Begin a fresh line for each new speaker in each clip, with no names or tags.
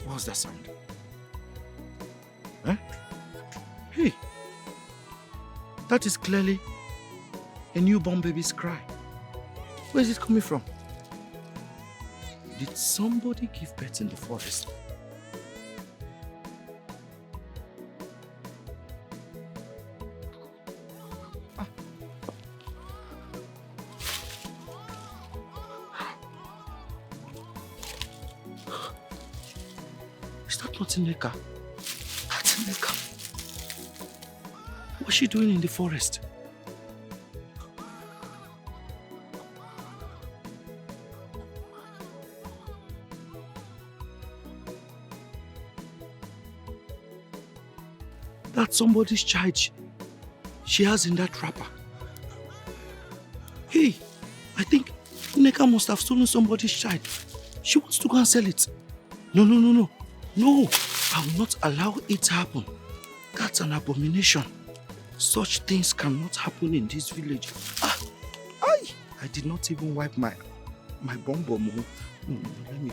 What's that sound? Huh? Hey, that is clearly a newborn baby's cry. Where is it coming from? Did somebody give birth in the forest? Is that not Ineka? That's Ineka. What's she doing in the forest? That's somebody's child she has in that wrapper. Hey, I think Ineka must have stolen somebody's child. She wants to go and sell it. No. No, I will not allow it to happen. That's an abomination. Such things cannot happen in this village. I did not even wipe my bum bum. Let me.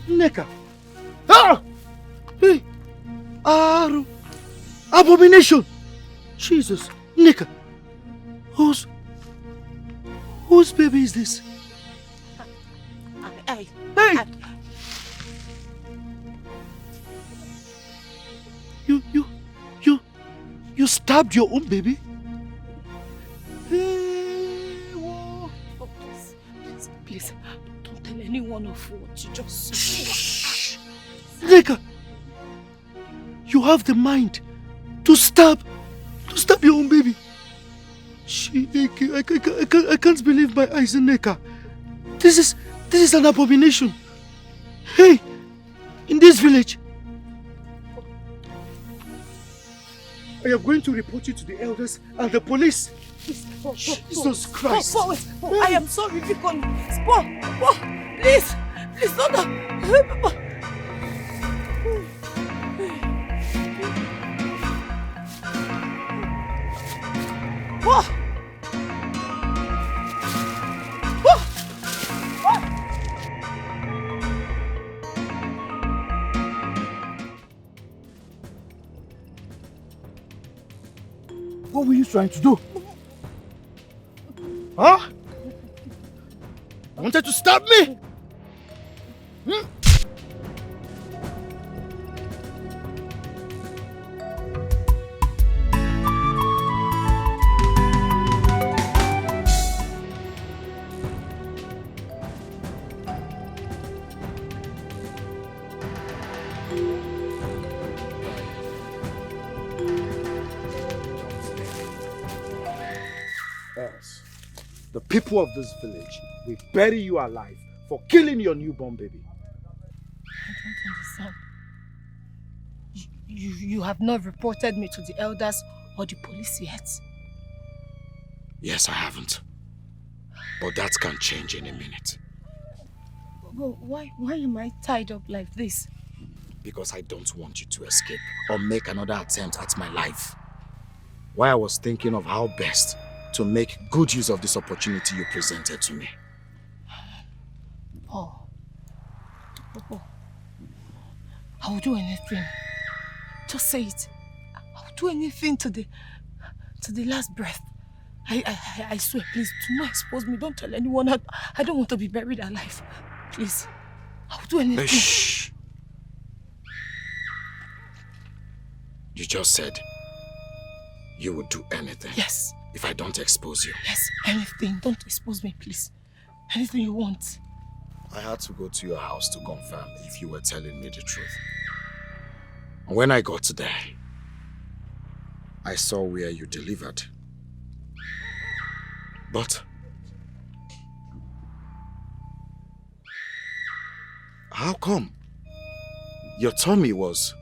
Neka! Hey! Aru! Abomination! Jesus! Neka! Whose baby is this? Hey! You stabbed your own baby? Hey, whoa.
Oh, please, don't tell anyone of what you just said.
Shh! Neka! You have the mind to stab your own baby. I can't believe my eyes, Neka. This is an abomination. Hey, in this village, I am going to report you to the elders and the police. Jesus Christ.
I am sorry, Vikon. Please, don't.
What were you trying to do? Huh? You wanted to stab me? Yes. The people of this village will bury you alive for killing your newborn baby.
I don't understand. You have not reported me to the elders or the police yet?
Yes, I haven't. But that can change in a minute.
But why am I tied up like this?
Because I don't want you to escape or make another attempt at my life. Why I was thinking of how best to make good use of this opportunity you presented to me.
Oh. I will do anything. Just say it. I'll do anything to the last breath. I swear, please, do not expose me. Don't tell anyone. I don't want to be buried alive. Please. I'll do anything.
Shh. You just said you would do anything.
Yes.
If I don't expose you.
Yes, anything. Don't expose me, please. Anything you want.
I had to go to your house to confirm if you were telling me the truth. And when I got there, I saw where you delivered. But how come your tummy was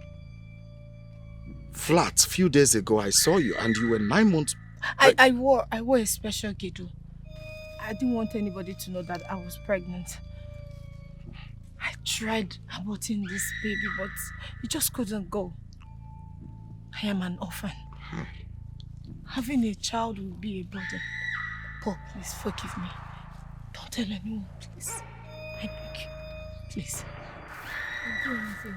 flat? A few days ago I saw you and you were 9 months.
I wore a special girdle. I didn't want anybody to know that I was pregnant. I tried aborting this baby, but it just couldn't go. I am an orphan. Having a child will be a burden. Paul, please forgive me. Don't tell anyone, please. I beg you. Please. Don't do anything.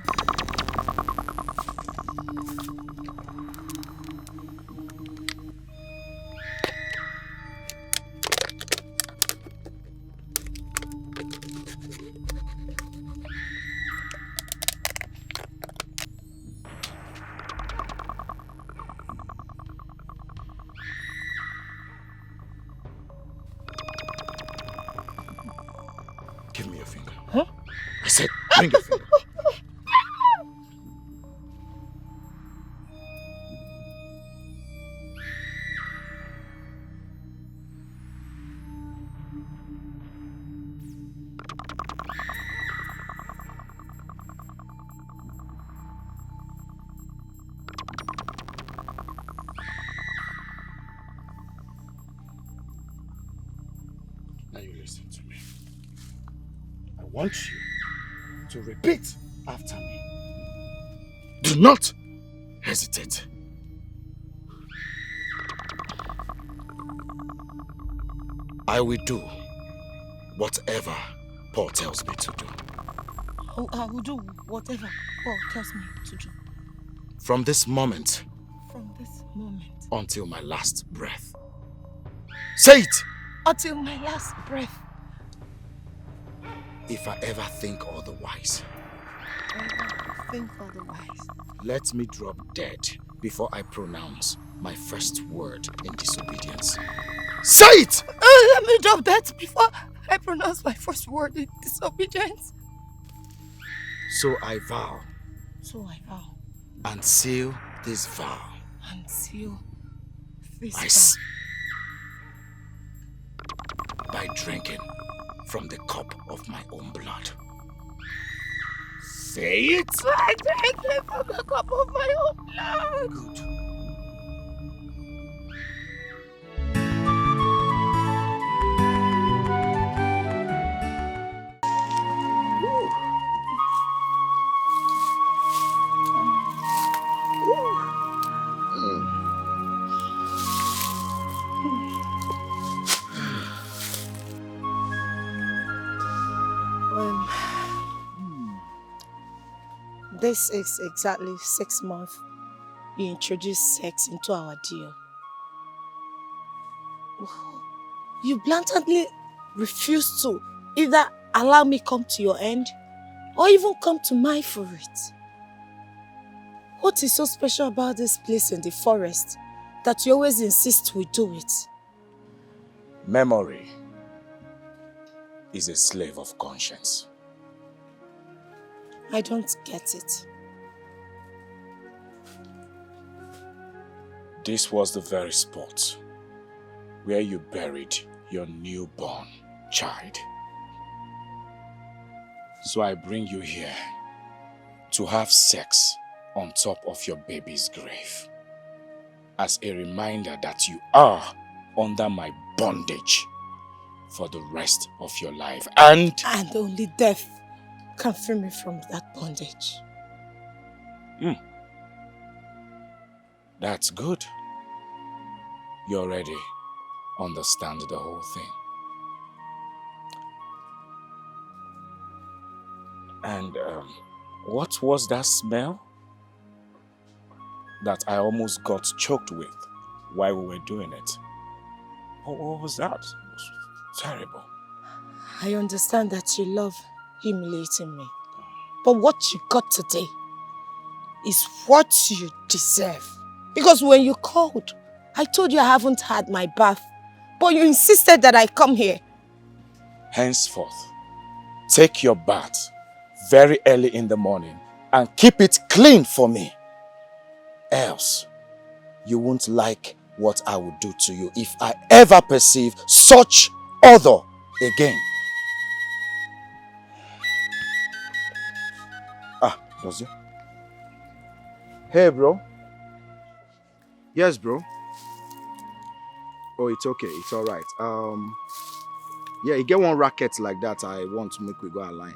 Give me your finger.
Huh?
I said, bring your finger. Now you listen to me. I want you to repeat after me. Do not hesitate. I will do whatever Paul tells me to do.
I will do whatever Paul tells me to do.
From this moment
From this moment.
until my last breath. Say it!
Until my last breath.
If I ever think otherwise,
Think otherwise.
let me drop dead before I pronounce my first word in disobedience. Say it!
Let me drop that before I pronounce my first word in disobedience.
So I vow
So I vow
and seal this vow.
and seal this
I
vow.
By drinking from the cup of my own blood. Say it!
I drink it from the cup of my own blood.
Good.
This is exactly 6 months you introduced sex into our deal. You blatantly refuse to either allow me come to your end or even come to mine for it. What is so special about this place in the forest that you always insist we do it?
Memory is a slave of conscience.
I don't get it.
This was the very spot where you buried your newborn child. So I bring you here to have sex on top of your baby's grave as a reminder that you are under my bondage for the rest of your life. And
only death can free me from that bondage.
That's good. You already understand the whole thing. And what was that smell?
that I almost got choked with while we were doing it. What was that? It was terrible.
I understand that you love humiliating me. But what you got today is what you deserve. Because when you called, I told you I haven't had my bath. But you insisted that I come here.
Henceforth, take your bath very early in the morning and keep it clean for me. Else, you won't like what I will do to you if I ever perceive such other again. Ah, does it?
Hey, bro. Yes, bro. Oh, it's okay. It's all right. Yeah, you get one racket like that. I want to make we go align.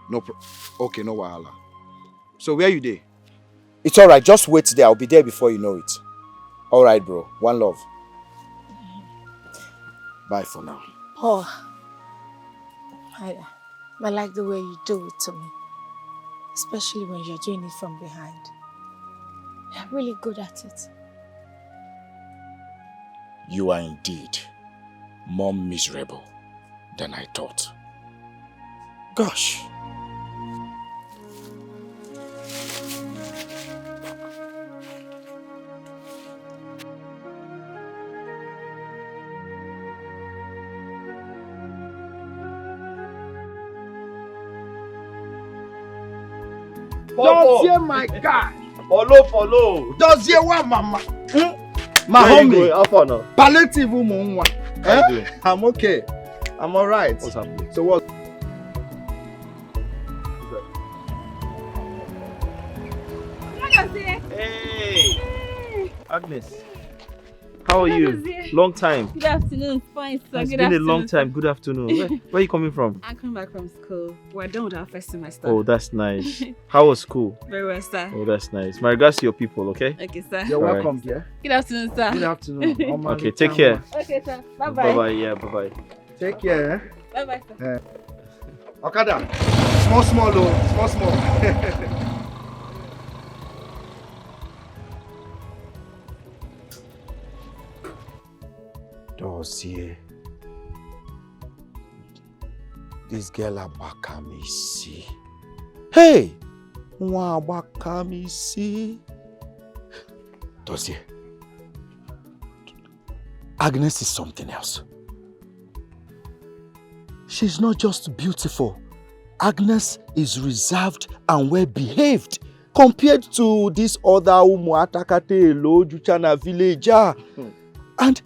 No okay, no wahala. So where you there?
It's all right. Just wait there. I'll be there before you know it. All right, bro. One love. Bye for now.
Oh, I like the way you do it to me. Especially when you're doing it from behind. You're really good at it.
You are indeed more miserable than I thought. Gosh.
Does hear my guy?
Follow.
Does hear what, mama? My homie.
How far now?
Palliative woman.
How you doing?
I'm okay. I'm all right.
What's happening?
So what?
Hey, Agnes. How are you? Long time.
Good afternoon, fine sir.
It's
Good
been
afternoon.
a long time. Good afternoon. Where are you coming from?
I'm coming back from school. We're done with our first semester.
Oh, that's nice. How was school?
Very well, sir.
Oh, that's nice. My regards to your people, okay?
Okay, sir.
You're
All right.
welcome, dear.
Good afternoon, sir.
Good afternoon.
Okay, take care.
Okay, sir. Bye-bye.
Bye-bye. Yeah, bye-bye.
Take care.
Bye-bye, sir.
Okada. Small, oh. Small.
Dossier. This girl Abaka me see. Hey! Nwa Abaka me see. Dossier. Agnes is something else. She's not just beautiful. Agnes is reserved and well behaved compared to this other Umuatakate Lojuchana villager. And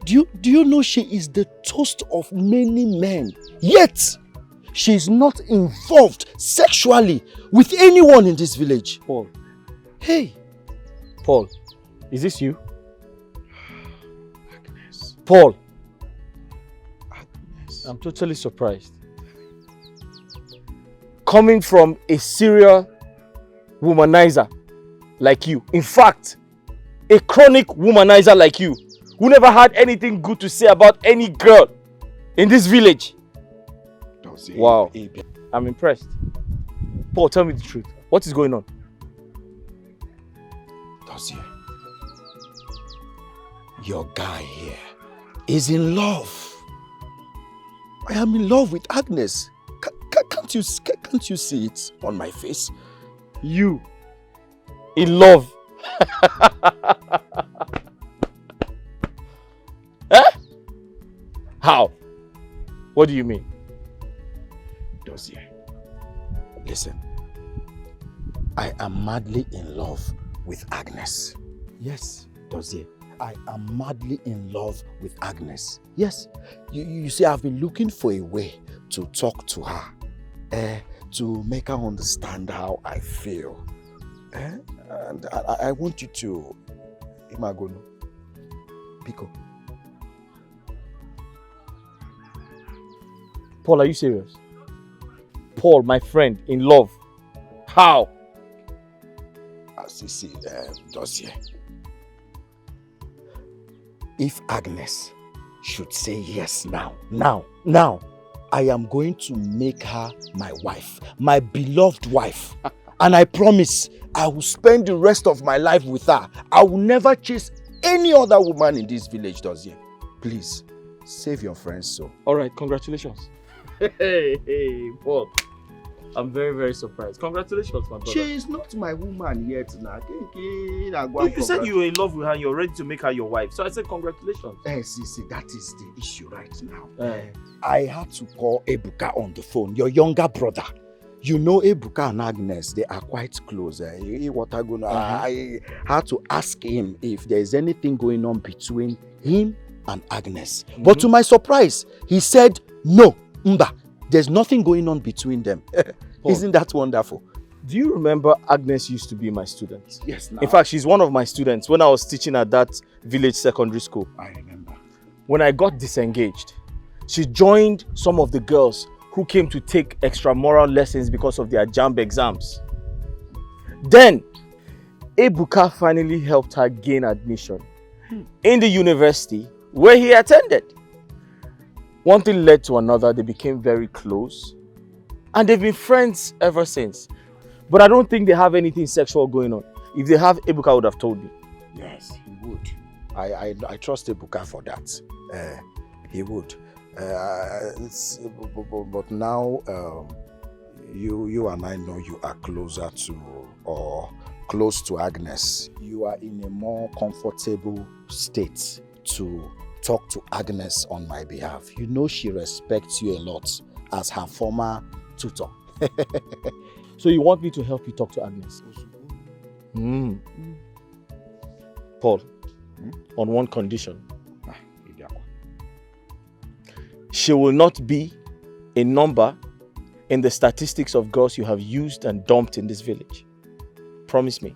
do you know she is the toast of many men? Yet, she is not involved sexually with anyone in this village.
Paul.
Hey.
Paul, is this you?
Agnes.
Paul.
Agnes.
I'm totally surprised. Coming from a serial womanizer like you. In fact, a chronic womanizer like you, who never had anything good to say about any girl in this village. Wow. I'm impressed. Paul, tell me the truth. What is going on?
Dossier. Your guy here is in love. I am in love with Agnes. Can't you see it on my face?
You in love? Eh? How? What do you mean?
Dossier. Listen. I am madly in love with Agnes. Yes, Dossier. I am madly in love with Agnes. Yes. You see, I've been looking for a way to talk to her. To make her understand how I feel. And I want you to... Imagono. Pico.
Paul, are you serious? Paul, my friend, in love. How?
As you see, Dossier. If Agnes should say yes now, I am going to make her my wife, my beloved wife. And I promise I will spend the rest of my life with her. I will never chase any other woman in this village, Dozie. Please, save your friend's soul.
All right, congratulations. Hey, Paul. I'm very, very surprised. Congratulations, my brother.
She is not my woman yet now.
You said you were in love with her and you're ready to make her your wife. So I said congratulations.
See, that is the issue right now. I had to call Ibuka on the phone, your younger brother. You know Ibuka and Agnes, they are quite close. I had to ask him if there is anything going on between him and Agnes. But to my surprise, he said, no, Mba, there's nothing going on between them. Isn't that wonderful?
Do you remember Agnes used to be my student?
Yes, now.
In fact, she's one of my students when I was teaching at that village secondary school.
I remember.
When I got disengaged, she joined some of the girls who came to take extramural lessons because of their JAMB exams. Then, Ibuka finally helped her gain admission in the university where he attended. One thing led to another, they became very close. And they've been friends ever since. But I don't think they have anything sexual going on. If they have, Ibuka would have told me.
Yes, he would. I trust Ibuka for that. He would. But now, you and I know you are closer to, or close to Agnes. You are in a more comfortable state to talk to Agnes on my behalf. You know she respects you a lot as her former tutor.
So you want me to help you talk to Agnes? Paul, on one condition. She will not be a number in the statistics of girls you have used and dumped in this village. Promise me.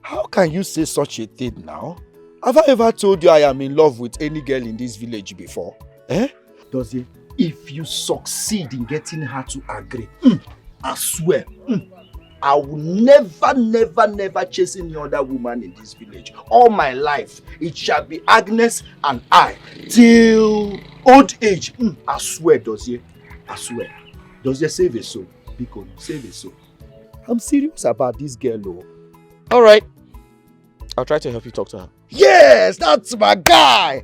How can you say such a thing now? Have I ever told you I am in love with any girl in this village before? Dozie, if you succeed in getting her to agree, I swear, I will never chase any other woman in this village. All my life, it shall be Agnes and I till old age. I swear, Dozie. I swear. Dozie, save a soul. Biko, save a soul. I'm serious about this girl, though.
All right. I'll try to help you talk to her.
Yes, that's my guy.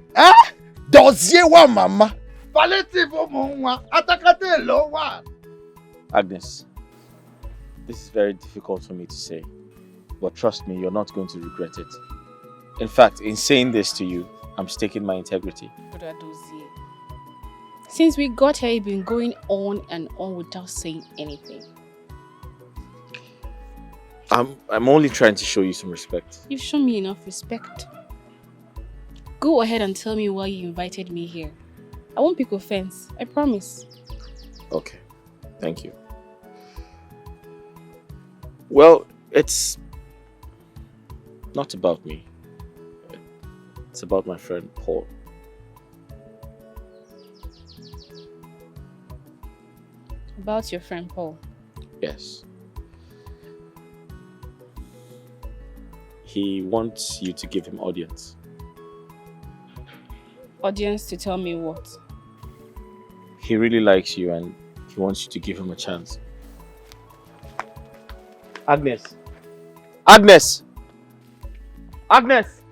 Dozie wa mama.
Agnes, this is very difficult for me to say, but trust me, you're not going to regret it. In fact, in saying this to you, I'm staking my integrity.
Brother Dozie, since we got here, you've been going on and on without saying anything.
I'm only trying to show you some respect.
You've shown me enough respect. Go ahead and tell me why you invited me here. I won't pick offense, I promise.
Okay, thank you. Well, it's not about me. It's about my friend Paul.
About your friend Paul?
Yes. He wants you to give him audience.
Audience to tell me what?
He really likes you and he wants you to give him a chance. Agnes! Agnes! Agnes!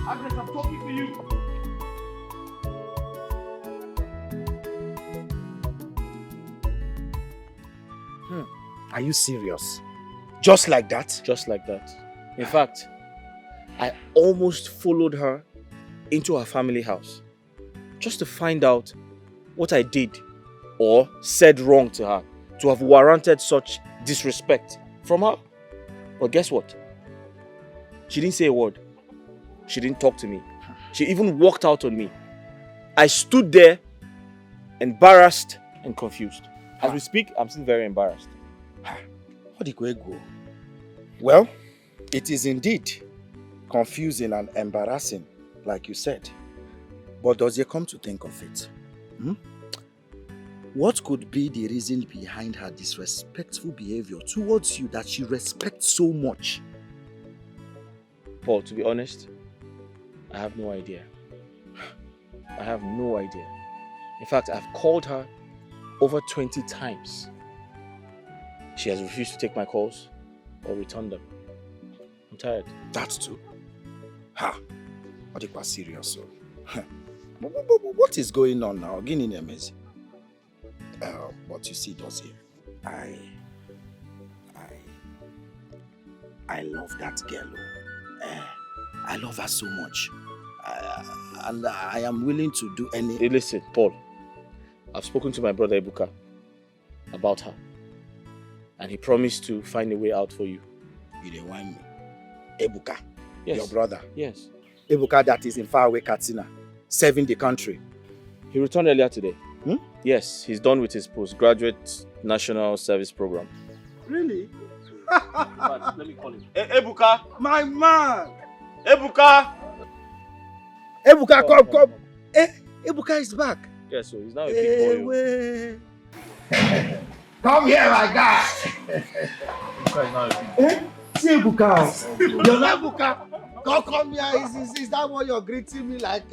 Agnes, I'm talking to you!
Are you serious? Just like that?
Just like that. In fact, I almost followed her into her family house just to find out what I did or said wrong to her to have warranted such disrespect from her. But guess what? She didn't say a word. She didn't talk to me. She even walked out on me. I stood there embarrassed and confused. As we speak, I'm still very embarrassed.
Well, it is indeed confusing and embarrassing, like you said. But does it come to think of it? What could be the reason behind her disrespectful behavior towards you that she respects so much?
Paul, to be honest, I have no idea. I have no idea. In fact, I've called her over 20 times. She has refused to take my calls or return them. I'm tired.
That too? Ha! What if was serious? So. What is going on now? Guinea Nemezi. But you see, Dozie, I love that girl. I love her so much. And I am willing to do any...
Hey, listen, Paul. I've spoken to my brother Ibuka about her. And he promised to find a way out for you.
You didn't want me. Ibuka,
yes.
Your brother.
Yes.
Ibuka that is in faraway Katsina, serving the country.
He returned earlier today. Yes, he's done with his postgraduate national service program.
Really?
Let me call him. Ibuka!
My man!
Ibuka!
Ibuka, come. Ibuka is back.
Yes, so he's now a big boy.
Come here, my guy.
Ibuka is now a big boy.
See Ibuka. You're not Ibuka. Come here. Is that what you're greeting me like?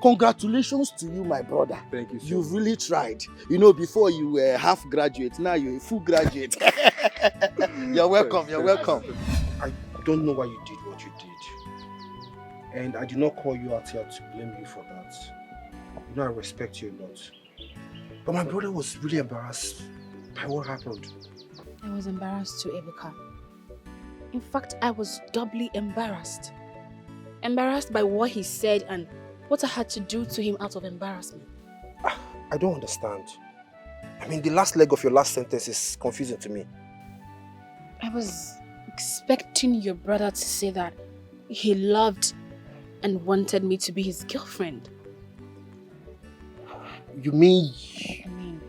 Congratulations to you, my brother.
Thank you, sir.
You've really tried. You know, before you were half graduate, now you're a full graduate. You're welcome. You're welcome.
I don't know why you did what you did. And I did not call you out here to blame you for that. You know, I respect you a lot. But my brother was really embarrassed by what happened.
I was embarrassed too, Ibuka. In fact, I was doubly embarrassed. Embarrassed by what he said and what I had to do to him out of embarrassment.
I don't understand. I mean, the last leg of your last sentence is confusing to me.
I was expecting your brother to say that he loved and wanted me to be his girlfriend.
You mean...
I mean,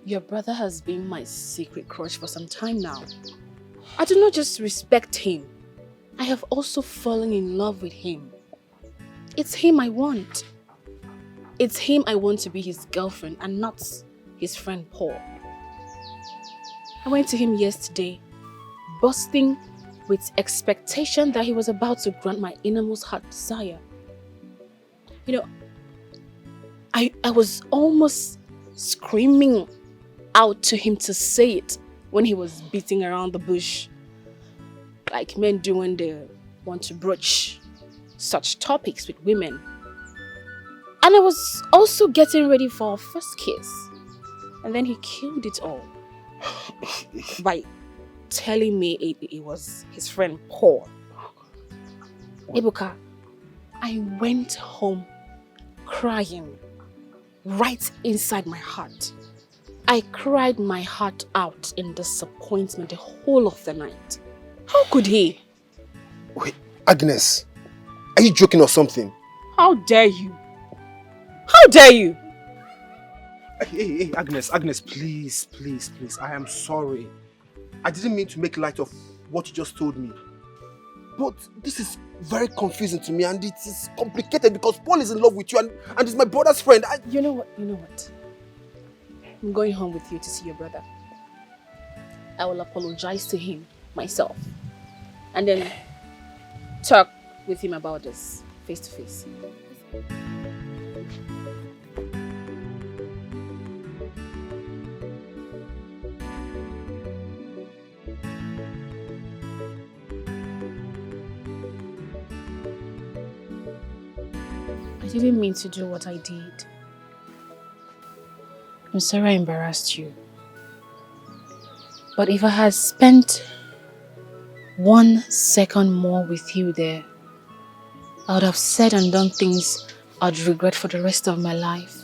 your brother has been my secret crush for some time now. I do not just respect him. I have also fallen in love with him. It's him I want. It's him I want to be his girlfriend and not his friend Paul. I went to him yesterday, bursting with expectation that he was about to grant my innermost heart desire. You know, I was almost screaming out to him to say it when he was beating around the bush, like men do when they want to broach such topics with women. And I was also getting ready for our first kiss. And then he killed it all by telling me it was his friend Paul. Ibuka, I went home crying right inside my heart. I cried my heart out in disappointment the whole of the night. How could he?
Wait, Agnes, are you joking or something?
How dare you? How dare you?
Hey, Agnes, please. I am sorry. I didn't mean to make light of what you just told me. But this is very confusing to me and it is complicated because Paul is in love with you and he's my brother's friend.
You know what? I'm going home with you to see your brother. I will apologize to him myself and then talk with him about this face to face. I didn't mean to do what I did. I'm sorry I embarrassed you. But if I had spent 1 second more with you there, I would have said and done things I'd regret for the rest of my life.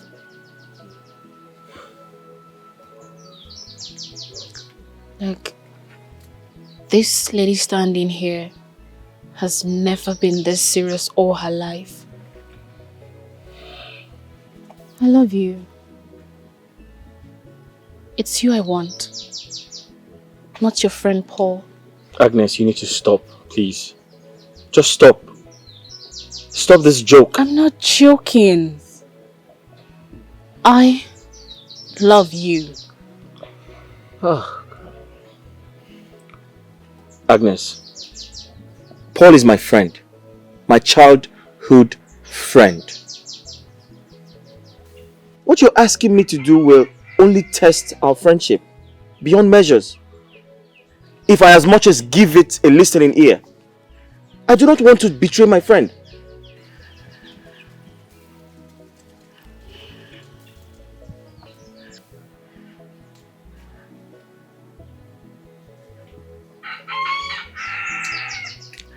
Like, this lady standing here has never been this serious all her life. I love you. It's you I want, not your friend Paul.
Agnes, you need to stop, please. Just stop. Stop this joke.
I'm not joking. I love you.
Agnes, Paul is my friend. My childhood friend. What you're asking me to do will only test our friendship beyond measures. If I as much as give it a listening ear, I do not want to betray my friend.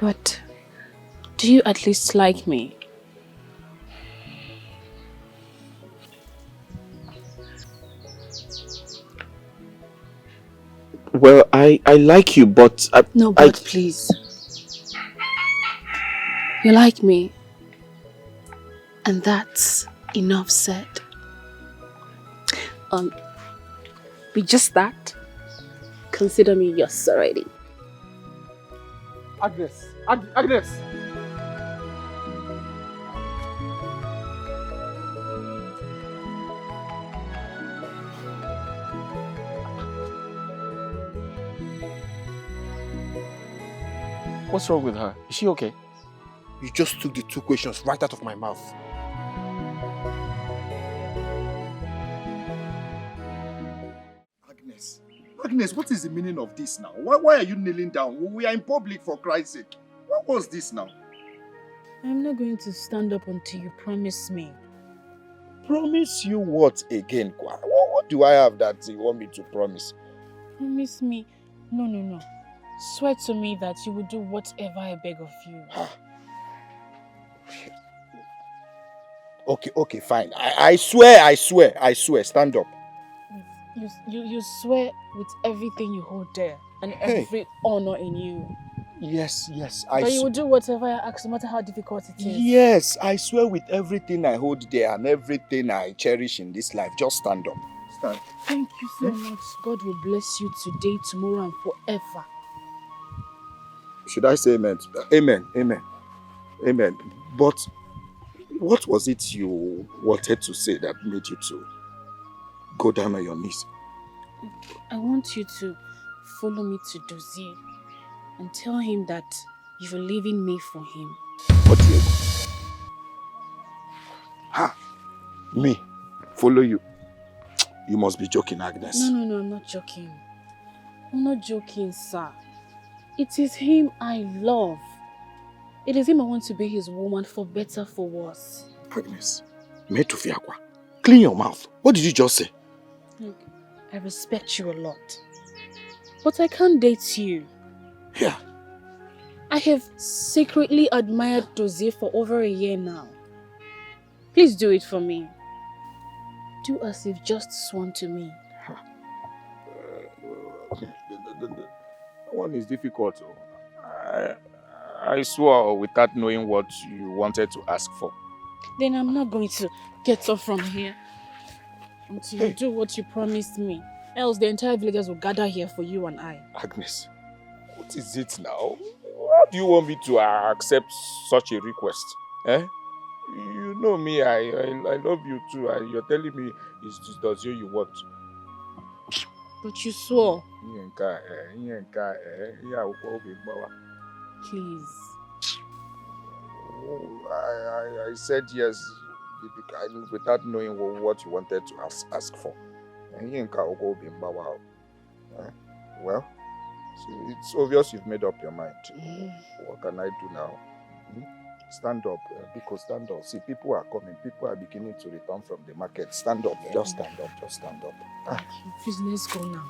But do you at least like me?
Well, I like you, but
No, but please. You like me. And that's enough said. With just that, consider me yours already.
Agnes! Agnes!
What's wrong with her? Is she okay?
You just took the two questions right out of my mouth.
Agnes, what is the meaning of this now? Why are you kneeling down? We are in public, for Christ's sake. What was this now?
I'm not going to stand up until you promise me.
Promise you what again, Kwa? What do I have that you want me to promise?
Promise me. No. Swear to me that you will do whatever I beg of you.
Okay, fine. I swear. Stand up.
You swear with everything you hold there and every honor in you.
Yes.
That you will do whatever I ask, no matter how difficult it is.
Yes, I swear with everything I hold there and everything I cherish in this life. Just stand up. Stand.
Thank you so much. God will bless you today, tomorrow, and forever.
Should I say amen? Amen. But what was it you wanted to say that made you to go down on your knees?
I want you to follow me to Dozie and tell him that you're leaving me for him.
What do you... Me? Follow you? You must be joking, Agnes.
No, I'm not joking. I'm not joking, sir. It is him I love. It is him I want to be his woman, for better, for worse.
Agnes, Metufiakwa, clean your mouth. What did you just say?
Look, I respect you a lot. But I can't date you.
Yeah.
I have secretly admired Dozie for over a year now. Please do it for me. Do as if just sworn to me.
That one is difficult. I swore without knowing what you wanted to ask for.
Then I'm not going to get off from here until you do what you promised me. Else the entire villagers will gather here for you and I.
Agnes, what is it now? How do you want me to accept such a request? You know me, I love you too, and you're telling me it's just Dozie you want.
But you swore. Please.
I said yes without knowing what you wanted to ask for. Well, it's obvious you've made up your mind. What can I do now? Stand up, because stand up. See, people are coming. People are beginning to return from the market. Stand up. Just stand up.
Please, let's go now.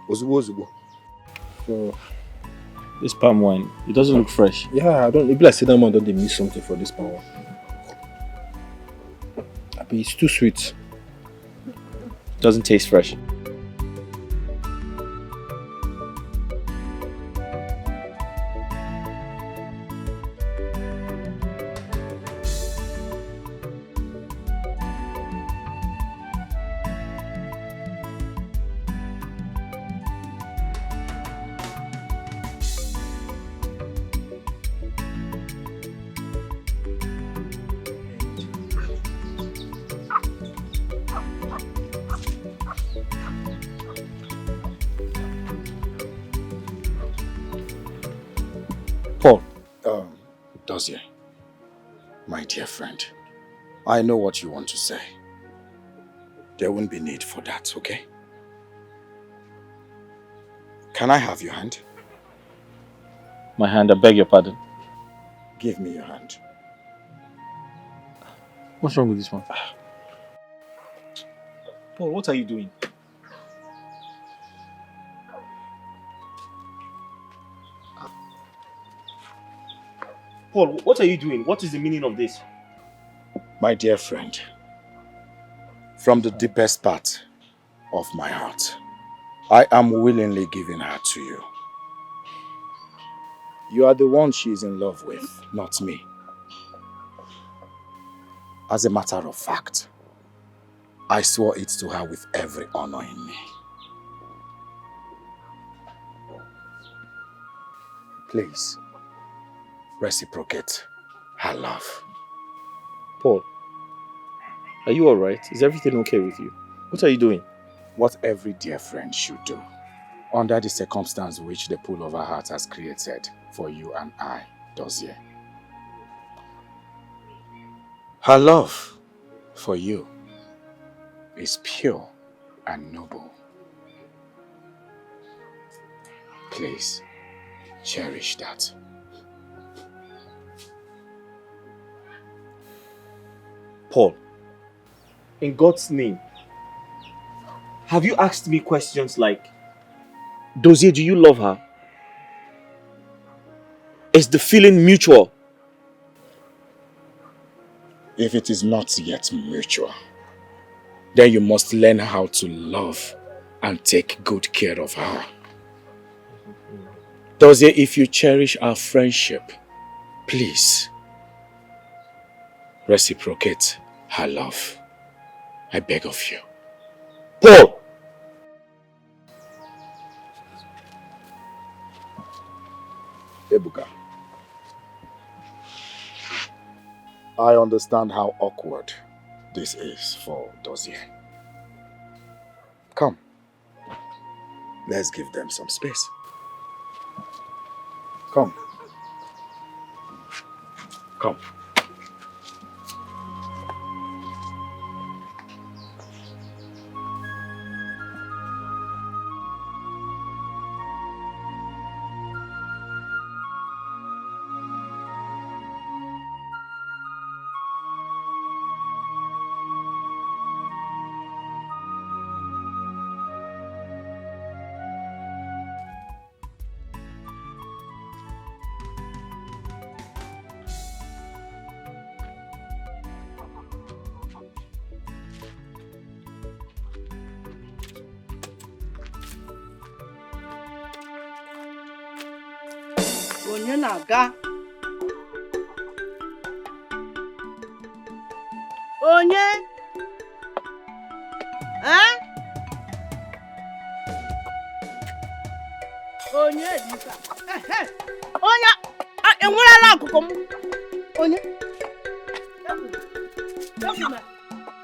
Ozubo.
So, this palm wine, it doesn't look fresh.
Yeah, I don't. Maybe I say that man don't they miss something for this palm wine. It's too sweet.
It doesn't taste fresh.
Dozie, my dear friend, I know what you want to say. There won't be need for that, okay? Can I have your hand?
My hand, I beg your pardon.
Give me your hand.
What's wrong with this one?
Paul, what are you doing? Paul, what are you doing? What is the meaning of this?
My dear friend, from the deepest part of my heart, I am willingly giving her to you. You are the one she is in love with, not me. As a matter of fact, I swore it to her with every honor in me. Please, reciprocate her love.
Paul, are you alright? Is everything okay with you? What are you doing?
What every dear friend should do, under the circumstance which the pool of her heart has created for you and I, Dozier. Her love for you is pure and noble. Please, cherish that.
Paul, in God's name, have you asked me questions like,
Dozier, do you love her? Is the feeling mutual?
If it is not yet mutual, then you must learn how to love and take good care of her. Dozier, if you cherish our friendship, please reciprocate her love. I beg of you.
Paul!
Ibuka, I understand how awkward this is for Dozier. Come, let's give them some space. Come. Come.
Onye na-aga? Onye? Onye dịka? Onye enwerela akụkụ m. Onye?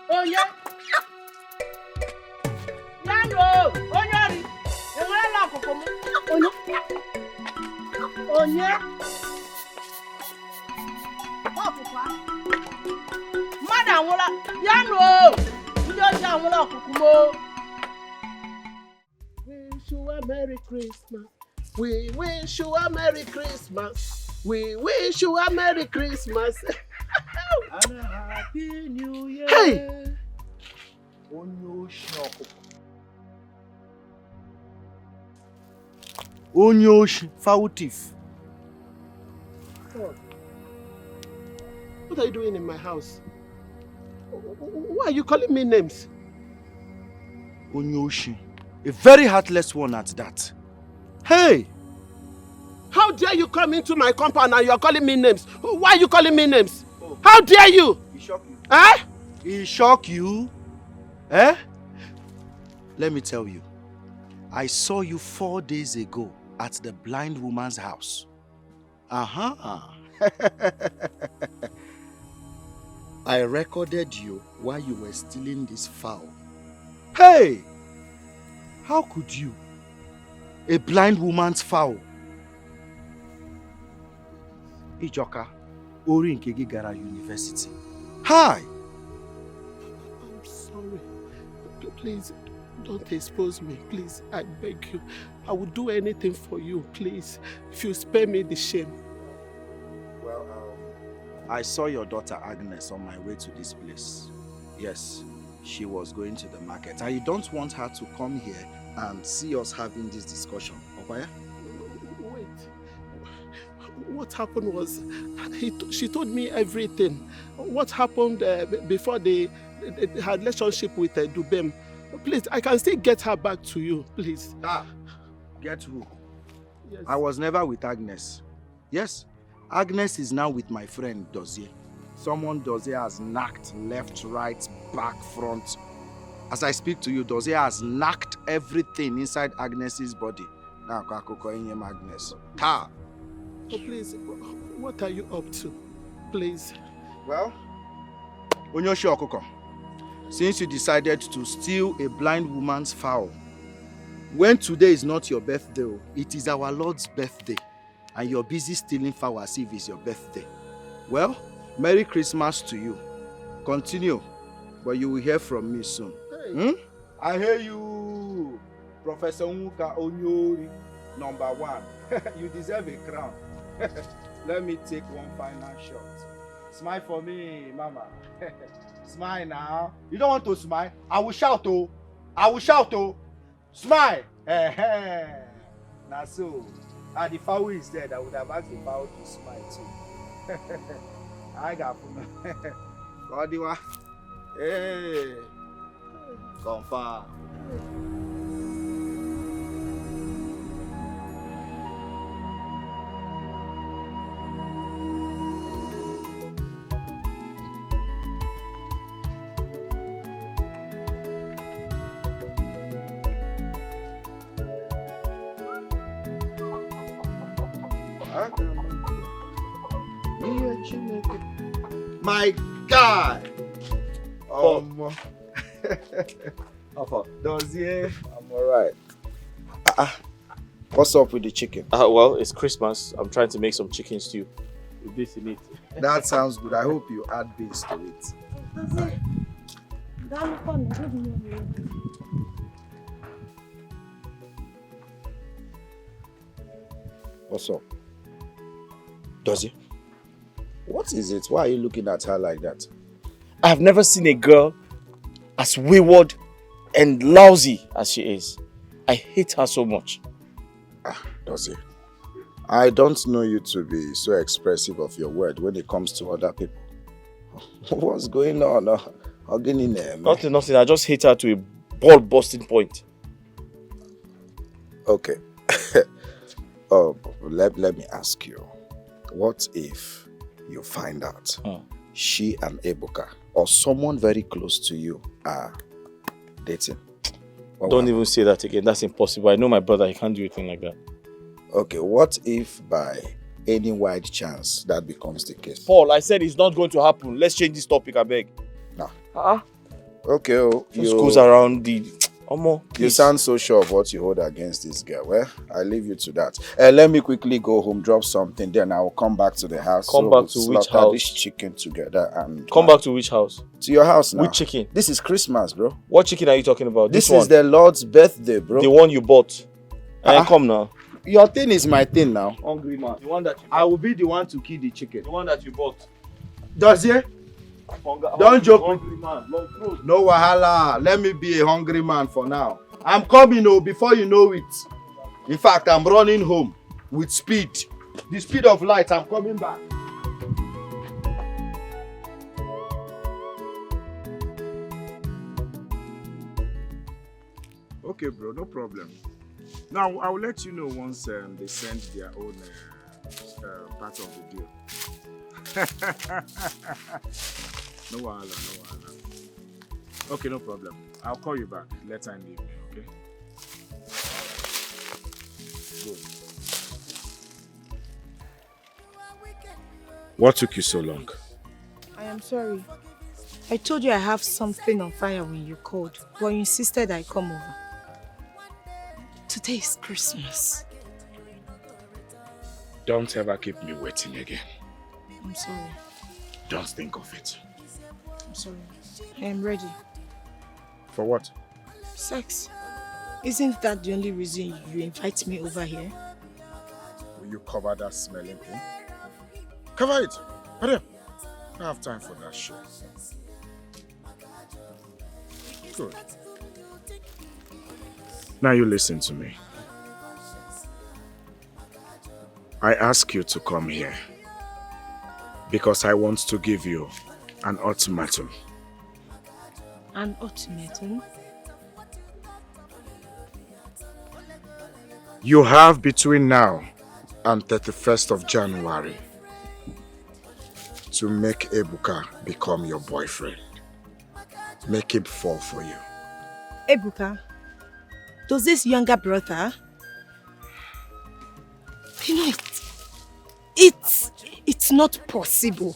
Onye? Nano, onye ori. Enwerela akụkụ m. Onye? Onye? Ọkụkụ a? Mmadụ anwụla. Ya nụ o! Ndị ọjọọ anwụla ọkụkụ m o!
Wish you a Merry Christmas. We wish you a Merry Christmas. We wish you a Merry Christmas.
And a Happy New Year.
Hey!
Onyoshi, foul thief.
What are you doing in my house? Why are you calling me names?
Onyoshi, a very heartless one at that. Hey!
How dare you come into my compound and you are calling me names? Why are you calling me names? Oh. How dare you?
He shocked you.
Eh?
He shocked you? Eh? Let me tell you. I saw you 4 days ago at the blind woman's house. I recorded you while you were stealing this fowl. Hey! How could you? A blind woman's fowl. Ijoka, Ori Nkegi Gara University. Hi!
I'm sorry. Please, don't expose me. Please, I beg you. I will do anything for you, please. If you spare me the shame.
Well, I saw your daughter Agnes on my way to this place. Yes, she was going to the market. I don't want her to come here and see us having this discussion. Okay?
Wait. What happened was, she told me everything. What happened before they had relationship with Dubem. Please, I can still get her back to you, please.
Get who?
Yes.
I was never with Agnes. Yes, Agnes is now with my friend Dozie. Someone Dozie has knocked left, right, back, front. As I speak to you, Dozie has knocked everything inside Agnes's body. Now, Agnes. Ta!
Oh, please, what are you up to? Please.
Well, Onyoshi Okoko, since you decided to steal a blind woman's fowl, when today is not your birthday, it is our Lord's birthday, and you're busy stealing fowl as if it's your birthday. Well, Merry Christmas to you. Continue, but you will hear from me soon.
Hey.
I hear you, Professor Nwoka Onyori, number 1. You deserve a crown. Let me take one final shot. Smile for me, Mama. Smile now. You don't want to smile? I will shout, oh. I will shout, oh. Smile. Now so, the fowl is dead. I would have asked the fowl to smile too. I got Godiwa. Hey. Confirm. My God! Dozie, I'm alright. What's up with the chicken?
Well, it's Christmas. I'm trying to make some chicken stew with this in it.
That sounds good. I hope you add beans to it. What's up? Dozie? What is it? Why are you looking at her like that?
I have never seen a girl as wayward and lousy as she is. I hate her so much.
Dozie, I don't know you to be so expressive of your word when it comes to other people. What's going on?
Nothing. I just hate her to a ball-busting point.
Okay. Let me ask you. What if you find out she and Ibuka or someone very close to you are dating?
Don't even say that again. That's impossible. I know my brother. He can't do anything like that.
Okay, what if by any wide chance that becomes the case?
Paul, I said it's not going to happen. Let's change this topic, I beg.
No. Okay,
just goes around the...
You sound so sure of what you hold against this girl. Well, I leave you to that. Let me quickly go home, drop something, then I will come back to the house.
Come back to which house?
This chicken together and...
Come back to which house?
To your house now.
Which chicken?
This is Christmas, bro.
What chicken are you talking about?
This is the Lord's birthday, bro.
The one you bought. Come now.
Your thing is my thing now.
Hungry man. The one that you
I will be the one to kill the chicken.
The one that you bought.
Dozie? Don't joke.
Hungry man.
No wahala. Let me be a hungry man for now. I'm coming before you know it. In fact, I'm running home with speed. The speed of light. I'm coming back.
Okay, bro, no problem. Now, I will let you know once they send their own part of the deal. No wahala. Okay, no problem. I'll call you back later in the evening, okay? Good. What took you so long?
I am sorry. I told you I have something on fire when you called, but you insisted I come over. Today is Christmas.
Don't ever keep me waiting again.
I'm sorry.
Don't think of it.
I'm sorry. I am ready.
For what?
Sex. Isn't that the only reason you invite me over here?
Will you cover that smelling thing? Cover it! Hurry up! I don't have time for that shit. Good. Now you listen to me. I ask you to come here because I want to give you an ultimatum.
An ultimatum?
You have between now and 31st of January to make Ibuka become your boyfriend. Make him fall for you.
Ibuka, does this younger brother? You know, it's not possible.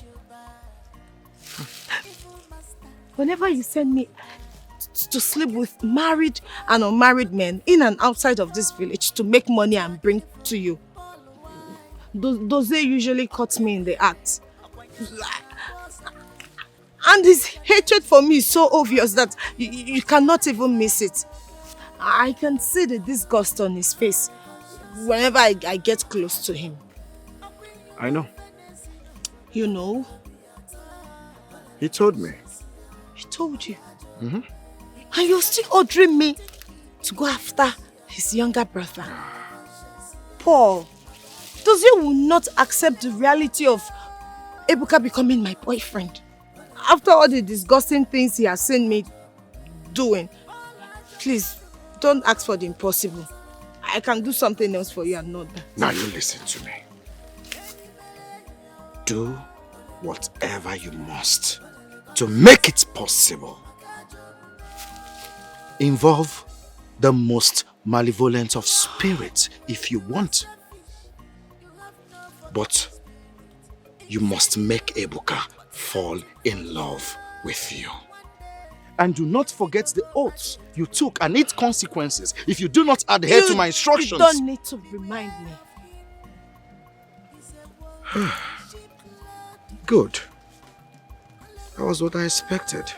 Whenever you send me to sleep with married and unmarried men in and outside of this village to make money and bring to you, does they usually cut me in the act? And his hatred for me is so obvious that you cannot even miss it. I can see the disgust on his face whenever I get close to him.
I know.
You know?
He told me.
He told you?
Mm-hmm.
And you're still ordering me to go after his younger brother. Paul, does you will not accept the reality of Ibuka becoming my boyfriend? After all the disgusting things he has seen me doing, please, don't ask for the impossible. I can do something else for you and not that.
Now you listen to me. Do whatever you must to make it possible. Involve the most malevolent of spirits if you want. But you must make Ibuka fall in love with you.
And do not forget the oaths you took and its consequences if you do not adhere to my instructions.
You don't need to remind me.
Good. That was what I expected.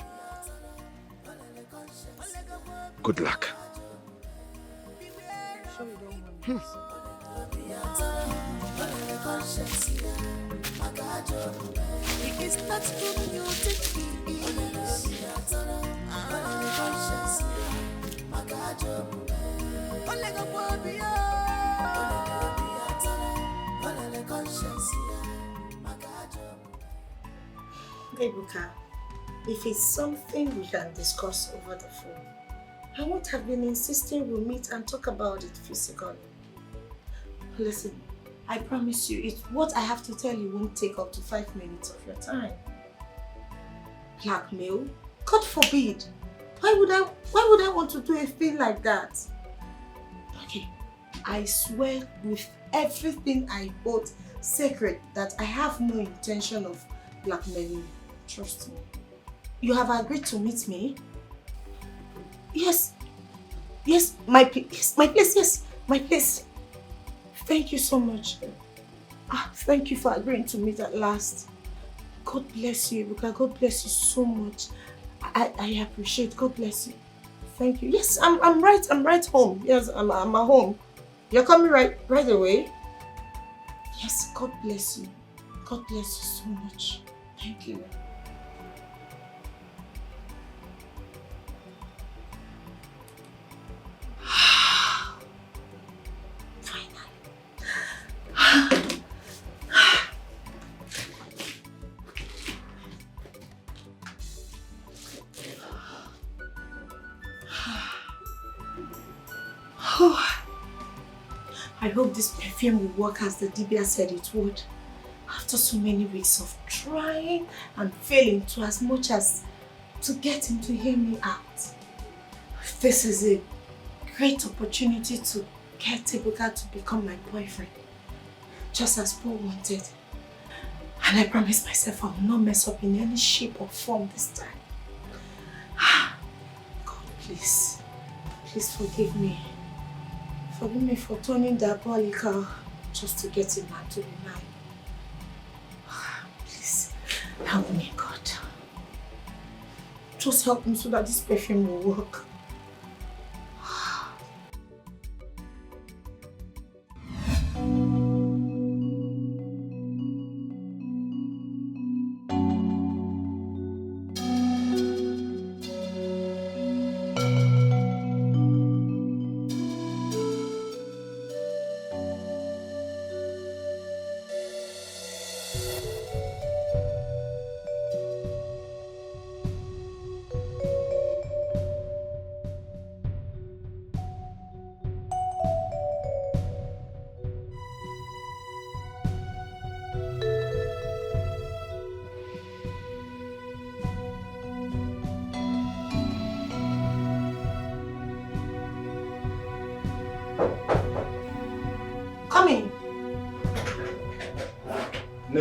Good luck.
Ibuka, if it's something we can discuss over the phone, I won't have been insisting we'll meet and talk about it physically. Listen, I promise you, what I have to tell you won't take up to 5 minutes of your time. Blackmail? God forbid! Why would I want to do a thing like that? Okay, I swear with everything I hold sacred that I have no intention of blackmailing you. Trust me. You have agreed to meet me? Yes. Yes, my place, yes, my place. Thank you so much. Thank you for agreeing to meet at last. God bless you, Ibuka. God bless you so much. I appreciate. God bless you. Thank you. Yes, I'm right home. Yes, I'm at home. You're coming right away? Yes, God bless you. God bless you so much. Thank you. I hope this perfume will work as the Dibia said it would. After so many weeks of trying and failing to as much as to get him to hear me out. This is a great opportunity to get Ibuka to become my boyfriend. Just as Paul wanted. And I promise myself I will not mess up in any shape or form this time. God, please forgive me. Forgive me for turning diabolical just to get him back to be mine. Please, help me, God. Just help me so that this perfume will work.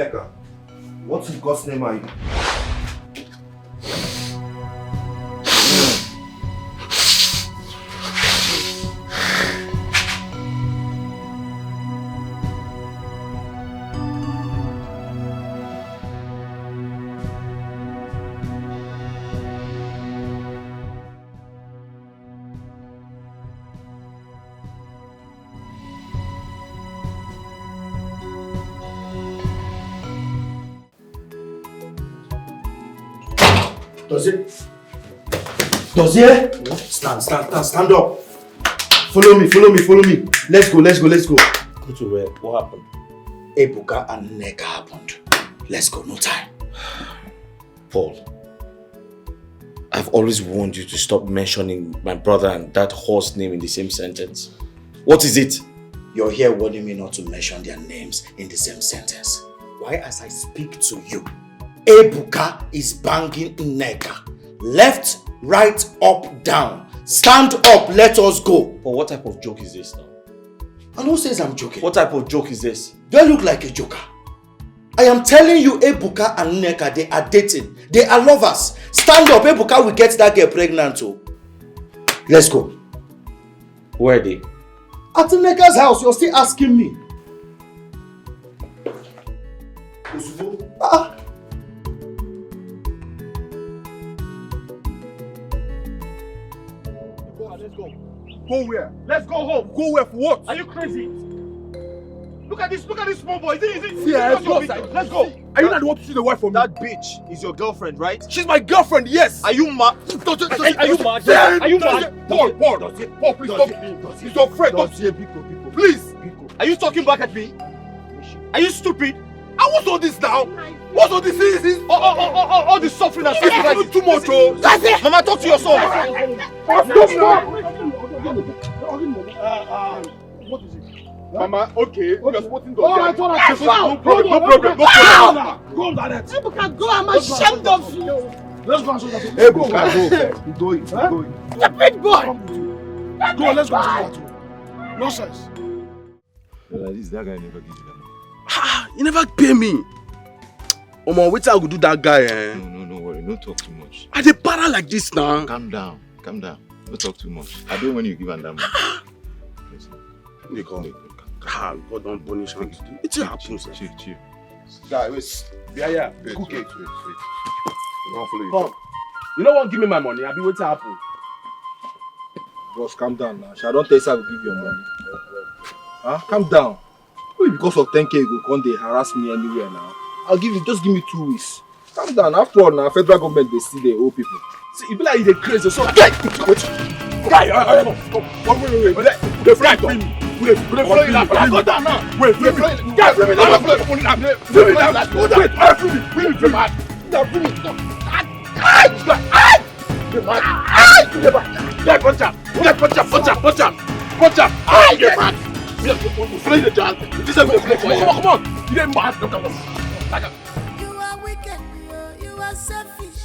Nneka, what in God's name are you? Does it? Stand up. Follow me. Let's go.
Go to where? What happened?
Ibuka and Nneka happened. Let's go, no time.
Paul, I've always warned you to stop mentioning my brother and that horse name in the same sentence. What is it?
You're here warning me not to mention their names in the same sentence. Why, as I speak to you, Ibuka is banging Nneka. Left, right, up, down. Stand up, let us go.
But what type of joke is this now?
And who says I'm joking?
What type of joke is this?
Do I look like a joker? I am telling you, Ibuka and Nneka, they are dating. They are lovers. Stand up, Ibuka will get that girl pregnant too. Let's go.
Where are they?
At Nneka's house, you're still asking me.
Let's go. Go where? Let's go home. Go where for what? Are you crazy? Look at this small boy. Is it?
Yeah,
let's go.
Are you not the one to see the wife from me?
That bitch is your girlfriend, right?
She's my girlfriend, yes.
Are you mad?
Are you mad?
Are you mad? Paul, please stop. He's your friend. Please.
Are you talking back at me? Are you stupid?
And what's all this now? What's all this?
All this suffering and sacrifice.
Too much, oh.
That's it. Mama, talk to your son.
What is it? Mama, okay. You're supporting the
No problem.
Go on, Dad.
Ibuka, go. I'm ashamed of you.
Let's go and show that. Hey, go. He's going.
Stupid boy.
Go, let's go and show that. Nonsense.
That guy never gives you that money.
You never pay me. Omo, wait till I go do that guy, eh?
No worry. Don't talk too much.
I dey para like this now.
Calm down. Don't talk too much. I don't want you to give him that money.
They come. God don't punish him. It's a happen, sir.
Chill.
Guy, wait. Yeah. Cook it.
Wait.
I'll follow you. Come. You don't want to give me my money. I'll be waiting to happen.
Boss, calm down now. I don't tell you I will give you your money. Huh? Calm down. Wait, because of 10k you go they harass me anywhere now. Just give me 2 weeks. Calm down. After all, now federal government they see the old people.
See, you be like you're crazy. So, guy, Guy, wait. The friend, Wait, go down now. Wait, guy, bring me down. Come on. You ain't mad.
You are wicked, you are selfish.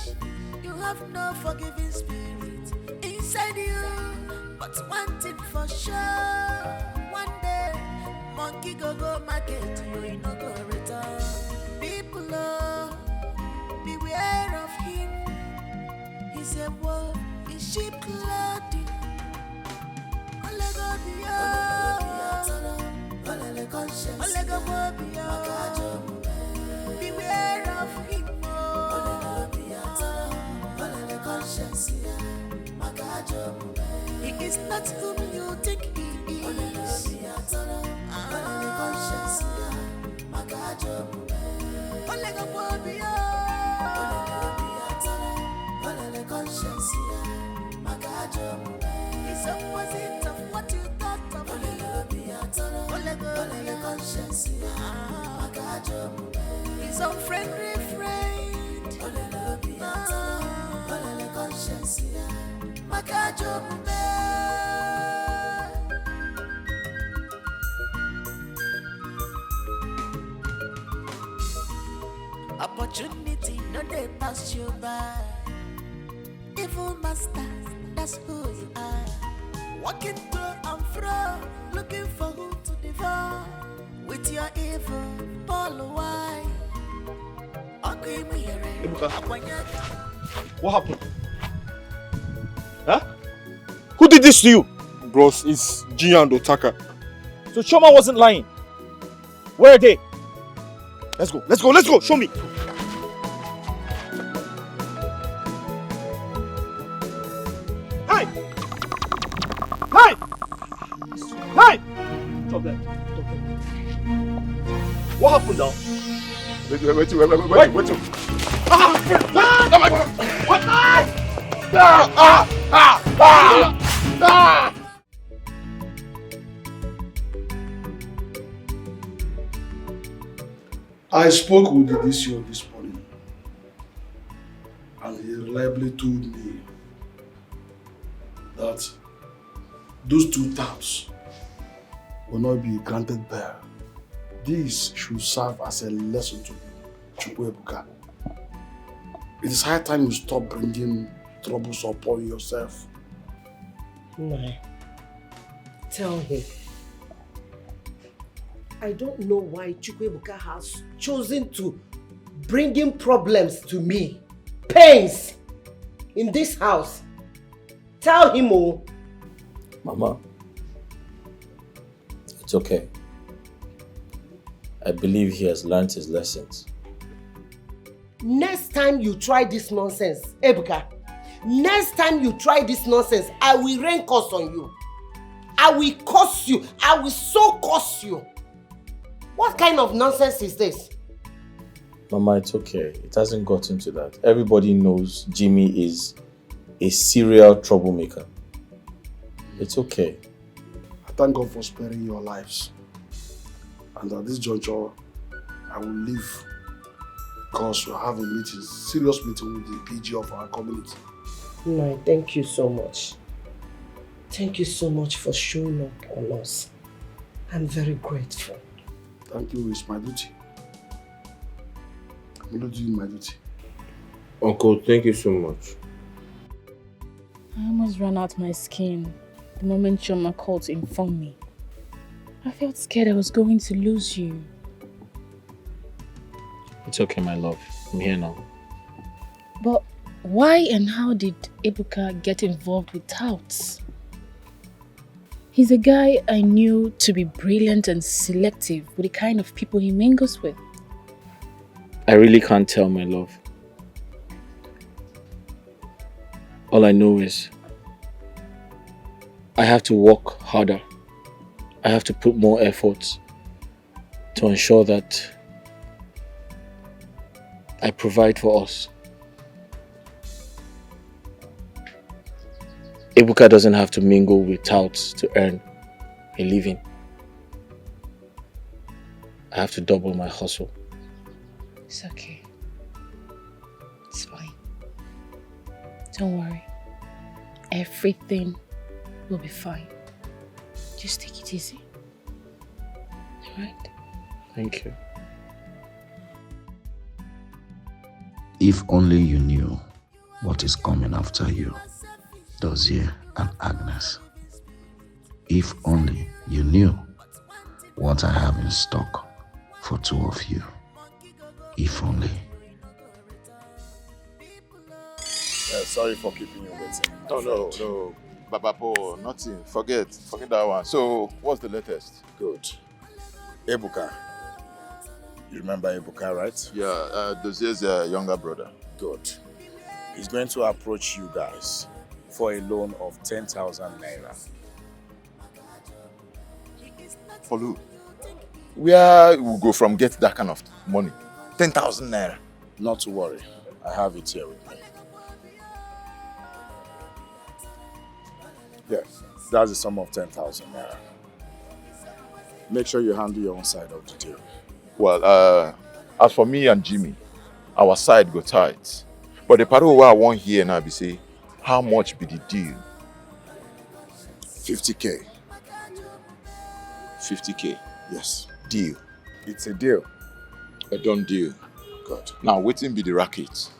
You have no forgiving spirit inside you. But one thing for sure, one day, monkey go market, you no go return. People, beware of him. He's a wolf in sheep clothing. Ole go beware of him. He is not whom you think he is. He's opposite of what you thought of him. He's unfriendly friend. Opportunity no they pass you by. Evil masters, that's who you are. Walking to and fro, looking for who to devour. With your evil, Paul, why?
Ibuka, what happened?
Huh? Who did this to you?
Bros, it's Gia and Otaka.
So Choma wasn't lying. Where are they? Let's go, show me. Hey! Stop that. What happened now?
Wait.
I spoke with the DCO this morning, and he reliably told me that those 2 terms will not be granted bail. This should serve as a lesson to Ibuka. It is high time you stop bringing troubles upon yourself.
Nai, tell him. I don't know why Ibuka has chosen to bring in problems to me, pains, in this house. Tell him, oh.
Mama, it's okay. I believe he has learned his lessons.
Next time you try this nonsense, Ibuka, next time you try this nonsense, I will rain curse on you. I will curse you. I will so curse you. What kind of nonsense is this?
Mama, it's okay. It hasn't gotten to that. Everybody knows Jimmy is a serial troublemaker. It's okay.
I thank God for sparing your lives. And at this juncture, I will leave because we have a meeting, serious meeting with the PG of our community.
No, thank you so much. Thank you so much for showing up on us. I'm very grateful.
Thank you, it's my duty. I'm only doing my duty.
Uncle, thank you so much.
I almost ran out my skin the moment Choma called to inform me. I felt scared I was going to lose you.
It's okay, my love. I'm here now.
But why and how did Ibuka get involved with touts? He's a guy I knew to be brilliant and selective with the kind of people he mingles with.
I really can't tell, my love. All I know is I have to work harder. I have to put more effort to ensure that I provide for us. Ibuka doesn't have to mingle with touts to earn a living. I have to double my hustle.
It's okay. It's fine. Don't worry. Everything will be fine. Just take it easy. Alright?
Thank you.
If only you knew what is coming after you, Dozier and Agnes. If only you knew what I have in stock for 2 of you. If only.
Sorry for keeping you waiting.
Oh, no. Babapo, nothing. Forget that one. So, what's the latest?
Good. Ibuka. You remember Ibuka, right?
Yeah, Dozier's younger brother.
Good. He's going to approach you guys for a loan of 10,000 naira.
For who? Where we go from get that kind of money? 10,000 naira.
Not to worry. I have it here with me. Yeah, that's the sum of 10,000 naira. Make sure you handle your own side of the deal.
Well, as for me and Jimmy, our side go tight. But the part where I want here now be say, how much be the deal?
50K.
50K?
Yes.
Deal?
It's a deal.
A done deal.
Good.
Now, waiting be the racket.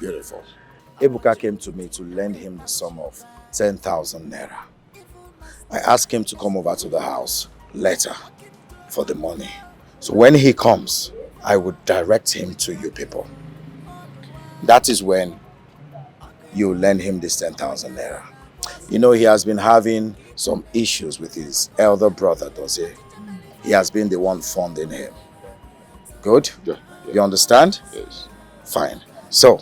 Beautiful. Ibuka came to me to lend him the sum of 10,000 naira. I asked him to come over to the house later for the money. So when he comes, I would direct him to you people. that is when you lend him this 10,000 naira. You know, he has been having some issues with his elder brother, Dozie. He has been the one funding him. Good?
Yeah.
You understand?
Yes.
Fine. So,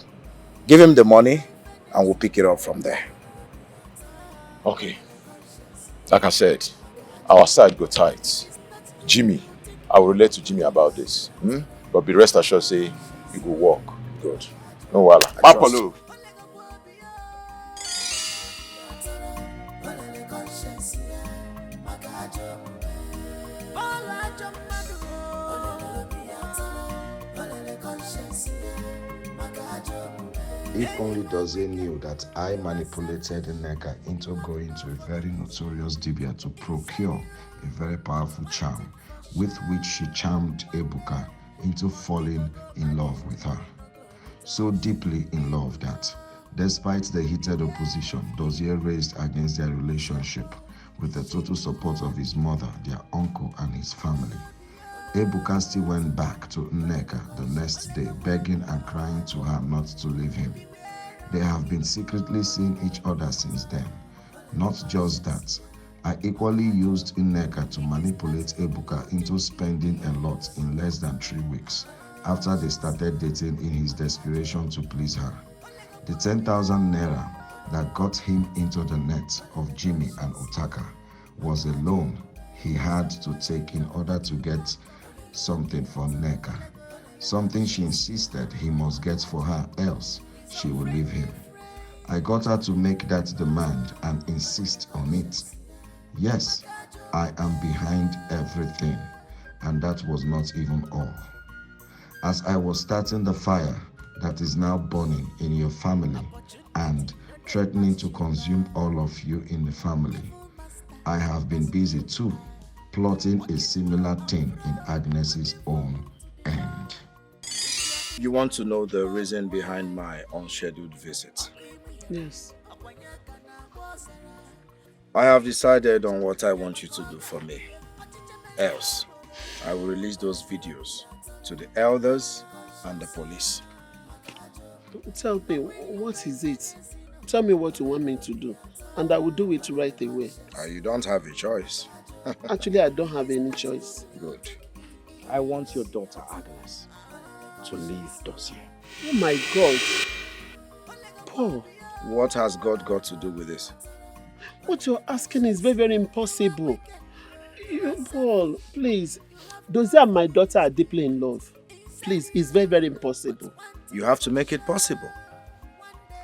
give him the money and we'll pick it up from there.
Okay. Like I said, our side go tight. Jimmy, I will relate to Jimmy about this. But be rest assured, say, it will work.
Good.
No wala. Papalo.
If only Dozie knew that I manipulated Nneka into going to a very notorious dibia to procure a very powerful charm with which she charmed Ibuka into falling in love with her. So deeply in love that, despite the heated opposition Dozie raised against their relationship, with the total support of his mother, their uncle, and his family, Ibuka still went back to Nneka the next day, begging and crying to her not to leave him. They have been secretly seeing each other since then. Not just that, I equally used Nneka to manipulate Ibuka into spending a lot in less than 3 weeks after they started dating in his desperation to please her. The 10,000 naira that got him into the net of Jimmy and Otaka was a loan he had to take in order to get something for Nneka, something she insisted he must get for her, else she will leave him. I got her to make that demand and insist on it. Yes, I am behind everything, and that was not even all. As I was starting the fire that is now burning in your family and threatening to consume all of you in the family, I have been busy too, plotting a similar thing in Agnes's own end.
You want to know the reason behind my unscheduled visit?
Yes.
I have decided on what I want you to do for me. Else, I will release those videos to the elders and the police.
Tell me, what is it? Tell me what you want me to do, and I will do it right away.
You don't have a choice.
Actually, I don't have any choice.
Good. I want your daughter Agnes to leave Dozie.
Oh my God. Paul.
What has God got to do with this?
What you're asking is very, very impossible. Paul, please. Dozie and my daughter are deeply in love. Please, it's very, very impossible.
You have to make it possible.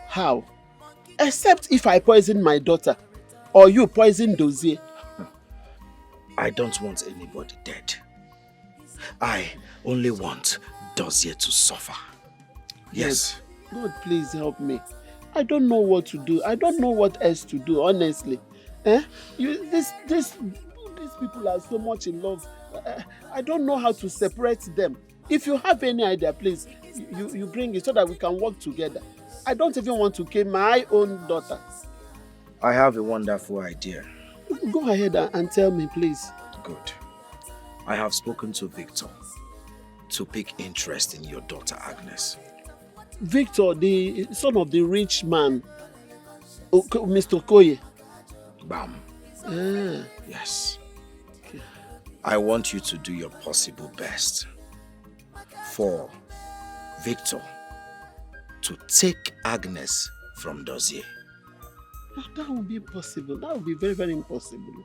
How? Except if I poison my daughter, or you poison Dozie.
I don't want anybody dead. I only want Dozie to suffer. Yes.
God, please help me. I don't know what to do. I don't know what else to do, honestly. These people are so much in love. I don't know how to separate them. If you have any idea, please, you bring it so that we can work together. I don't even want to kill my own daughter.
I have a wonderful idea.
Go ahead and tell me, please.
Good. I have spoken to Victor to pick interest in your daughter Agnes.
Victor, the son of the rich man, Mr. Okoye.
Bam.
Ah.
Yes. Okay. I want you to do your possible best for Victor to take Agnes from Dozie.
Oh, that would be possible. That would be very, very impossible.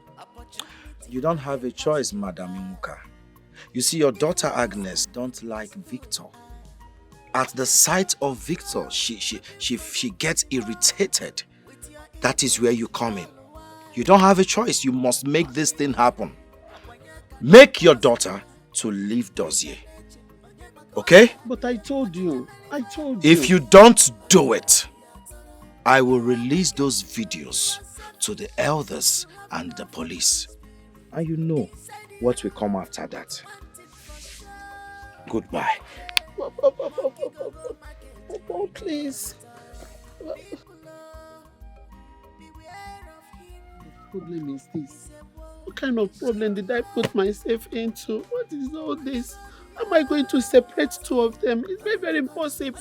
You don't have a choice, Madam Ibuka. You see, your daughter Agnes don't like Victor. At the sight of Victor, she gets irritated. That is where you come in. You don't have a choice. You must make this thing happen. Make your daughter to leave Dozie. Okay?
But I told you.
If you don't do it, I will release those videos to the elders and the police.
And you know what will come after that. Goodbye.
Oh, please. What problem is this? What kind of problem did I put myself into? What is all this? How am I going to separate two of them? It's very, very impossible.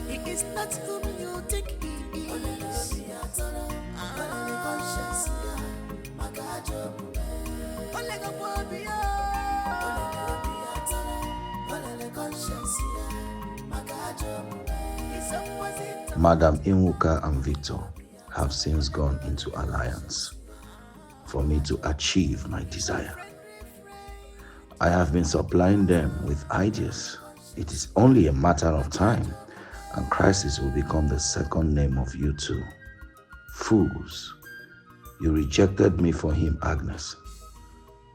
He is not whom you think he is.
Madam Ibuka and Victor have since gone into alliance for me to achieve my desire. I have been supplying them with ideas. It is only a matter of time, and crisis will become the second name of you two. Fools, you rejected me for him, Agnes.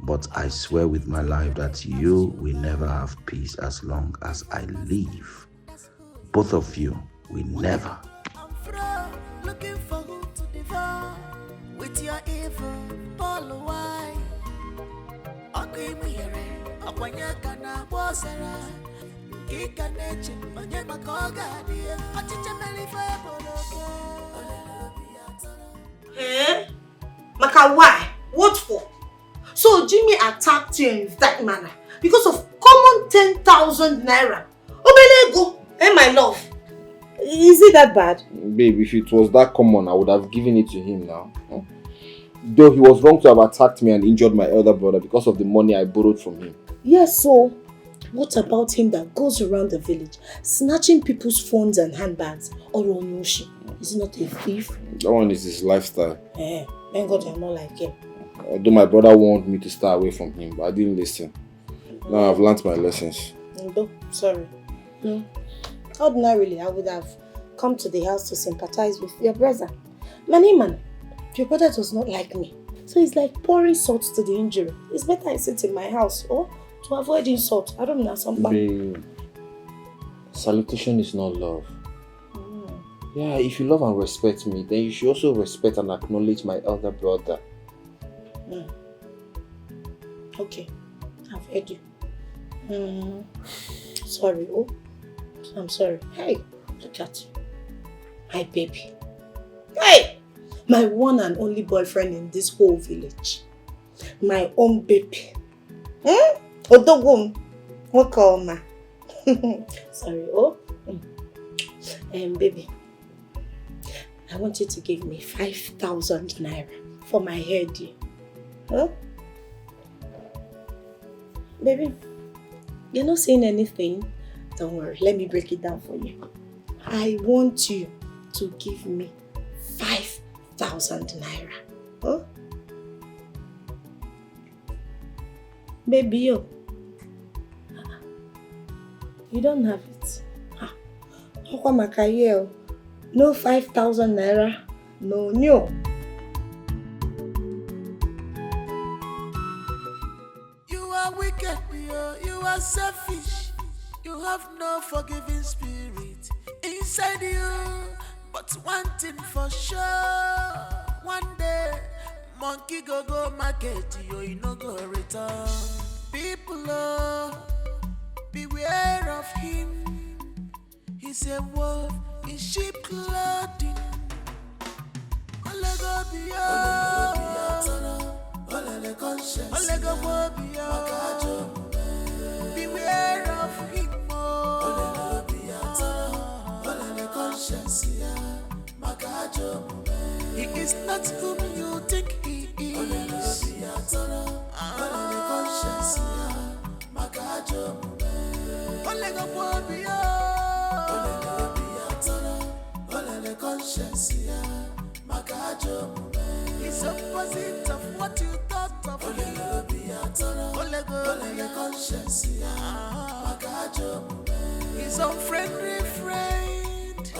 But I swear with my life that you will never have peace as long as I live. Both of you will never.
Looking for who to devour with your evil ball why? Okay, mere, akwanyaka na bosara. Kika neche, onye makoga dia. Achiche melifa boloke.
Eh? Maka, why? What for? So Jimmy attacked you in that manner because of common 10,000 naira. Obelego, my love. Is it that bad?
Babe, if it was that common, I would have given it to him now. Though he was wrong to have attacked me and injured my elder brother because of the money I borrowed from him.
Yes, so what about him that goes around the village snatching people's phones and handbags? Or Onyoshi? Is he not a thief?
That one is his lifestyle.
Thank God you're not like him.
Although my brother wanted me to stay away from him, but I didn't listen. Now I've learnt my lessons.
Sorry. No. Ordinarily, I would have come to the house to sympathize with your brother. Man, your brother does not like me. So it's like pouring salt to the injury. It's better I sit in my house or to avoid insult. I don't know somebody.
Babe, salutation is not love. Yeah, if you love and respect me, then you should also respect and acknowledge my elder brother.
Okay, I've heard you. Sorry, I'm sorry. Hey, look at you. My baby. Hey! My one and only boyfriend in this whole village. My own baby. Odogum. What call ma? Sorry, baby. I want you to give me 5,000 naira for my hair deal. Huh? Baby, you're not saying anything. Don't worry, let me break it down for you. I want you to give me 5,000 naira. Huh? Baby, you don't have it. No 5,000 naira. No.
You are wicked, you are selfish. You have no forgiving spirit inside you. But one thing for sure, one day, monkey go market, you no go return. People, beware of him. He's a wolf in sheep clothing. Beware of him. He is not whom you think he is. He's opposite of what you thought of him. He's unfriendly friend.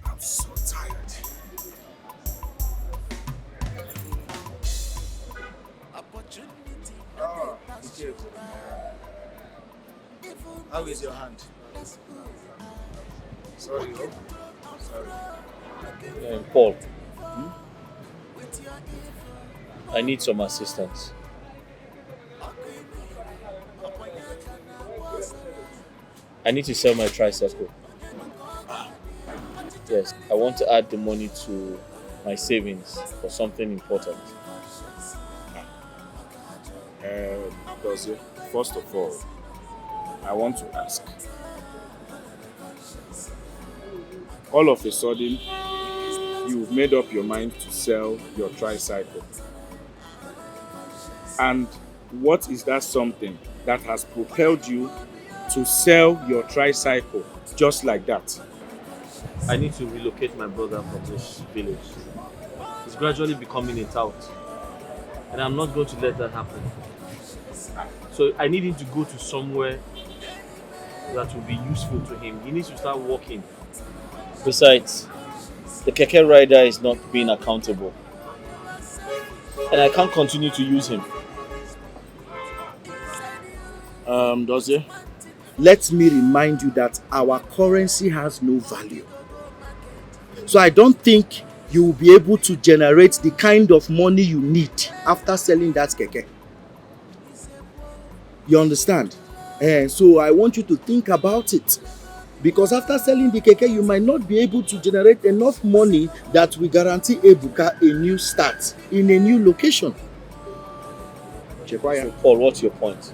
I'm so tired. How is your hand? Sorry, Sorry.
Paul, I need some assistance. I need to sell my tricycle. Yes, I want to add the money to my savings for something important.
Dozie, first of all, I want to ask. All of a sudden, you've made up your mind to sell your tricycle. And what is that something that has propelled you to sell your tricycle just like that?
I need to relocate my brother from this village. He's gradually becoming a tout. And I'm not going to let that happen. So I need him to go to somewhere that will be useful to him. He needs to start working. Besides, the keke rider is not being accountable. And I can't continue to use him.
Dozie, let me remind you that our currency has no value. So I don't think you will be able to generate the kind of money you need after selling that keke. You understand? So I want you to think about it. Because after selling the keke, you might not be able to generate enough money that will guarantee Ibuka a new start in a new location.
So Paul, what's your point?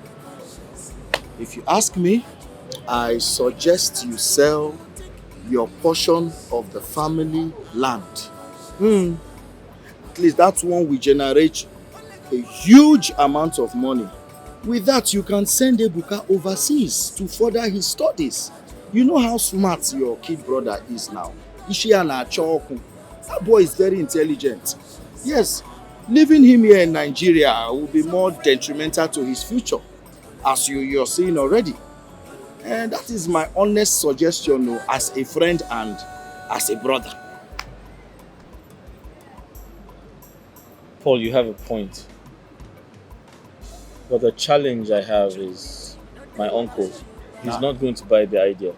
If you ask me, I suggest you sell your portion of the family land. At least that one will generate a huge amount of money. With that, you can send Ibuka overseas to further his studies. You know how smart your kid brother is now. That boy is very intelligent. Yes, leaving him here in Nigeria will be more detrimental to his future, as you're seeing already. And that is my honest suggestion as a friend and as a brother.
Paul, you have a point. But the challenge I have is my uncle. He's not going to buy the idea.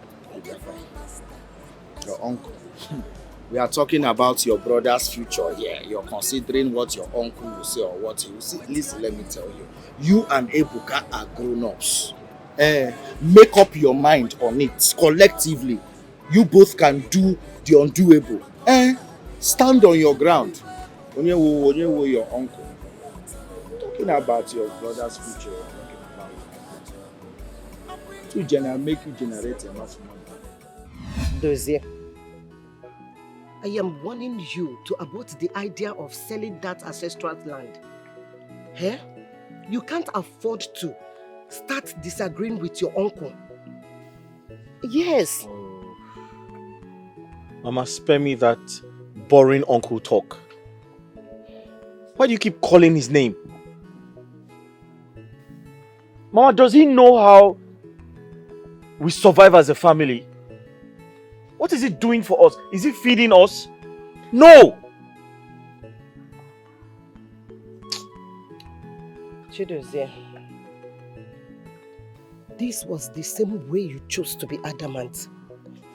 Your uncle? We are talking about your brother's future here. You're considering what your uncle will say or what he will say. Listen, let me tell you. You and Ibuka are grown-ups. Make up your mind on it collectively. You both can do the undoable. Stand on your ground. Onyewo your uncle. Talking about your brother's future. To make you generate enough money.
Dozie, I am warning you to abort the idea of selling that ancestral land. You can't afford to start disagreeing with your uncle. Yes.
Mama, spare me that boring uncle talk. Why do you keep calling his name? Mama, does he know how we survive as a family? What is he doing for us? Is he feeding us? No!
Chidozie, this was the same way you chose to be adamant.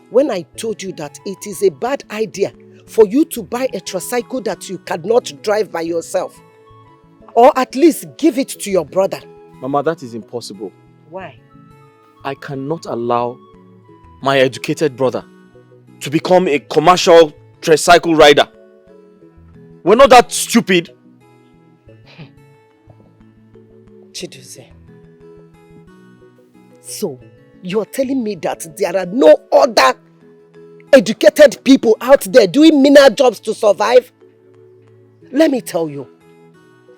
When I told you that it is a bad idea for you to buy a tricycle that you cannot drive by yourself. Or at least give it to your brother.
Mama, that is impossible.
Why?
I cannot allow my educated brother to become a commercial tricycle rider. We're not that stupid.
Chidozie. So, you're telling me that there are no other educated people out there doing menial jobs to survive? Let me tell you,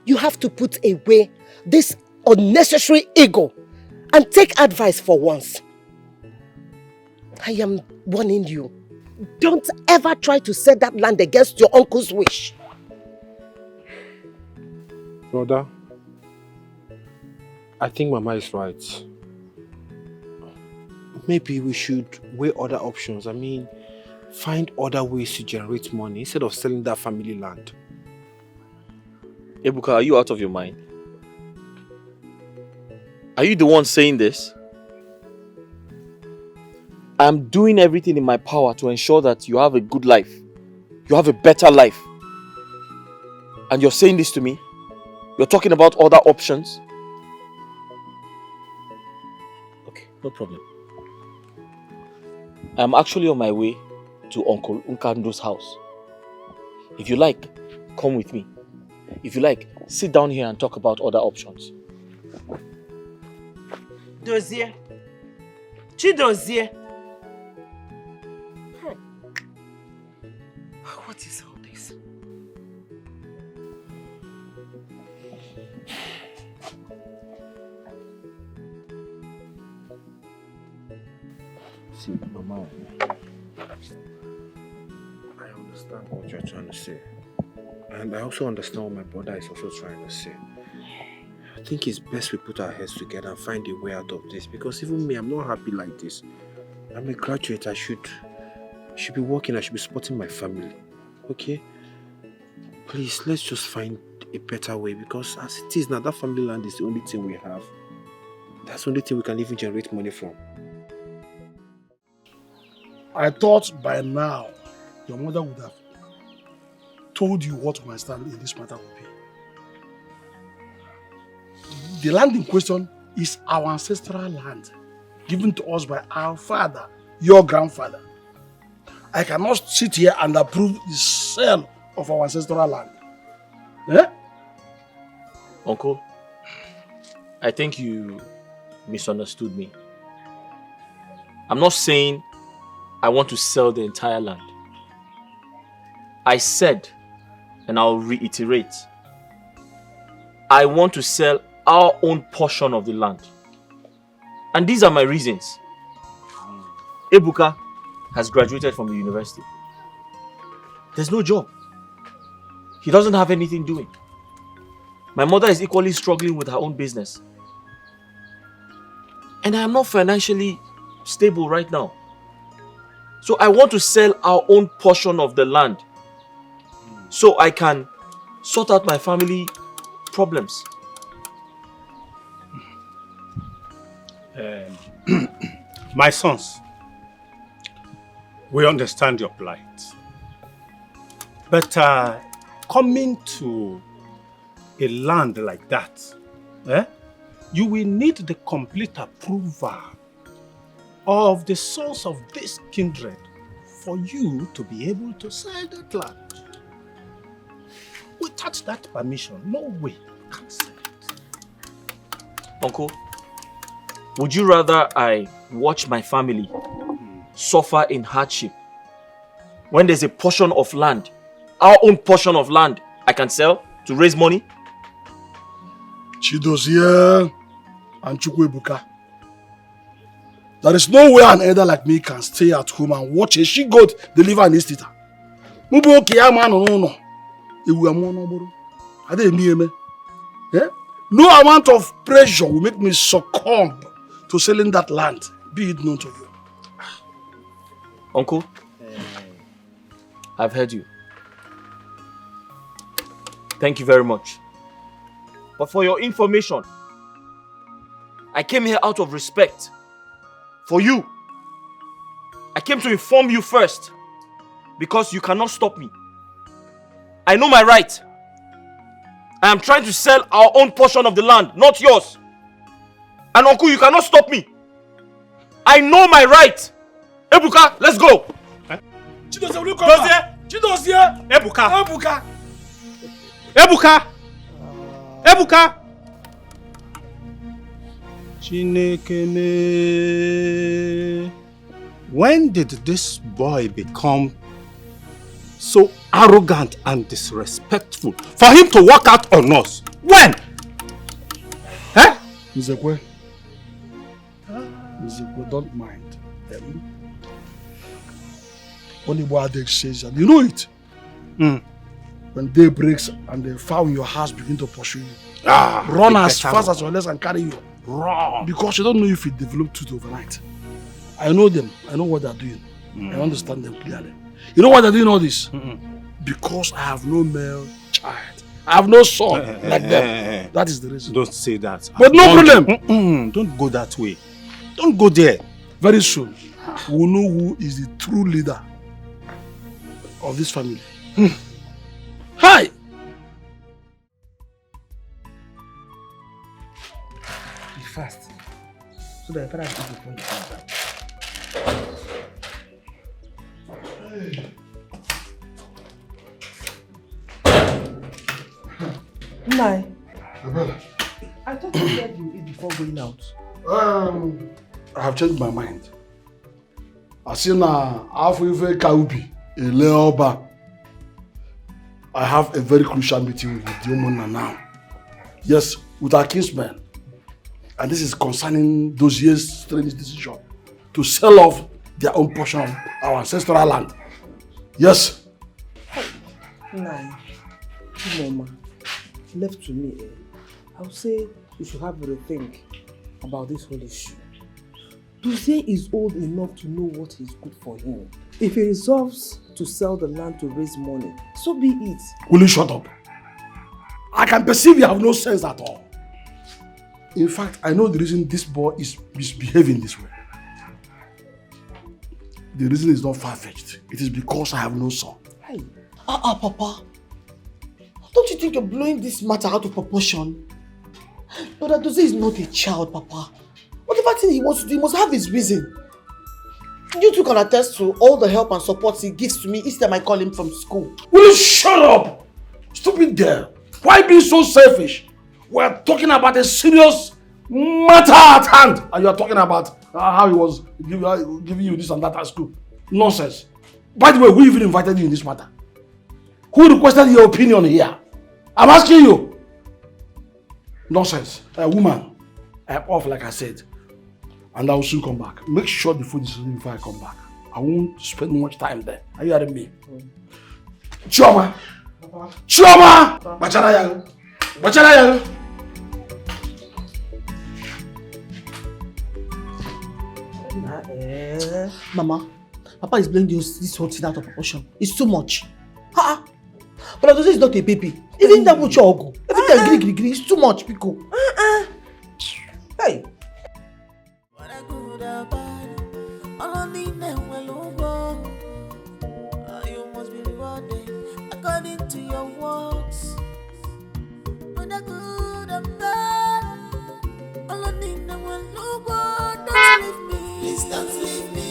you have to put away this unnecessary ego and take advice for once. I am warning you. Don't ever try to sell that land against your uncle's wish.
Brother, I think Mama is right. Maybe we should weigh other options. I mean, find other ways to generate money instead of selling that family land.
Ibuka, are you out of your mind? Are you the one saying this? I'm doing everything in my power to ensure that you have a good life. You have a better life. And you're saying this to me? You're talking about other options? Okay, no problem. I'm actually on my way to Uncle Nkando's house. If you like, come with me. If you like, sit down here and talk about other options.
Dozier. Chidozie. What is all this?
See, Mama, I understand what you're trying to say. And I also understand what my brother is also trying to say. I think it's best we put our heads together and find a way out of this, because even me, I'm not happy like this. I'm a graduate. I should be working. I should be supporting my family. Okay? Please, let's just find a better way, because as it is now, that family land is the only thing we have. That's the only thing we can even generate money from.
I thought by now your mother would have told you what my stand in this matter would be. The land in question is our ancestral land, given to us by our father, your grandfather. I cannot sit here and approve the sale of our ancestral land. Eh?
Uncle, I think you misunderstood me. I'm not saying I want to sell the entire land. I said, and I'll reiterate, I want to sell our own portion of the land. And these are my reasons. Ibuka has graduated from the university. There's no job. He doesn't have anything doing. My mother is equally struggling with her own business. And I am not financially stable right now. So I want to sell our own portion of the land so I can sort out my family problems.
My sons, we understand your plight. But coming to a land like that, you will need the complete approval of the source of this kindred for you to be able to sell that land. Without that permission, no way you can sell it.
Uncle, would you rather I watch my family suffer in hardship when there's a portion of land, our own portion of land, I can sell to raise money?
Chidozie and Ibuka. There is no way an elder like me can stay at home and watch a she-goat deliver an istita. No amount of pressure will make me succumb to selling that land, be it known to you.
Uncle, I've heard you. Thank you very much. But for your information, I came here out of respect for you. I came to inform you first because you cannot stop me. I know my right. I am trying to sell our own portion of the land, not yours. And Uncle, you cannot stop me. I know my right. Ibuka, let's go.
Chidozie, will you come back? Chidozie! Ibuka! Ibuka! Ibuka! Ibuka! Chinekene. When did this boy become so arrogant and disrespectful for him to walk out on us? When? Eh?
Nzekwe, don't mind. When the adage says that, you know it. When day breaks and the fowl in your house begin to pursue you, run as fast as your legs can carry you.
Run.
Because you don't know if it developed tooth overnight. I know them. I know what they're doing. I understand them clearly. You know why they're doing all this? Because I have no male child. I have no son like them. That is the reason.
Don't say that.
But no problem.
Don't go that way. Don't go there.
Very soon, we'll know who is the true leader of this family. Hi!
Be fast. So that your father will give you phone to come back.
Nai, I thought you said you eat before going out.
I have changed my mind. I see now, after Kaubi, Eleoba, I have a very crucial meeting with the woman now. Yes, with our kinsmen. And this is concerning those years' strange decision to sell off their own portion of our ancestral land. Yes.
Nai, Mama, left to me, I would say you should have a rethink about this whole issue. Duze is old enough to know what is good for him. If he resolves to sell the land to raise money, so be it.
Will you shut up? I can perceive you have no sense at all. In fact, I know the reason this boy is misbehaving this way. The reason is not far-fetched. It is because I have no son.
Hey. Papa. Don't you think you're blowing this matter out of proportion? Brother Duze is not a child, Papa. Whatever thing he wants to do, he must have his reason. You two can attest to all the help and support he gives to me each time I call him from school.
Will you shut up? Stupid girl. Why being so selfish? We're talking about a serious matter at hand. And you're talking about how he was giving you this and that at school. Nonsense. By the way, who even invited you in this matter? Who requested your opinion here? I'm asking you. Nonsense. Woman, I'm off like I said. And I will soon come back. Make sure the food is ready before I come back. I won't spend much time there. Are you hearing me? Chioma! Chioma! Bachara yago! Bachara yago!
Mama, Papa is blowing this whole thing out of proportion. It's too much. But Duze is not a baby. Even that much ogo. Every time gree, it's too much, Pico. Hey.
You must be rewarded according to your works. When I good and bad, all I need now will look good. Don't leave me. Please don't leave me.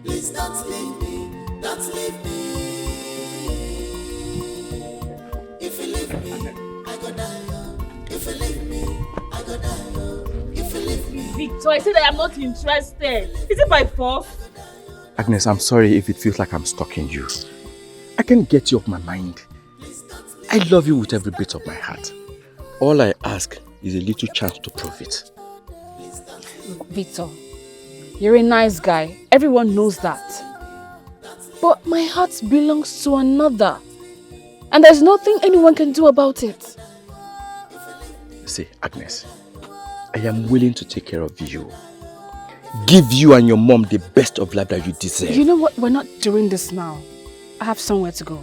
Please don't leave me. Don't leave me. If you leave me, I go die. If you leave me, I go die. If you leave me.
Victor, I said I am not interested. Is it by force?
Agnes, I'm sorry if it feels like I'm stalking you. I can't get you off my mind. I love you with every bit of my heart. All I ask is a little chance to prove it.
Victor, you're a nice guy. Everyone knows that. But my heart belongs to another. And there's nothing anyone can do about it.
See, Agnes, I am willing to take care of you. Give you and your mom the best of life that you deserve.
You know what? We're not doing this now. I have somewhere to go.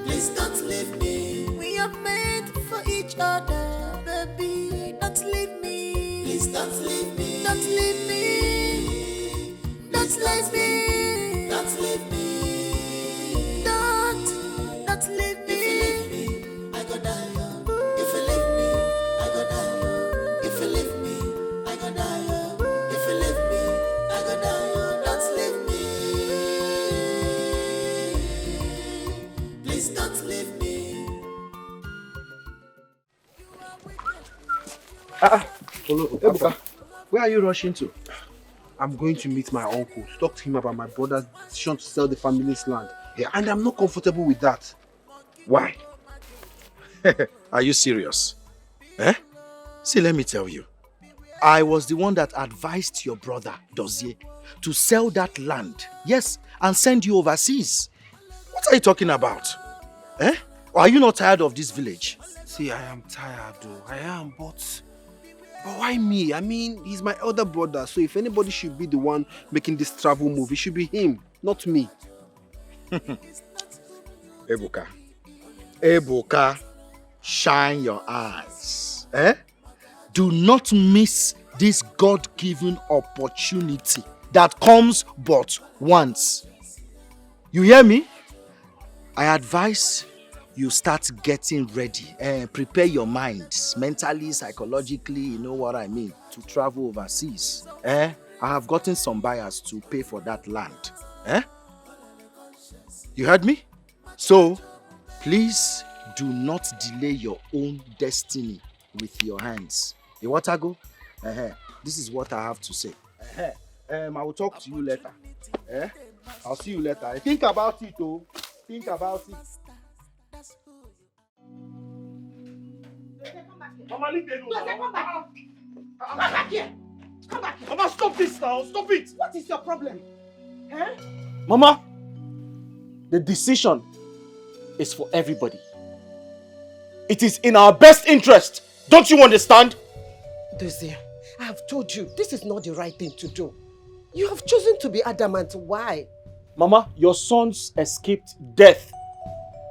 Please don't leave me. We are made for each other, baby. Don't leave me. Please don't leave me. Don't leave me. Don't leave me. Don't leave me. Don't leave me. If you leave me, I go die. If you leave me, I go die. If you leave me, I go die. If you leave me, I go die. Don't leave me. Please don't leave me.
Ibuka, where are you rushing to? I'm going to meet my uncle to talk to him about my brother's decision to sell the family's land. Yeah. And I'm not comfortable with that.
Why? Are you serious? Eh? See, let me tell you. I was the one that advised your brother, Dozie, to sell that land. Yes, and send you overseas. What are you talking about? Eh? Or are you not tired of this village?
See, I am tired though. I am, but why me? I mean, he's my elder brother, so if anybody should be the one making this travel move, it should be him, not me.
Ibuka, shine your eyes. Eh? Do not miss this God-given opportunity that comes but once. You hear me? I advise you start getting ready. Prepare your minds mentally, psychologically, you know what I mean, to travel overseas. I have gotten some buyers to pay for that land. You heard me? So, please
do not delay your own destiny with your hands. You want to go? This is what I have to say.
I will talk to you later. I'll see you later. Think about it, oh. Think about it.
Mama, leave them alone.
Come back. Come back here. Come back here.
Mama, stop this now. Stop it.
What is your problem? Huh?
Mama, the decision is for everybody. It is in our best interest. Don't you understand?
Dozie, I have told you, this is not the right thing to do. You have chosen to be adamant. Why?
Mama, your sons escaped death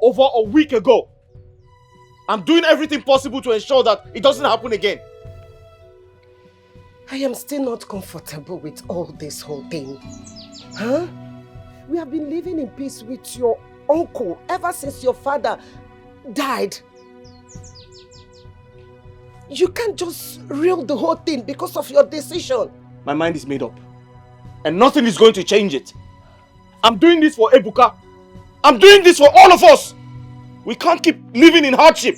over a week ago. I'm doing everything possible to ensure that it doesn't happen again.
I am still not comfortable with all this whole thing. Huh? We have been living in peace with your uncle ever since your father died. You can't just reel the whole thing because of your decision.
My mind is made up. And nothing is going to change it. I'm doing this for Ibuka. I'm doing this for all of us. We can't keep living in hardship.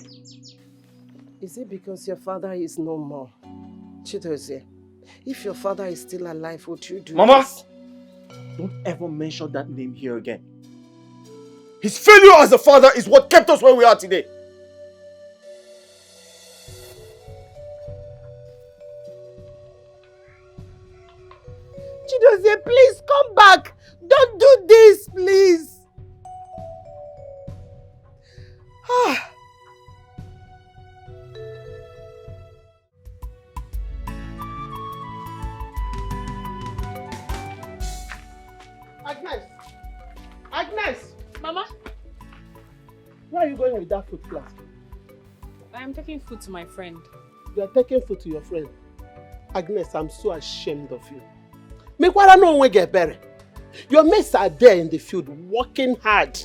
Is it because your father is no more? Chidozie, if your father is still alive, would you do
Mama,
this?
don't ever mention that name here again. His failure as a father is what kept us where we are today.
Chidozie, please come back. Don't do this, please.
Agnes!
Mama?
Where are you going with that food flask?
I am taking food to my friend.
You are taking food to your friend. Agnes, I'm so ashamed of you. Mekwara no one get better. Your mates are there in the field working hard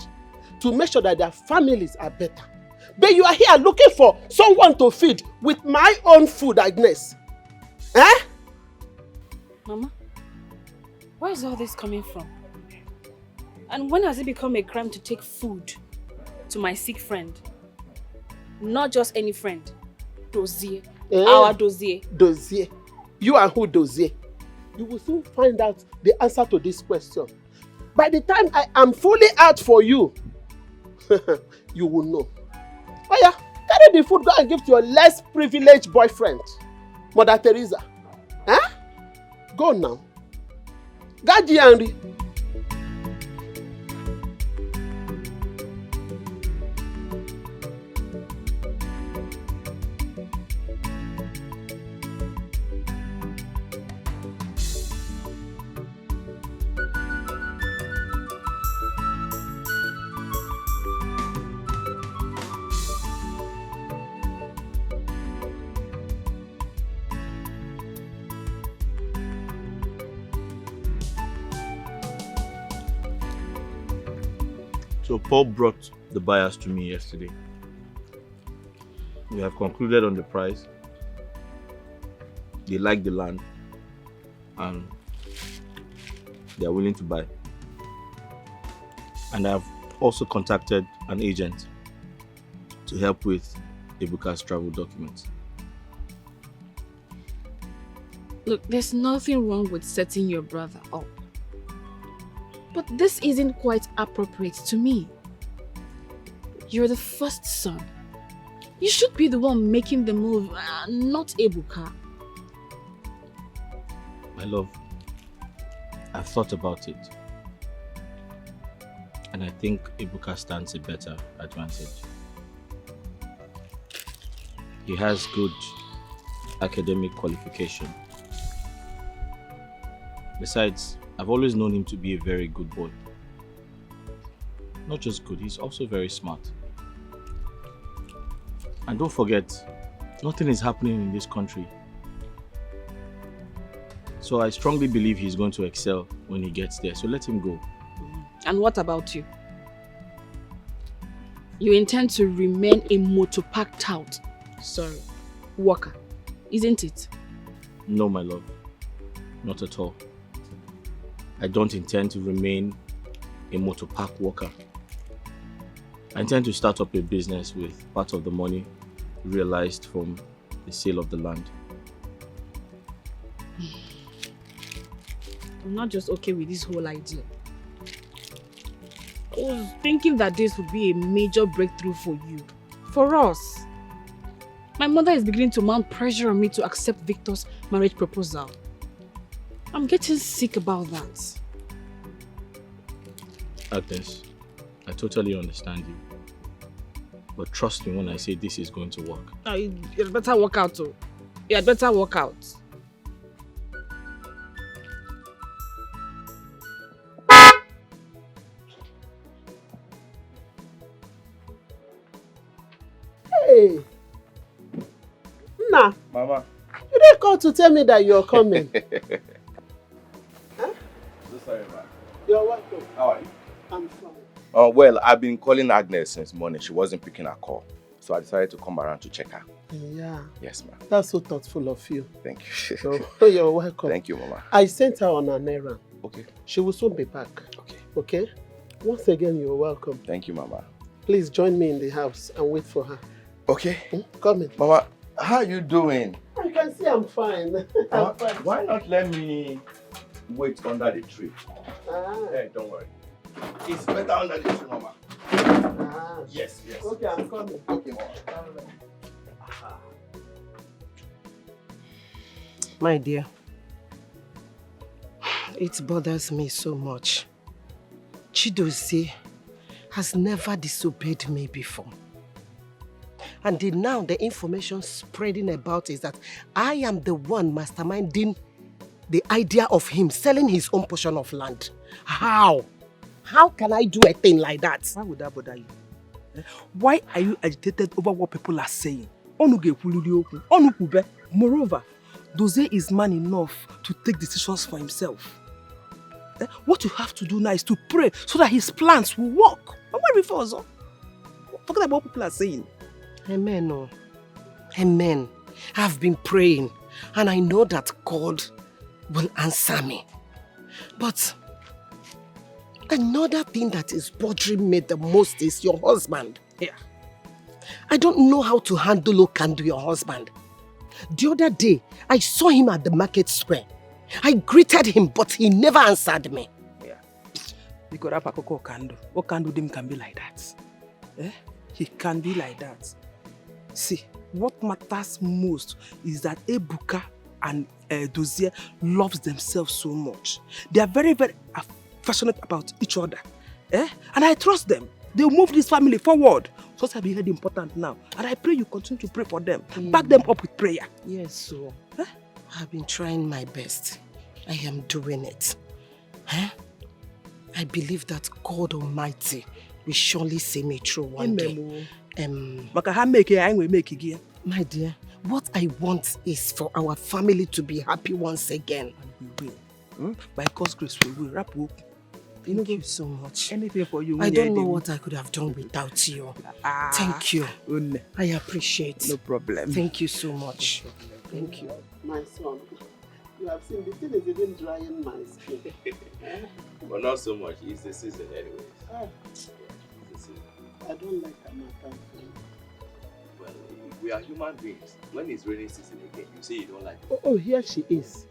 to make sure that their families are better. But you are here looking for someone to feed with my own food, Agnes. Eh?
Mama, where is all this coming from? And when has it become a crime to take food to my sick friend? Not just any friend. Dozier. Our Dozier.
Dozier. You are who Dozier? You will soon find out the answer to this question. By the time I am fully out for you, you will know. Oh yeah, carry the food, go and give to your less privileged boyfriend, Mother Teresa. Huh? Go now. Gaji Henry.
So Paul brought the buyers to me yesterday. We have concluded on the price. They like the land and they are willing to buy. And I have also contacted an agent to help with Ibuka's travel documents.
Look, there's nothing wrong with setting your brother up. But this isn't quite appropriate to me. You're the first son. You should be the one making the move, not Ibuka.
My love, I've thought about it. And I think Ibuka stands a better advantage. He has good academic qualification. Besides, I've always known him to be a very good boy. Not just good, he's also very smart. And don't forget, nothing is happening in this country. So I strongly believe he's going to excel when he gets there. So let him go.
And what about you? You intend to remain a motopark tout. Sorry, worker, isn't it?
No, my love. Not at all. I don't intend to remain a motor park worker. I intend to start up a business with part of the money realized from the sale of the land.
I'm not just okay with this whole idea. I was thinking that this would be a major breakthrough for you. For us. My mother is beginning to mount pressure on me to accept Victor's marriage proposal. I'm getting sick about that.
Agnes, I totally understand you. But trust me when I say this is going to work.
You'd better work out too. You'd better work out.
Hey! Nah.
Mama.
You didn't call to tell me that you're coming.
So sorry, ma.
You're welcome.
How are you?
I'm fine.
Well, I've been calling Agnes since morning. She wasn't picking her call. So I decided to come around to check her.
Yeah.
Yes, ma'am.
That's so thoughtful of you.
Thank you.
So, you're welcome.
Thank you, Mama.
I sent her on an errand.
Okay.
She will soon be back.
Okay.
Okay? Once again, you're welcome.
Thank you, Mama.
Please join me in the house and wait for her.
Okay.
Come in.
Mama, how are you doing?
You can see I'm fine. I'm fine.
Why not let me wait under the tree? Hey, don't worry. It's better under the tree, Mama. Yes, yes.
Okay, I'm coming.
Okay, Mama.
My dear, it bothers me so much. Chidozie has never disobeyed me before. And now the information spreading about is that I am the one masterminding the idea of him selling his own portion of land. How? How can I do a thing like that?
Why would that bother you? Why are you agitated over what people are saying? Moreover, Dozie is man enough to take decisions for himself. What you have to do now is to pray so that his plans will work. Forget about what people are saying.
Amen. Oh. Amen. I've been praying and I know that God will answer me. But another thing that is bothering me the most is your husband. Yeah. I don't know how to handle your husband. The other day, I saw him at the market square. I greeted him, but he never answered me.
Yeah. Because Okando can be like that. Eh? He can be like that. See, what matters most is that Ibuka and Dozie loves themselves so much. They are very, very affectionate about each other. Eh? And I trust them. They'll move this family forward. So it's very important now. And I pray you continue to pray for them. Back them up with prayer.
Yes, so I've been trying my best. I am doing it. Huh? I believe that God Almighty will surely see me through one day. My dear, what I want is for our family to be happy once again.
And we will. By God's grace, we will. Wrap up.
Thank you so much.
Anything for you.
I don't know what I could have done without you. Thank you. I appreciate.
No problem.
Thank you so much. Thank you.
My son, you have seen the thing is even drying my skin.
But not so much. It's the season anyways.
I don't like Amaka.
Well, we are human beings. When it's raining season again, you say you don't like
it. Oh, here she is.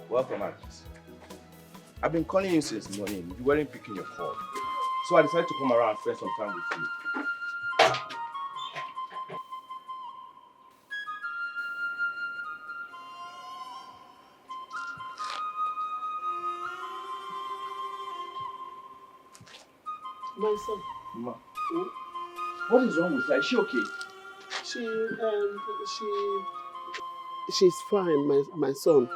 Welcome, Agnes. I've been calling you since morning. You weren't picking your call. So I decided to come around and spend some time with you.
My son.
Ma. What is wrong with her? Is she okay?
She's fine, my son.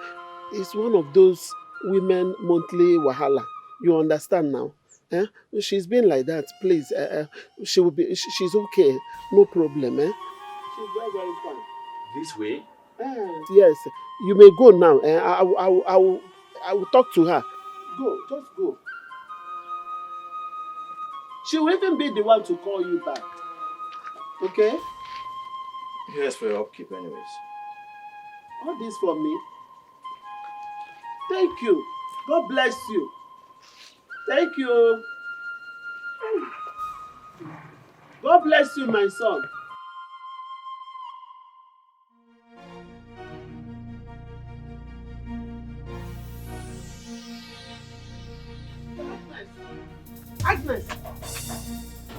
It's one of those women monthly wahala. You understand now? Eh? She's been like that. Please, she will be. She's okay. No problem. Eh? She's very, very fine.
This way?
Yes. You may go now. I will talk to her. Go. Just go. She will even be the one to call you back. Okay?
Here's for your upkeep anyways.
All this for me? Thank you. God bless you. Thank you. God bless you, my son. Agnes,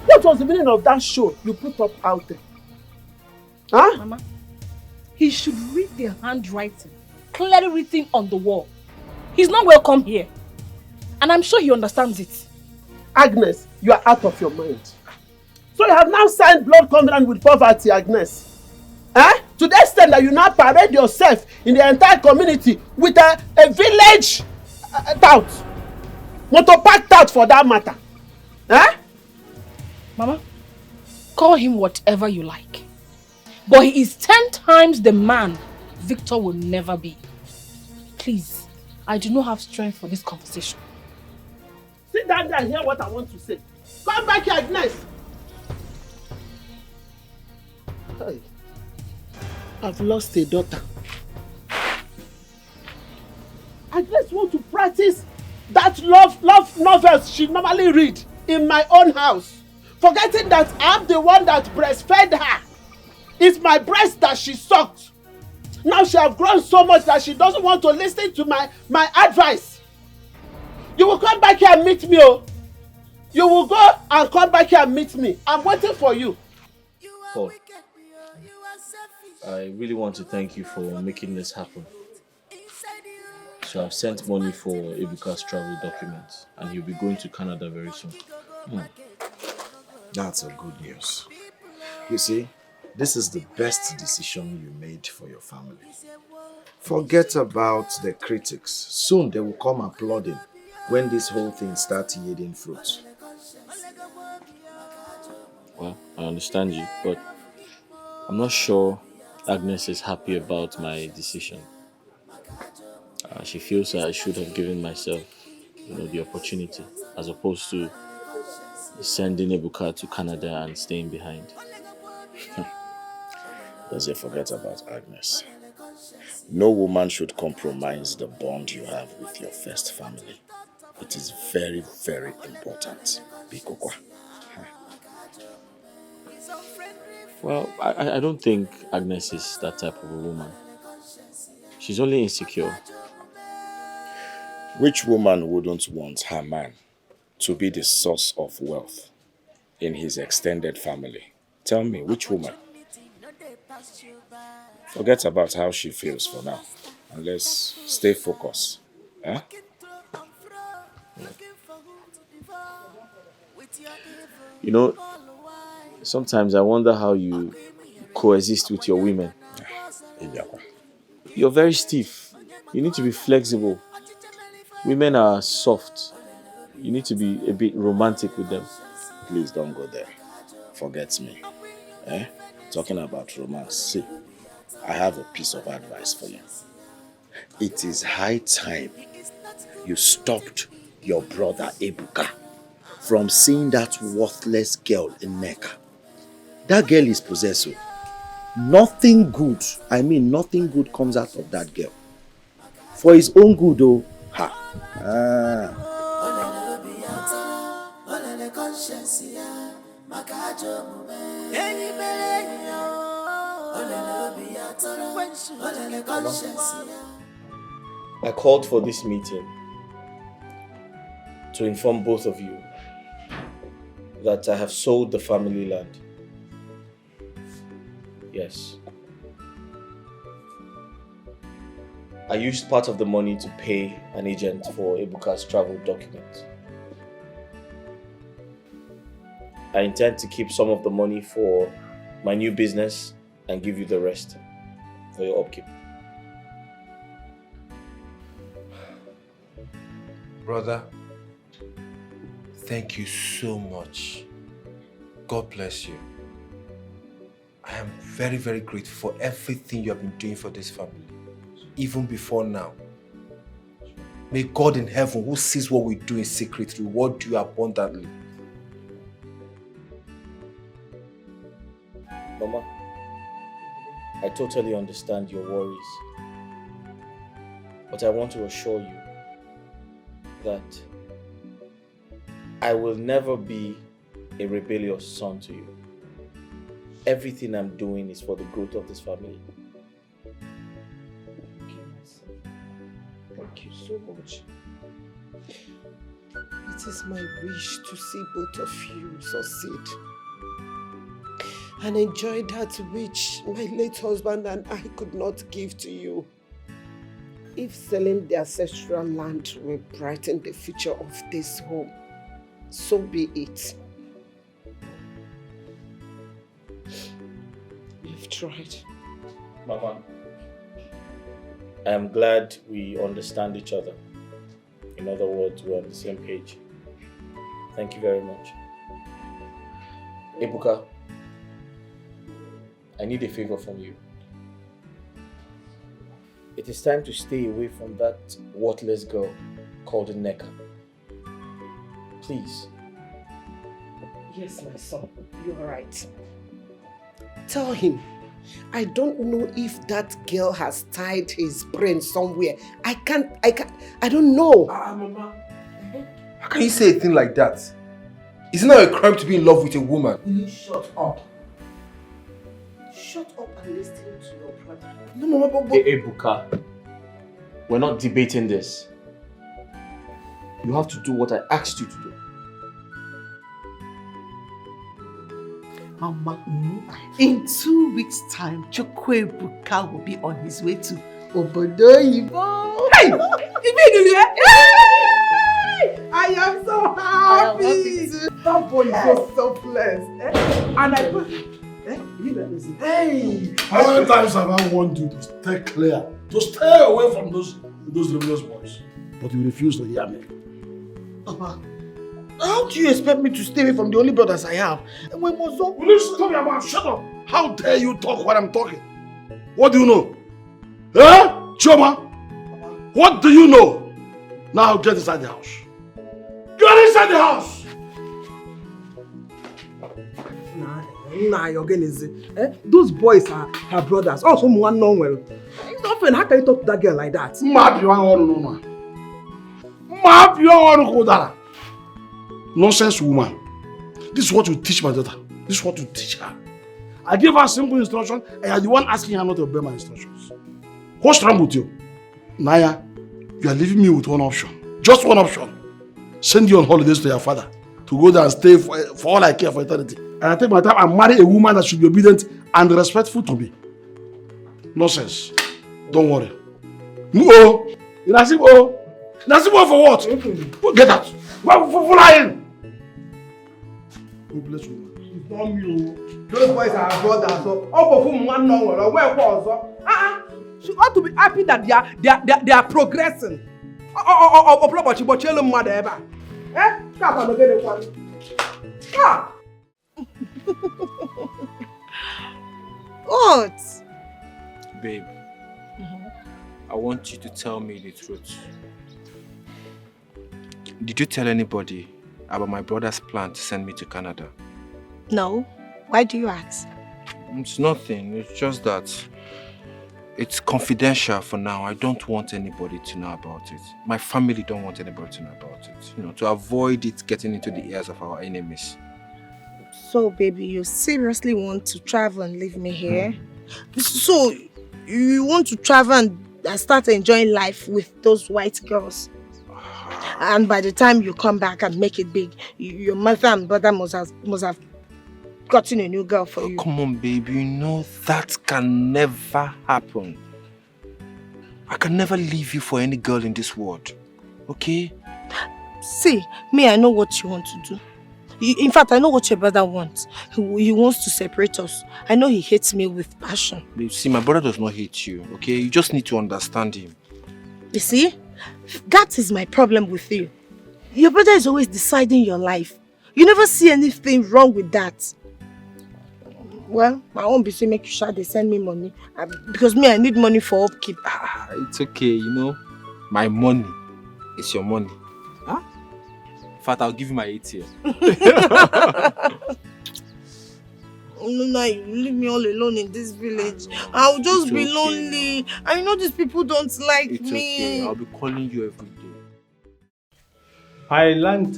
what was the meaning of that show you put up out there? Huh?
Mama, he should read the handwriting clearly written on the wall. He's not welcome here. And I'm sure he understands it.
Agnes, you are out of your mind. So you have now signed blood covenant with poverty, Agnes. Eh? To the extent that you now parade yourself in the entire community with a village tout. Motor park tout for that matter. Eh?
Mama, call him whatever you like. But he is 10 times the man Victor will never be. Please, I do not have strength for this conversation.
Sit down there and hear what I want to say. Come back here, Agnes. Hey. I've lost a daughter. Agnes wants to practice that love novels she normally read in my own house. Forgetting that I'm the one that breastfed her. It's my breast that she sucked. Now she has grown so much that she doesn't want to listen to my advice. You will come back here and meet me, oh. You will go and come back here and meet me. I'm waiting for you.
Paul, I really want to thank you for making this happen. So I've sent money for Ibuka's travel documents and he'll be going to Canada very soon.
That's a good news. You see, this is the best decision you made for your family. Forget about the critics. Soon they will come applauding when this whole thing starts yielding fruit.
Well, I understand you, but I'm not sure Agnes is happy about my decision. She feels I should have given myself, the opportunity, as opposed to sending Ibuka to Canada and staying behind.
Does it forget about Agnes? No woman should compromise the bond you have with your first family. It is very, very important. Bikokwa.
Well, I don't think Agnes is that type of a woman. She's only insecure.
Which woman wouldn't want her man to be the source of wealth in his extended family? Tell me, which woman? Forget about how she feels for now. And let's stay focused. Eh?
Sometimes I wonder how you coexist with your women. You're very stiff. You need to be flexible. Women are soft. You need to be a bit romantic with them.
Please don't go there. Forget me. Talking about romance. See, I have a piece of advice for you. It is high time you stopped your brother Ibuka from seeing that worthless girl in Neka. That girl is possessive. Nothing good, nothing good comes out of that girl. For his own good, though.
I called for this meeting to inform both of you that I have sold the family land. Yes. I used part of the money to pay an agent for Ibuka's travel documents. I intend to keep some of the money for my new business and give you the rest for your upkeep.
Brother, thank you so much. God bless you. I am very, very grateful for everything you have been doing for this family, even before now. May God in heaven, who sees what we do in secret, reward you abundantly.
Mama, I totally understand your worries. But I want to assure you that I will never be a rebellious son to you. Everything I'm doing is for the growth of this family.
Thank you, my son. Thank you so much. It is my wish to see both of you succeed and enjoy that which my late husband and I could not give to you. If selling the ancestral land will brighten the future of this home, so be it. We've tried.
Mama, I am glad we understand each other. In other words, we're on the same page. Thank you very much. Ibuka, I need a favor from you. It is time to stay away from that worthless girl called Nneka. Please.
Yes, my son, you're right. Tell him, I don't know if that girl has tied his brain somewhere. I don't know.
Mama. How can you say a thing like that? Isn't it a crime to be in love with a woman?
Will you shut up? Shut up and listen to your brother.
No, Mama, but...
Hey, Ibuka, we're not debating this. You have to do what I asked you to do.
Mama, in 2 weeks' time, Ibuka will be on his way to Obodo Oyibo.
Hey! I am so happy! That boy is so selfless. And I put...
Hey! How many times have I warned you to stay clear, to stay away from those rebellious boys? But you refuse to hear me.
Papa, how do you expect me to stay away from the only brothers I have? And when was up?
Will you stop your mouth? Shut up! How dare you talk when I'm talking? What do you know? Eh? Choma? What do you know? Now get inside the house. Get inside the house!
Nah, you're getting easy. Those boys are her brothers. Also, one know well. It's not fair. How can you talk to that girl like that?
Map you want to know, man. Map you want to go there. Nonsense woman. This is what you teach my daughter. This is what you teach her. I gave her simple instruction and you're the one asking her not to obey my instructions. What's wrong with you? Naya, you are leaving me with one option. Just one option. Send you on holidays to your father to go there and stay for all I care for eternity. And I take my time and marry a woman that should be obedient and respectful to me. Nonsense. Don't worry. No. Inasibo. Inasibo for what? Get out. For lying. God bless you.
It's not me. Those boys are our brothers. So all of whom one know well. Where was she ought to be happy that they are progressing.
What?
Babe, I want you to tell me the truth. Did you tell anybody about my brother's plan to send me to Canada?
No. Why do you ask?
It's nothing. It's just that it's confidential for now. I don't want anybody to know about it. My family don't want anybody to know about it. You know, to avoid it getting into the ears of our enemies.
So, baby, you seriously want to travel and leave me here? So, you want to travel and start enjoying life with those white girls? And by the time you come back and make it big, your mother and brother must have gotten a new girl for you.
Come on, baby. You know that can never happen. I can never leave you for any girl in this world. Okay?
See, me, I know what you want to do. In fact, I know what your brother wants. He wants to separate us. I know he hates me with passion.
Babe, see, my brother does not hate you, okay? You just need to understand him.
You see? That is my problem with you. Your brother is always deciding your life. You never see anything wrong with that. Well, my own be say make sure they send me money. Because me, I need money for upkeep.
It's okay, you know. My money is your money. Huh? In fact, I'll give you my ATM.
now you leave me all alone in this village. I'll just be lonely. I know these people don't like
It's
me.
okay. I'll be calling you every day.
I learned,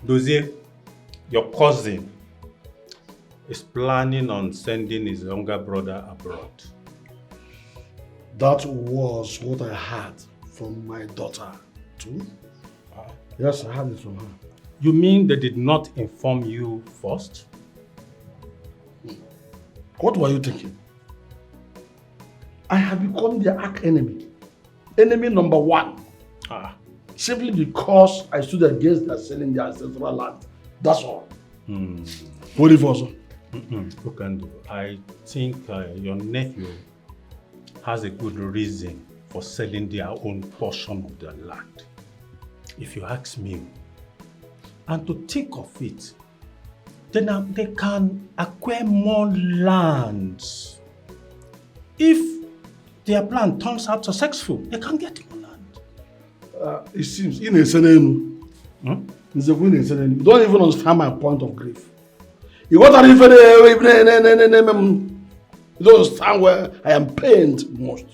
Dozie, your cousin is planning on sending his younger brother abroad.
That was what I heard from my daughter too. Yes, I heard it from her.
You mean they did not inform you first?
What were you thinking? I have become their arch enemy. Enemy number one. Simply because I stood against their selling their ancestral land. That's all. What if also?
I think your nephew has a good reason for selling their own portion of the land. If you ask me, and to think of it, then they can acquire more lands. If their plan turns out successful, they can get more land.
It seems, you don't even understand my point of grief. You don't understand where I am pained most.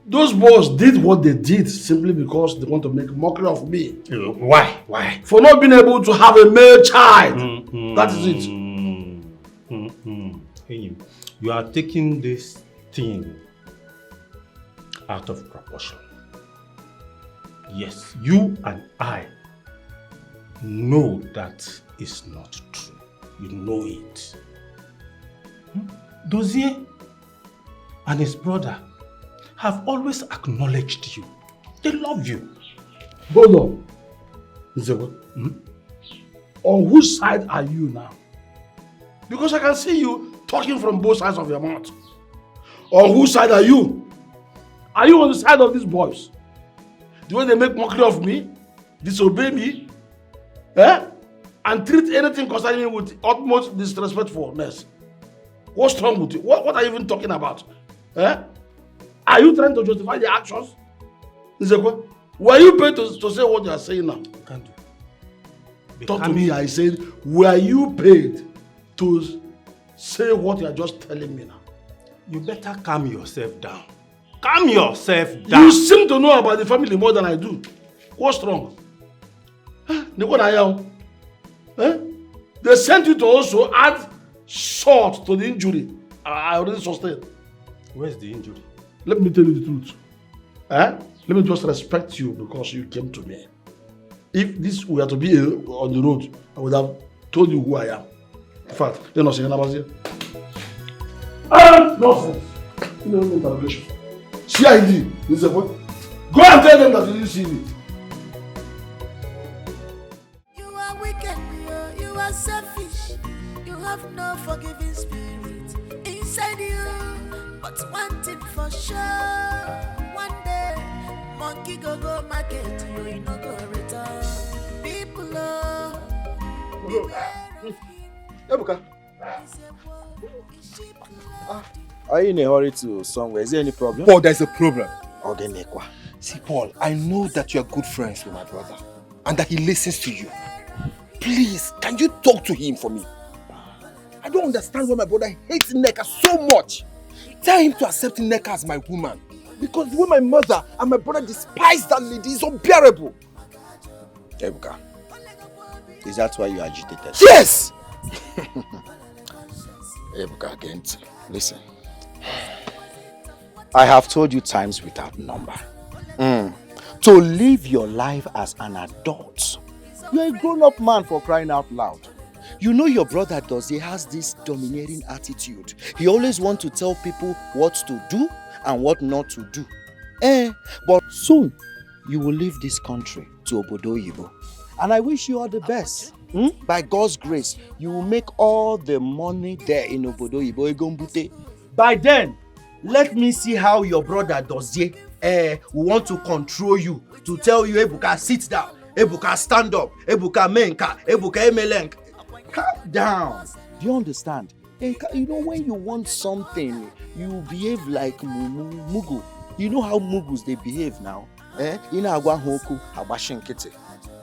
Those boys did what they did simply because they want to make mockery of me.
Why? Why?
For not being able to have a male child. That is
it. You are taking this thing out of proportion. Yes, you and I know that is not true. You know it. Dozie and his brother have always acknowledged you. They love you.
Hold on. On whose side are you now? Because I can see you talking from both sides of your mouth. On whose side are you? Are you on the side of these boys? The way they make mockery of me, disobey me, and treat anything concerning me with utmost disrespectfulness. What's wrong with you? What are you even talking about? Are you trying to justify the actions? Were you paid to say what you are saying now? Talk to me, I said, were you paid to say what you are just telling me now?
You better calm yourself down. Calm yourself down.
You seem to know about the family more than I do. What's wrong? They sent you to also add salt to the injury I already sustained.
Where's the injury?
Let me tell you the truth. Let me just respect you because you came to me. If this were to be on the road, I would have told you who I am. In fact, you're not saying about here. Nonsense. No interrogation. CID. This is a point. Go and tell them that you didn't see me.
You are wicked, you are selfish. You have no forgiving spirit inside you. But one thing for sure, one day, monkey go market, you no go return. People
Ibuka. Are you in a hurry to somewhere? Is there any problem?
Paul, there's a problem.
Okay,
see, Paul, I know that you are good friends with my brother and that he listens to you. Please, can you talk to him for me? I don't understand why my brother hates Nneka so much. Tell him to accept Nneka as my woman. Because the way my mother and my brother despise that lady is unbearable.
Ibuka, is that why you agitated?
Yes!
Ibuka, again, listen. I have told you times without number. To live your life as an adult. You're a grown-up man, for crying out loud. You know your brother Dozie has this domineering attitude. He always wants to tell people what to do and what not to do. But soon, you will leave this country to Obodo Oyibo. And I wish you all the best. By God's grace, you will make all the money there in Obodo Oyibo Egombute. By then, let me see how your brother Dozie will want to control you, to tell you, Ibuka, sit down, Ibuka, stand up, Ibuka, menka, Ibuka, emelenk. Calm down. Do you understand? You know, when you want something, you behave like Mugu. You know how Mugus they behave now?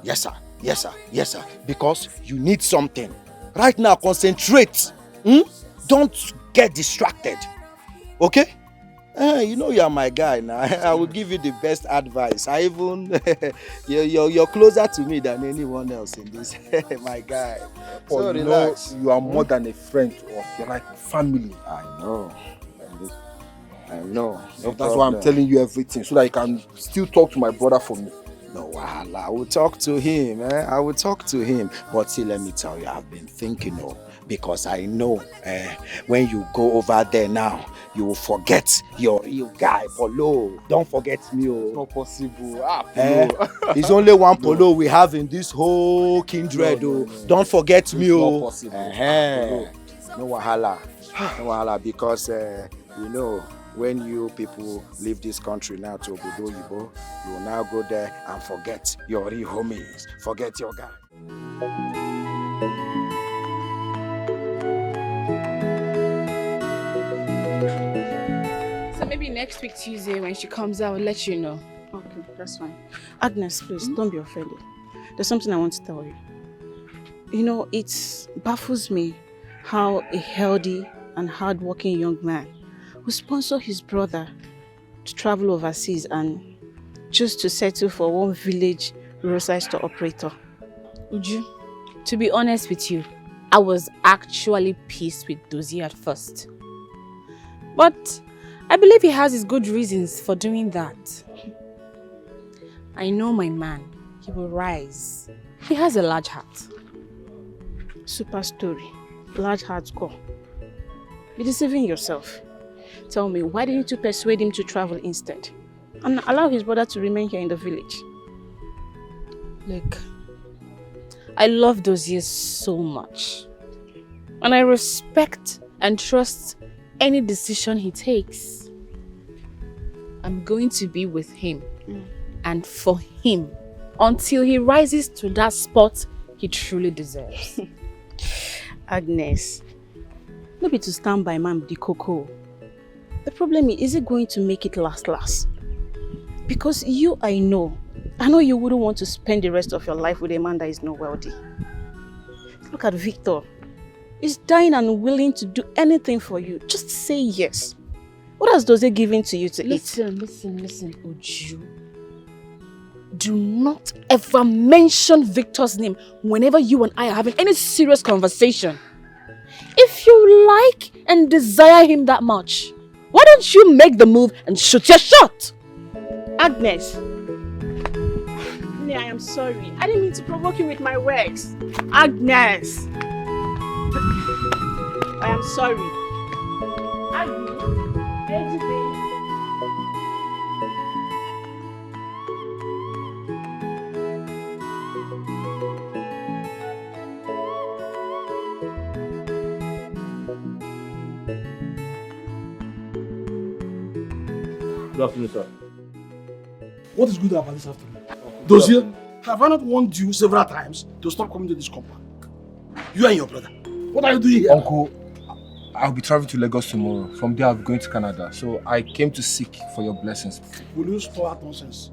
Yes, sir. Yes, sir. Yes, sir. Because you need something. Right now, concentrate.
Don't get distracted. Okay? You know you're my guy now. I will give you the best advice. I even you're closer to me than anyone else in this. My guy.
Paul,
So
you
relax.
know you are more than a friend to us. You're like family.
I know. No
That's why I'm telling you everything, so that you can still talk to my brother for me.
No, I will talk to him. I will talk to him. But see, let me tell you, I've been thinking, because I know when you go over there now, you will forget your real guy, Polo. Don't forget me.
It's not possible. Polo.
It's only one Polo we have in this whole kindred. No. Don't forget me.
It's not possible.
No wahala. No wahala, because when you people leave this country now to Obodo Yibo, you will now go there and forget your real homies, forget your guy.
So maybe next week Tuesday when she comes out, I'll let you know.
Okay, that's fine. Agnes, please, don't be offended. There's something I want to tell you. You know, it baffles me how a healthy and hard-working young man who sponsor his brother to travel overseas and just to settle for one village roadside store operator.
Uju, to be honest with you, I was actually pissed with Dozie at first. But I believe he has his good reasons for doing that. I know my man, he will rise. He has a large heart.
Super story, large heart core. You're deceiving yourself. Tell me, why didn't you persuade him to travel instead? And allow his brother to remain here in the village?
Look, I love Dozie so much. And I respect and trust any decision he takes. I'm going to be with him and for him until he rises to that spot he truly deserves.
Agnes, no be to stand by man with the cocoa. The problem is it going to make it last? Because I know you wouldn't want to spend the rest of your life with a man that is not wealthy. Look at Victor. He's dying and willing to do anything for you. Just say yes. What else does he give in to you to eat?
Listen, Uju. Do not ever mention Victor's name whenever you and I are having any serious conversation. If you like and desire him that much, why don't you make the move and shoot your shot?
Agnes. I am sorry. I didn't mean to provoke you with my words. Agnes. I am sorry. Agnes.
Good afternoon, sir.
What is good about this afternoon? Dozie, have I not warned you several times to stop coming to this compound? You and your brother. What are you doing here?
Uncle, I'll be traveling to Lagos tomorrow. From there, I'll be going to Canada. So I came to seek for your blessings.
Will you stop that nonsense?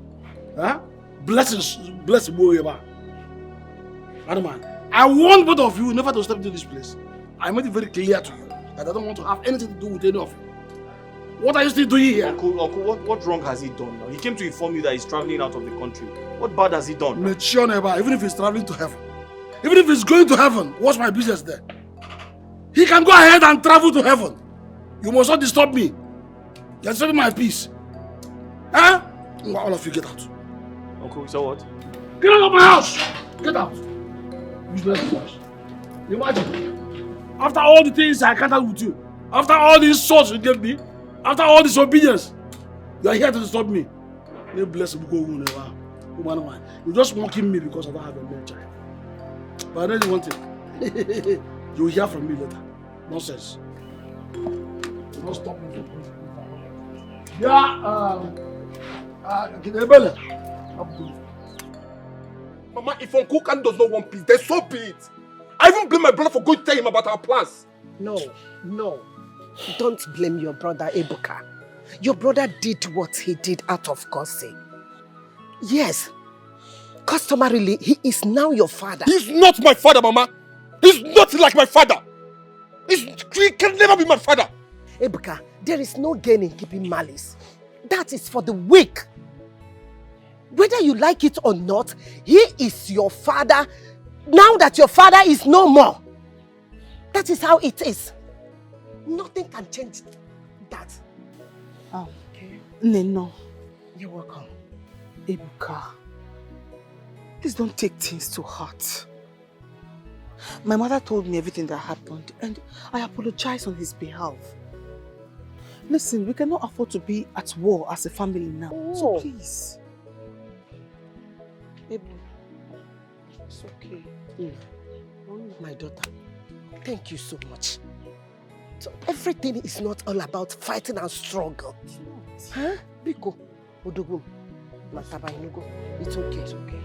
Huh? Blessings, bless Boyeba. Madam man, I warned both of you never to step into this place. I made it very clear to you that I don't want to have anything to do with any of you. What are you still doing here?
Uncle, what wrong has he done now? He came to inform you that he's traveling out of the country. What bad has he done?
Mature never, even if he's traveling to heaven. Even if he's going to heaven, what's my business there? He can go ahead and travel to heaven. You must not disturb me. You're disturbing my peace. Huh? All of you get out.
Uncle, so what?
Get out of my house! Get out! Useless boys. Imagine. After all the things I counted with you, after all the insults you gave me, after all this obedience, you are here to disturb me. May bless you go never. You're just mocking me because I don't have a male child. But I know you want it. You'll hear from me later. Nonsense. Don't stop me.
Mama, if Uncle Khan does not want peace, then so be it. I even blame my brother for going to tell him about our plans.
No. Don't blame your brother, Ibuka. Your brother did what he did out of God's sake. Yes, customarily, he is now your father.
He's not my father, Mama. He's not like my father.
He can never be my father.
Ibuka, there is no gain in keeping malice. That is for the weak. Whether you like it or not, he is your father now that your father is no more. That is how it is. Nothing can change that.
Okay. Neno.
You're welcome.
Ibuka, please don't take things to heart. My mother told me everything that happened and I apologize on his behalf. Listen, we cannot afford to be at war as a family now. So please.
Ibu, it's okay. My daughter, thank you so much. So everything is not all about fighting and struggle. Huh? Biko, Odogum, Mataba Inugo. It's okay. It's okay.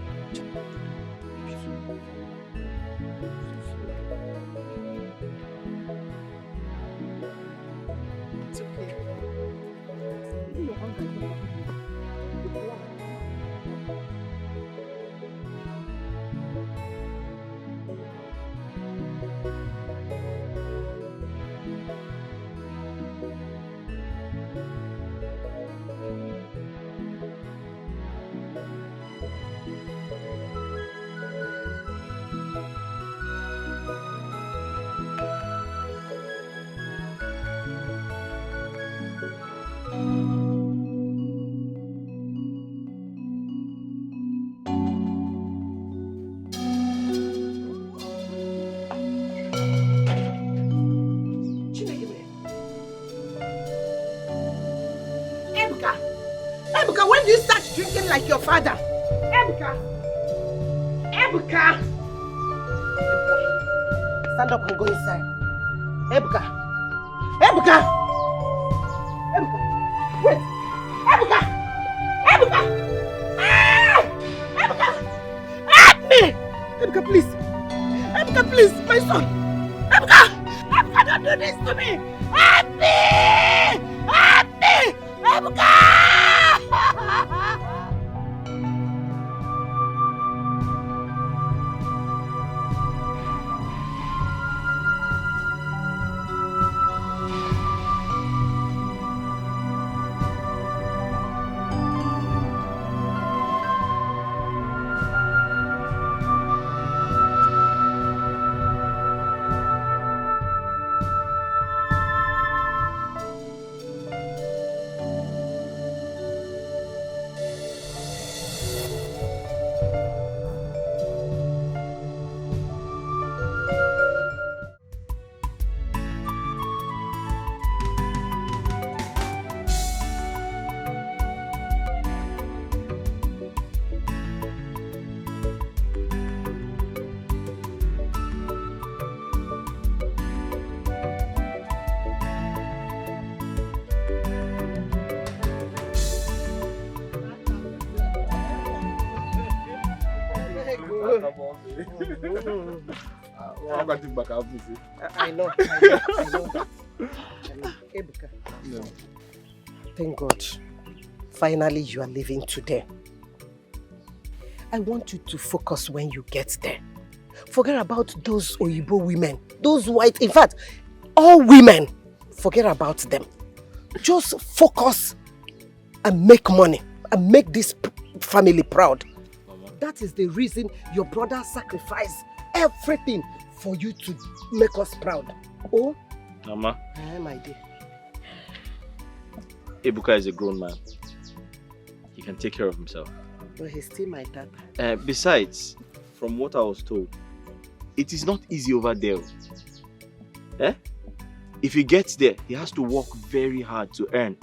It's okay. Ebuka, when do you start drinking like your father? Ebuka! Ebuka! Stand up and go inside. Ebuka! Ebuka! Ebuka! Wait! Ebuka! Ebuka! Ah! Ebuka! Help me! Ebuka, please! Ebuka, please! My son! Ebuka! Ebuka, don't do this to me! Help me! Help me! Ebuka! I know that. Ebuka. No. Thank God. Finally, you are leaving today. I want you to focus when you get there. Forget about those Oyibo women, those white, in fact, all women. Forget about them. Just focus and make money and make this family proud. Mama. That is the reason your brother sacrificed everything for you to make us proud. Oh?
Mama.
My dear.
Ibuka is a grown man. He can take care of himself.
But he's still my dad.
Besides, from what I was told, it is not easy over there. Eh? If he gets there, he has to work very hard to earn.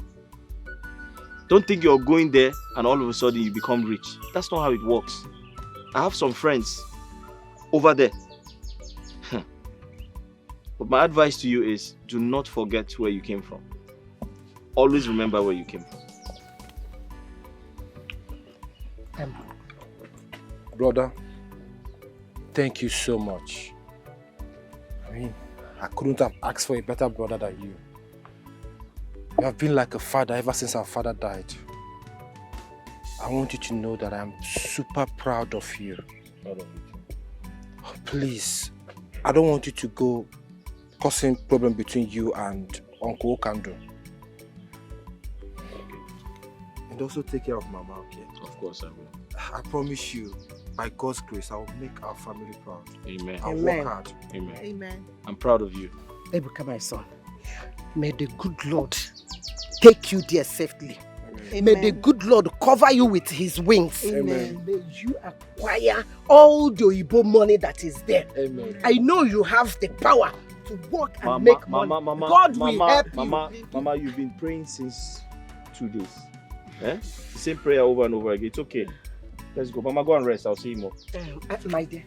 Don't think you're going there and all of a sudden you become rich. That's not how it works. I have some friends over there. But my advice to you is, do not forget where you came from. Always remember where you came from.
Brother, thank you so much. I mean, I couldn't have asked for a better brother than you. You have been like a father ever since our father died. I want you to know that I'm super proud of you. Please, I don't want you to go causing problem between you and Uncle Okando. And also take care of Mama, okay?
Of course I will.
I promise you, by God's grace, I will make our family proud.
Amen.
I'll
Amen.
work hard.
Amen.
Amen.
I'm proud of you.
Ebuka, my son, may the good Lord take you there safely. May the good Lord cover you with his wings.
Amen.
May you acquire all the Igbo money that is there.
Amen.
I know you have the power to work and make money. God will help you.
Mama, you've been praying since 2 days. Eh? The same prayer over and over again. It's okay. Let's go. Mama, go and rest. I'll see you more.
My dear.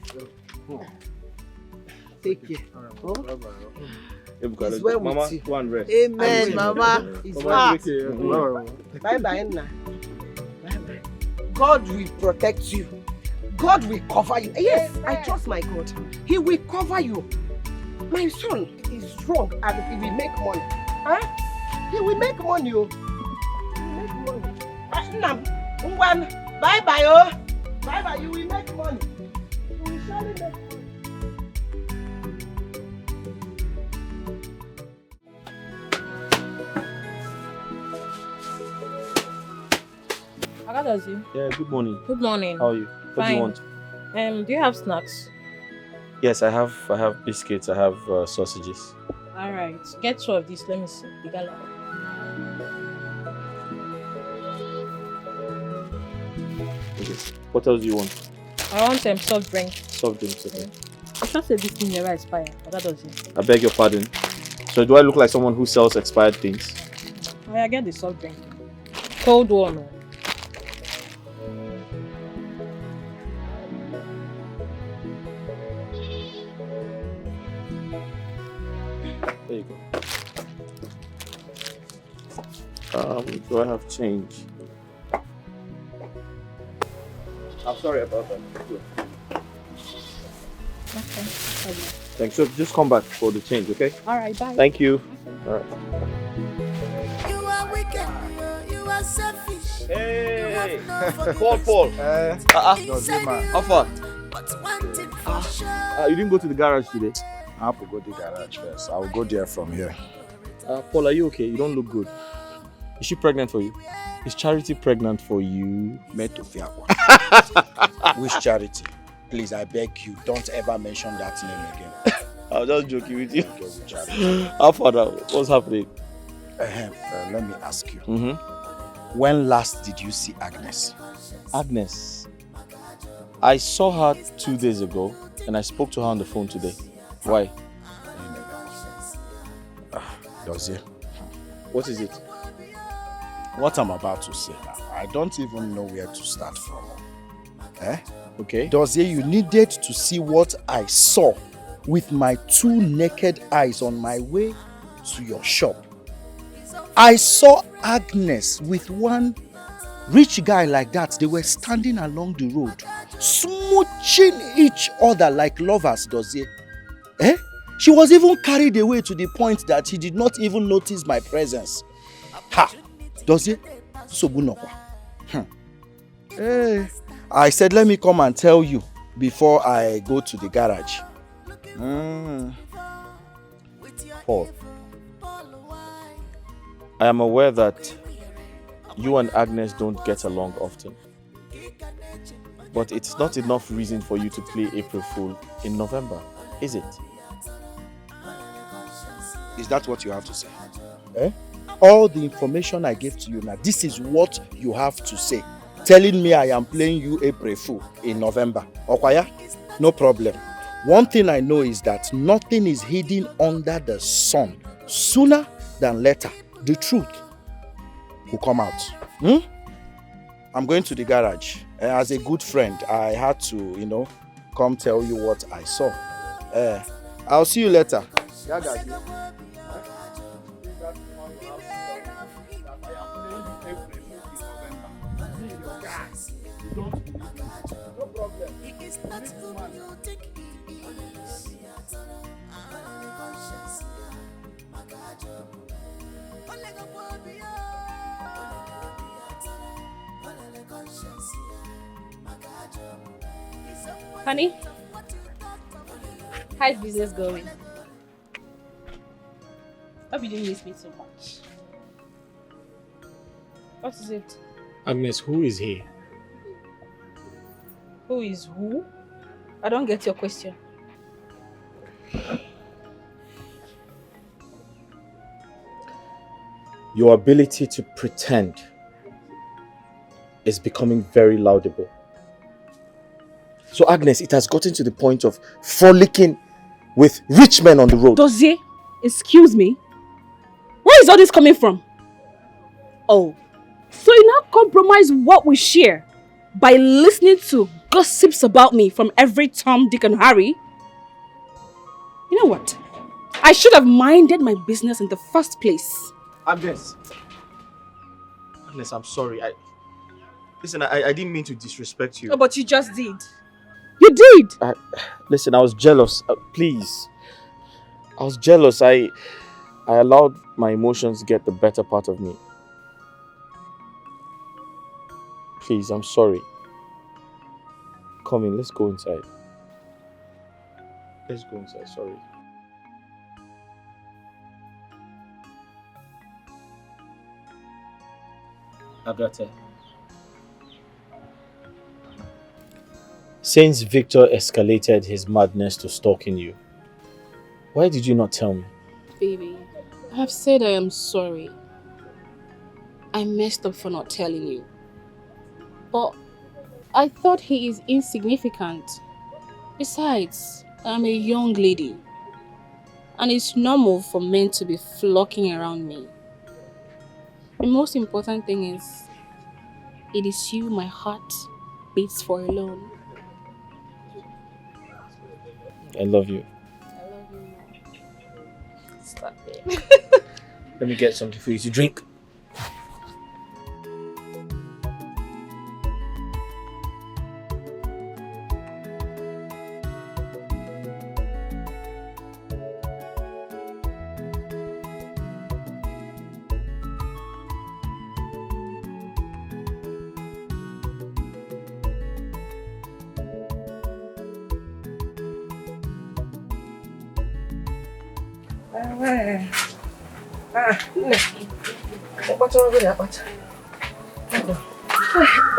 Take care.
It's
well
Mama,
with you.
go and rest.
Amen, Mama.
It's
Bye-bye, Nna. Bye-bye. God will protect you. God will cover you. Yes, I trust my God. He will cover you. My son is strong and he will make money. Huh? He will make money. Oh. He will make money. Bye-bye, oh. Bye-bye, you will make money. You will surely make money.
How does you?
Yeah, good morning.
Good morning.
How are you? What do you want?
Do you have snacks?
Yes, I have biscuits, I have sausages.
Alright, get 2 of these, let me see. The gala.
Okay. What else do you want?
I want soft drink.
Soft drinks, okay.
I just said this thing never expired. How does it?
I beg your pardon. So do I look like someone who sells expired things?
I get the soft drink. Cold one.
There you go. Do I have change? I'm sorry about that.
Okay.
Thanks. So just come back for the change, okay?
Alright, bye.
Thank you. Alright.
You are wicked, you are selfish.
Hey!
Paul.
How far?
But one thing for sure.
You didn't go to the garage today?
I have to go to the garage first. I will go there from here.
Paul, are you okay? You don't look good. Is she pregnant for you? Is Charity pregnant for you?
Which Charity? Please, I beg you, don't ever mention that name again.
I was just joking with you. How far now? What's happening?
Let me ask you.
When last did you see Agnes?
Agnes? I saw her 2 days ago and I spoke to her on the phone today. Why?
Dozie.
What is it?
What I'm about to say now, I don't even know where to start from.
Okay.
Dozie, you needed to see what I saw with my 2 naked eyes on my way to your shop. I saw Agnes with one rich guy like that. They were standing along the road, smooching each other like lovers, Dozie. She was even carried away to the point that he did not even notice my presence. Ha! Dozie, Sobunokwa. I said, let me come and tell you before I go to the garage.
Paul, I am aware that you and Agnes don't get along often. But it's not enough reason for you to play April Fool in November, is it?
Is that what you have to say? All the information I gave to you now, this is what you have to say. Telling me I am playing you April Fool in November. Okwaya? No problem. One thing I know is that nothing is hidden under the sun. Sooner than later, the truth will come out. I'm going to the garage. As a good friend, I had to, come tell you what I saw. I'll see you later. Yeah, guys.
Honey, how's business going?
Hope you didn't miss me so much. What is it?
Agnes, who is he?
Who is who? I don't get your question.
Your ability to pretend is becoming very laudable. So Agnes, it has gotten to the point of frolicking with rich men on the road.
Dozie, excuse me. Where is all this coming from? Oh, so you now compromise what we share by listening to gossips about me from every Tom, Dick and Harry? You know what? I should have minded my business in the first place.
Agnes, I'm sorry. Listen, I didn't mean to disrespect you.
Oh, but you just did. You did!
Listen, I was jealous. Please. I was jealous. I allowed my emotions get the better part of me. Please, I'm sorry. Come in, let's go inside. Let's go inside, sorry.
Agate.
Since Victor escalated his madness to stalking you, why did you not tell me?
Baby, I have said I am sorry. I messed up for not telling you. But I thought he is insignificant. Besides, I'm a young lady. And it's normal for men to be flocking around me. The most important thing is, it is you my heart beats for alone.
I love you.
I love you more. Stop it.
Let me get something for you to drink.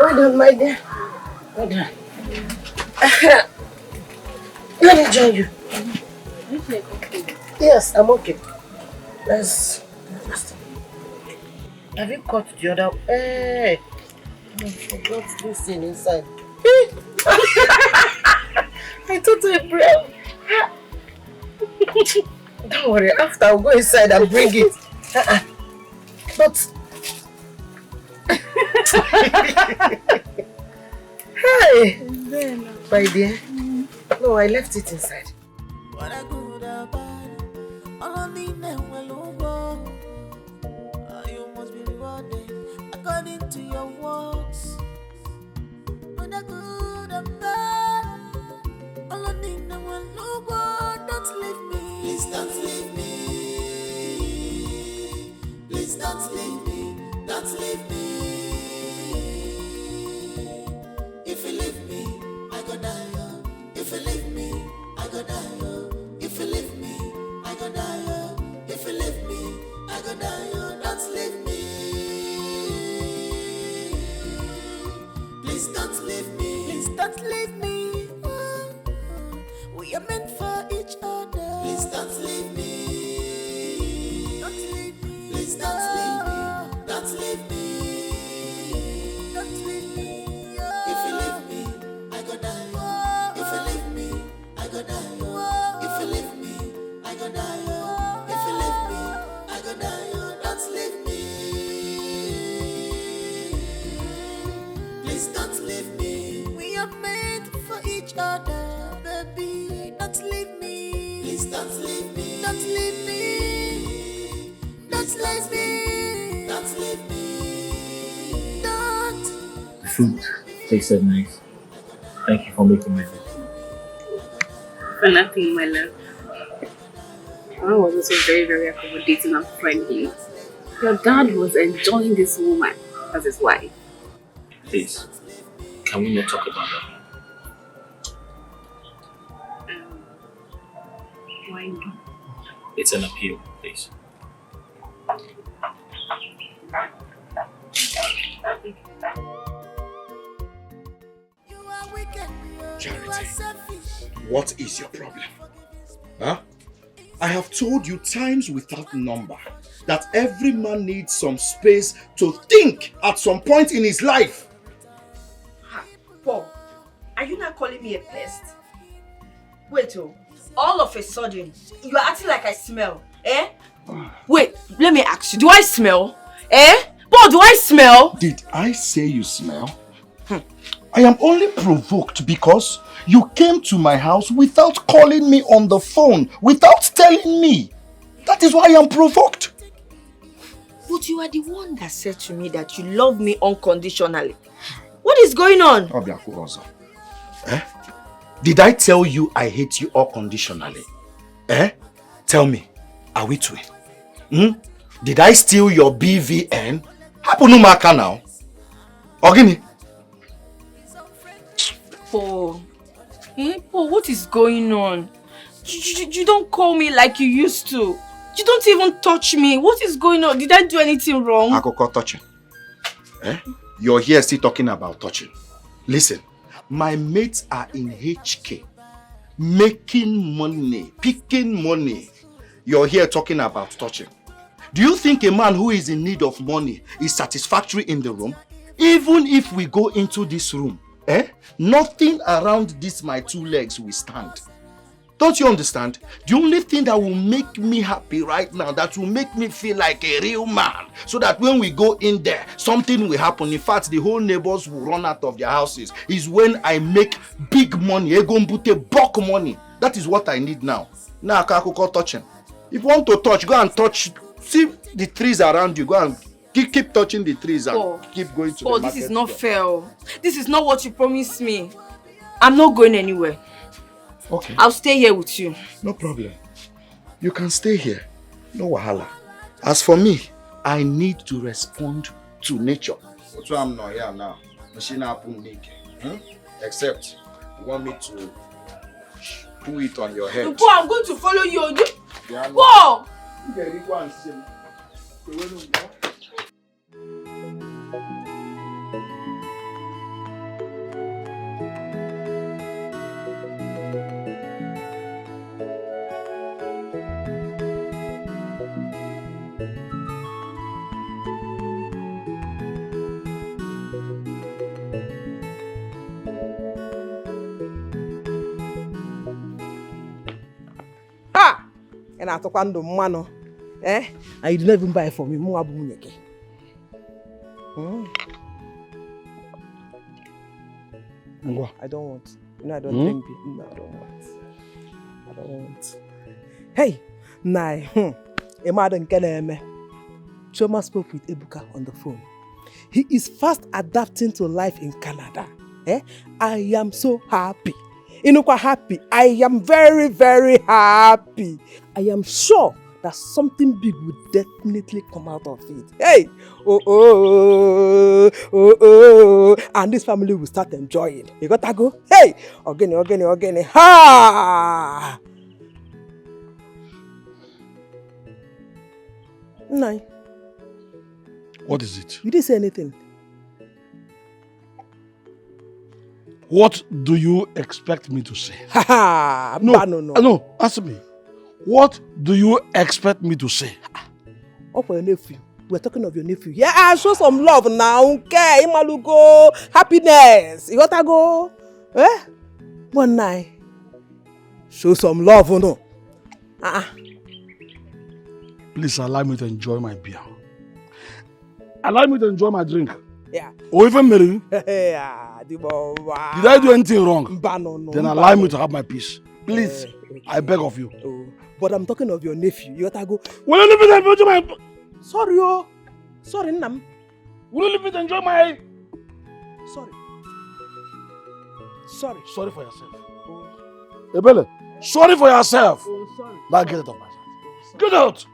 Well done, my dear. Well done. Let me join you. Yes, I'm okay. Let's. Have you cut the other? Hey, I forgot this thing inside. I thought I brought. Don't worry, after I'll go inside and bring it. But hey, my dear. No, I left it inside.
You must be rewarded according to your works. When I good and bad, all I need now will look good. Don't leave me. Please don't leave me. Please don't leave me. Don't leave me. If you leave me, I go die. If you leave me, I go die. If you leave me, I go die. If you leave me, I go die. Don't leave me. Please don't leave me. Please don't leave me. We are meant for each other. Please don't leave me. Don't leave me. Please don't leave me. Don't leave me. Don't leave me. If you leave me, I go die. If you leave me, I go die. If you leave me, I go die. If you leave me, I go die. Don't leave me. Please don't leave me. We are meant for each other, baby. Don't leave me. Please don't leave me. Don't leave me. Don't leave me. Don't leave me. Don't.
The food tasted nice. Thank you for making my food.
For nothing, my love. Mom was also very, very accommodating and friendly. Your dad was enjoying this woman as his wife.
Please, can we not talk about that?
Why not?
It's an appeal, please.
Charity, what is your problem? Huh? I have told you times without number that every man needs some space to think at some point in his life.
Paul, are you not calling me a pest? Wait, all of a sudden, you are acting like I smell, eh? Wait, let me ask you, do I smell? Eh? Paul, do I smell?
Did I say you smell? I am only provoked because you came to my house without calling me on the phone, without telling me. That is why I am provoked.
But you are the one that said to me that you love me unconditionally. What is going on?
Eh? Did I tell you I hate you unconditionally? Eh? Tell me, are we twin? Did I steal your BVN? Happen maka now. Ogini?
Paul. Paul, what is going on? You don't call me like you used to. You don't even touch me. What is going on? Did I do anything wrong?
Akoko touching. Eh? You're here still talking about touching. Listen, my mates are in HK. Making money, picking money. You're here talking about touching. Do you think a man who is in need of money is satisfactory in the room? Even if we go into this room, nothing around this my two legs will stand. Don't you understand? The only thing that will make me happy right now, that will make me feel like a real man, so that when we go in there, something will happen. In fact, the whole neighbors will run out of their houses, is when I make big money, bulk money. That is what I need now. Now, Kakoko touching. If you want to touch, go and touch. See the trees around you. Go and keep touching the trees and keep going to the market.
This is not fair. This is not what you promised me. I'm not going anywhere.
Okay.
I'll stay here with you.
No problem. You can stay here. No wahala. As for me, I need to respond to nature. That's why I'm not here now. Except you want me to do it on your head.
Paul, I'm going to follow you. Paul!
And I talk on the mano. And you didn't even buy it for me. I don't want. No, I don't drink beer. No, I don't want. I don't want. Hey, Choma spoke with Ibuka on the phone. He is fast adapting to life in Canada. I am so happy. Happy. I am very, very happy. I am sure that something big will definitely come out of it. Hey! And this family will start enjoying. You got to go? Hey! Organi. Ha! Nine.
What is it?
You didn't say anything.
What do you expect me to say?
No,
answer me. What do you expect me to say?
Oh, for your nephew. We're talking of your nephew. Yeah, show some love now. Okay, Imalugo. Happiness. You gotta go. One night. Show some love, no?
Please allow me to enjoy my beer. Allow me to enjoy my drink.
Yeah.
Or even marry.
Yeah.
Did I do anything wrong? Then allow me to have my peace. Please, I beg of you.
But I'm talking of your nephew. You gotta go.
Will you leave me to enjoy my...
Sorry, Sorry, Nam.
Will you leave me to enjoy my...
Sorry.
Sorry for yourself. Ebele, sorry for yourself.
Sorry.
Now get it off my side. Get out.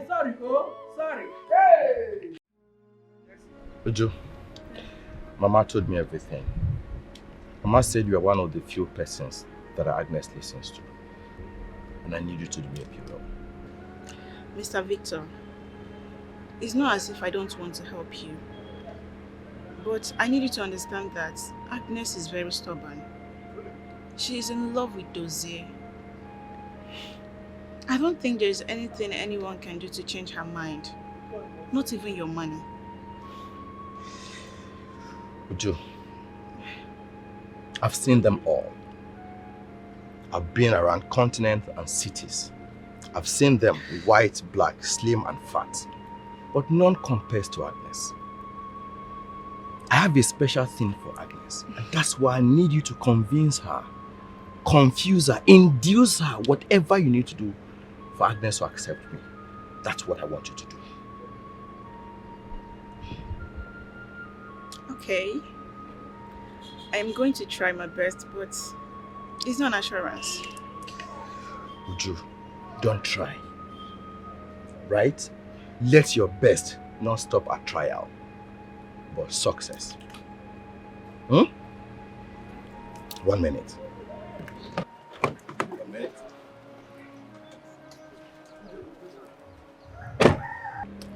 Sorry, sorry. Hey!
Uju, Mama told me everything. Mama said you are one of the few persons that Agnes listens to. And I need you to do me a favor.
Mr. Victor, It's not as if I don't want to help you. But I need you to understand that Agnes is very stubborn. She is in love with Dozier. I don't think there is anything anyone can do to change her mind. Not even your money.
Uju, I've seen them all. I've been around continents and cities. I've seen them white, black, slim and fat. But none compares to Agnes. I have a special thing for Agnes. And that's why I need you to convince her, confuse her, induce her, whatever you need to do for Agnes to accept me. That's what I want you to do.
Okay. I am going to try my best, but it's not an assurance.
Uju, don't try. Right? Let your best not stop at trial, but success. 1 minute. 1 minute.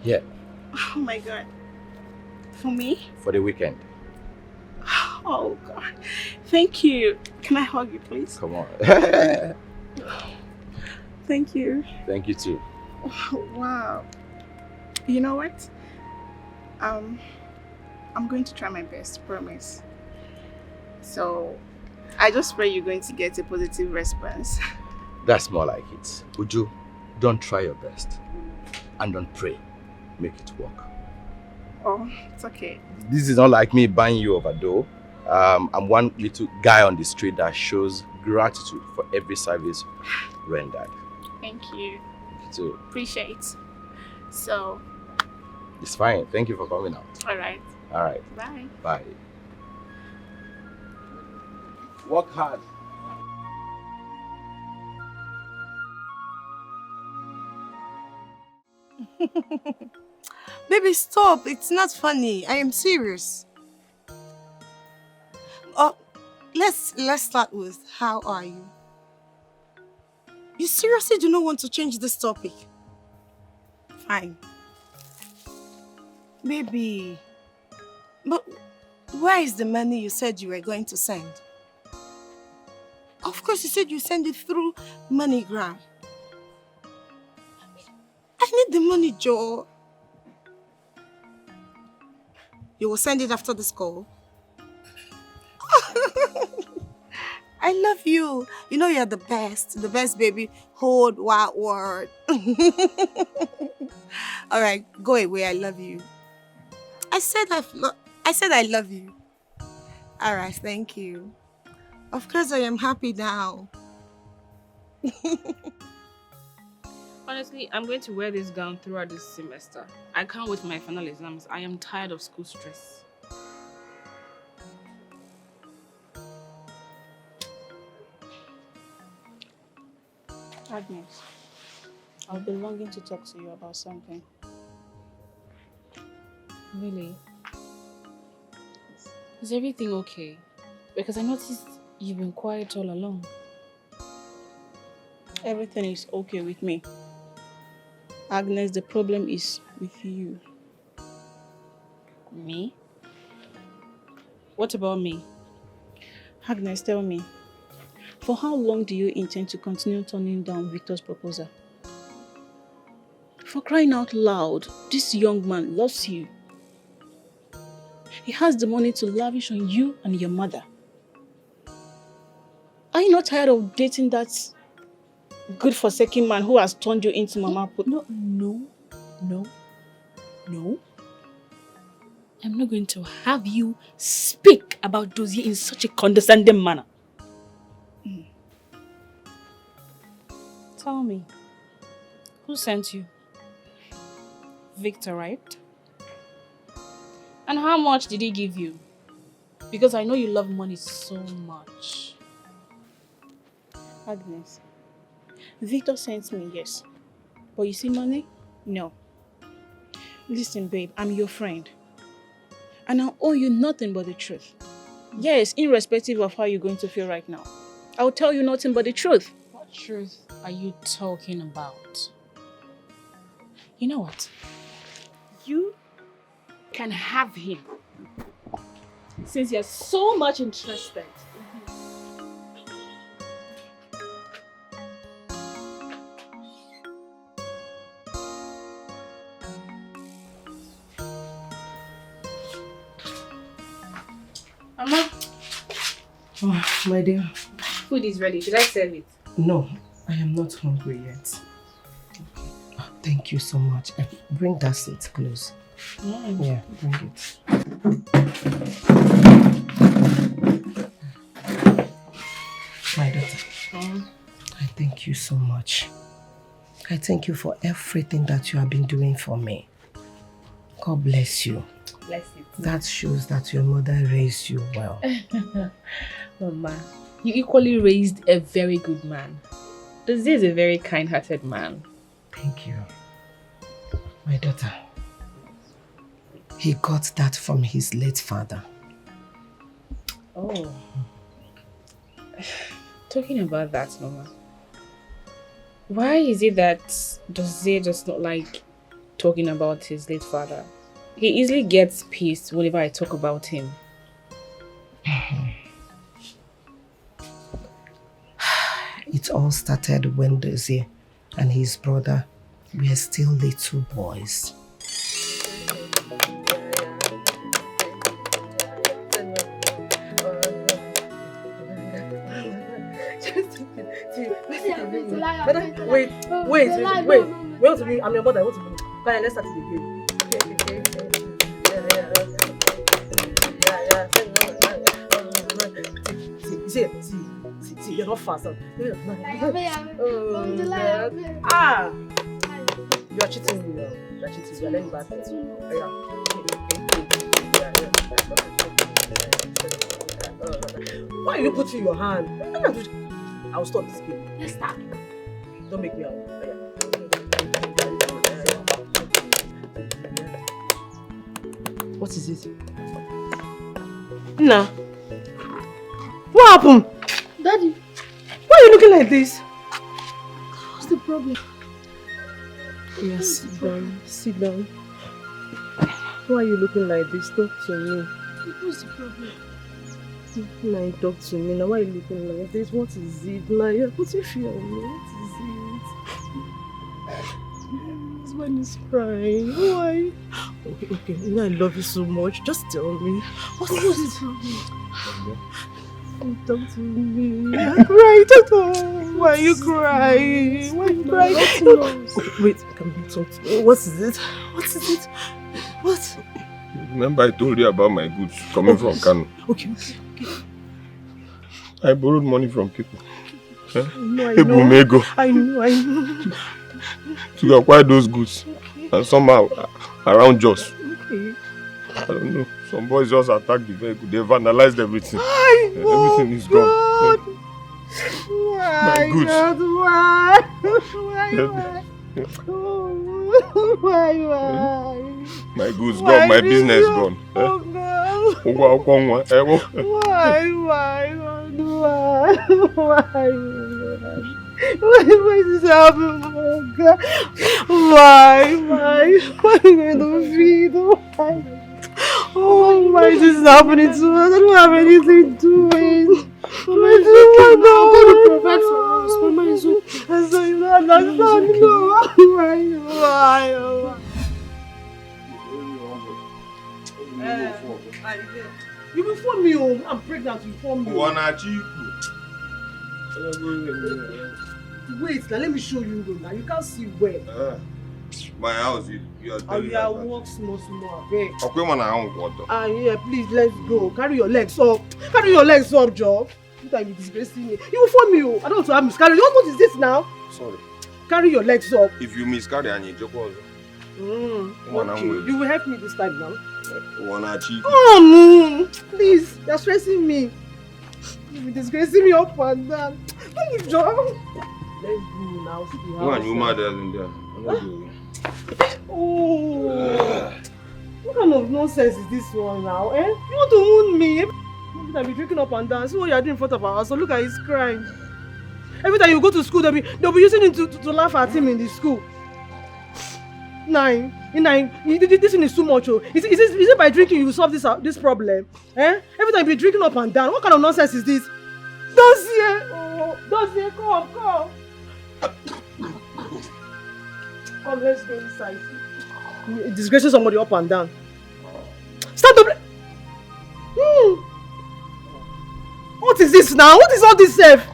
Here,
Oh my God. For me?
for the weekend.
Oh God. Thank you. Can I hug you, please?
Come on.
Thank you.
Thank you too.
Wow. You know what? I'm going to try my best, promise. So, I just pray you're going to get a positive response.
That's more like it. Uju, don't try your best. And don't pray. Make it work.
Oh, it's okay.
This is not like me buying you over dough. I'm one little guy on the street that shows gratitude for every service rendered.
Thank you.
Thank you too.
Appreciate. So,
It's fine. Thank you for coming out.
alright.
Alright.
Bye.
Bye. Work hard.
Baby, stop. It's not funny. I am serious. Let's start with how are you? You seriously do not want to change this topic? Fine. Baby, but where is the money you said you were going to send? Of course, you said you send it through MoneyGram. I need the money, Joe. You will send it after this call? I love you. You know you're the best baby. Whole wide world. All right, go away. I love you. I said I love you. All right, thank you. Of course, I am happy now.
Honestly, I'm going to wear this gown throughout this semester. I can't wait for my final exams. I am tired of school stress.
Agnes, I'll be longing to talk to you about something.
Really? Is everything okay? Because I noticed you've been quiet all along.
Everything is okay with me. Agnes, the problem is with you.
Me? What about me?
Agnes, tell me, for how long do you intend to continue turning down Victor's proposal? For crying out loud, this young man loves you. He has the money to lavish on you and your mother. Are you not tired of dating that good-forsaken man who has turned you into Mama Put?
No. I'm not going to have you speak about Dozier in such a condescending manner. Tell me, who sent you? Victor, right? And how much did he give you? Because I know you love money so much.
Agnes, Victor sent me, yes. But you see money? No. Listen, babe, I'm your friend. And I owe you nothing but the truth. Yes, irrespective of how you're going to feel right now. I'll tell you nothing but the truth.
What truth are you talking about? You know what? you can have him. Since you're so much interested. Mama.
Oh, my dear.
Food is ready. Should I serve it?
No, I am not hungry yet. Oh, thank you so much. Bring that seat close. Yeah, bring it. My daughter, I thank you so much. I thank you for everything that you have been doing for me. God bless you.
Bless you.
That shows that your mother raised you well.
Mama, you equally raised a very good man. This is a very kind-hearted man.
Thank you. My daughter, he got that from his late father.
Oh. Talking about that, Mama, why is it that Dozie does not like talking about his late father? He easily gets pissed whenever I talk about him.
It all started when Dozie and his brother were still little boys.
Wait. Wait to me. I'm your mother. Wait to me. Come on, let's start it again. See, you're not fast. You are cheating me. You are cheating. You are letting back. Why are you putting your hand? I'll stop this game. Let's start. Don't make me out. What is it? Nah. What happened?
Daddy.
Why are you looking like this?
What's the problem?
Yes, sit down. Sit down. Why are you looking like this? Talk to me.
What's the problem?
Now talk to me. Now why are you looking like this? What is it? Now you're putting fear on me. What is it? This man is crying. Why? Okay. You know I love you so much. Just tell me. What's the problem? Talk to me. I'm crying. Why are you crying? Why are you crying? Wait, can we talk to me? What is it? What is it? What?
Remember I told you about my goods coming from Kano.
Okay.
I borrowed money from people.
No, I
know.
I know.
To acquire those goods.
Okay.
And somehow around Jos.
Okay.
I don't know. Some boys just attacked the vehicle. They vandalized everything. Everything is
God.
gone.
Why?
My goods.
God, why?
My goods gone. My business gone.
Oh God.
Why?
Why is this happening? Oh God. Why are you going to feed? Why? Oh, why is this happening to us? I don't have anything doing. Mama is okay now. I'm going to provide for us. Mama is okay. So you don't understand. Why? You will phone me home. I'm pregnant. You phone me. Wait, now let me show you. Now you can't see where.
My house, you are telling me.
I walk small. Okay.
Okay, man, I want water.
Yeah, please, let's go. Carry your legs up. Joe. You can't be disgracing me. You will phone me. I don't want to have miscarriage. What is this now?
Sorry.
Carry your legs up.
If you miscarry and you joke also.
Okay. You will help me this time now. Please, you're stressing me. You're disgracing me up and down. Don't you, Joe? Let's go now. See the house.
You mad in there.
Oh, what kind of nonsense is this one now? You want to wound me? I'll be drinking up and down. See what you're doing in front of our house. So look at his crying. Every time you go to school, they'll be using him to laugh at him in the school.
Nine, this thing is too much. Oh. Is it by drinking you solve this problem? Eh? Every time you be drinking up and down. What kind of nonsense is this? Dossier, come. Come, let's go inside. You're disgracing somebody up and down. Start to What is this now? What is all this self?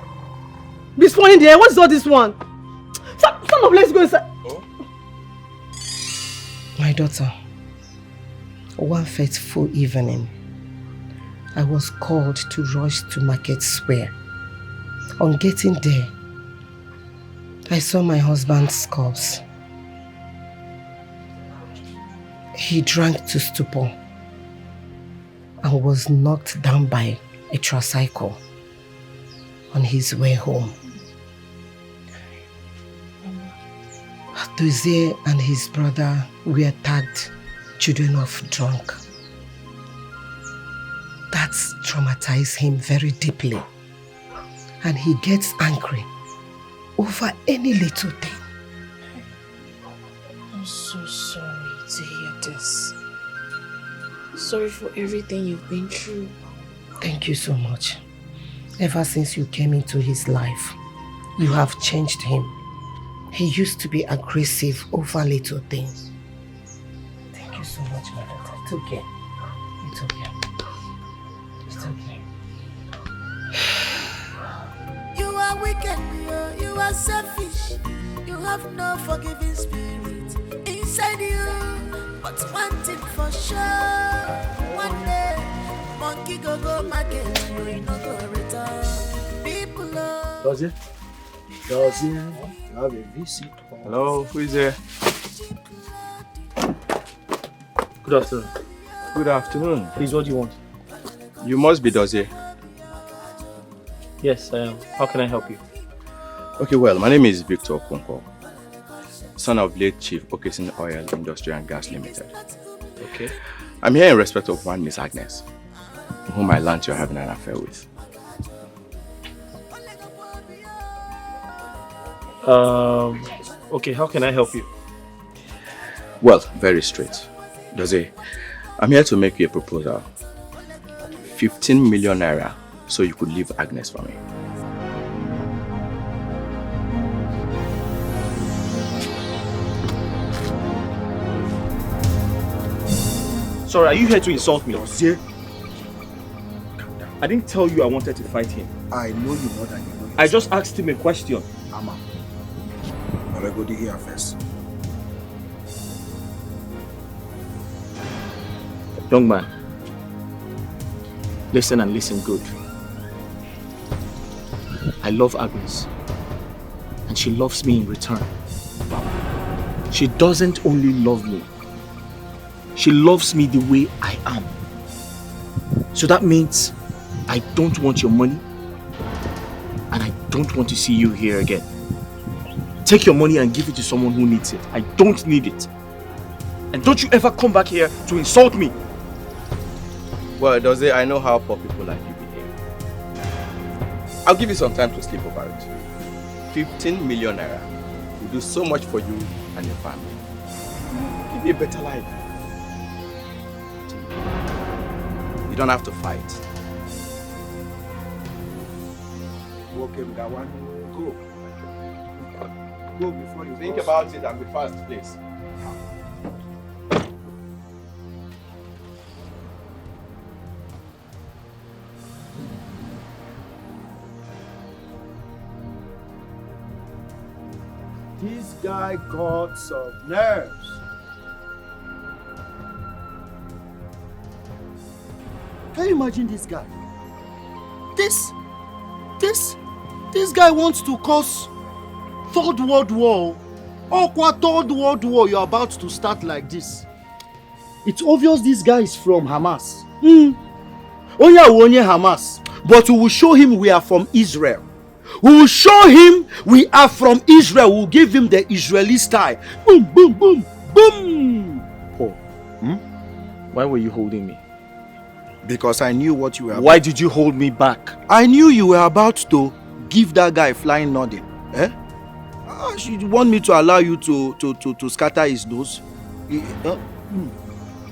Be spawning there. What is all this one? Stand up, let's go inside.
My daughter, one fateful evening, I was called to rush to Market Square. On getting there, I saw my husband's corpse. He drank to stupor and was knocked down by a tricycle on his way home. Dozie and his brother were tagged children of drunk. That traumatized him very deeply, and he gets angry over any little thing.
I'm so sorry to hear this. Sorry for everything you've been through.
Thank you so much. Ever since you came into his life, you have changed him. He used to be aggressive over little things. Thank you so much, my daughter. It's okay. It's okay. It's okay.
You are wicked, you are selfish. You have no forgiving spirit inside you. But one thing for sure, one day, monkey go market, you no go return. People love.
Dozie, you have a visit.
Hello, who is there?
Good afternoon.
Good afternoon.
Please, what do you want?
You must be Dozie.
Yes, I am. How can I help you?
Okay, well, my name is Victor Okonkwo, son of late Chief Okesin Oil Industry and Gas Limited.
Okay.
I'm here in respect of one Miss Agnes, whom I learned you're having an affair with.
Okay, how can I help you?
Well, very straight. Dozie, I'm here to make you a proposal. 15 million naira so you could leave Agnes for me.
Sorry, are you here to insult me? Dozie? I didn't tell you I wanted to fight him.
I know you more than you know.
I just asked him a question.
Ama. I'll go here first.
Young man, listen and listen good. I love Agnes, and she loves me in return. She doesn't only love me, she loves me the way I am. So that means I don't want your money, and I don't want to see you here again. Take your money and give it to someone who needs it. I don't need it. And don't you ever come back here to insult me.
Well, Dozie, I know how poor people like you behave. I'll give you some time to sleep over it. 15 million naira will do so much for you and your family. Give you a better life. You don't have to fight.
Okay, with that one, go. Go before you
think about it and be fast, please.
This guy got some nerves.
Can you imagine this guy? This guy wants to cause Third World War. Third World War you're about to start like this. It's obvious this guy is from Hamas. Onye Hamas. But we will show him we are from Israel. We will show him we are from Israel. We will give him the Israeli style. Boom, boom, boom, boom.
Paul, why were you holding me?
Because I knew what you were about.
Why did you hold me back?
I knew you were about to give that guy flying nothing. Eh? She want me to allow you to scatter his nose?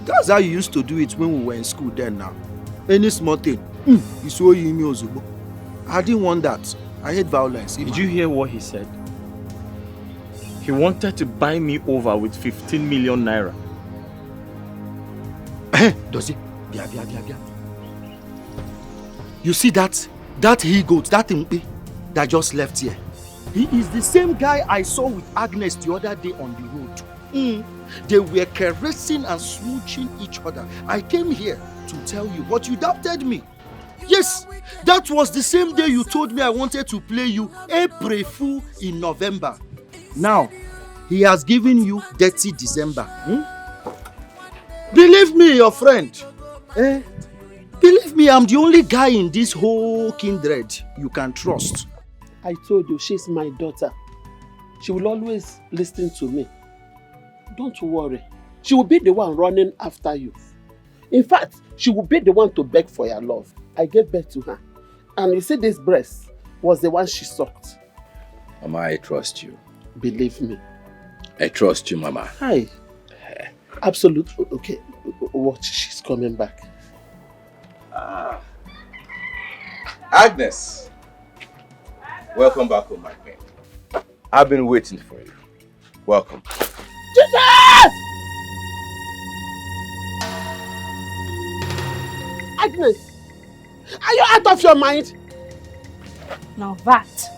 That's how you used to do it when we were in school then now. Any small thing, you saw him Ozubo. I didn't want that. I hate violence.
Did you hear what he said? He wanted to buy me over with 15 million naira.
Does he? Bia. You see that he-goat, that impi that just left here? He is the same guy I saw with Agnes the other day on the road. They were caressing and smooching each other. I came here to tell you, but you doubted me. Yes, that was the same day you told me I wanted to play you April Fool in November. Now, he has given you Dirty December. Believe me, your friend. Believe me, I'm the only guy in this whole kindred you can trust.
I told you, she's my daughter. She will always listen to me. Don't worry. She will be the one running after you. In fact, she will be the one to beg for your love. I gave birth to her. And you see, this breast was the one she sucked.
Mama, I trust you.
Believe me.
I trust you, Mama.
Hi. Absolutely. Okay. Watch, she's coming back.
Agnes! Welcome back home, my queen. I've been waiting for you. Welcome.
Jesus! Agnes! Are you out of your mind?
Now that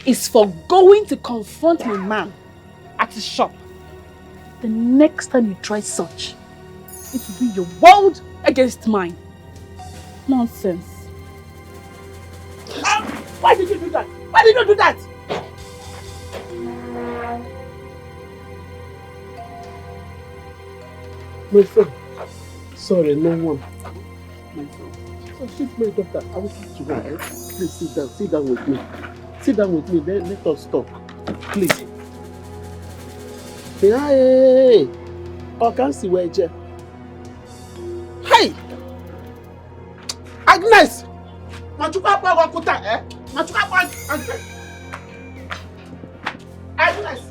is for going to confront my man at his shop. The next time you try such, it will be your world against mine. Nonsense.
Why did you do that? Why did you do that? My friend, sorry, no one. My friend. So she's my daughter. I will talk to her. Eh? Please sit down with me. Sit down with me, let us talk. Please. Hey! I can't see where you. Hey! Agnes! Machuka pa wakuta, eh? Machuka pa Agnes! Agnes!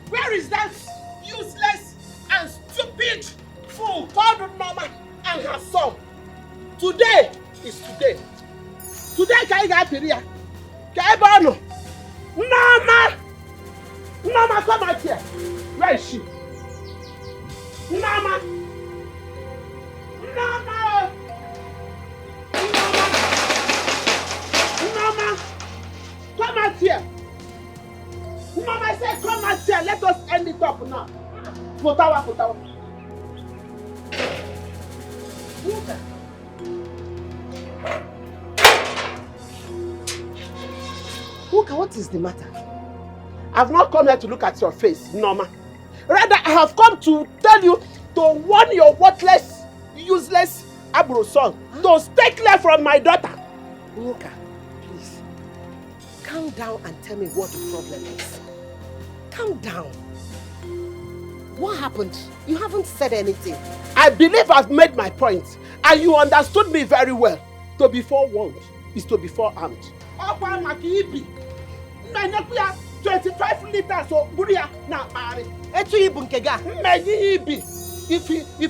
Where is that useless and stupid fool called Mama and her son? Today is today. Today can you get here? Can you Mama! Mama, come out here. Where is she? Mama! Mama! Mama! Come out here. Mama, I said come out here. Let us end it up now. Potawa. Uka, what is the matter? I've not come here to look at your face, Norma. Rather, I have come to tell you to warn your worthless, useless Abro son to stay clear from my daughter.
Uka, please, calm down and tell me what the problem is. Calm down. What happened? You haven't said anything.
I believe I've made my point, and you understood me very well. To be forewarned is to be forearmed. 25 liters of buria na mari. If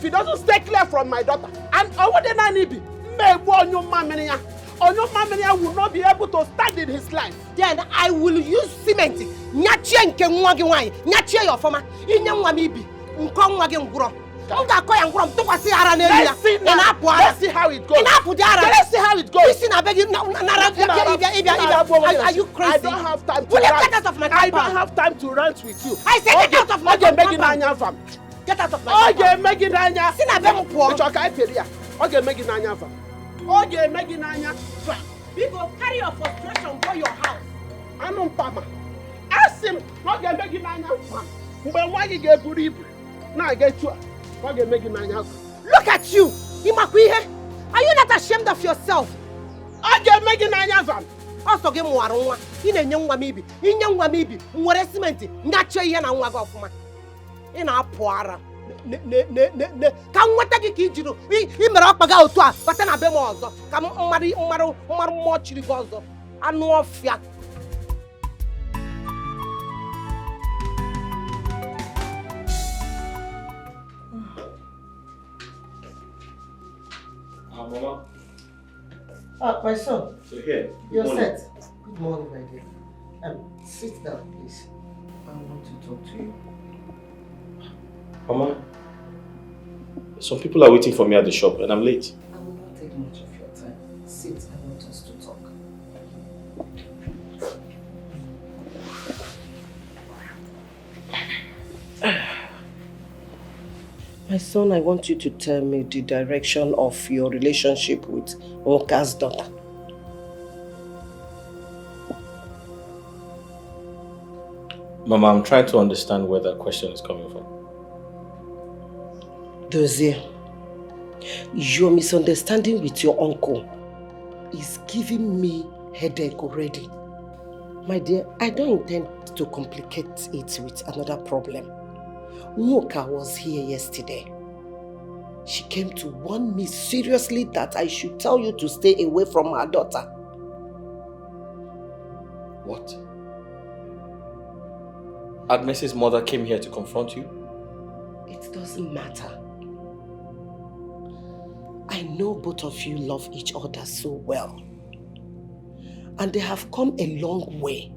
he doesn't stay clear from my daughter, and Onyomamenia will not be able to stand in his life.
Then I will use cement. Nyachie nke nwa gi nwan. Nyachie your former. Inye nwa mi bi. Nko nwa gi nguro. Nga ko ya nguro mtokwasi ara na elu ya.
Let's see how it goes. Let's see how it goes.
Listen, I beg you. Are you crazy?
I don't have time to
Will you
rant.
get out of my compound?
I don't have time to rant with you.
I said get out of my compound. Get out of my compound.
Okay, Meggy Nanya.
Sin I beg you.
Okay, Meggy Nanya fam. Okay, Meggy Nanya fam.
We go carry your frustration to your house.
Anum Pama. Ask him. Okay, Meggy Nanya fam. But why you get buried? Now I get you. Okay, Meggy Nanya fam.
Look at you, Imakwihe. Are you not ashamed of yourself?
Okay, Meggy Nanya fam.
ọsọ gị mụwara nwa ị na-enye nwa m ibi inye nwa m ibi nwere simenti ngachi ihe na nwa gị ọfụma ị na-apụ ara ka m nweta gị ka i jiri i mere ọkpa gị otu a bata na be m ọzọ ka mmadụ mmụọ chiri gị ọzọ anụ ọfịa.
Mama.
My son.
So here.
You're set. Good morning, my dear. Sit down, please. I want to talk to you.
Mama, some people are waiting for me at the shop and I'm late.
I will not take much of your time. Sit, I want us to talk. My son, I want you to tell me the direction of your relationship with Nwoka's daughter.
Mama, I'm trying to understand where that question is coming from.
Dozie, your misunderstanding with your uncle is giving me headache already. My dear, I don't intend to complicate it with another problem. Nwoka was here yesterday. She came to warn me seriously that I should tell you to stay away from her daughter.
What? Agnes's mother came here to confront you?
It doesn't matter. I know both of you love each other so well. And they have come a long way.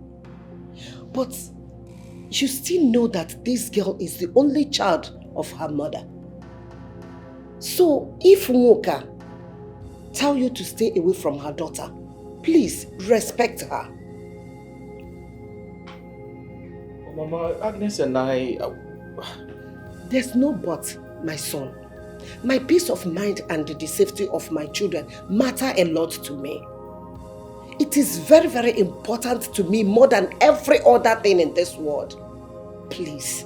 But you still know that this girl is the only child of her mother. So if Nwoka tell you to stay away from her daughter, please respect her.
Mama, Agnes and I...
There's no but, my son. My peace of mind and the safety of my children matter a lot to me. It is very, very important to me more than every other thing in this world. Please.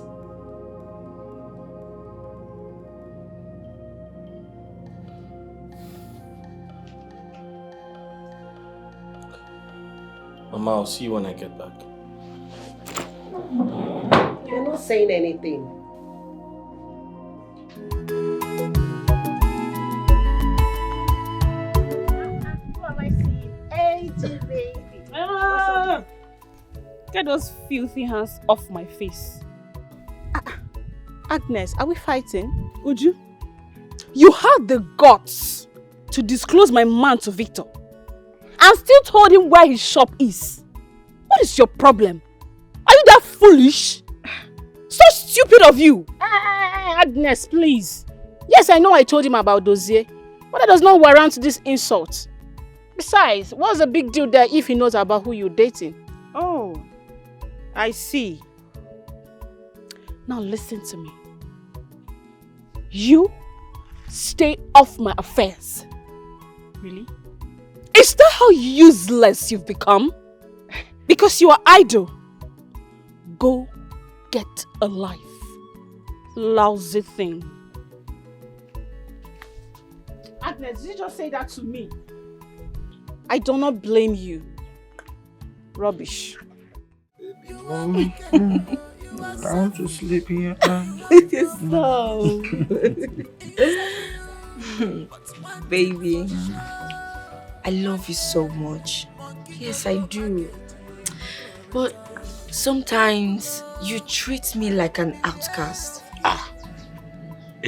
Mama, I'll see you when I get back.
You're not saying anything.
Who am I seeing? AJ, baby. Get those filthy hands off my face. Agnes, are we fighting? Uju, you had the guts to disclose my man to Victor and still told him where his shop is. What is your problem? Are you that foolish? So stupid of you. Agnes, please. Yes, I know I told him about Dozie, but that does not warrant this insult. Besides, what's the big deal there if he knows about who you're dating? Oh, I see. Now listen to me. You stay off my affairs. Really? Is that how useless you've become? Because you are idle. Go get a life. Lousy thing. Agnes, did you just say that to me? I do not blame you. Rubbish.
I want to sleep here.
So, baby, I love you so much. Yes, I do. But sometimes you treat me like an outcast.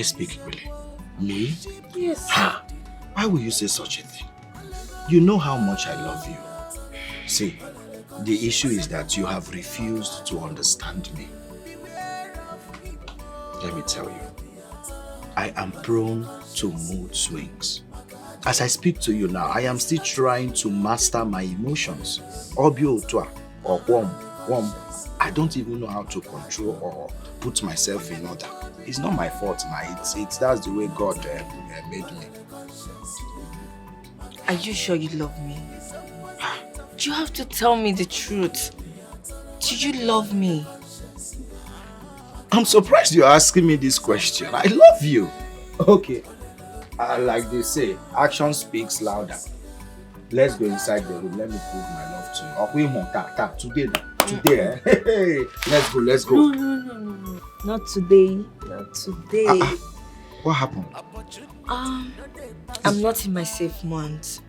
Speak really. Me?
Yes.
Why will you say such a thing? You know how much I love you. See, the issue is that you have refused to understand me. Let me tell you, I am prone to mood swings. As I speak to you now, I am still trying to master my emotions. Obio or wom. I don't even know how to control or put myself in order. It's not my fault, it's that's the way God made me.
Are you sure you love me? You have to tell me the truth. Do you love me?
I'm surprised you're asking me this question. I love you. Okay. Like they say, action speaks louder. Let's go inside the room. Let me prove my love
Today, eh? Hey, let's go.
No. Not today. Not today.
What happened?
I'm not in my safe month.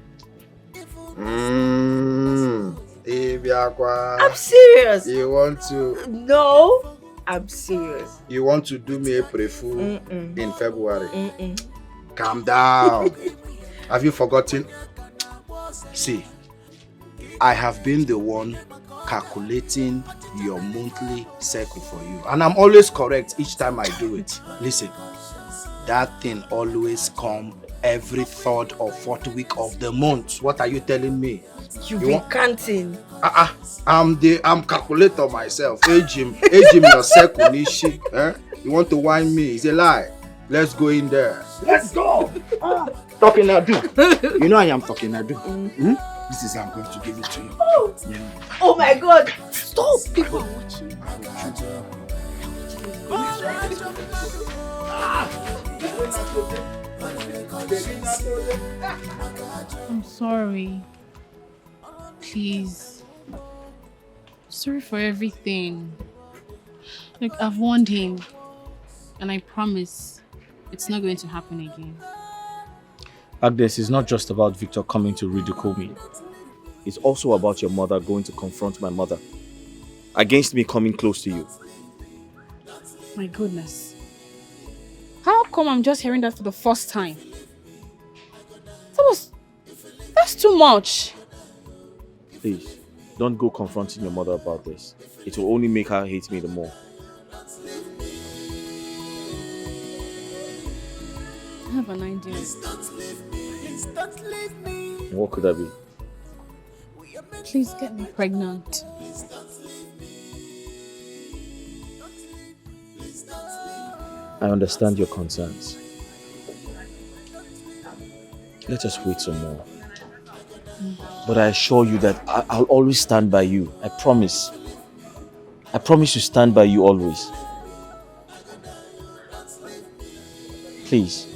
I'm
serious.
You want to?
No, I'm serious.
You want to do me a pre-fool in February? Calm down. Have you forgotten? See, I have been the one calculating your monthly cycle for you, and I'm always correct each time I do it. Listen, that thing always comes every 3rd or 4th week of the month. What are you telling me?
You be counting.
I'm calculator myself. Age him your cycle, Nishi. Eh? You want to whine me? It's a lie. Let's go in there.
Let's go.
Talking I do. You know I am talking I do. This is how I'm going to give it to you.
Oh my God! Stop! People are watching.
I'm sorry. Please. Sorry for everything. Look, I've warned him. And I promise it's not going to happen again.
Agnes, it's not just about Victor coming to ridicule me. It's also about your mother going to confront my mother. Against me coming close to you.
My goodness. How come I'm just hearing that for the first time? That's too much.
Please, don't go confronting your mother about this. It will only make her hate me the more.
I have an idea.
What could that be?
Please get me pregnant.
I understand your concerns. Let us wait some more. But I assure you that I'll always stand by you. I promise. I promise to stand by you always. Please.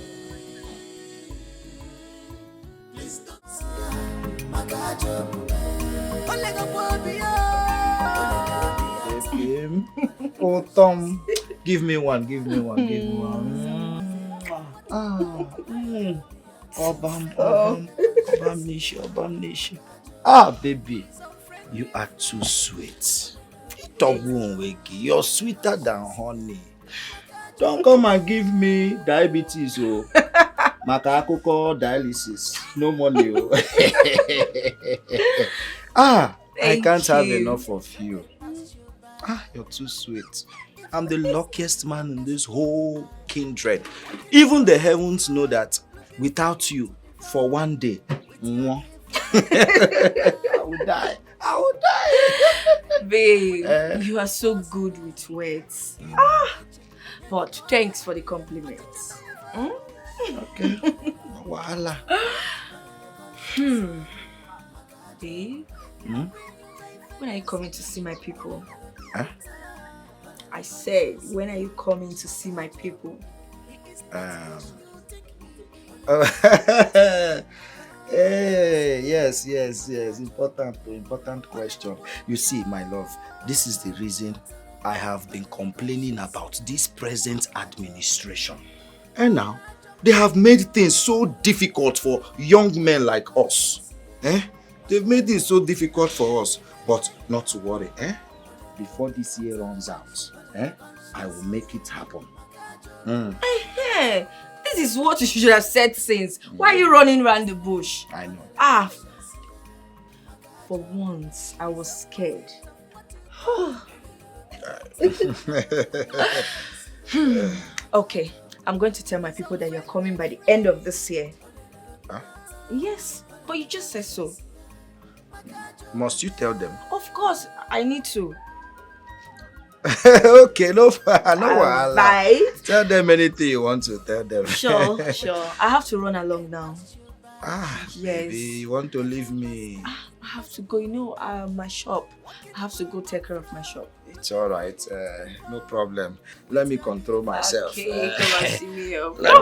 Oh, Tom, give me one. Ah, baby, you are too sweet. You're sweeter than honey. Don't come and give me diabetes, oh. Makakoko dialysis. No money, oh. I can't have enough of you. You're too sweet. I'm the luckiest man in this whole kindred. Even the heavens know that without you, for one day, I will die.
Babe, you are so good with words. But thanks for the compliments.
Okay. Voila.
Babe, when are you coming to see my people? I said, when are you coming to see my people?
Hey, yes. Important question. You see, my love, this is the reason I have been complaining about this present administration. And now, they have made things so difficult for young men like us. They've made it so difficult for us. But not to worry, before this year runs out, I will make it happen.
This is what you should have said since. Why are you running around the bush?
I know.
For once, I was scared. Okay, I'm going to tell my people that you're coming by the end of this year. Yes, but you just said so.
Must you tell them?
Of course, I need to.
Okay, no wahala.
Bye.
Tell them anything you want to tell them.
Sure. I have to run along now. Yes.
Baby, you want to leave me?
I have to go, my shop. I have to go take care of my shop.
It's all right. No problem. Let me control myself.
Okay, come and see me.
Let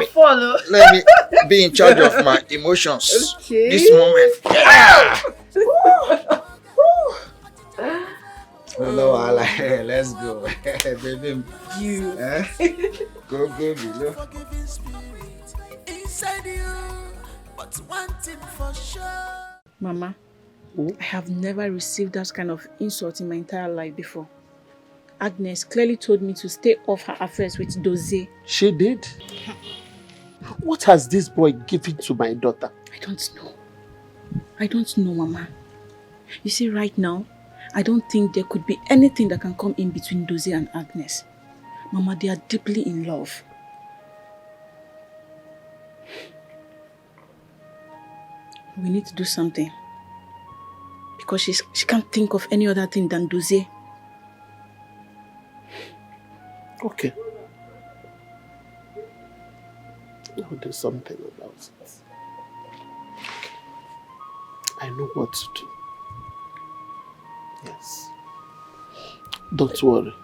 me be in charge of my emotions.
Okay.
This moment. No, let's go. Baby.
You.
Go below.
Inside you, but one thing for sure.
Mama, I have never received that kind of insult in my entire life before. Agnes clearly told me to stay off her affairs with Dozie.
She did? What has this boy given to my daughter?
I don't know. I don't know, Mama. You see, right now, I don't think there could be anything that can come in between Dozie and Agnes. Mama, they are deeply in love. We need to do something. Because she can't think of any other thing than Dozie.
Okay. I'll do something about it. I know what to do. Yes. Don't worry.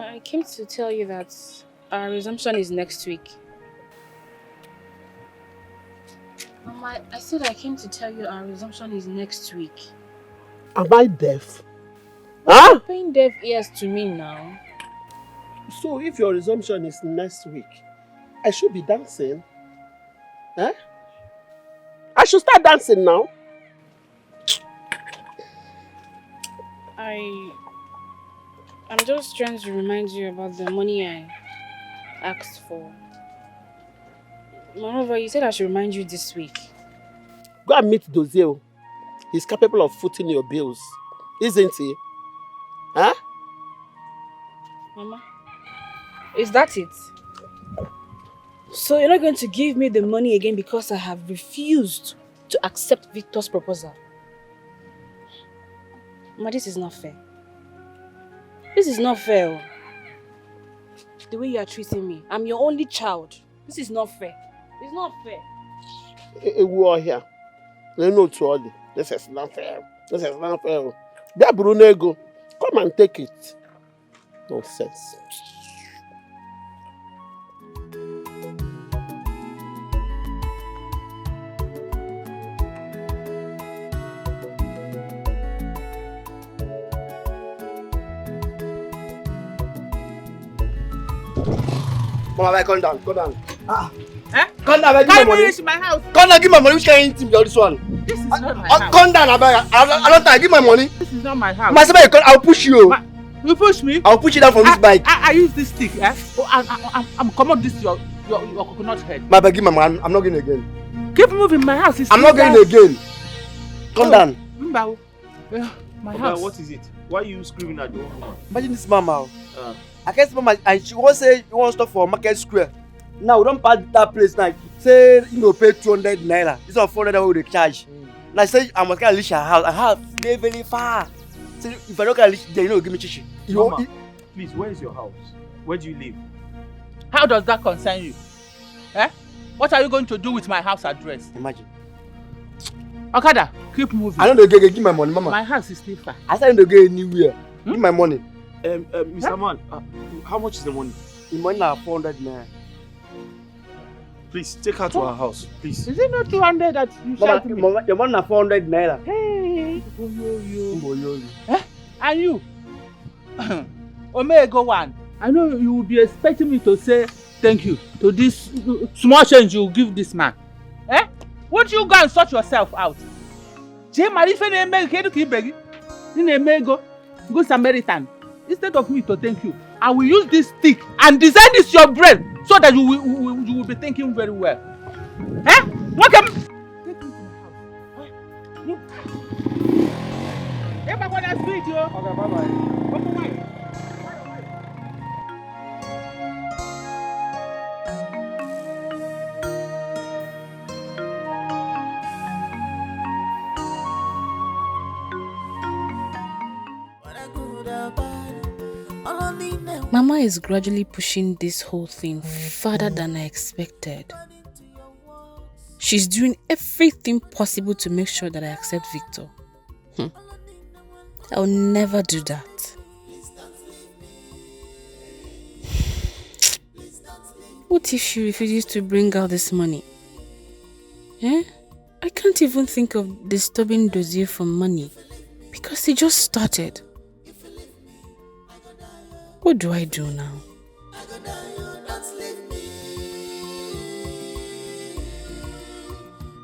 I came to tell you that our resumption is next week. Mama, I said I came to tell you our resumption is next week.
Am I deaf? Huh?
You're paying deaf ears to me now.
So if your resumption is next week, I should be dancing. Huh? I should start dancing now.
I'm just trying to remind you about the money I asked for. Moreover, you said I should remind you this week.
Go and meet Dozie. He's capable of footing your bills, isn't he? Huh?
Mama, is that it? So you're not going to give me the money again because I have refused to accept Victor's proposal? Mama, this is not fair. This is not fair. The way you are treating me. I'm your only child. This is not fair. It's not fair.
We are here. No, to this is not fair. This is not fair. That Brunego, come and take it. Nonsense. Mama, come down, come down. Come down, give my money.
My house.
Come down, give my money. Which kind of thing is this one?
This is not my house.
Come down, I don't time. Give my money.
This is not my house.
My son, I'll push you.
You push me?
I'll push you down from this bike.
I use this stick. I'm coming this your coconut head.
My bag, give my money. I'm not going again.
Keep moving. My house is.
I'm not going again. Come down.
My house.
What is it? Why are you screaming at the old woman?
Imagine this mama. I guess mama, and she won't say you want to stop for Market Square. Now we don't pass that place now. Say you know pay 200 naira. This is 400 naira we dey charge. Now I say I must go reach her house. Her house very very far. So if I don't can reach there, you know give me chichi.
Mama, please, where is your house? Where do you live?
How does that concern you? Eh? What are you going to do with my house address?
Imagine.
Okada, keep moving.
I don't give my money, mama.
My house is still far.
I said I don't go anywhere. Give my money.
Mr. Man, how much is the money?
The money now 400 naira.
Please, take her to our house, please.
Is it not 200 that you said to me?
Mama, your money now 400 naira.
Hey, eh? And you? Omega one. I know you will be expecting me to say thank you to this small change you give this man. Eh? Won't you go and sort yourself out? Good Samaritan. Instead of me to thank you, I will use this stick and design this your brain so that you will be thinking very well. Eh? What am? Take me to my house. Hey, but what I speak, yo. Okay, bye-bye.
Mama is gradually pushing this whole thing further than I expected. She's doing everything possible to make sure that I accept Victor. I'll never do that. What if she refuses to bring out this money? I can't even think of disturbing Dozier for money because he just started. What do I do now?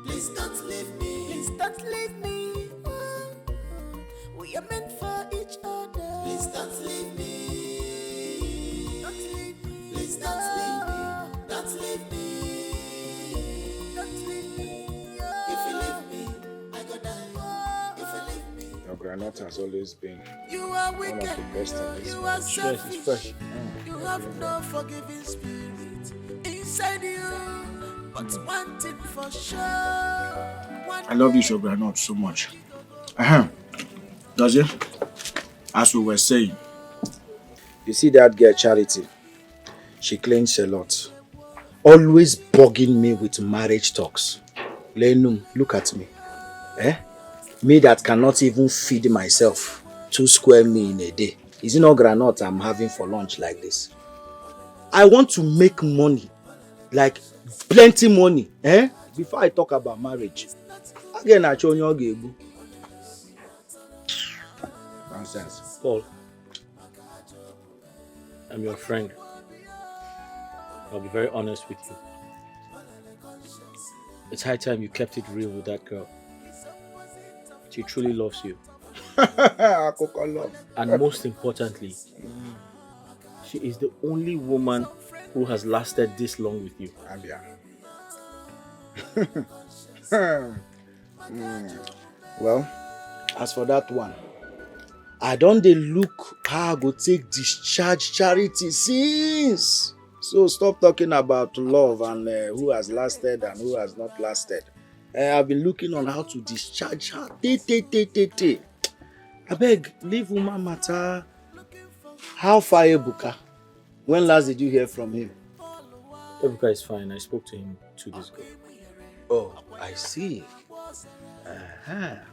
Please don't leave me. Please don't leave me. We are meant for each other. Please don't leave me. Don't leave me. Please don't leave me. Don't leave me. Don't leave me. If you leave me, I go die. If you leave me.
Your granite has always been
You are
one of
wicked.
the best in this
You are
village.
selfish.
It's fresh.
You have no forgiving spirit inside you. But one thing for sure.
I love this your granite so much. Does it? As we were saying, you see that girl Charity? She claims a lot. Always bugging me with marriage talks. Lenum, look at me. Me that cannot even feed myself 2 square meals in a day. Is it not granite I'm having for lunch like this? I want to make money. Like plenty money. Before I talk about marriage. Again, I show you. Nonsense.
Paul, I'm your friend. I'll be very honest with you. It's high time you kept it real with that girl. She truly loves you. And most importantly, she is the only woman who has lasted this long with you.
Well, as for that one, I don't dey look how I go take discharge Charity since. So stop talking about love and who has lasted and who has not lasted. I've been looking on how to discharge her. I beg, leave woman matter. How far Ibuka? When last did you hear from him?
Ibuka is fine. I spoke to him 2 days ago.
Oh, I see.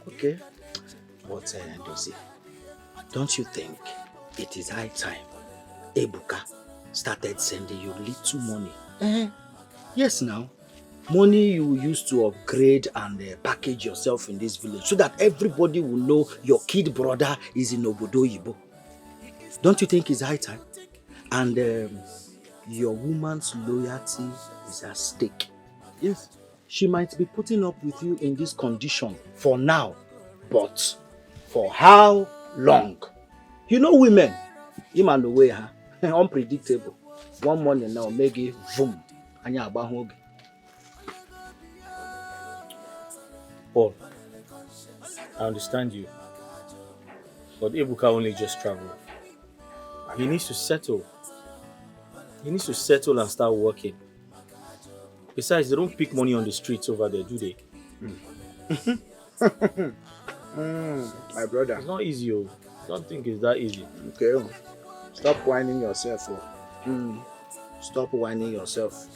Okay. But Dozie, don't you think it is high time Ibuka started sending you little money? Yes, now. Money you use to upgrade and package yourself in this village so that everybody will know your kid brother is in Obodo Yibo. Don't you think it's high time? And your woman's loyalty is at stake. Yes. She might be putting up with you in this condition for now, but for how long? You know women, him and the way, unpredictable. One morning now, make it boom, and you're about home.
Paul, I understand you, but Ibuka only just traveled. He needs to settle. He needs to settle and start working. Besides, they don't pick money on the streets over there, do they?
My brother.
It's not easy, oh. Don't think it's that easy.
Okay. Stop whining yourself. Stop whining yourself.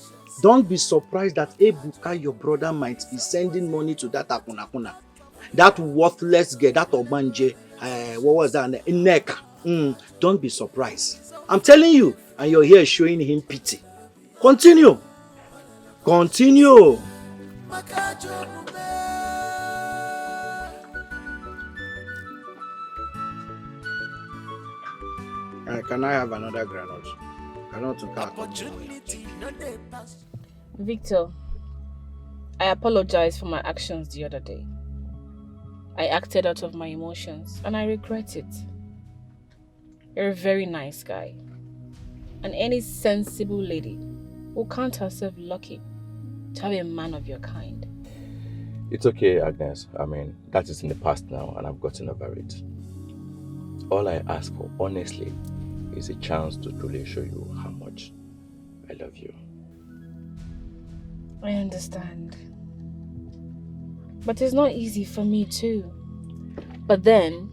Don't be surprised that Ibuka, your brother, might be sending money to that Akunakuna. That worthless girl, that Obanje, what was that? Neka. Don't be surprised. I'm telling you, and you're here showing him pity. Continue. Continue. Can I have another granite?
Victor, I apologize for my actions the other day. I acted out of my emotions and I regret it. You're a very nice guy. And any sensible lady will count herself lucky to have a man of your kind.
It's okay, Agnes. I mean, that is in the past now and I've gotten over it. All I ask for, honestly, is a chance to truly show you how much I love you.
I understand. But it's not easy for me too. But then,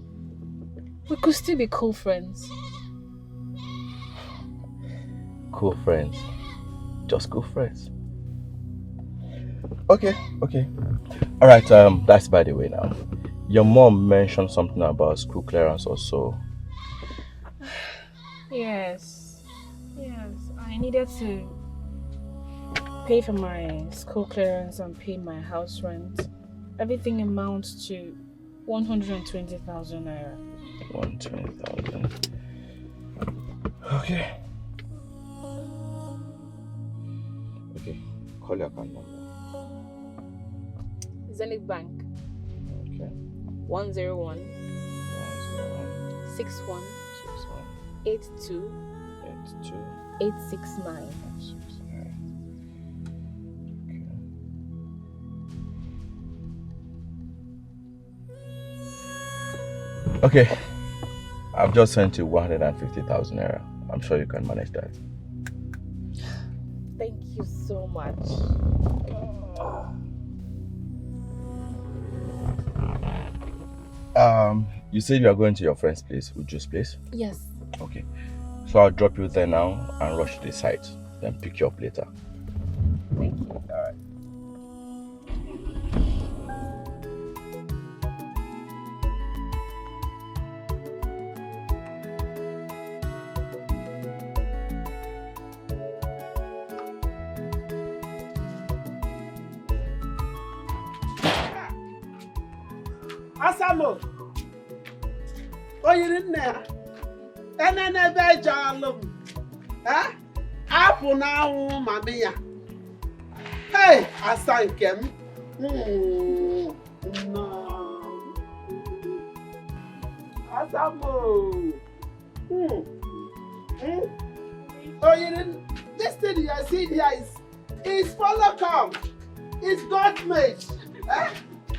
We could still be cool friends.
Cool friends. Just cool friends. Okay. Alright, that's by the way now. Your mom mentioned something about school clearance or so.
Yes. I needed to pay for my school clearance and pay my house rent. Everything amounts to 120,000 naira.
120,000. Okay. Call your account number.
Zenith Bank.
Okay.
101 61 82 869.
Okay. I've just sent you 150,000 naira. I'm sure you can manage that.
Thank you so much.
You said you are going to your friend's place, Uju's place?
Yes.
Okay. So I'll drop you there now and rush to the site. Then pick you up later.
Thank you.
Alright.
Asamo. Oyiri nne ya. Enene be jalum. Apụ n'anwụ mami ya. Hey, asa nke m. Asamo. Oyiri, this thing you are seeing here is follow come. It's God made.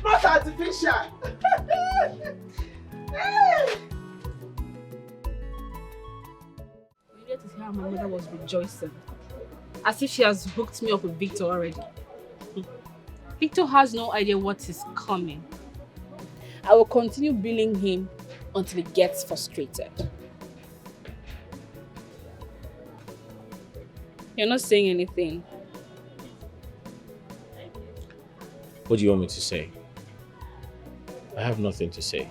Not artificial.
You get to see how my mother was rejoicing. As if she has booked me up with Victor already. Victor has no idea what is coming. I will continue billing him until he gets frustrated. You're not saying anything.
What do you want me to say? I have nothing to say.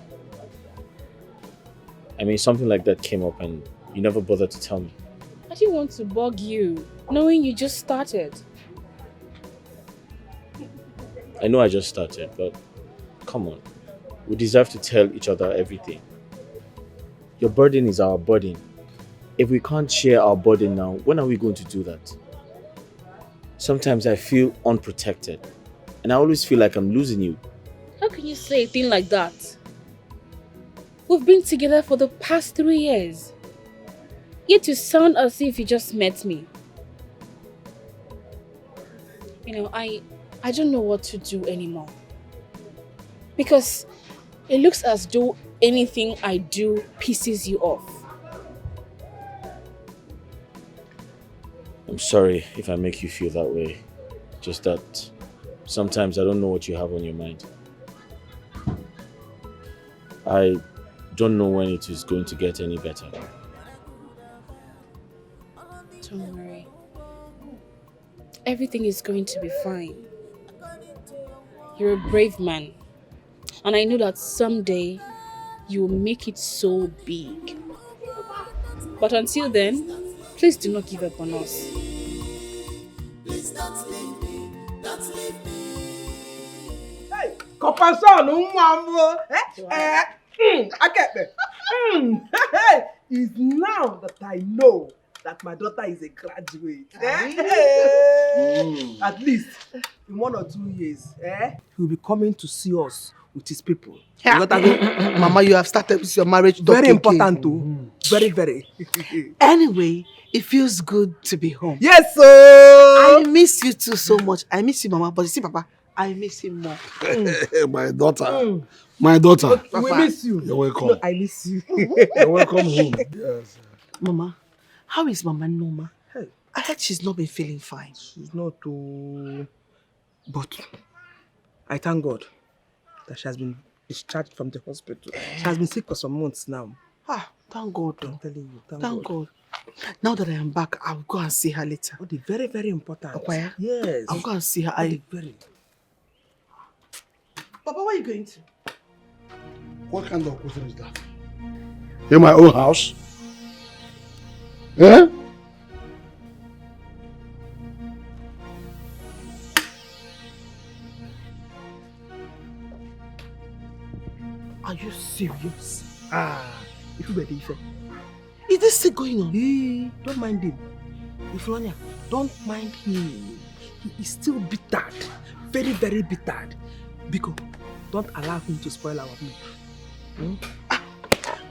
I mean, something like that came up and you never bothered to tell me.
I didn't want to bug you, knowing you just started.
I know I just started, but come on. We deserve to tell each other everything. Your burden is our burden. If we can't share our burden now, when are we going to do that? Sometimes I feel unprotected, and I always feel like I'm losing you.
How can you say a thing like that? We've been together for the past 3 years. Yet you sound as if you just met me. You know, I don't know what to do anymore. Because it looks as though anything I do pisses you off.
I'm sorry if I make you feel that way. Just that sometimes I don't know what you have on your mind. I don't know when it is going to get any better.
Don't worry. Everything is going to be fine. You're a brave man. And I know that someday you will make it so big. But until then, please do not give up on us.
Please don't leave me. Don't leave me.
Hey, compassion, mama. I get me. It's now that I know that my daughter is a graduate. At least in 1 or 2 years, he'll be coming to see us with his people.
Mama, you have started with your marriage.
Very important too. Very, very.
Anyway, it feels good to be home.
Yes, sir.
I miss you too so much. I miss you, Mama. But you see, Papa, I miss him more.
My daughter. My daughter.
Okay, we miss you.
You're welcome.
No, I miss you.
You're welcome home. Yes.
Mama, how is Mama Noma?
Hey.
I heard she's not been feeling fine.
She's not too... But I thank God that she has been discharged from the hospital. She has been sick for some months now.
Thank God.
I'm telling you,
Thank God. Now that I am back, I'll go and see her later.
Oh, the very, very important.
Okwaya?
Yes.
I'll go and see her.
Very.
Papa, where are you going to?
What kind of question is that? In my own house? Eh?
Are you serious?
If you better,
is this still going on?
Hey, don't mind him. Iflonia, don't mind him. He is still bitter. Very, very bitter. Because don't allow him to spoil our mood.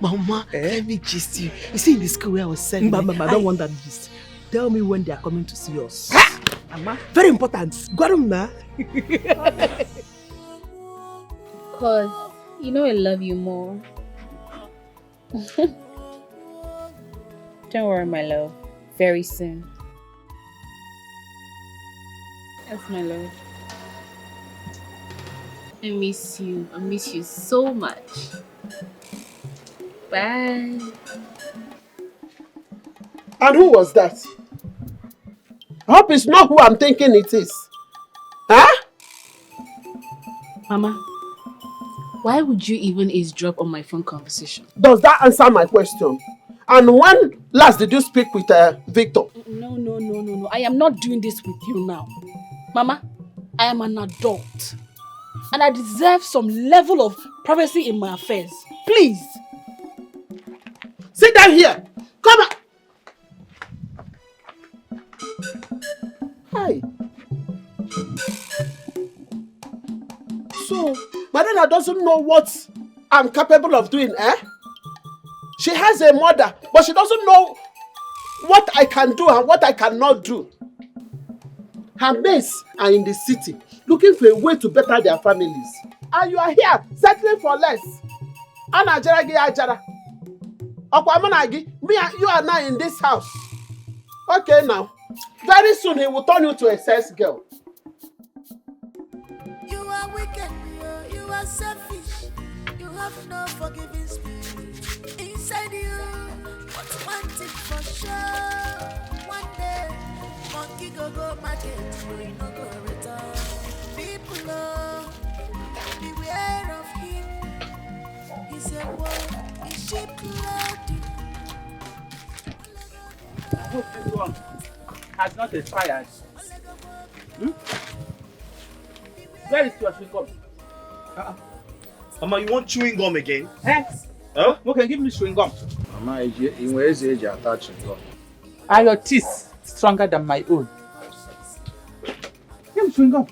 Mama, let me gist you. You see in the school where I was sending.
Mama, I don't want that gist. Tell me when they are coming to see us. Mama, very important. Got him now.
Because you know I love you more. Don't worry, my love. Very soon. That's my love. I miss you. I miss you so much. Bye.
And who was that? I hope it's not who I'm thinking it is. Huh?
Mama, why would you even eavesdrop on my phone conversation?
Does that answer my question? And when last did you speak with Victor?
No. I am not doing this with you now. Mama, I am an adult. And I deserve some level of privacy in my affairs. Please.
Sit down here. Come on. Hi. So, Madonna doesn't know what I'm capable of doing, eh? She has a mother, but she doesn't know what I can do and what I cannot do. Her mates are in the city, looking for a way to better their families. And you are here, settling for less. Anna Jaragi Ajara. Okwamanagi, me and you are now in this house. Okay now. Very soon he will turn you to a sex girl.
You are wicked, you are selfish. You have no forgiving spirit inside you. But one thing for sure, one day, monkey go market, we no go return. People beware of him. He's a wolf, he's sheep clothing.
I hope this one has not expired. Where is your chewing gum?
Mama, you want chewing gum again?
Eh?
Huh?
Okay, give me chewing gum.
Mama, in where is age attaching gum?
Are your teeth stronger than my own? Give me chewing gum.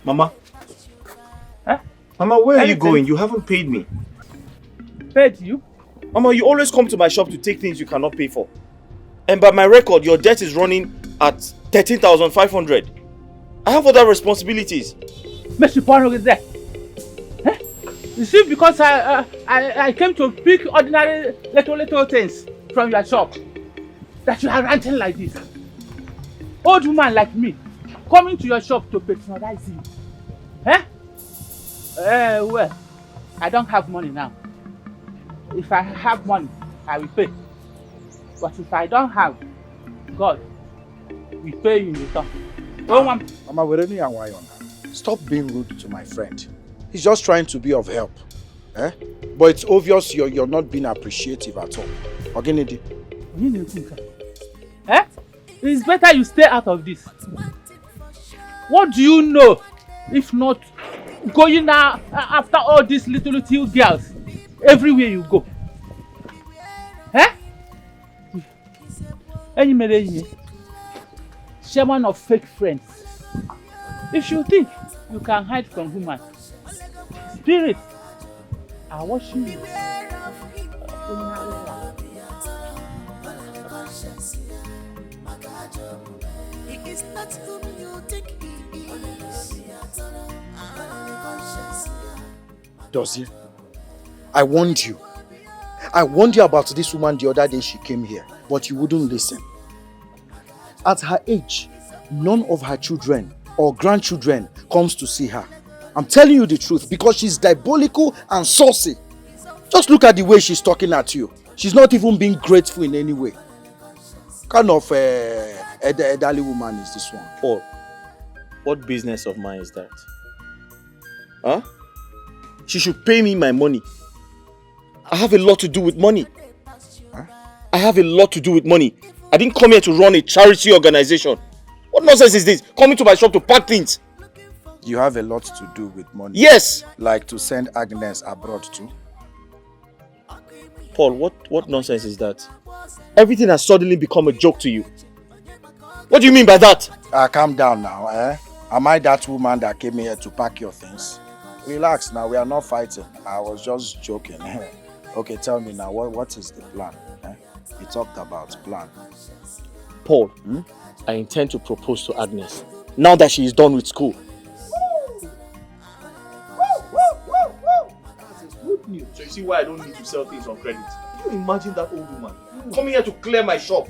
Mama? Huh? Mama, where are you going? You haven't paid me.
Paid you?
Mama, you always come to my shop to take things you cannot pay for. And by my record, your debt is running at 13,500. I have other responsibilities.
Mr. Pono is there. Huh? You see, because I came to pick ordinary little things from your shop, that you are ranting like this. Old woman like me, coming to your shop to patronize you. Eh? Well, I don't have money now. If I have money, I will pay. But if I don't have, God will pay you in return.
Mama, we're only a while now. Stop being rude to my friend. He's just trying to be of help. Eh? But it's obvious you're not being appreciative at all. Ogenedi.
Eh? It's better you stay out of this. What do you know if not going now after all these little girls everywhere you go? Eh? Chairman of fake friends. If you think you can hide from human spirit, I wash you.
He is not whom you think he is.
Dozie, I warned you. I warned you about this woman the other day she came here, but you wouldn't listen. At her age, none of her children or grandchildren comes to see her. I'm telling you the truth because she's diabolical and saucy. Just look at the way she's talking at you. She's not even being grateful in any way. Kind of elderly woman is this one.
Paul, what business of mine is that? Huh? She should pay me my money. I have a lot to do with money.
Huh?
I have a lot to do with money. I didn't come here to run a charity organization. What nonsense is this? Coming to my shop to pack things.
You have a lot to do with money.
Yes.
Like to send Agnes abroad too.
Paul, what nonsense is that? Everything has suddenly become a joke to you. What do you mean by that?
Calm down now, eh? Am I that woman that came here to pack your things? Relax now, we are not fighting. I was just joking. Okay, tell me now, what is the plan? Eh? We talked about plan.
Paul, I intend to propose to Agnes now that she is done with school. Good news. So you see why I don't need to sell things on credit. Can you imagine that old woman coming here to clear my shop?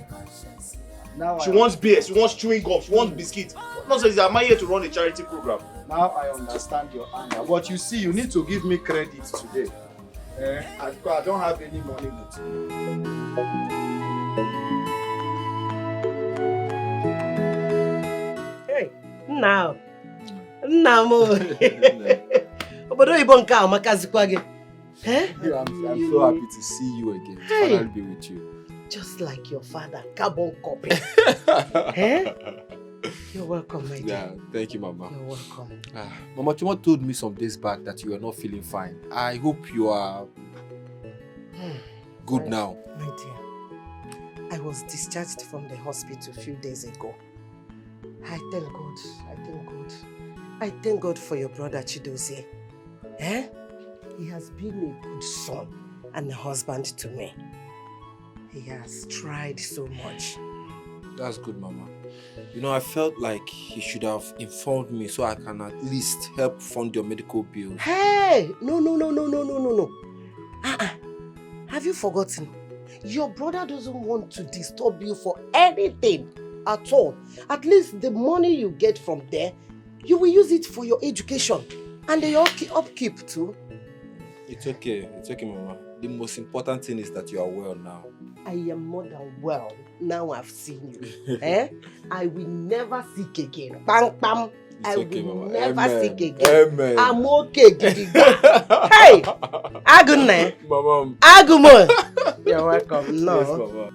Now
she wants beer, she wants chewing gum, she wants biscuits. What nonsense, am I here to run a charity program?
Now I understand your anger, but you see, you need to give me credit today. I don't have any money with you.
Hey, now. Obodo Oyibo nke a makazikwa gị.
I'm so happy to see you again. To finally be with you.
Just like your father, carbon copy. You're welcome, my dear.
Yeah, thank you, Mama.
You're welcome.
Mama Chuma told me some days back that you are not feeling fine. I hope you are good now.
My dear, I was discharged from the hospital a few days ago. I thank God. I thank God. I thank God for your brother Chidozie. He has been a good son and a husband to me. He has tried so much.
That's good, Mama. You know, I felt like he should have informed me so I can at least help fund your medical bills.
Hey! No. Have you forgotten? Your brother doesn't want to disturb you for anything at all. At least the money you get from there, you will use it for your education and your upkeep too.
It's okay, Mama. The most important thing is that you are well now.
I am more than well. Now I've seen you. I will never sick again. Bang, bang. I will never sick again.
Amen.
I'm okay, Gidiga. Hey! Agnes.
Mama.
Agumon. You're welcome. No.
Yes, Mama.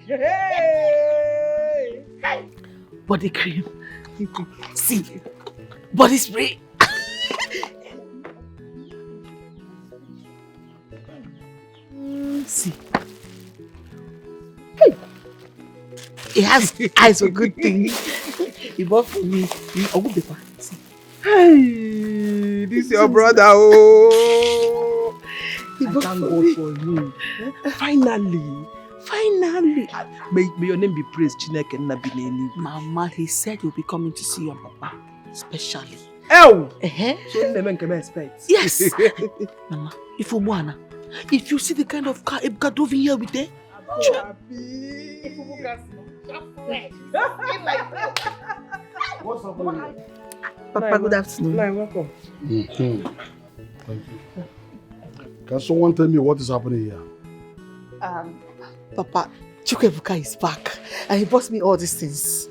Hey!
Body cream. See, body spray. See. Hey. He has eyes for good things. He bought for me. A good paper. See.
Hey, this is your brother. Oh,
He bought thank God for you.
Finally. May your name be praised, Chineke Nabineni.
Mama, he said you'll be coming to see your papa, especially.
Oh! So never can expect.
Yes! Mama, if you see the kind of car Ibuka drove in here with them,
What's up,
Papa, good afternoon.
Welcome.
Thank you. Can someone tell me what is happening here?
Papa, Ibuka is back and he bought me all these things.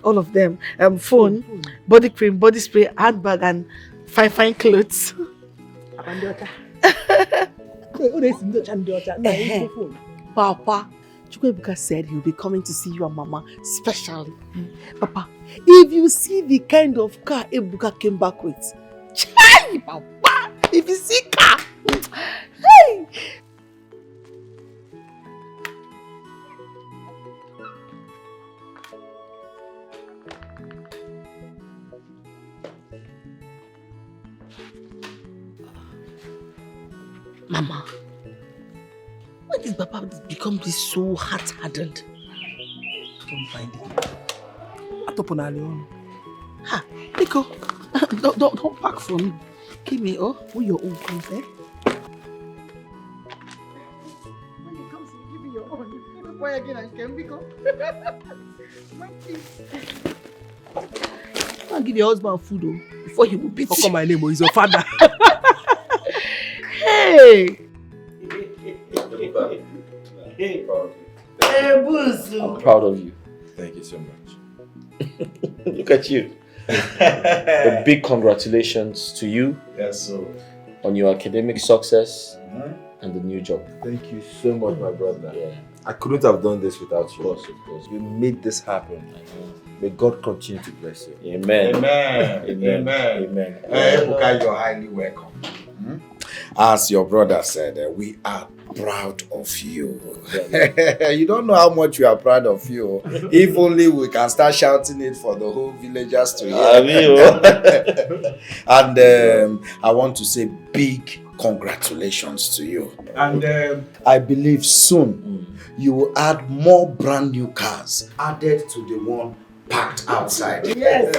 All of them. Phone, body cream, body spray, handbag and fine clothes. Papa, Ibuka said he'll be coming to see you and Mama specially. Papa, if you see the kind of car Ibuka came back with, chai, Papa, if you see car, hey!
Mama, when did Papa become this so hard-hardened?
Don't find it. Atopunali.
Ha, Nico, don't pack for me. Give me, who your own comes, eh? When it comes to giving your own, why again I can Nico? I'll give your husband food before he will beat you.
How come my name is your father?
Hey!
I'm proud of you.
Thank you so much.
Look at you. A big congratulations to you.
Yes, sir.
On your academic success and the new job.
Thank you so much, my brother. Yeah. I couldn't have done this without you.
Of course.
You made this happen. May God continue to bless you.
Amen.
Amen.
Amen.
Amen. Ibuka, you're highly welcome. As your brother said, we are proud of you. You don't know how much we are proud of you. If only we can start shouting it for the whole villagers to hear. And I want to say big congratulations to you. And I believe soon you will add more brand new cars added to the one parked outside.
Yes.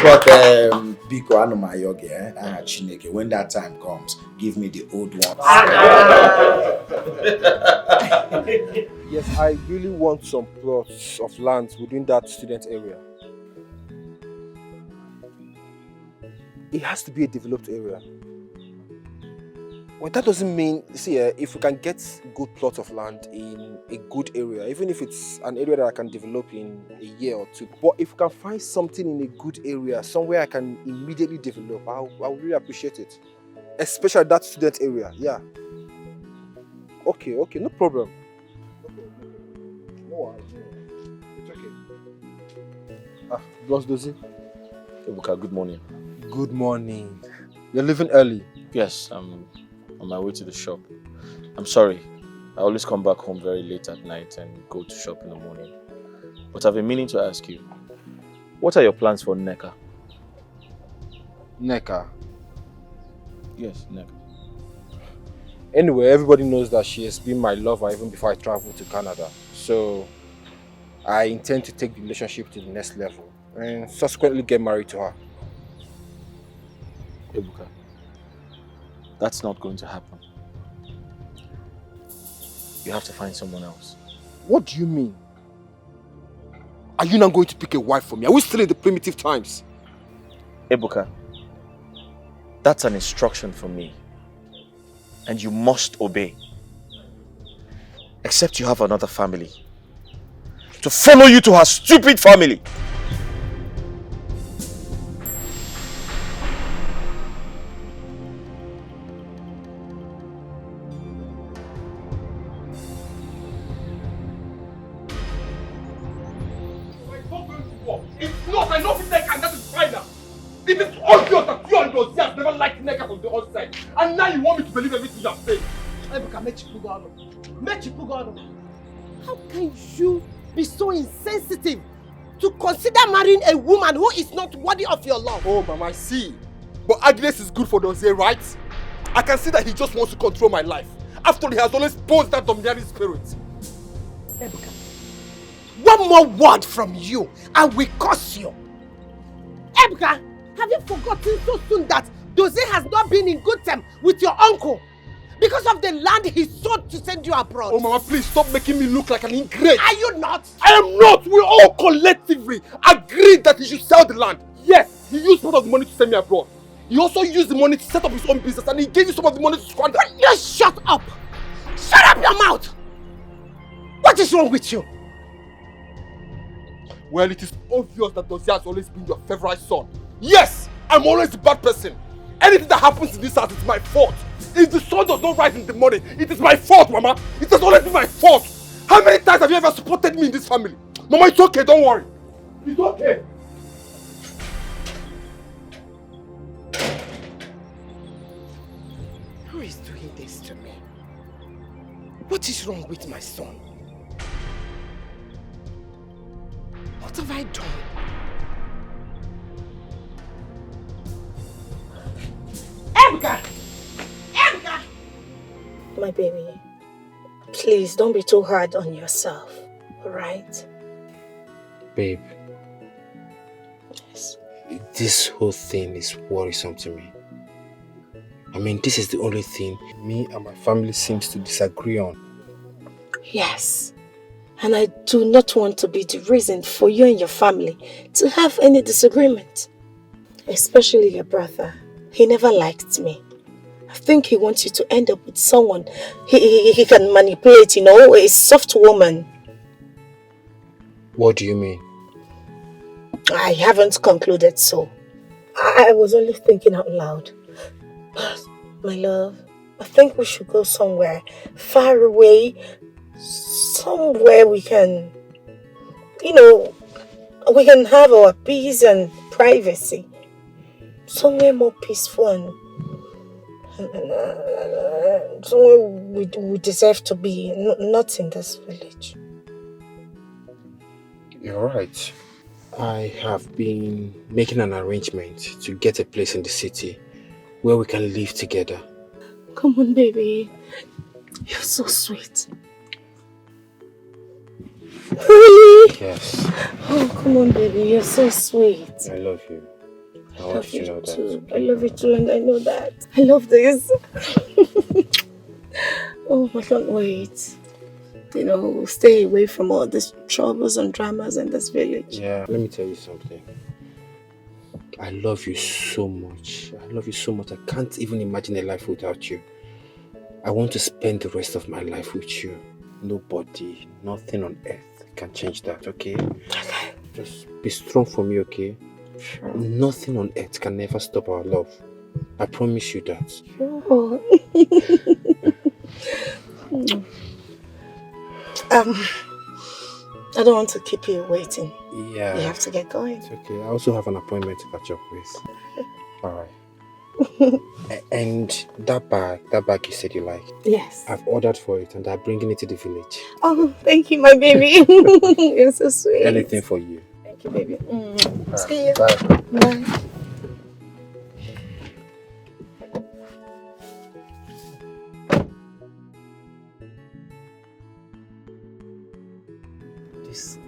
But Biko Anumayoge, Chineke, when that time comes, give me the old one.
Yes, I really want some plots of land within that student area. It has to be a developed area. Well, that doesn't mean, see, if we can get good plots of land in a good area, even if it's an area that I can develop in a year or two, but if we can find something in a good area, somewhere I can immediately develop, I would really appreciate it. Especially that student area, yeah. Okay, no problem. No worries. It's okay. Boss Dozie.
Ibuka, good morning.
Good morning. You're leaving early?
Yes, I'm on my way to the shop. I'm sorry. I always come back home very late at night and go to shop in the morning. But I've been meaning to ask you, what are your plans for Nneka?
Nneka?
Yes, Nneka.
Anyway, everybody knows that she has been my lover even before I traveled to Canada. So, I intend to take the relationship to the next level and subsequently get married to her.
Ibuka, that's not going to happen. You have to find someone else.
What do you mean? Are you not going to pick a wife for me? Are we still in the primitive times?
Ibuka, that's an instruction from me. And you must obey. Except you have another family. To follow you to her stupid family.
I know Nneka, and that is final. It is obvious that you and Dozie have never liked Nneka from the outside. And now you want me to believe everything you have said.
How can you be so insensitive to consider marrying a woman who is not worthy of your love?
Oh, Mama, I see. But Agnes is good for Dozie, right? I can see that he just wants to control my life. After all, he has always posed that domineering spirit.
Ibuka, one more word from you and we curse you. Ibuka, have you forgotten so soon that Dozie has not been in good terms with your uncle because of the land he sold to send you abroad?
Oh, Mama, please stop making me look like an ingrate.
Are you not?
I am not. We all collectively agreed that he should sell the land. Yes, he used part of the money to send me abroad. He also used the money to set up his own business and he gave you some of the money to squander.
Just shut up! Shut up your mouth! What is wrong with you?
Well, it is obvious that Dozie has always been your favorite son. Yes, I'm always the bad person. Anything that happens in this house is my fault. If the sun does not rise in the morning, it is my fault, Mama. It has always been my fault. How many times have you ever supported me in this family? Mama, it's okay, don't worry. It's okay.
Who is doing this to me? What is wrong with my son? What have I done? Ibuka!
My baby, please don't be too hard on yourself, alright?
Babe,
Yes.
this whole thing is worrisome to me. I mean, this is the only thing me and my family seems to disagree on.
Yes. And I do not want to be the reason for you and your family to have any disagreement. Especially your brother. He never liked me. I think he wants you to end up with someone he can manipulate, you know, a soft woman.
What do you mean?
I haven't concluded so. I was only thinking out loud. My love, I think we should go somewhere far away. Somewhere we can, you know, we can have our peace and privacy. Somewhere more peaceful and somewhere we deserve to be, not in this village.
You're right. I have been making an arrangement to get a place in the city where we can live together.
Come on, baby. You're so sweet. Really?
Yes.
Oh, come on, baby. You're so sweet.
I love you. I want you to know that.
Too. I love you too, and I know that. I love this. Oh, I can't wait. You know, stay away from all these troubles and dramas in this village.
Yeah, let me tell you something. I love you so much. I love you so much. I can't even imagine a life without you. I want to spend the rest of my life with you. Nobody, nothing on earth can change that, okay?
Okay.
Just be strong for me, okay? Sure. Nothing on earth can ever stop our love. I promise you that.
Sure. I don't want to keep you waiting.
Yeah.
You have to get going.
It's okay. I also have an appointment to catch up with. Alright. And that bag you said you like.
Yes.
I've ordered for it and I'm bringing it to the village.
Oh, thank you, my baby. You're so sweet.
Anything for you.
Thank you, baby.
Right.
See you.
Bye.
Bye.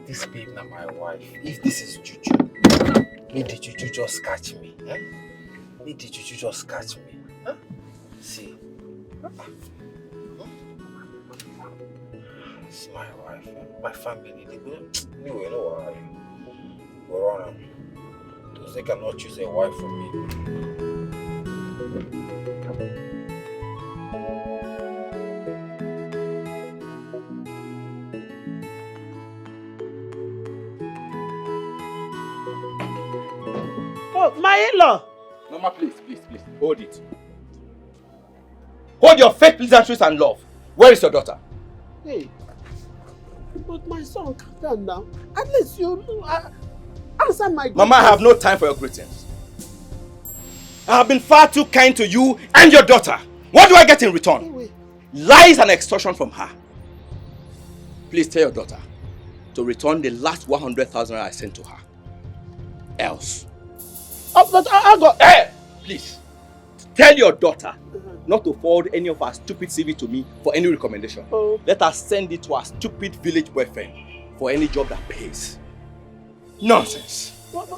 This babe now my wife. If this is juju, may the juju just catch me. Eh? May the juju just catch me. Huh? See. It's my wife. My family. They go. Anyway, no why. Go on. Because they cannot choose a wife for me.
Oh, my in-law!
Mama, please, hold it. Hold your fake pleasantries and love. Where is your daughter?
Hey, but my son, calm down now. At least you answer my question.
Mama, I have no time for your greetings. I have been far too kind to you and your daughter. What do I get in return? Lies and extortion from her. Please tell your daughter to return the last 100,000 I sent to her. Else.
Oh, but I got...
Hey! Please. Tell your daughter not to forward any of her stupid CV to me for any recommendation.
Oh.
Let her send it to her stupid village boyfriend for any job that pays. Nonsense.
But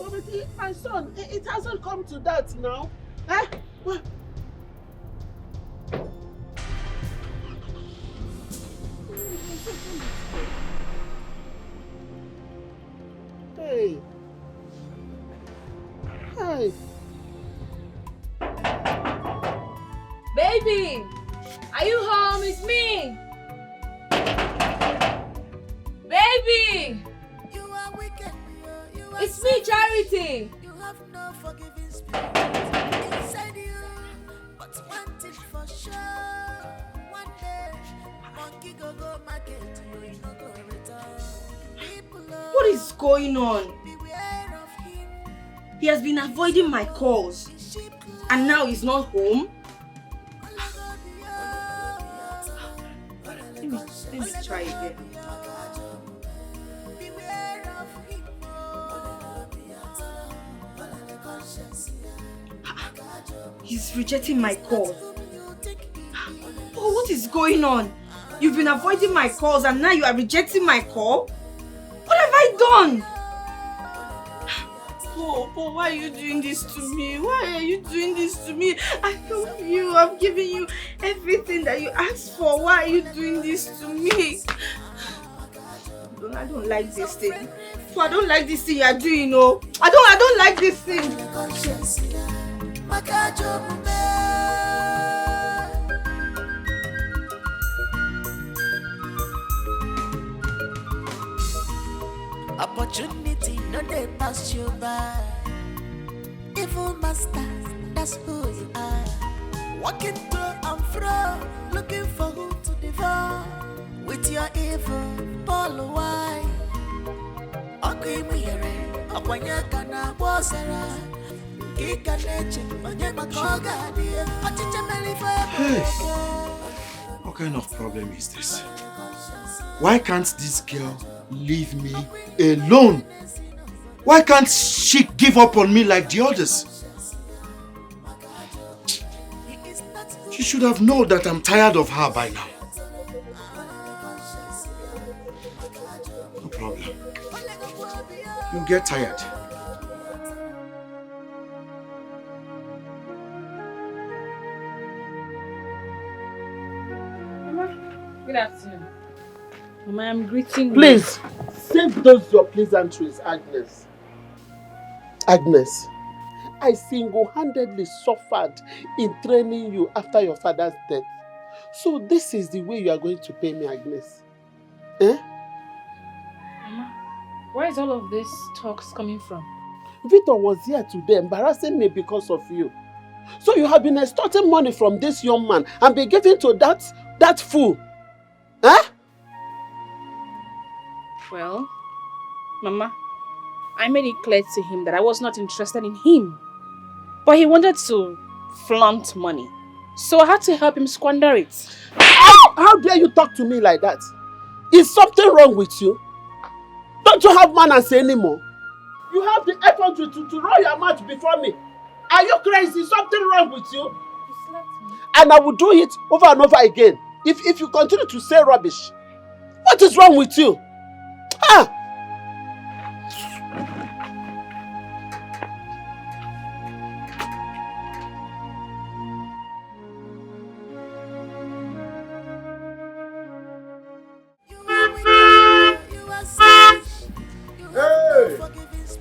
my son, it hasn't come to that now. Eh? What? Hey. Hey.
Baby, are you home? It's me. Baby, it's me, Charity.
You have no forgiving spirit inside you, but one thing for sure. One day, monkey go market, you no go return.
What is going on? He has been avoiding my calls. And now he's not home? Let me try again. He's rejecting my calls. Oh, what is going on? You've been avoiding my calls and now you are rejecting my call? What have I done? Oh, why are you doing this to me? Why are you doing this to me? I love you. I've given you everything that you asked for. Why are you doing this to me? I don't like this thing. So I don't like this thing you are doing, no. I don't like this thing.
Opportunity, no they pass you by. Evil masters, that's who you are. Walking to and fro, looking for who to devour. With your evil, Paul why? Okimire, Okwanyaka na Bosara. Kika neche, Onyema Koga, dear.
Hey, what kind of problem is this? Why can't this girl leave me alone? Why can't she give up on me like the others? She should have known that I'm tired of her by now. No problem. You'll get tired.
Mama, good afternoon. Mama, I'm greeting you.
Please, save those your pleasantries, Agnes. Agnes, I single-handedly suffered in training you after your father's death. So this is the way you are going to pay me, Agnes. Eh?
Mama, where is all of this talks coming from?
Victor was here today embarrassing me because of you. So you have been extorting money from this young man and been giving to that fool. Eh?
Well, Mama, I made it clear to him that I was not interested in him. But he wanted to flaunt money. So I had to help him squander it.
How dare you talk to me like that? Is something wrong with you? Don't you have manners anymore? You have the effort to roll your mouth before me. Are you crazy? Is something wrong with you?
You slapped me.
And I will do it over and over again. If you continue to say rubbish. What is wrong with you? Ah!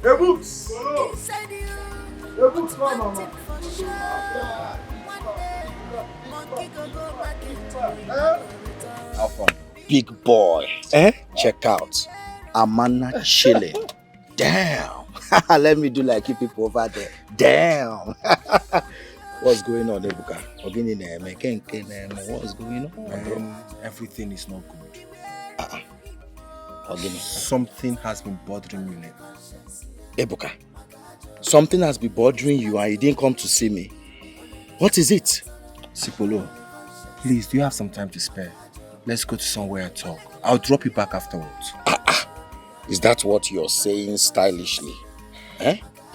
Hey, books! Hey, books, mama.
Big boy. Check out. Amana chilling. Damn. Let me do like you people over there. Damn. What's going on, Ibuka? What's going on?
Everything is not good. Something has been bothering me lately.
Ibuka, something has been bothering you and you didn't come to see me. What is it?
Sipolo, please, do you have some time to spare? Let's go to somewhere and talk. I'll drop you back afterwards.
Is that what you're saying stylishly?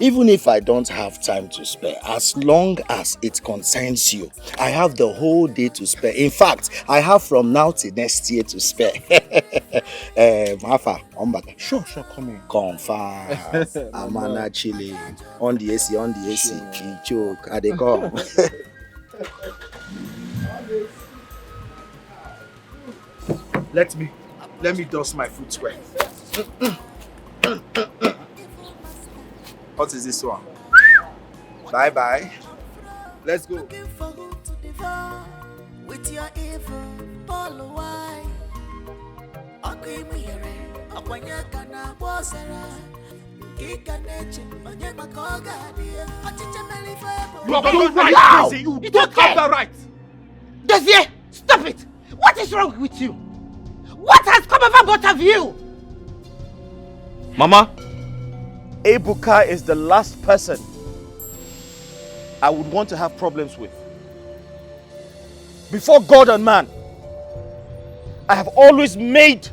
Even if I don't have time to spare, as long as it concerns you, I have the whole day to spare. In fact, I have from now to next year to spare.
Sure, come in.
Confirm. Amana chili. On the AC. Choke. Are they come?
Let me dust my footwear. What is this one? Bye. Let's go.
With your evil, Paul why? Okimire, Okwanyaka na Bosara. Kika neche, Onyema Koga, dear. Achicha Melifebo.
You don't right, crazy. You don't have the right.
Desire, stop it. What is wrong with you? What has come over both of you?
Mama, Ibuka is the last person I would want to have problems with. Before God and man, I have always made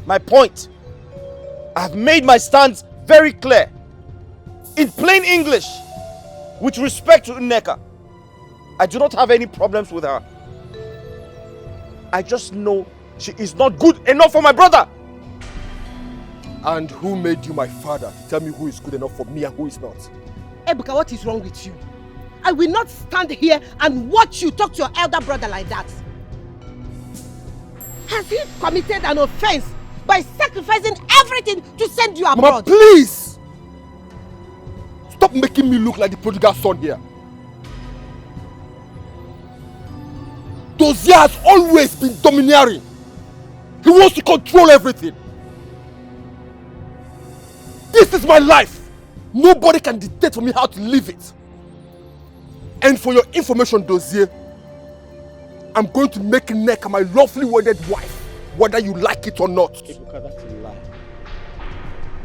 my point. I have made my stance very clear. In plain English, with respect to Nneka, I do not have any problems with her. I just know she is not good enough for my brother.
And who made you my father to tell me who is good enough for me and who is not?
Ebuka, what is wrong with you? I will not stand here and watch you talk to your elder brother like that. Has he committed an offense by sacrificing everything to send you abroad?
Mama, please! Stop making me look like the prodigal son here. Dozier has always been domineering. He wants to control everything. This is my life. Nobody can dictate for me how to live it. And for your information, Dozier, I'm going to make Nneka my lawfully wedded wife, whether you like it or not.
Ibuka, that's a lie.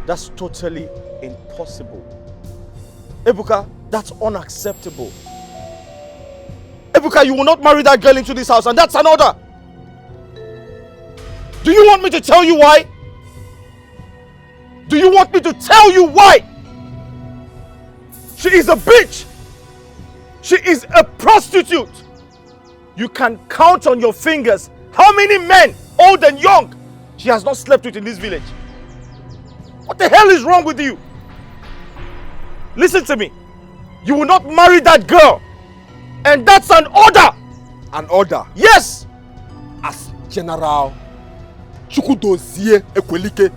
That's totally impossible. Ibuka, that's unacceptable. Ibuka, you will not marry that girl into this house, and that's an order. Do you want me to tell you why? Do you want me to tell you why? She is a bitch. She is a prostitute. You can count on your fingers how many men, old and young, she has not slept with in this village. What the hell is wrong with you? Listen to me. You will not marry that girl. And that's an order.
An order?
Yes.
As General Chukwudozie Ekwelike,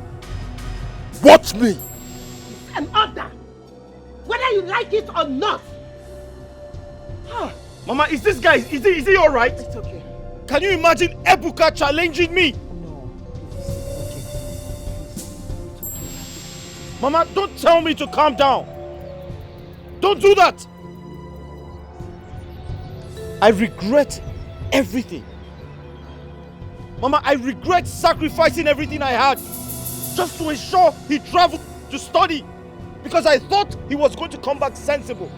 watch me.
An order. Whether you like it or not.
Mama, is this guy, is he alright?
It's okay.
Can you imagine Ibuka challenging me?
No.
Mama, don't tell me to calm down. Don't do that. I regret everything. Mama, I regret sacrificing everything I had just to ensure he traveled to study, because I thought he was going to come back sensible.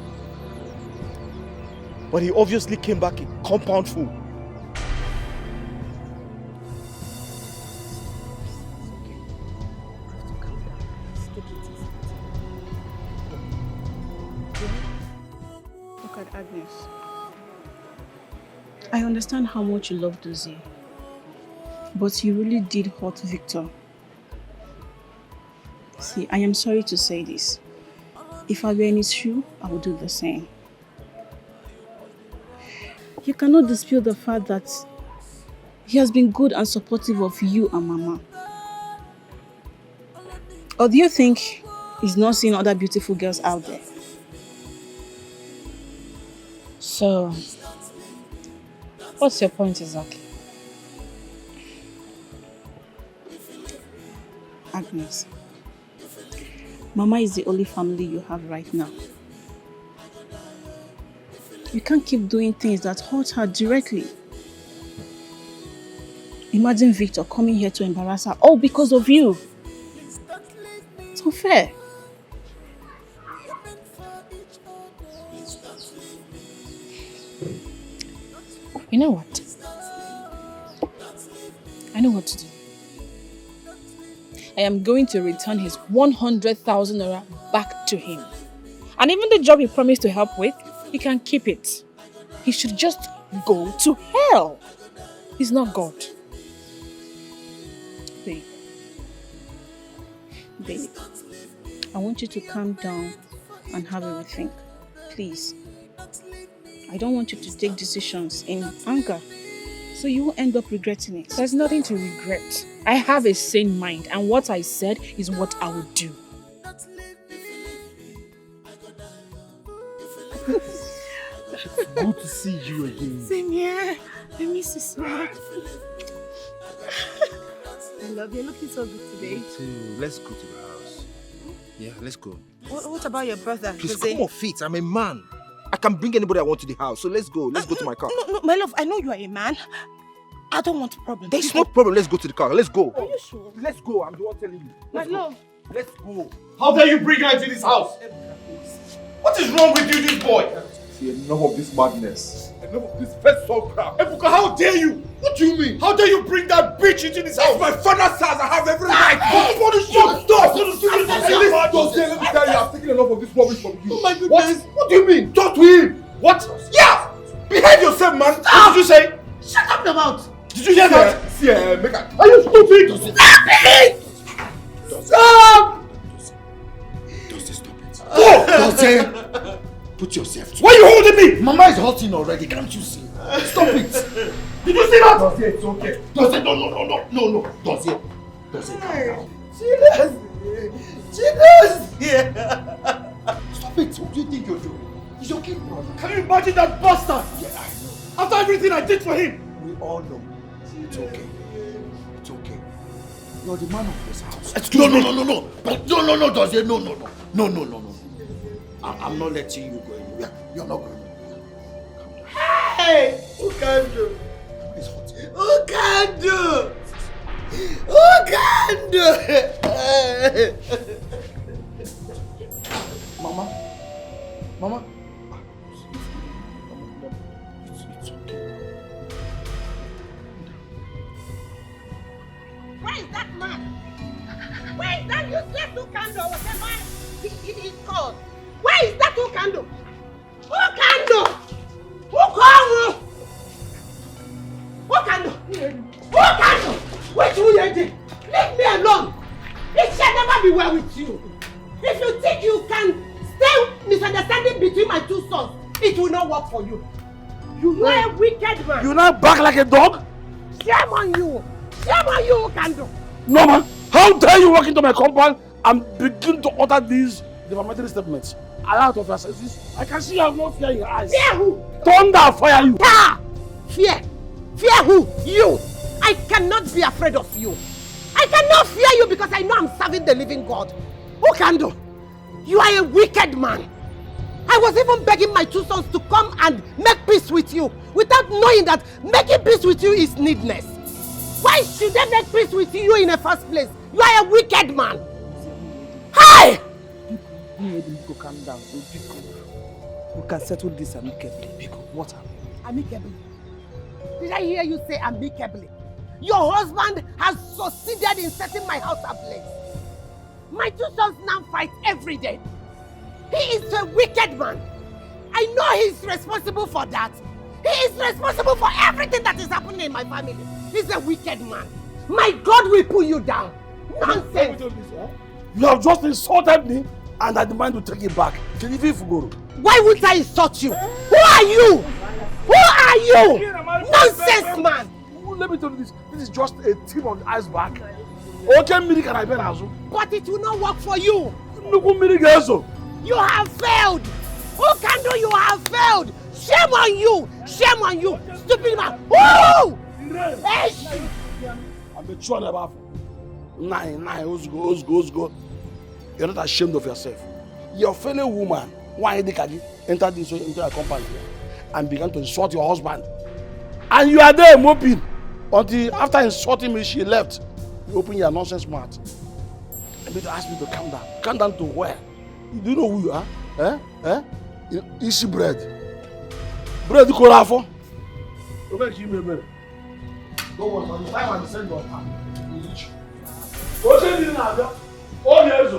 But he obviously came back a compound fool.
Look at Agnes. I understand how much you love Dozie, but you really did hurt Victor. See, I am sorry to say this. If I were in his shoe, I would do the same. You cannot dispute the fact that he has been good and supportive of you and Mama. Or do you think he's not seeing other beautiful girls out there?
So, what's your point exactly?
Agnes, Mama is the only family you have right now. You can't keep doing things that hurt her directly. Imagine Victor coming here to embarrass her all because of you. It's unfair.
You know what? I know what to do. I am going to return his 100,000 naira back to him. And even the job he promised to help with, he can keep it. He should just go to hell. He's not God.
Babe, I want you to calm down and have a rethink. Please. I don't want you to take decisions in anger, so you will end up regretting it.
There's nothing to regret. I have a sane mind, and what I said is what I will do.
Good to see you again.
Same here. I miss you so much. I love you. Looking so good today.
Me too. Let's go to the house. Yeah, let's go.
What about your brother?
Please
Jose?
come off it. I'm a man. I can bring anybody I want to the house. So let's go. Let's go to my car.
No, my love. I know you are a man. I don't want problems.
There's no problem. Let's go to the car. Let's go.
Are you sure?
Let's go. I'm the one telling you.
My love.
Let's go.
How dare you bring her into this house? What is wrong with you, this boy?
See, enough of this madness. Enough of this first soul crap.
Ibuka, how dare you?
What do you mean?
How dare you bring that bitch into this house?
It's my father's house. I have every right.
What is your
Stop! Let me tell you, I've taken enough of this rubbish from you.
Oh my goodness.
What do you mean? Talk to him.
What?
Yeah! Behave yourself, man.
What did you say?
Shut up your mouth.
Did you hear
See, make a... Are you stupid? Stop it! Stop!
Stop it. Go! Dozie! Put yourself...
Why are you holding me?
Mama is hurting already, can't you see? Stop it!
Did you see that?
Dozie, it's okay. Dozie, no. Dozie, calm down. Stop it. What do you think you're doing? It's okay, brother.
Can you imagine that bastard?
Yeah, I know.
After everything I did for him.
We all know. It's okay. It's okay. You're the man of this house.
Excuse me.
No. But no, Dozie, no. I'm not letting you go anywhere. You're not going anywhere.
Hey! Who can do?
It's hot.
Who can do? Who can do?
Mama.
Where is that man? Where is that useless Ukando, whatever he's called? Where is that Ukando? Ukando! Ukando! Ukando! Wait till you leave me alone! It shall never be well with you. If you think you can stay misunderstanding between my two sons, it will not work for you. You are a wicked man.
You now bark like a dog?
Shame on you! Shame on you, Ukando!
No, man. How dare you walk into my compound and begin to utter these defamatory statements? Out of your senses, I can see you have no fear in your eyes.
Fear who?
Thunder fire you!
Fear? Fear who? You! I cannot be afraid of you. I cannot fear you because I know I'm serving the living God. Ukando, you are a wicked man. I was even begging my two sons to come and make peace with you without knowing that making peace with you is needless. Why should they make peace with you in the first place? You are a wicked man. Hi!
Calm down. We can settle this amicably. What happened?
Amicably? Did I hear you say amicably? Your husband has succeeded in setting my house ablaze. My two sons now fight every day. He is a wicked man. I know he's responsible for that. He is responsible for everything that is happening in my family. He's a wicked man. My God will pull you down. Nonsense.
You have just insulted me and I demand to take it back.
Why would I insult you? Who are you? Who are you? Nonsense, man.
Let me tell you this. This is just a tip on the iceberg. Okay, can I bear as well?
But it will not work for you.
You
have failed. Ukando, you have failed. Shame on you. Shame on you. Stupid man. Woo!
I'm the true about nine. Go. You're not ashamed of yourself. Your fellow woman, why Dikeh, entered into a compound and began to insult your husband. And you are there moping until after insulting me, she left. You open your nonsense mouth. And they ask me to calm down. Calm down to where? Do you know who you are? Easy bread. Bread you call for? Okay, give me a bread. Don't worry, by the time I send your time, we reach. What's it in there? Oh, yes.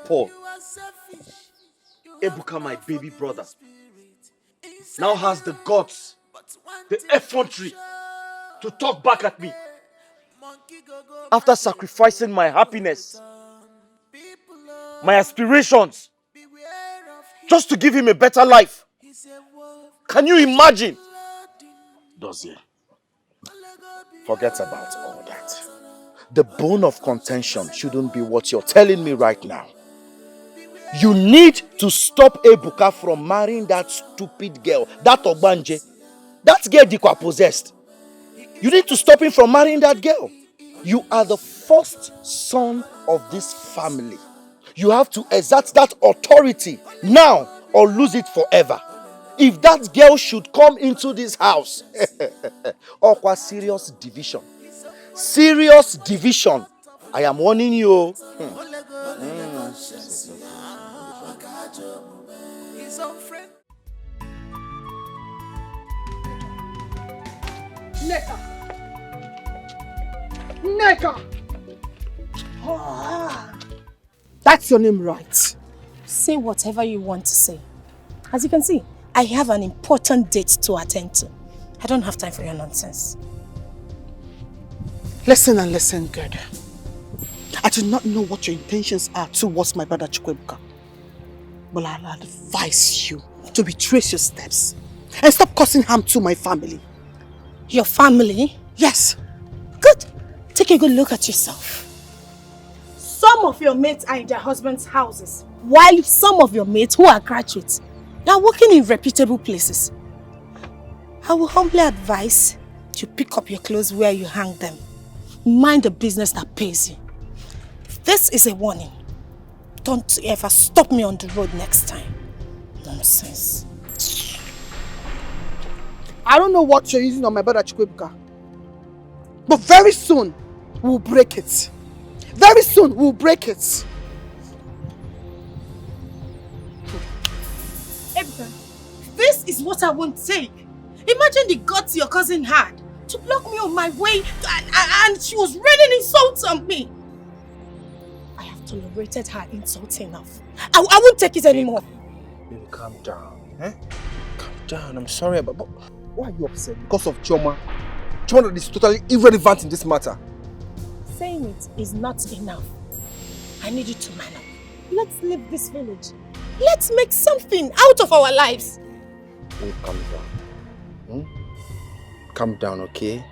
Paul, Ibuka, my baby brother, now has the guts, the effrontery to talk back at me. After sacrificing my happiness, my aspirations, just to give him a better life. Can you imagine?
Dozie, forget about all that. The bone of contention shouldn't be what you're telling me right now. You need to stop Ibuka from marrying that stupid girl, that Ogbanje. That girl Dikeh possessed. You need to stop him from marrying that girl. You are the first son of this family. You have to exert that authority now or lose it forever. If that girl should come into this house, or serious division. Serious division. I am warning you.
Neka! That's your name, right?
Say whatever you want to say. As you can see,
I have an important date to attend to. I don't have time for your nonsense.
Listen and listen good. I do not know what your intentions are towards my brother Chukwuebuka, but I'll advise you to retrace your steps and stop causing harm to my family.
Your family?
Yes.
Good. Take a good look at yourself. Some of your mates are in their husbands' houses, while some of your mates who are graduates, they are working in reputable places. I will humbly advise you pick up your clothes where you hang them. Mind the business that pays you. This is a warning. Don't ever stop me on the road next time. Nonsense.
I don't know what you're using on my brother Chukwuebuka, but very soon we'll break it. Very soon we'll break it.
Ibuka, this is what I won't take. Imagine the guts your cousin had to block me on my way and she was raining insults on me. I have tolerated her insults enough. I won't take it anymore.
Baby, calm down. Eh? Calm down. I'm sorry, but why are you upset? Because of Choma? Choma that is totally irrelevant in this matter.
Saying it is not enough. I need you to man up. Let's leave this village. Let's make something out of our lives.
Babe, calm down. Calm down, okay?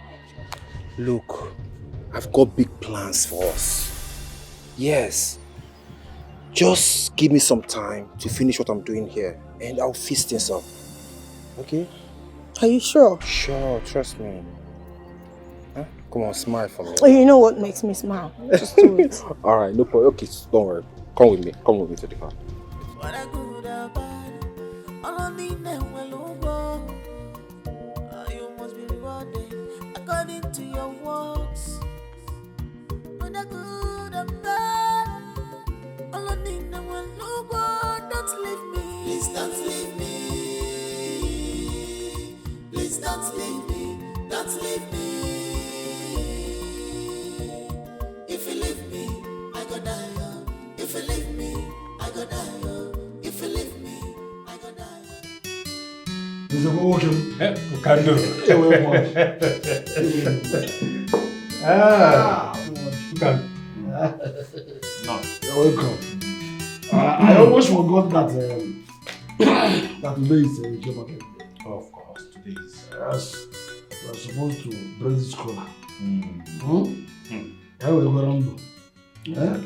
Look, I've got big plans for us. Yes. Just give me some time to finish what I'm doing here and I'll fix things up. Okay?
Are you sure?
Sure, trust me. Huh? Come on, smile for me.
Oh, you know what makes me smile? Just do it.
Alright, no problem. Okay, don't worry. Come with me. Come with me to the car.
According to your works, when I good and bad, all I need now will no more. Don't leave me. Please don't leave me. Please don't leave me. Don't leave me. If you leave me, I go die. If you leave me, I go die. If you leave me, I go die.
Is it working?
Can do.
You can. No. You're welcome. I almost forgot that that today is Joma Day.
Of course, today is.
Yes. We are supposed to bring this cola. How will you go around?
Yeah.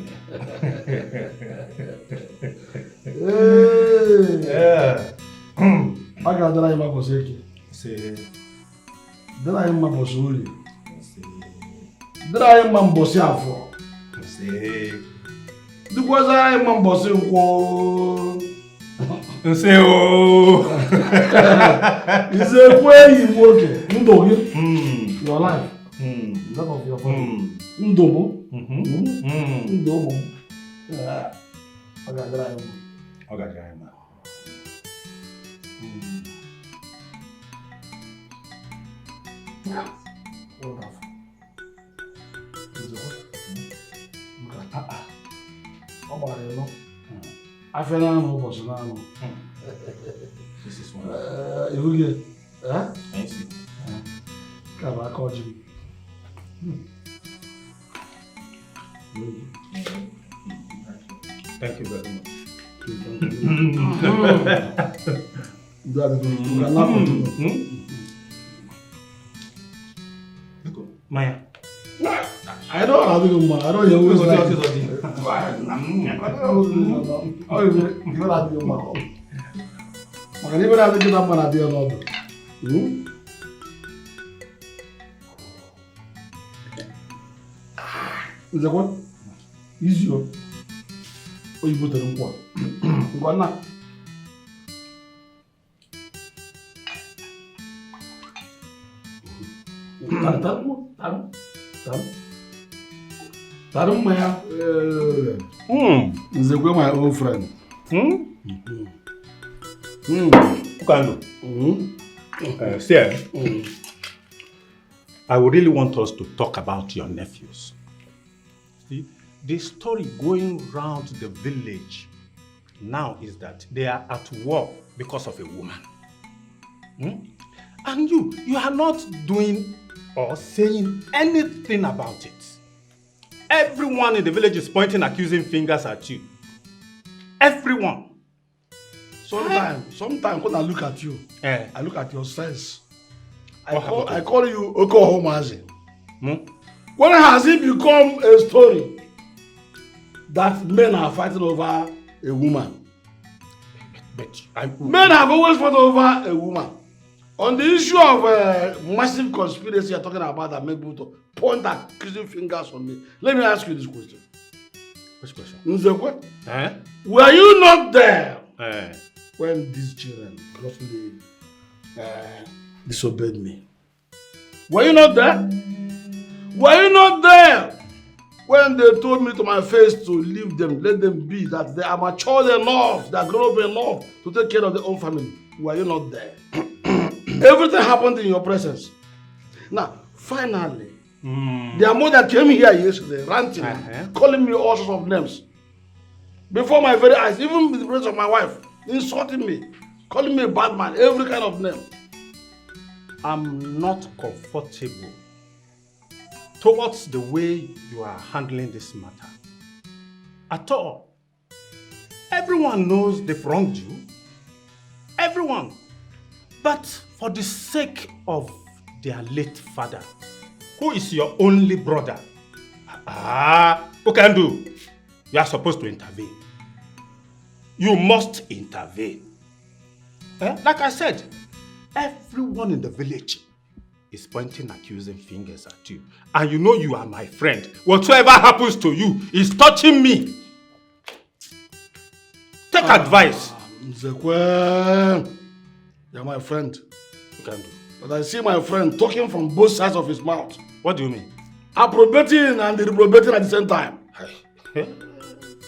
I got that I'm a Boseki.
See.
Then I am a Bosuli. Then I am a Bosiafo.
See.
Because I am a Bosu.
Say, oh.
It's a way you work it. Your life. That of your family. Ndobo. Ndobo. I got that I'm.
Okay, I'm.
Yeah. Wonderful. Is it what? Look at how about you know? I feel no boss now.
This is one.
If we get
I see.
Come back, call you.
Thank you very much. Maya.
I don't have to go. I don't hear who's that. Is that what? Easy. Oh, you put it in what? What not? Tarum Maya. Is my old friend.
Sir, I would really want us to talk about your nephews. See, the story going round the village now is that they are at war because of a woman. And you are not doing or saying anything about it. Everyone in the village is pointing accusing fingers at you. Everyone.
Sometimes when I look at you, I look at your sense. I call you Okohomazi. When has it become a story that men are fighting over a woman? Men have always fought over a woman. On the issue of massive conspiracy you're talking about that make people to point accusing fingers on me, let me ask you this question.
Which question?
Nzekwe, were you not there when these children grossly disobeyed me? Were you not there? Were you not there when they told me to my face to leave them, let them be, that they are mature enough, they are grown up enough to take care of their own family? Were you not there? Everything happened in your presence. Now, finally, their mother came here yesterday, ranting, calling me all sorts of names. Before my very eyes, even with the presence of my wife, insulting me, calling me a bad man, every kind of name.
I'm not comfortable towards the way you are handling this matter. At all. Everyone knows they've wronged you. Everyone. But for the sake of their late father, who is your only brother, who can do? You are supposed to intervene. You must intervene. Like I said, everyone in the village is pointing accusing fingers at you. And you know you are my friend. Whatever happens to you is touching me. Take advice.
Nzekwe, you're my friend.
You can do.
But I see my friend talking from both sides of his mouth.
What do you mean?
Approbating and reprobating at the same time.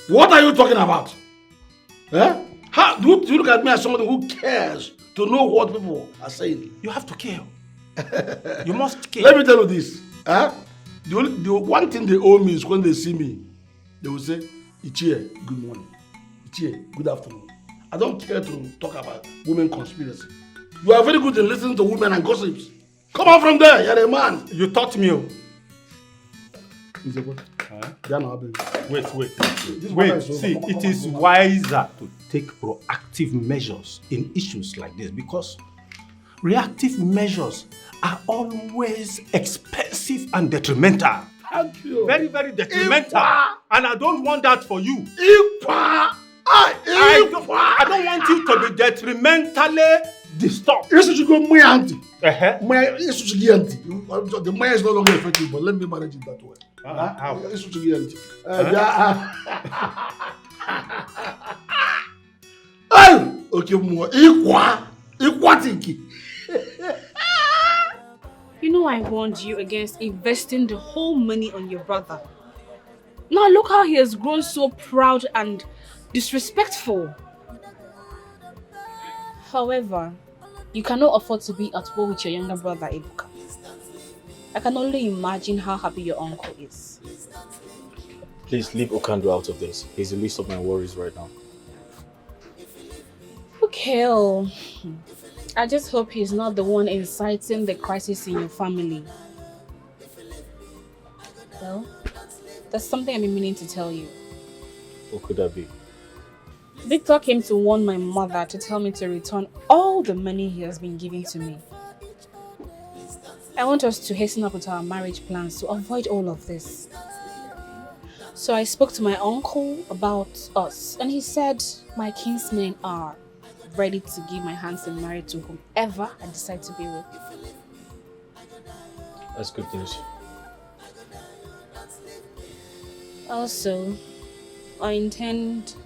What are you talking about? How do you look at me as somebody who cares to know what people are saying?
You have to care. You must care.
Let me tell you this. The one thing they owe me is when they see me, they will say, Ichie, good morning. Ichie, good afternoon. I don't care to talk about women conspiracy. You are very good in listening to women and gossips. Come on from there, you're a man.
You taught me. Wait. See, it is wiser to take proactive measures in issues like this because reactive measures are always expensive and detrimental.
Thank you.
Very, very detrimental. And I don't want that for you. I don't want you to be detrimentally disturbed.
Yes, you go my auntie. The money is no longer effective, but let me manage it that way.
How?
Okay, more.
You know I warned you against investing the whole money on your brother. Now look how he has grown so proud and disrespectful. However, you cannot afford to be at war with your younger brother, Ibuka. I can only imagine how happy your uncle is.
Please leave Okando out of this. He's the least of my worries right now.
Okay, I just hope he's not the one inciting the crisis in your family. Well, there's something I've been meaning to tell you.
What could that be?
Victor came to warn my mother to tell me to return all the money he has been giving to me. I want us to hasten up with our marriage plans to avoid all of this. So I spoke to my uncle about us and he said my kinsmen are ready to give my hands in marriage to whomever I decide to be with.
That's good news.
Also, I intend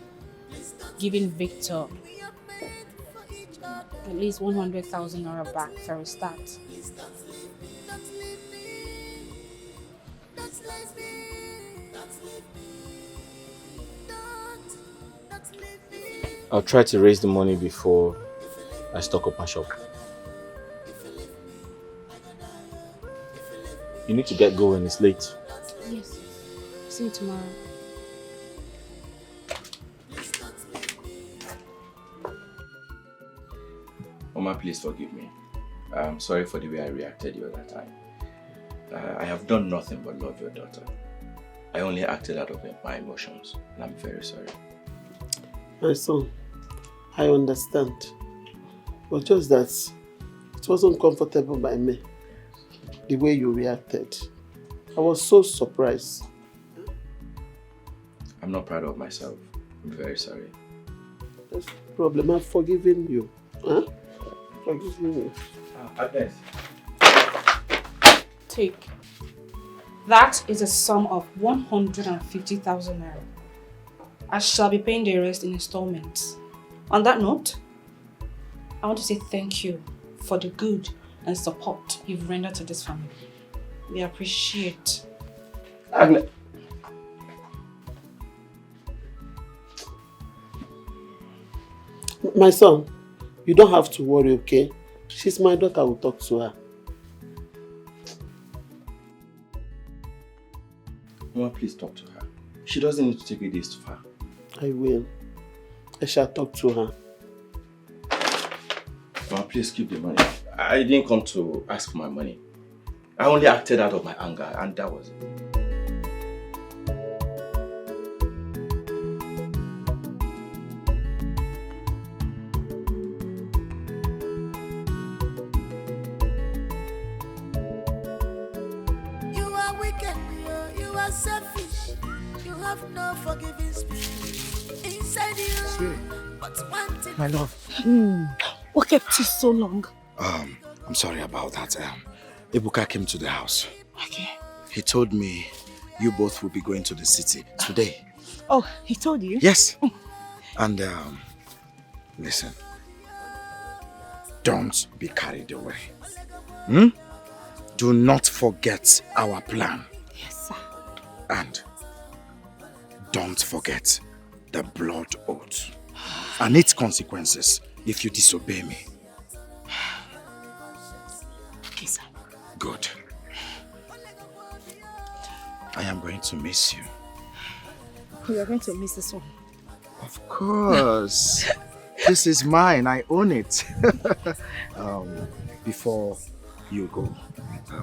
giving Victor at least 100,000 naira back for a start.
I'll try to raise the money before I stock up my shop. You need to get going, it's late.
Yes. See you tomorrow.
Mama,
Mama, please forgive me. I'm sorry for the way I reacted the other time. I have done nothing but love your daughter. I only acted out of my emotions, and I'm very sorry.
My son, I understand. But just that it wasn't comfortable by me, the way you reacted. I was so surprised.
I'm not proud of myself. I'm very sorry.
That's the problem. I've forgiven you. Huh? Forgiven you.
Agnes.
Take. That is a sum of 150,000 naira. I shall be paying the rest in installments. On that note, I want to say thank you for the good and support you've rendered to this family. We appreciate.
Agnes. My son, you don't have to worry, okay? She's my daughter, I will talk to her.
Mama, please talk to her. She doesn't need to take it this far.
I will. I shall talk to her.
Mama, please keep the money. I didn't come to ask for my money. I only acted out of my anger, and that was it.
You are wicked, you are selfish. You have no forgiving spirit inside you. But one thing.
My love.
What kept you so long?
I'm sorry about that. Ibuka came to the house.
Okay.
He told me you both will be going to the city today.
Oh, he told you?
Yes. And listen, don't be carried away. Do not forget our plan.
Yes, sir.
And don't forget the blood oath and its consequences if you disobey me.
Okay, sir.
Good. I am going to miss you.
You are going to miss this one.
Of course. This is mine. I own it. Before you go,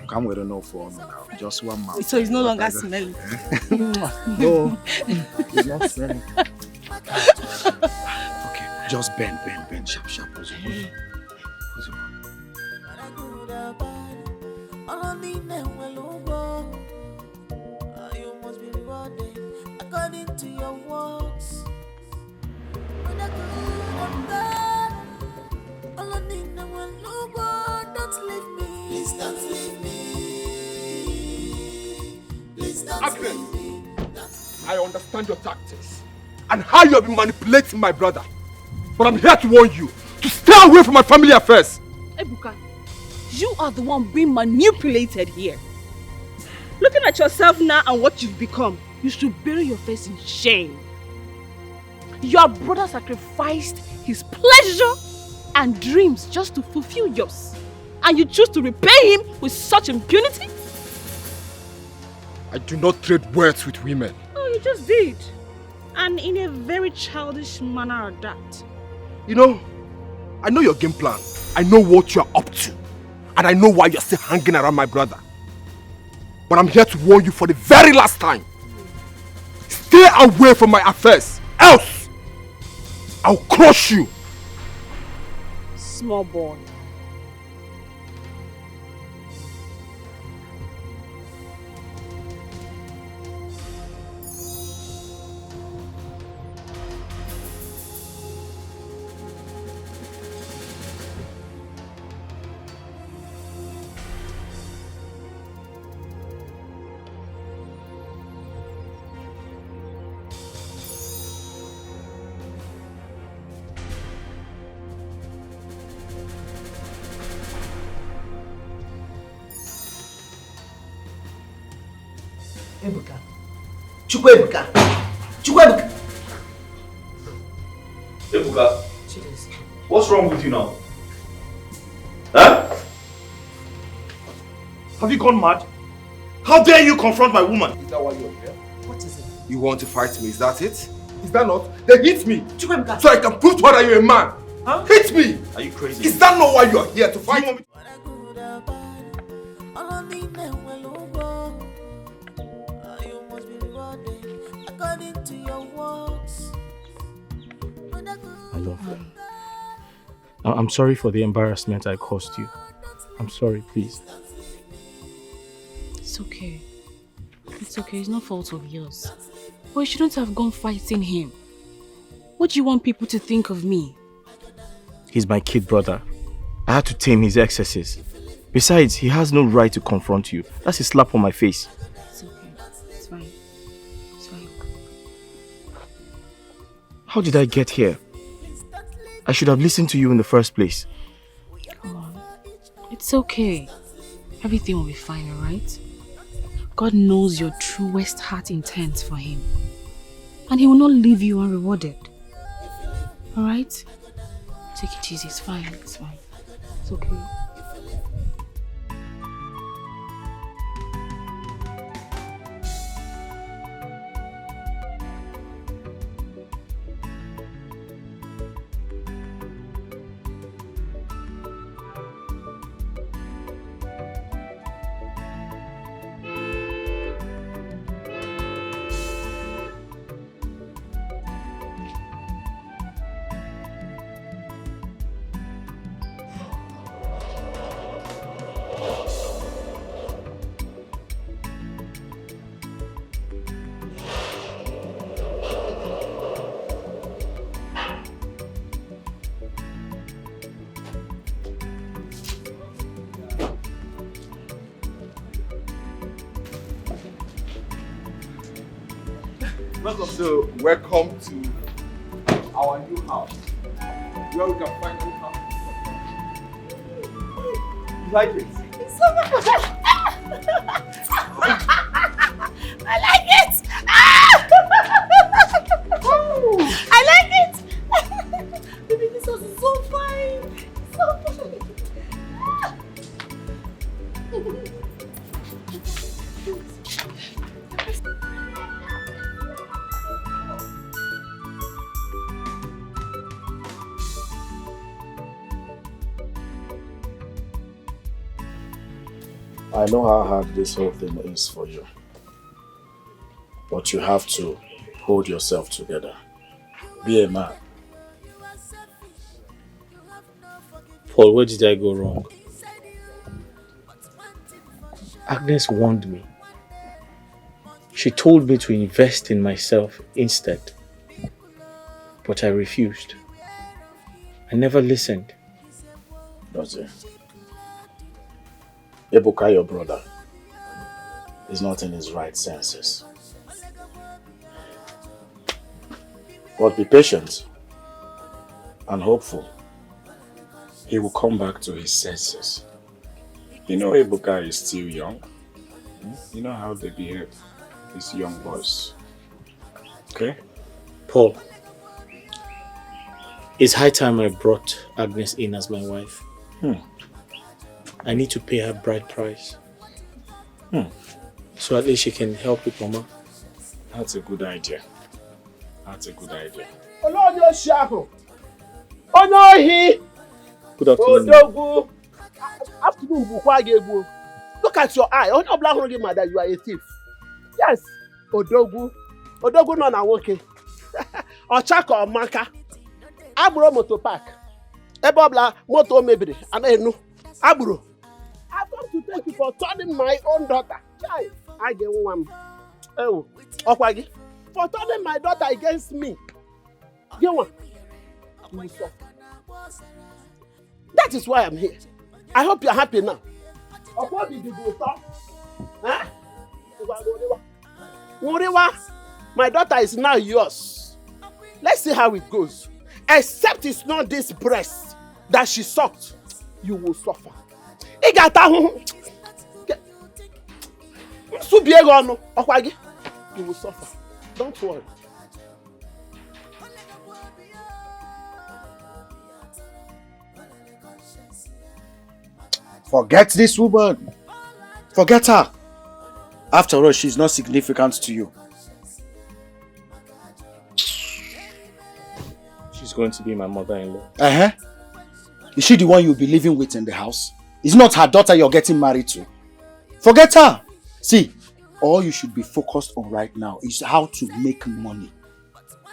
come with a no for me now. Just one mouth.
So it's no longer smelling.
No, it's not smelling. Okay, just bend, sharp.
You must be rewarded according to your works. Don't leave me. Please don't leave me. Please don't
Agnes,
leave me.
I understand your tactics and how you have been manipulating my brother. But I'm here to warn you to stay away from my family affairs.
Ibuka, you are the one being manipulated here. Looking at yourself now and what you've become, you should bury your face in shame. Your brother sacrificed his pleasure and dreams just to fulfill yours. And you choose to repay him with such impunity?
I do not trade words with women.
Oh, you just did. And in a very childish manner at that.
You know, I know your game plan. I know what you are up to. And I know why you're still hanging around my brother. But I'm here to warn you for the very last time. Stay away from my affairs. Else, I'll crush you.
Small boy.
Ibuka. Chukwuebuka. Chukwuebuka.
Ibuka, what's wrong with you now? Huh? Have you gone mad? How dare you confront my woman?
Is that why you're here?
What is it?
You want to fight me, is that it? Is that not? Then hit me! So I can prove to her that you're a man!
Huh?
Hit me!
Are you crazy?
Is that not why you are here to fight?
According to your works.
I love you. I'm sorry for the embarrassment I caused you. I'm sorry, please.
It's okay. It's okay, it's no fault of yours. But you shouldn't have gone fighting him. What do you want people to think of me?
He's my kid brother. I had to tame his excesses. Besides, he has no right to confront you. That's a slap on my face.
It's okay. It's fine. It's fine.
How did I get here? I should have listened to you in the first place.
Come on. It's okay. Everything will be fine, alright? God knows your truest heart intent for him. And he will not leave you unrewarded. Alright? Take it easy, it's fine, it's fine. It's okay.
So, welcome to our new house, where we can finally have. You like it?
It's so much. I like it. I like it. Baby, this house is so fine. So fine.
I know how hard this whole thing is for you. But you have to hold yourself together. Be a man.
Paul, where did I go wrong? Agnes warned me. She told me to invest in myself instead. But I refused. I never listened.
Does it? Ibuka, your brother, is not in his right senses. But be patient and hopeful. He will come back to his senses. You know Ibuka is still young. You know how they behave, these young boys. Okay?
Paul, it's high time I brought Agnes in as my wife. I need to pay her bride price. So at least she can help with Mama.
That's a good idea. That's a good idea.
Good afternoon.
Odogu. Afternoon, Bukwa. Look at your eye. Only black hungry mother, you are a thief. Yes, Odogu. Odogu no na woke. Ochaka or Maka. Aburo motor park. Ebobla motor mebiri. Anenu. Aburo. I've come to thank you for turning my own daughter. Chai, I get one. Oh, Okwagi. For turning my daughter against me. Get one. That is why I'm here. I hope you're happy now. My daughter is now yours. Let's see how it goes. Except it's not this breast that she sucked, you will suffer. You will suffer. Don't worry.
Forget this woman. Forget her. After all, she's not significant to you. She's
going to be my mother-in-law.
Uh-huh. Is she the one you'll be living with in the house? It's not her daughter you're getting married to. Forget her. See, all you should be focused on right now is how to make money.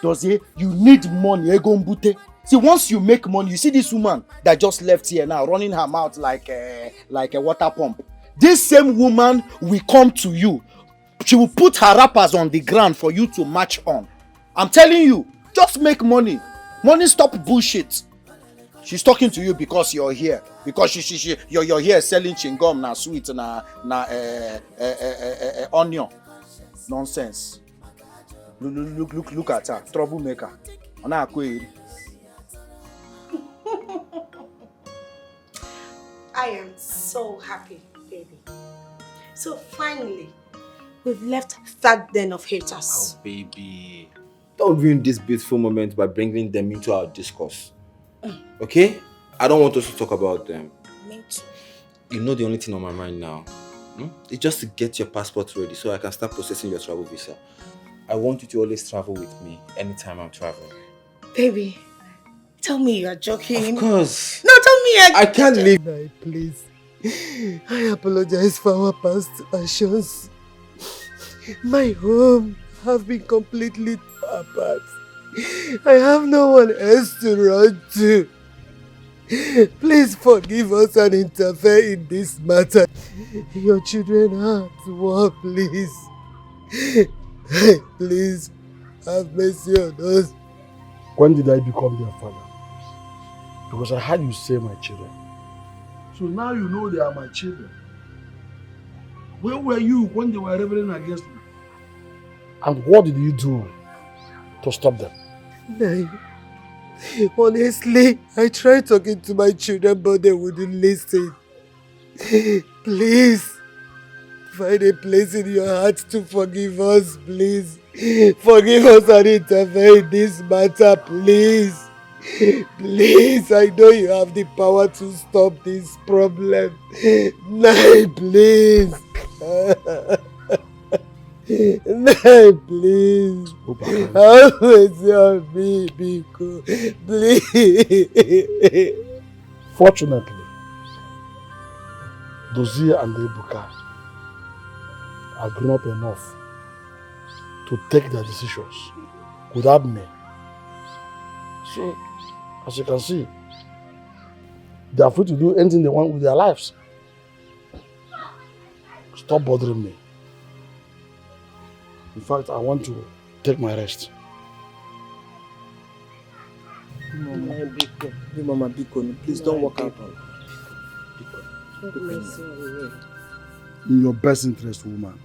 Dozie, you need money, Egombute. See, once you make money, you see this woman that just left here now, running her mouth like a water pump. This same woman will come to you. She will put her wrappers on the ground for you to match on. I'm telling you, just make money. Money stop bullshit. She's talking to you because you're here. Because you're here selling chewing-gum, na sweet, na onion. Nonsense. Look at her. Troublemaker.
I am so happy, baby. So finally, we've left that den of haters.
Oh, baby. Don't ruin this beautiful moment by bringing them into our discourse. Okay? I don't want us to talk about them.
Me too.
You know the only thing on my mind now. It's just to get your passport ready so I can start processing your travel visa. I want you to always travel with me anytime I'm traveling.
Baby, tell me you're joking.
Of course.
No, tell me
I can't leave.
No, please. I apologize for our past actions. My home have been completely apart. I have no one else to run to. Please forgive us and interfere in this matter. Your children are at war, please. Please, have mercy on us.
When did I become their father? Because I heard you say my children. So now you know they are my children. Where were you when they were rebelling against me? And what did you do to stop them?
No. Honestly, I tried talking to my children, but they wouldn't listen. Please, find a place in your heart to forgive us, please. Forgive us and interfere in this matter, please. Please, I know you have the power to stop this problem. No, please. No, please. Have mercy on me, Biko. Please.
Fortunately, Dozie and Ibuka are grown up enough to take their decisions without me. So, as you can see, they are free to do anything they want with their lives. Stop bothering me. In fact, I want to take my rest.
Mama Biko, please don't walk out.
In your best interest, woman,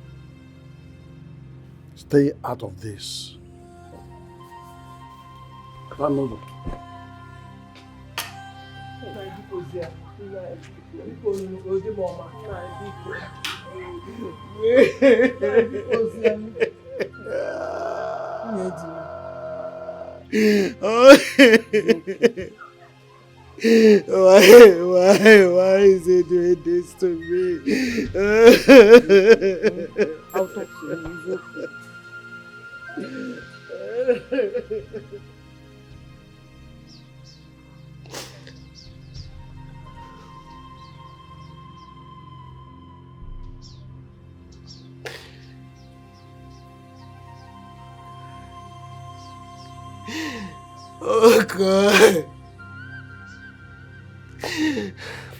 stay out of this. Come over.
Why is he doing this to me?
I'll talk to you.
Oh God!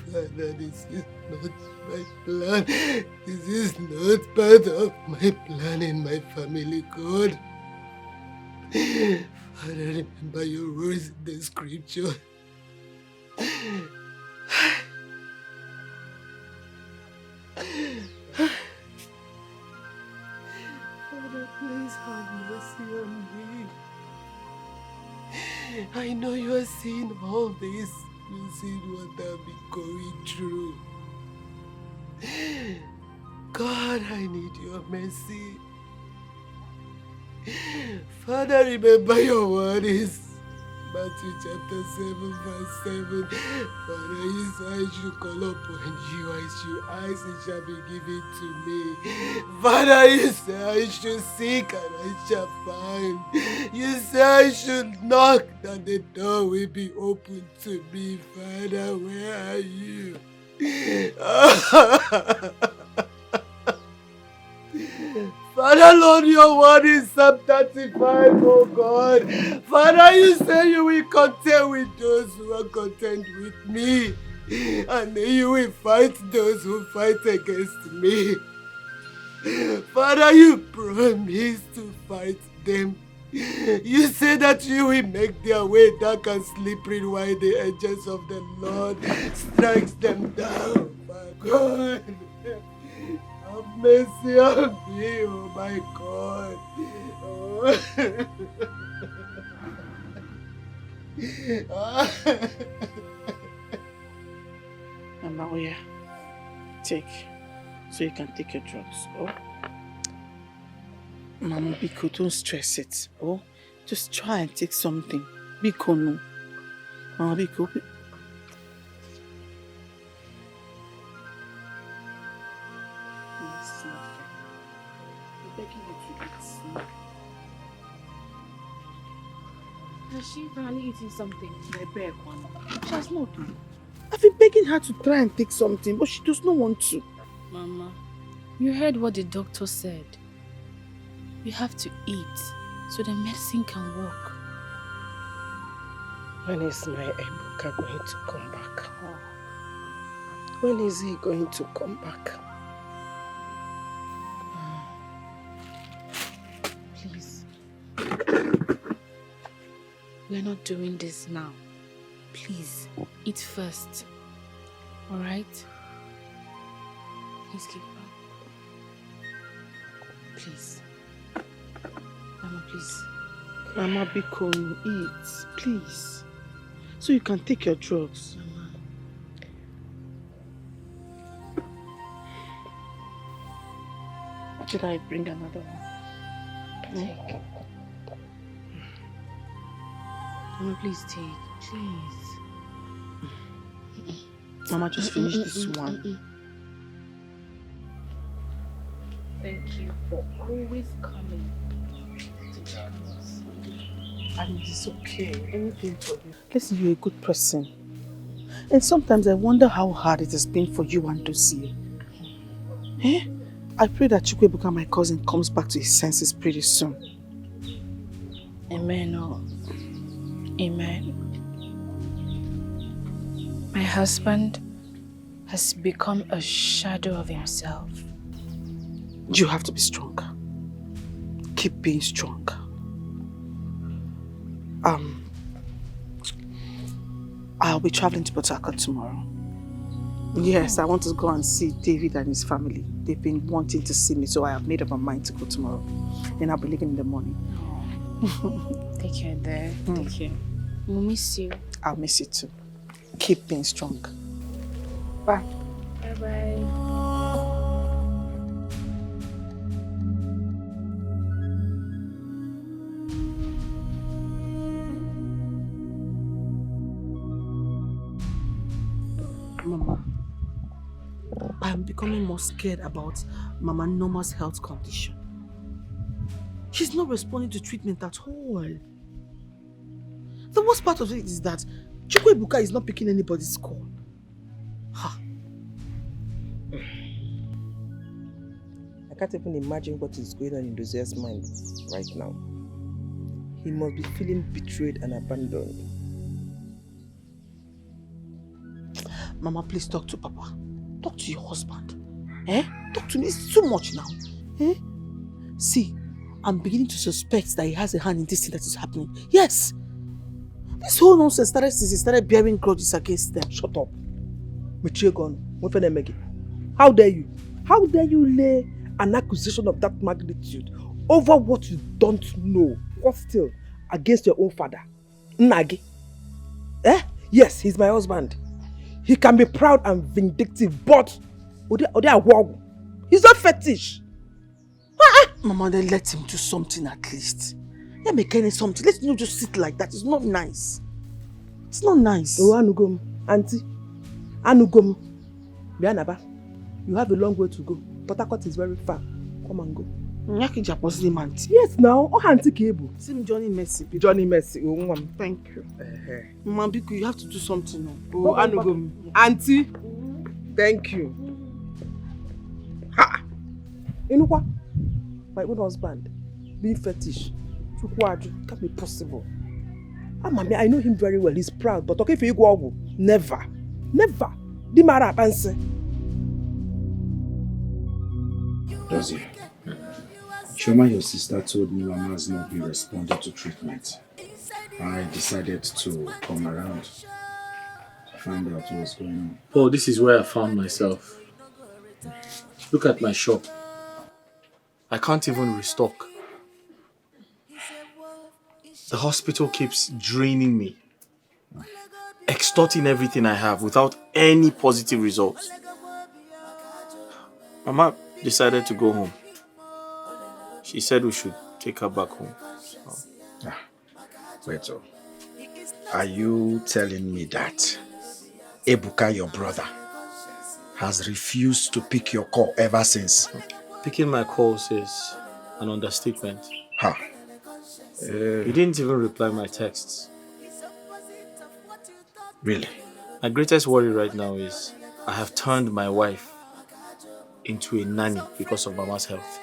Father, this is not my plan. This is not part of my plan in my family, God. Father, remember your words in the scripture. Father, please have mercy on me. I know you are seeing all this. You see what I've been going through. God, I need your mercy. Father, remember your words. Matthew chapter 7 verse 7. Father, you say I should call upon you, I should ask, it shall be given to me. Father, you say I should seek and I shall find. You say I should knock that the door will be opened to me. Father, where are you? Father, Lord, your word is Psalm 35, oh God. Father, you say you will contend with those who are content with me. And then you will fight those who fight against me. Father, you promise to fight them. You say that you will make their way dark and slippery while the angels of the Lord strikes them down. My God. Have mercy on me, oh my God.
Mama, oh yeah. Take. So you can take your drugs, oh? Mama, Biko, don't stress it, oh? Just try and take something. Biko, no. Mama, Biko.
Has she finally eaten something?
She has not done. I've been begging her to try and take something, but she does not want to.
Mama, you heard what the doctor said. You have to eat so the medicine can work.
When is my Ibuka going to come back? When is he going to come back?
Please. We're not doing this now. Please, eat first. Alright? Please keep on. Please. Mama, please.
Mama, Biko, eat, please. So you can take your drugs.
Mama.
Should I bring another one?
Take. Mama, please take. Please.
Mama, just finish this one.
Thank you for always coming to join us.
And it's okay. Anything for you. Listen, you're a good person. And sometimes I wonder how hard it has been for you and Dozie. Eh? I pray that Ibuka, my cousin, comes back to his senses pretty soon.
Amen. Oh. Amen. My husband has become a shadow of himself.
You have to be strong. Keep being strong. I'll be traveling to Port Harcourt tomorrow. Yes, I want to go and see David and his family. They've been wanting to see me, so I have made up my mind to go tomorrow. Then I'll be leaving in the morning.
Take care there. Take care. We'll miss you.
I'll miss you too. Keep being strong. Bye.
Bye-bye.
Mama, I'm becoming more scared about Mama Norma's health condition. She's not responding to treatment at all. The worst part of it is that Ibuka is not picking anybody's call. Ha.
I can't even imagine what is going on in Dozier's mind right now. He must be feeling betrayed and abandoned.
Mama, please talk to Papa. Talk to your husband. Eh? Talk to me. It's too much now. Eh? See, I'm beginning to suspect that he has a hand in this thing that is happening. Yes! This whole nonsense started since he started bearing grudges against them.
Shut up. How dare you? How dare you lay an accusation of that magnitude over what you don't know? What still? Against your own father? Nagi? Eh? Yes, he's my husband. He can be proud and vindictive, but he's not fetish.
Mama, then let him do something at least.
Let me get something. Let's not just sit like that. It's not nice. It's not nice.
Oh, Anugom. Auntie. Anugom. Bianaba. You have a long way to go. Port Harcourt is very far. Come and go.
Yes, now. Oh, Auntie Cable. See Johnny Mercy.
Johnny Mercy. Oh, Mom.
Thank you. Mom, you have to do something now.
Oh, Anugom. Auntie. Thank you. Ha! Inukwa. My own husband. Being fetish. It can't be possible. Mami, I know him very well. He's proud. But okay, if you go, never. Never. Dimara Banse.
Dozie, Shoma, your sister told me Mama has not been responding to treatment. I decided to come around to find out what's going on.
Oh, this is where I found myself. Look at my shop. I can't even restock. The hospital keeps draining me, extorting everything I have without any positive results. Mama decided to go home. She said we should take her back home. So.
Wait, are you telling me that Ibuka, your brother, has refused to pick your call ever since?
Picking my calls is an understatement.
Huh.
He didn't even reply my texts.
Really?
My greatest worry right now is I have turned my wife into a nanny because of Mama's health.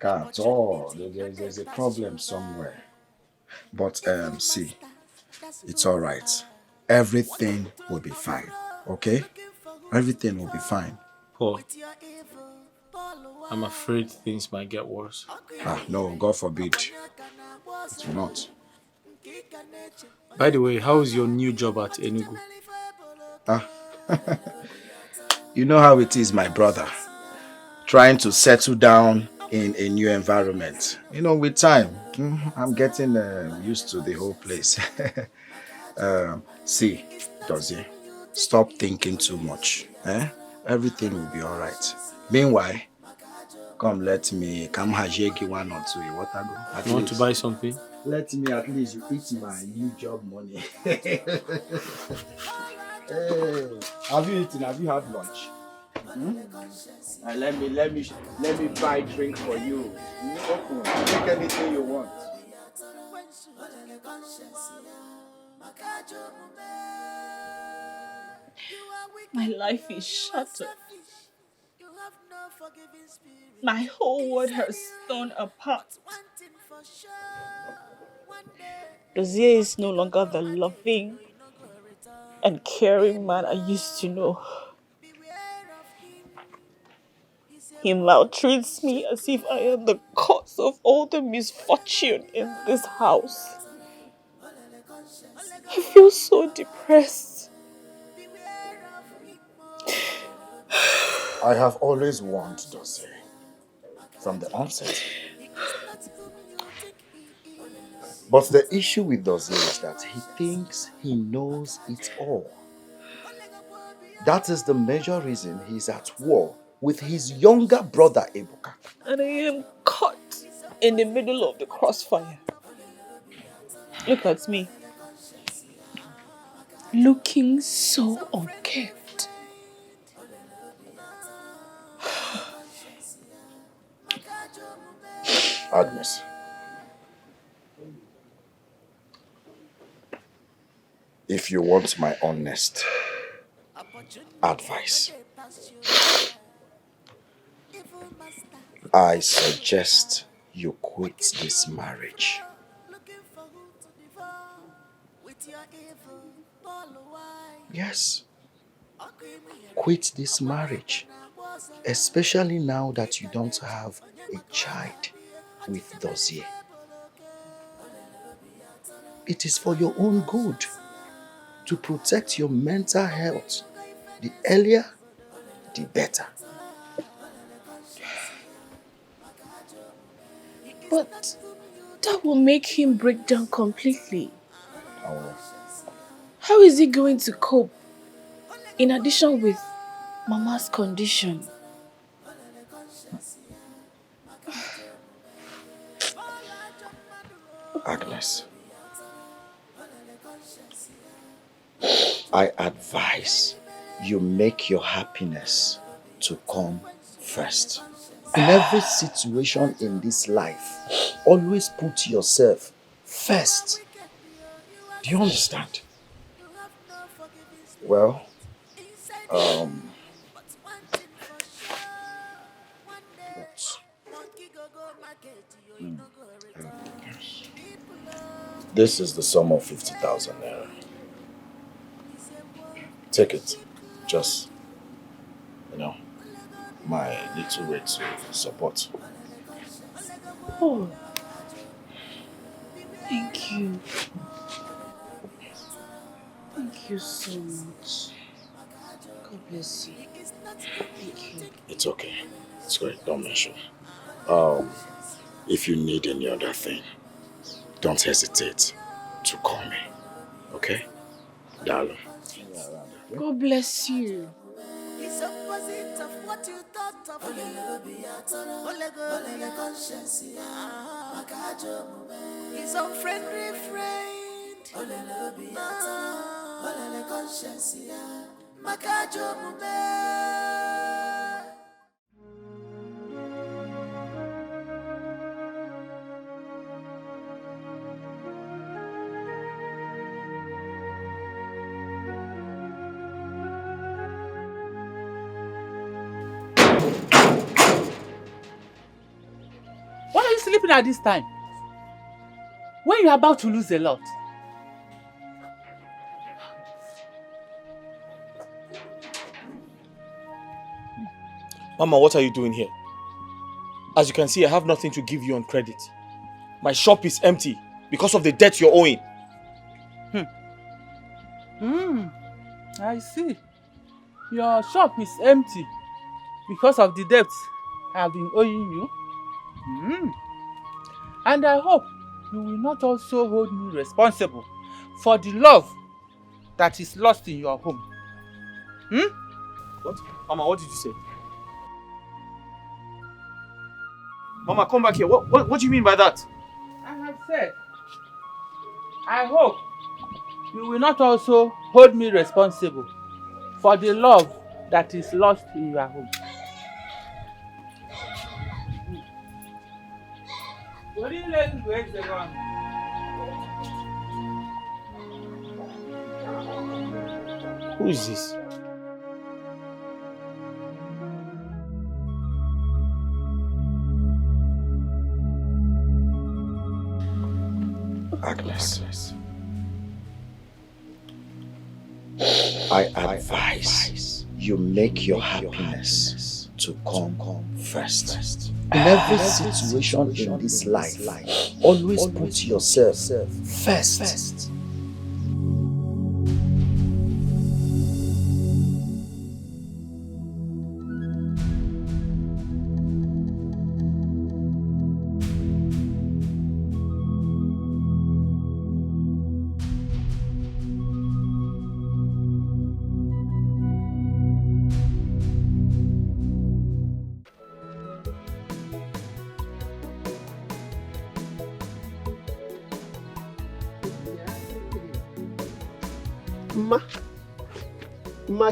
At all. There's a problem somewhere. But see, it's all right. Everything will be fine. Okay? Everything will be fine.
Paul, I'm afraid things might get worse.
No, God forbid. It will not.
By the way, how is your new job at Enugu?
You know how it is, my brother. Trying to settle down in a new environment. You know, with time, I'm getting used to the whole place. See, Dozie, stop thinking too much. Everything will be all right. Meanwhile, come hajegi one or two. You
want to buy something?
Let me at least eat my new job money. Hey, have you eaten? Have you had lunch? Let me buy a drink for you. Take anything you want.
My life is shattered. My whole world has torn apart. Dozier is no longer the loving and caring man I used to know. He maltreats me as if I am the cause of all the misfortune in this house. I feel so depressed.
I have always warned Dozie from the onset. But the issue with Dozie is that he thinks he knows it all. That is the major reason he's at war with his younger brother, Ibuka.
And I am caught in the middle of the crossfire. Look at me. Looking so unkempt.
Agnes. If you want my honest advice, I suggest you quit this marriage. Yes. Quit this marriage. Especially now that you don't have a child with Dozie. It is for your own good to protect your mental health. The earlier, the better.
But that will make him break down completely.
Oh.
How is he going to cope? In addition with Mama's condition.
Agnes, I advise you make your happiness to come first. In every situation in this life, always put yourself first. Do you understand? Well, this is the sum of 50,000 naira. Take it. Just, my little way to support.
Oh, thank you. Thank you so much. God bless you. Thank you.
It's okay. It's great. Don't mention. If you need any other thing, don't hesitate to call me. Okay? Darling.
God bless you.
It's opposite of what you thought of His unfriendly friend.
Why are you sleeping at this time? When you're about to lose a lot.
Mama, what are you doing here? As you can see, I have nothing to give you on credit. My shop is empty because of the debt you're owing.
I see. Your shop is empty because of the debt I have been owing you. And I hope you will not also hold me responsible for the love that is lost in your home.
What? Mama, what did you say? Mama, come back here. What do you mean by that?
I have said, I hope you will not also hold me responsible for the love that is lost in your home.
Who is this?
Agnes, I advise you make your happiness to come first. In every situation in this life, always put yourself first.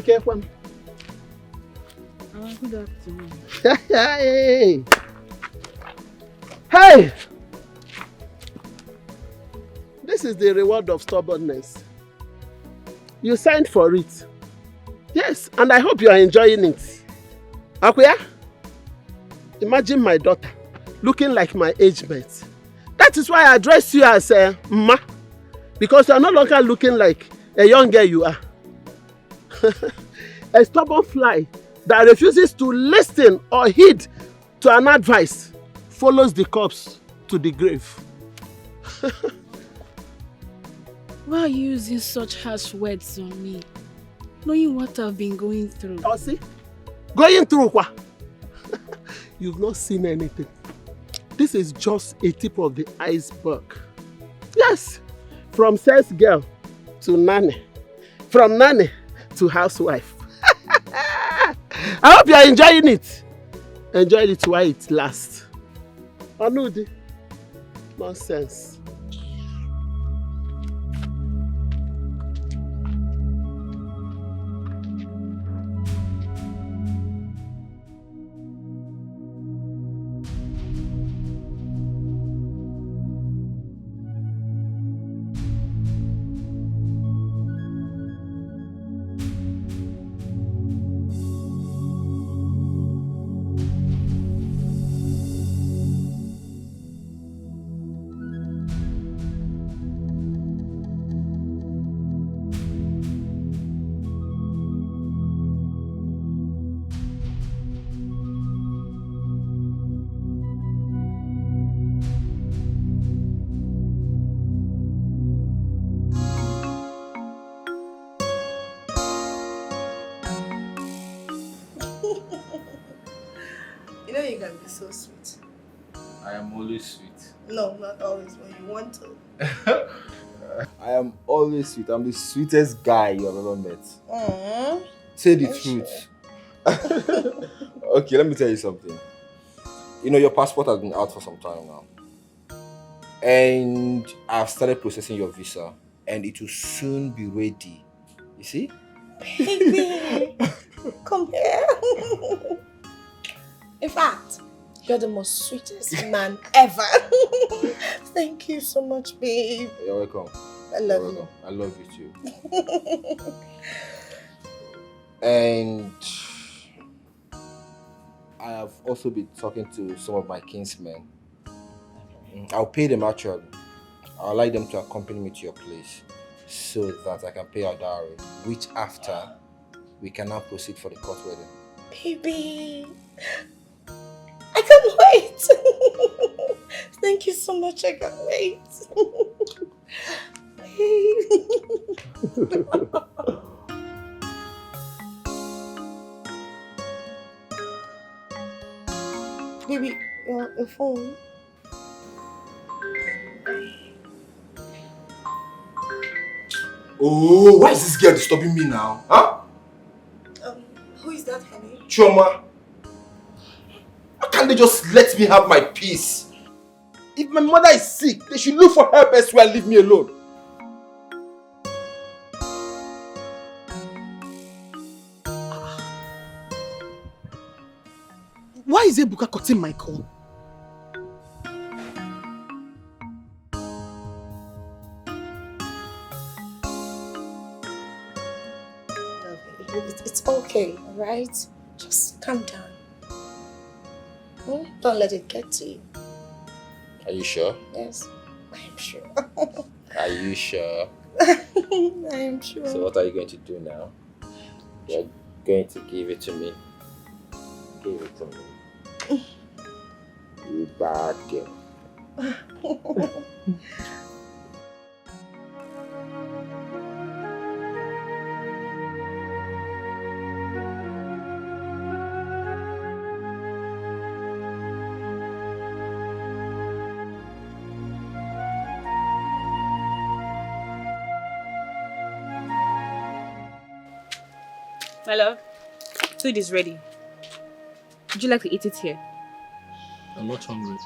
Kekwan.
Good afternoon.
Hey! Hey! This is the reward of stubbornness. You signed for it. Yes, and I hope you are enjoying it. Akuya, imagine my daughter looking like my age mate. That is why I address you as Ma, because you are no longer looking like a young girl you are. A stubborn fly that refuses to listen or heed to an advice follows the corpse to the grave.
Why are you using such harsh words on me? Knowing what I've been going through.
Oh, see? Going through what? You've not seen anything. This is just a tip of the iceberg. Yes, from sales girl to nanny. From nanny to housewife. I hope you are enjoying it. Enjoy it while it lasts. Anudi. Nonsense.
You know you can be so sweet.
I am always sweet.
No, not always when you want to.
I am always sweet. I'm the sweetest guy you have ever met.
Aww.
Say the truth. Okay, let me tell you something. You know, your passport has been out for some time now. And I've started processing your visa. And it will soon be ready. You see?
Baby, come here. In fact, you're the most sweetest man ever. Thank you so much, babe.
You're welcome.
I love you.
I love you too. And I have also been talking to some of my kinsmen. I'll pay them actually. I'll like them to accompany me to your place so that I can pay our dowry, which after we can now proceed for the court wedding.
Baby, I can't wait. Thank you so much. I can't wait. Baby, your phone.
Oh, why is this girl disturbing me now? Huh?
Who is that, honey?
Chioma. Why can't they just let me have my peace? If my mother is sick, they should look for help elsewhere and leave me alone.
Why is Ibuka cutting my call?
It's okay, alright? Just calm down. Don't let it get to you.
Are you sure?
Yes, I am sure.
Are you sure?
I am sure.
So what are you going to do now? You're going to give it to me. Give it to me. You bad girl.
My love, food is ready. Would you like to eat it here?
I'm not hungry.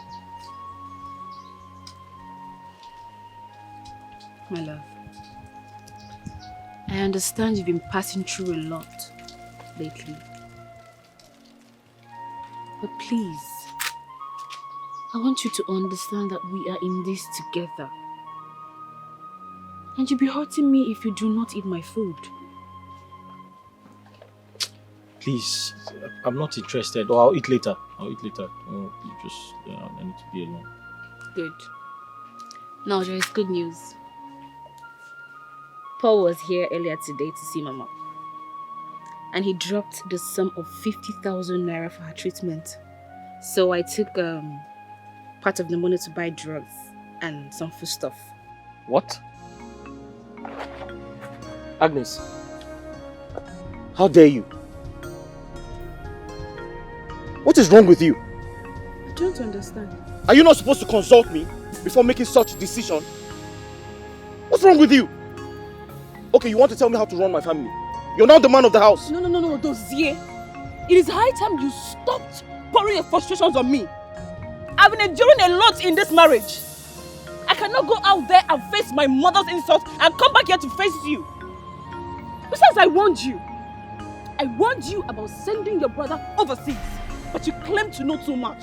My love, I understand you've been passing through a lot lately. But please, I want you to understand that we are in this together. And you'll be hurting me if you do not eat my food.
Please, I'm not interested. Or I'll eat later. I'll eat later. You just, I need to be alone.
Good. Now there is good news. Paul was here earlier today to see Mama. And he dropped the sum of 50,000 naira for her treatment. So I took part of the money to buy drugs and some food stuff.
What? Agnes, how dare you? What is wrong with you?
I don't understand.
Are you not supposed to consult me before making such a decision? What's wrong with you? Okay, you want to tell me how to run my family? You're not the man of the house.
No, Dozier.
It is high time you stopped pouring your frustrations on me. I've been enduring a lot in this marriage. I cannot go out there and face my mother's insults and come back here to face you. Besides, I warned you. I warned you about sending your brother overseas, but you claim to know too much.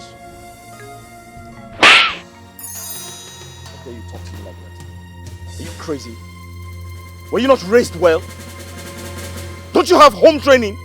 How dare you talk to me like that? Are you crazy? Were you not raised well? Don't you have home training?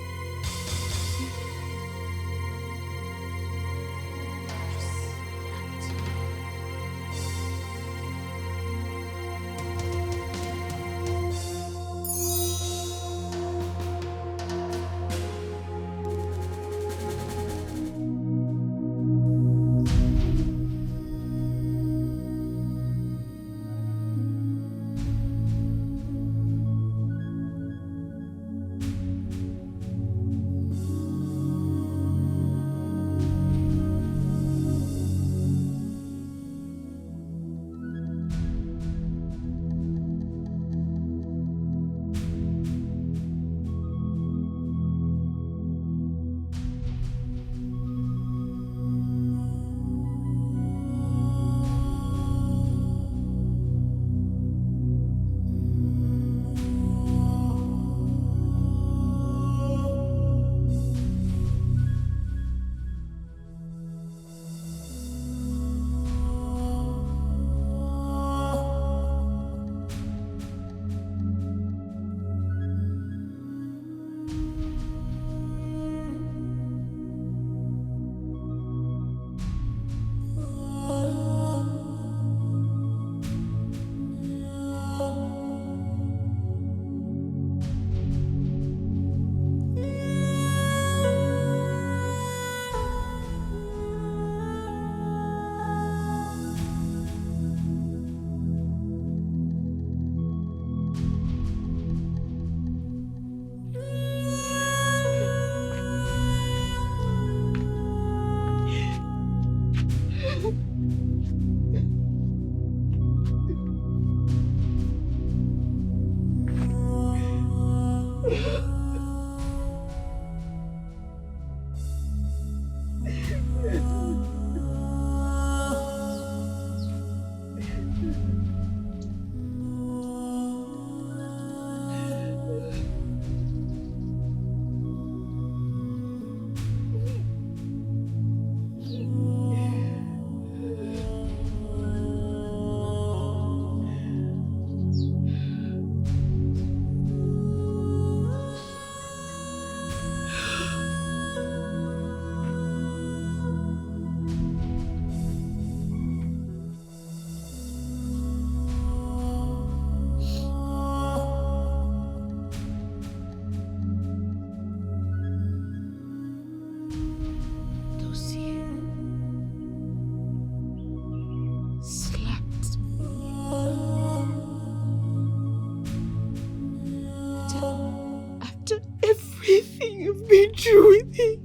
Everything you've been through with him.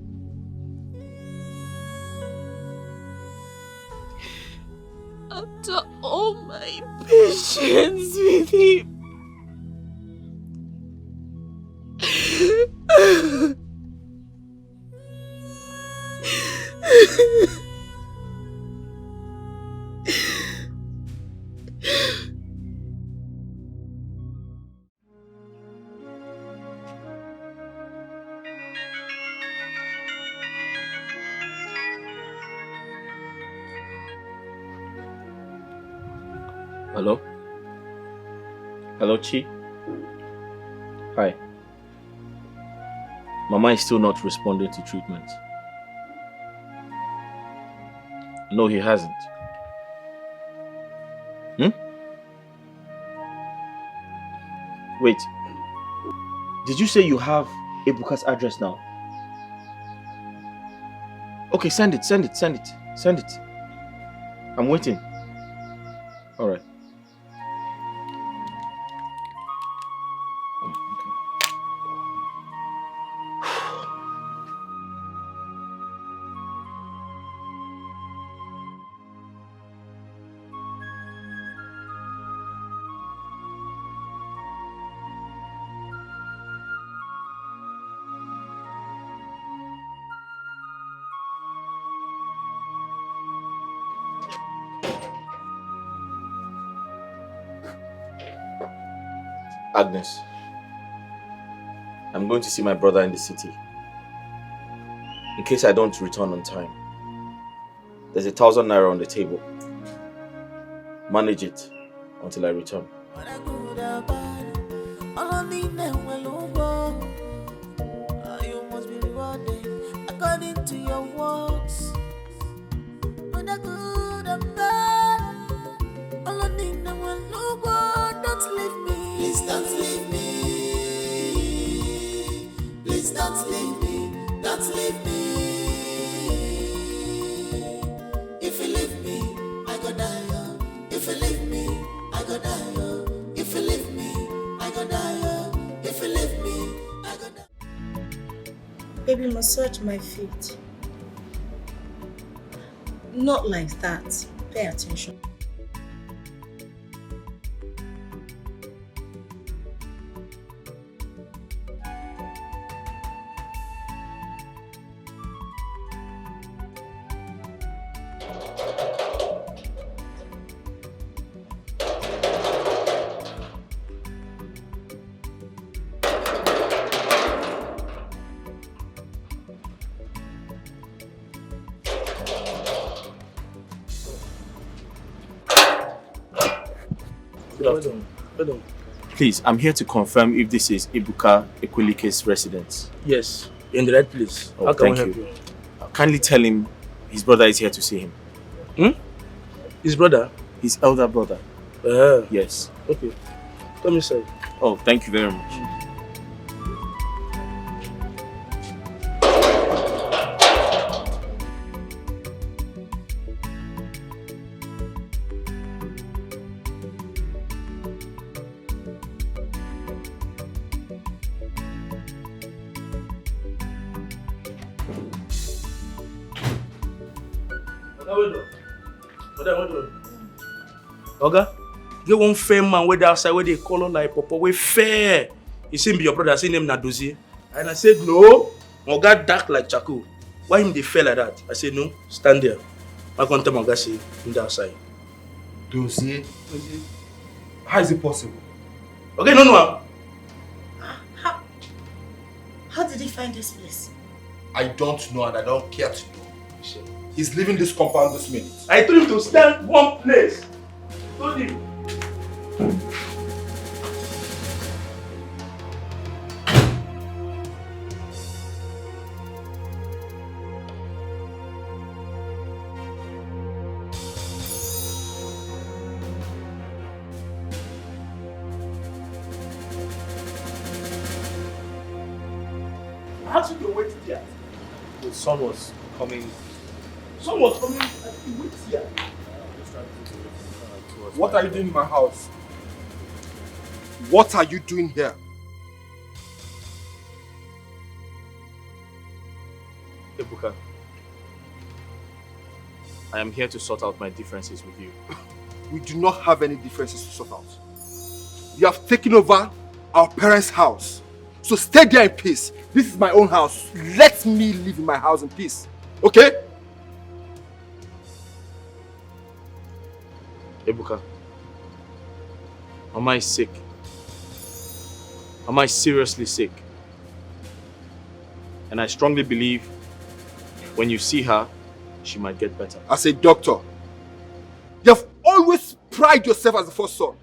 After all my patience with him.
Hello? Hello, Chi? Hi. Mama is still not responding to treatment. No, he hasn't. Wait. Did you say you have Ibuka's address now? Okay, send it. I'm waiting. Alright. Agnes, I'm going to see my brother in the city. In case I don't return on time, there's 1,000 naira on the table. Manage it until I return.
You must be rewarded according to your works. When I good and bad, all I need now will look. Don't leave me. Please don't leave me. Please don't leave me. Don't leave me. If you leave me, I go die. If you leave me, I go die. If you leave me, I go die. If you leave me, I go die.
Baby, massage my feet. Not like that. Pay attention.
Please, I'm here to confirm if this is Ibuka Ekwelike's residence.
Yes, in the right place.
Oh,
How can we
thank
help
you. Kindly tell him his brother is here to see him.
His brother?
His elder brother. Yes.
Okay. Come inside.
Oh, thank you very much.
Oga, get one fair man where outside where they call on like Papa, we fair. He said be your brother, say name Nadozie. And I said no. Oga dark like charcoal. Why him they fell like that? I said no, stand there. I can't tell Oga say him the outside.
Dossier? How is it possible?
Okay, no.
How did he find this place?
I don't know and I don't care to know. He's leaving this compound this minute.
I told him to stand one place. Told him. How did you wait here?
The sun was coming.
Sun was coming and you wait here.
What are you doing in my house? What are you doing here?
Ibuka, I am here to sort out my differences with you.
We do not have any differences to sort out. You have taken over our parents' house. So stay there in peace. This is my own house. Let me live in my house in peace. Okay?
Ibuka, am I sick? Am I seriously sick? And I strongly believe when you see her, she might get better.
As a doctor, you have always prided yourself as the first son.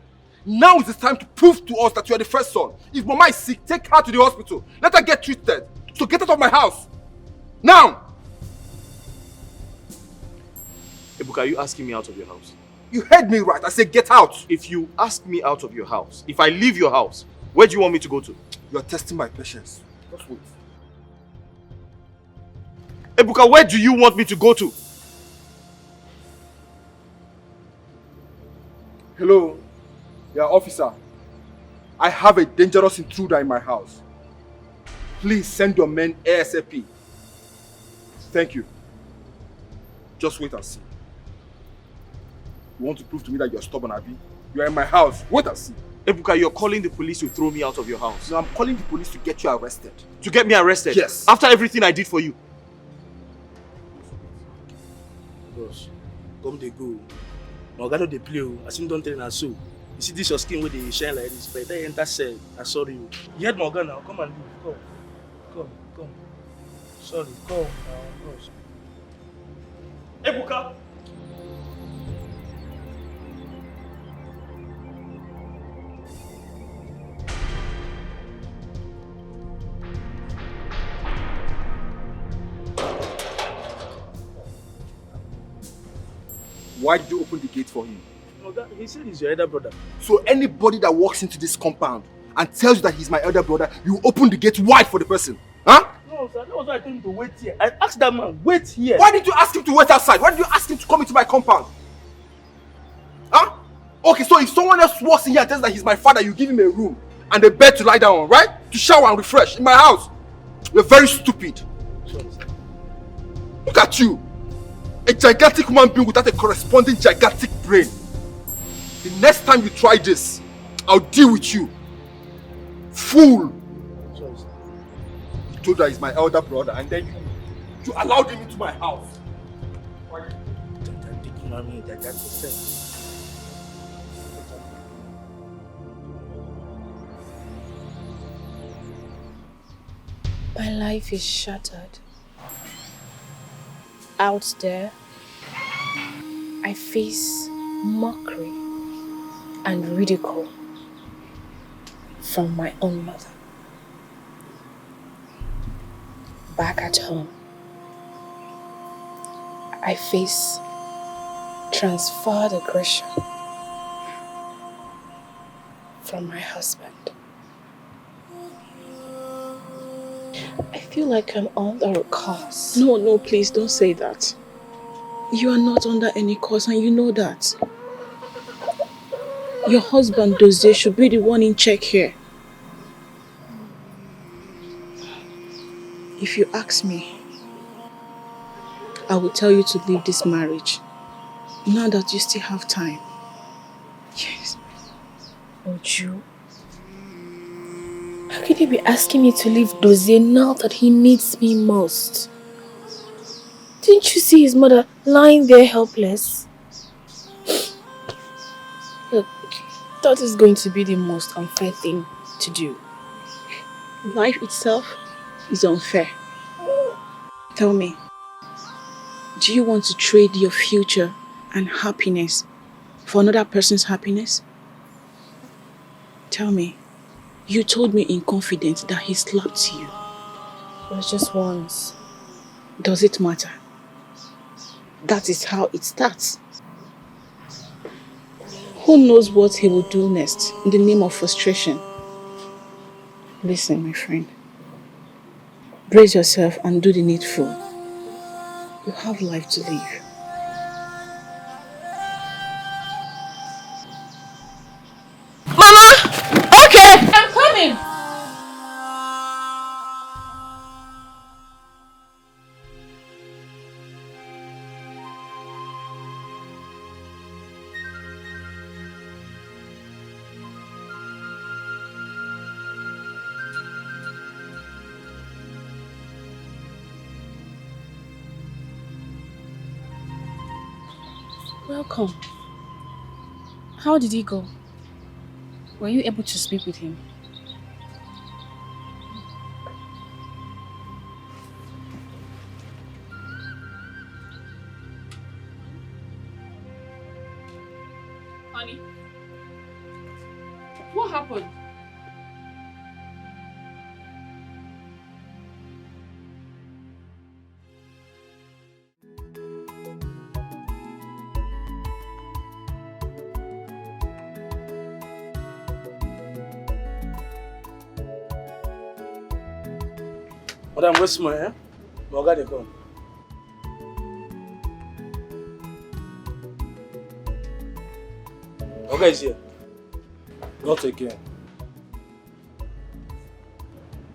Now is the time to prove to us that you are the first son. If Mama is sick, take her to the hospital. Let her get treated. So get out of my house. Now!
Ibuka, are you asking me out of your house?
You heard me right. I said get out.
If you ask me out of your house, if I leave your house, where do you want me to go to?
You are testing my patience. Just wait.
Ibuka, where do you want me to go to?
Hello? Yeah, officer. I have a dangerous intruder in my house. Please send your men ASAP. Thank you. Just wait and see. You want to prove to me that you're stubborn, Abi? You are in my house. Wait and see.
Ibuka, you're calling the police to throw me out of your house.
No, I'm calling the police to get you arrested.
To get me arrested?
Yes.
After everything I did for you?
Boss, come they go. Oga no dey play o. As him don tell na so. You see this your skin where they shine like this, but they enter cell. I sorry you. You had my gun now. Come and leave. Come. Sorry, come now. Ibuka.
Why did you open the gate for him?
He said he's your elder brother.
So anybody that walks into this compound and tells you that he's my elder brother, you open the gate wide for the person? Huh?
No, sir. That was why I told him to wait here. I asked that man, wait here.
Why did you ask him to wait outside? Why did you ask him to come into my compound? Huh? Okay, so if someone else walks in here and tells that he's my father, you give him a room and a bed to lie down on, right? To shower and refresh in my house. You're very stupid.
Sorry, sir.
Look at you. A gigantic human being without a corresponding gigantic brain. The next time you try this, I'll deal with you. Fool!
Sorry, sir.
You told her he's my elder brother and then you allowed him into my house.
My life is shattered. Out there, I face mockery and ridicule from my own mother. Back at home, I face transferred aggression from my husband. I feel like I'm under a curse.
No, please don't say that. You are not under any curse and you know that. Your husband, Dozie, should be the one in check here. If you ask me, I will tell you to leave this marriage. Now that you still have time. Yes.
Oju, how can you be asking me to leave Dozie now that he needs me most? Didn't you see his mother lying there helpless? Look, that is going to be the most unfair thing to do.
Life itself is unfair. Tell me, do you want to trade your future and happiness for another person's happiness? Tell me, you told me in confidence that he slapped you.
It was just once.
Does it matter? That is how it starts. Who knows what he will do next in the name of frustration? Listen, my friend. Brace yourself and do the needful. You have life to live.
I'm coming! Welcome. How did he go? Were you able to speak with him? Honey, what happened?
Madam, where's my hair? My guy, they come. Okay, is here.
Not again.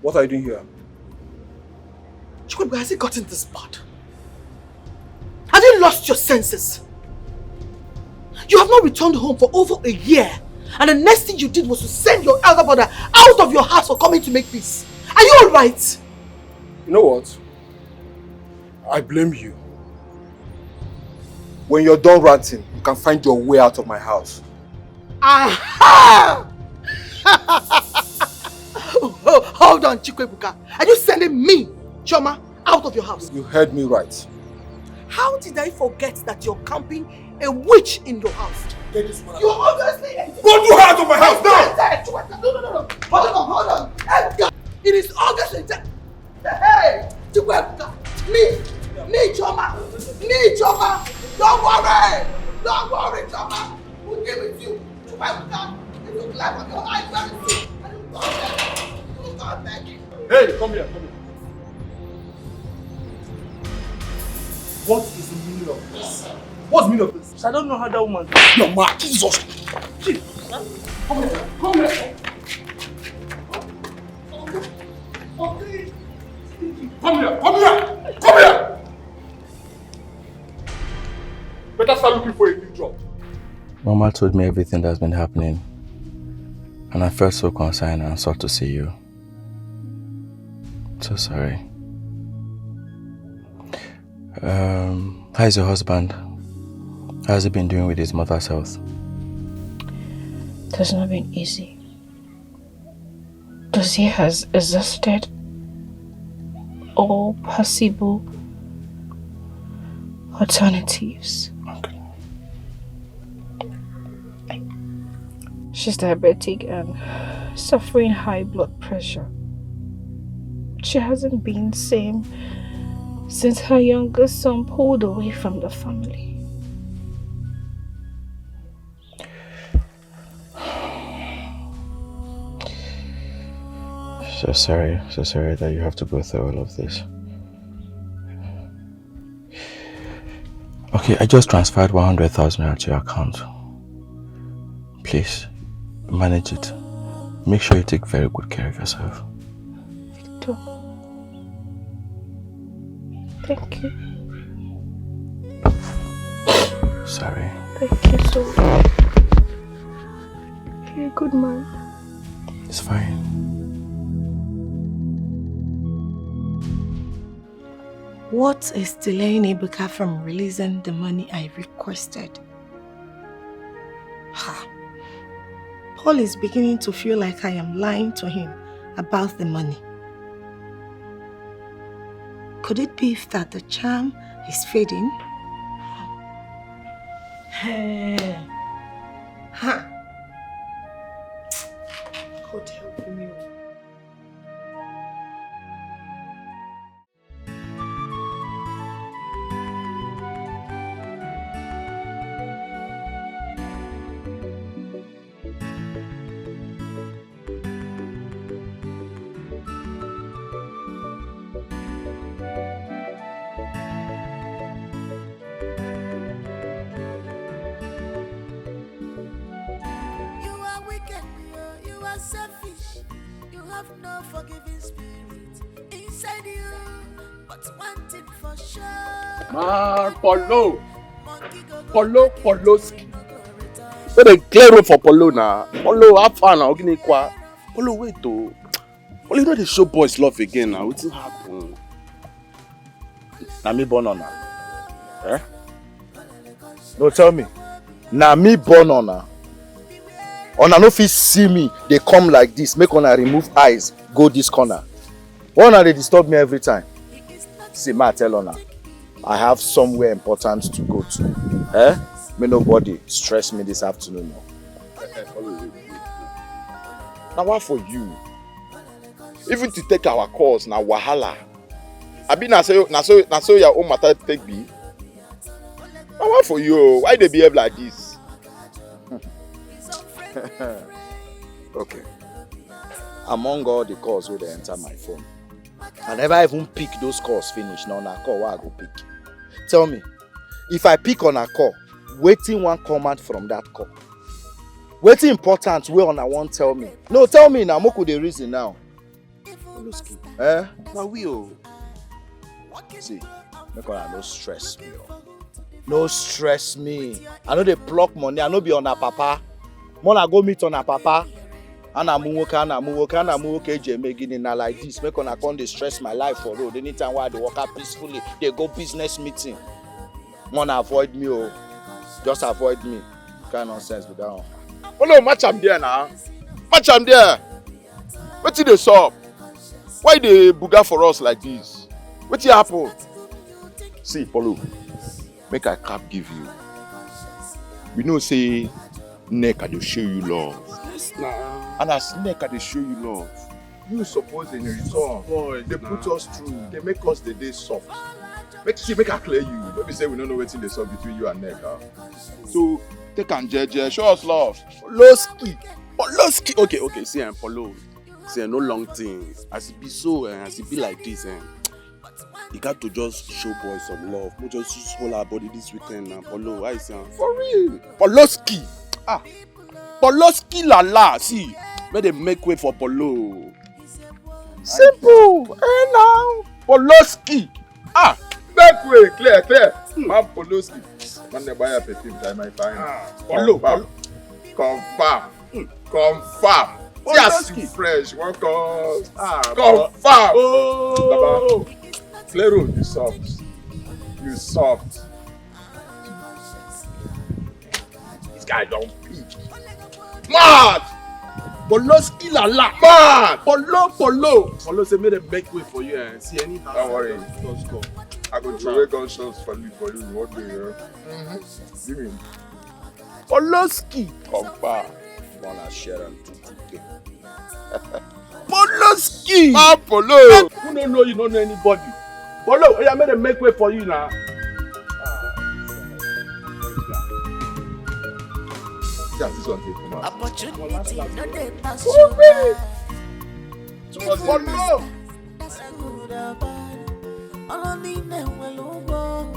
What are you doing here?
Chukwu, has it gotten this bad? Have you lost your senses? You have not returned home for over a year, and the next thing you did was to send your elder brother out of your house for coming to make peace. Are you alright?
You know what? I blame you. When you're done ranting, you can find your way out of my house.
Aha! Hold on, Chikwebuka. Are you sending me, Choma, out of your house?
You heard me right.
How did I forget that you're camping a witch in your house? You obviously...
Put your hands on my house now!
No. Hold on. It is obviously... Hey! Chikwebuka! Me, Choma! Don't worry, Choma! We'll give it to you. Chikwebuka! It looks like on your eyes very soon.
Hey, come here. What is the meaning of this? What's the meaning of this?
I don't know how that woman...
Your man, Jesus! Come here. Come here! Better start looking for a new job.
Mama told me everything that's been happening, and I felt so concerned and sought to see you. So sorry. How's your husband? How's he been doing with his mother's health?
It has not been easy. Dossier has exhausted all possible alternatives.
Okay.
She's diabetic and suffering high blood pressure. She hasn't been the same since her youngest son pulled away from the family.
So sorry that you have to go through all of this. Okay, I just transferred 100,000 to your account. Please, manage it. Make sure you take very good care of yourself.
Victor, thank you.
Sorry.
Thank you so much. You're a good man.
It's fine.
What is delaying Ibuka from releasing the money I requested? Paul is beginning to feel like I am lying to him about the money. Could it be that the charm is fading? God help me.
No forgiving spirit inside you, but one thing for sure.
Man, Poloski. Where they clear road for Polo now? Polo, have fun now. Polo, wait though. Polo, you know they show boys love again now. What's happen?
Na me born on her. Eh? No, tell me. Na me born on her. Una no fit see me, they come like this, make una remove eyes, go this corner. Una they disturb me every time. See, ma tell una, I have somewhere important to go to. Eh? May nobody stress me this afternoon.
Now what for you? Even to take our calls na wahala. I be na so your own matter take be. Now what for you? Why they behave like this?
Okay. Among all the calls where they enter my phone, I never even pick those calls finish. Now on a call, where I go pick. Tell me, if I pick on a call, waiting one command from that call. Waiting important where on I won't tell me. No, tell me now. Moku the reason now. Eh?
Now we
see, make on no stress me. No stress me. I know they block money. I know be on a papa. Mona go meet on a papa. Ana muwoka beginning now like this. Make on account they stress my life for road. Anytime why they walk out peacefully, they go business meeting. Mona avoid me, oh. Just avoid me. Kind of nonsense with that one.
Polo, match am there now. Match am there. Wetin dey sup? Why dey buga for us like this? Wetin happen? See, Polo, make I cap give you. We know say neck I dey show you love.
Yes, nah.
And as neck I dey show you love, you suppose in return they put us through, they make us the day soft. Make I clear you. Don't be say we don't know wetin dey sup between you and neck. So take am jeje, show us love.
Poloski. Okay, see, Polo. See, no long thing. As it be so, as it be like this, you got to just show boys some love. We just hold our body this weekend, Polo. I say,
for real.
Poloski. Poloski la. See, make them make way for Polo.
Simple. Now.
Poloski.
Make way, clear. Man, Poloski. Man, they buy a perfume time I find.
Polo.
Confirm. See as you fresh. One call. Confirm.
Oh.
Baba, clear road. You soft. This guy don't peak. Mad.
Poloski la.
Mad.
Polo say make them make way for you and see any house.
Don't worry.
Just go.
I go throw away gunshots for you one day. Give me.
Poloski.
Confirm.
Wanna share and do. Poloski.
Polo.
Who don't know you don't know anybody. Polo, I made them make way for you now.
This one take come out.
Opportunity, no they pass you by.
Polo.
That's a good or bad. All I need them will over.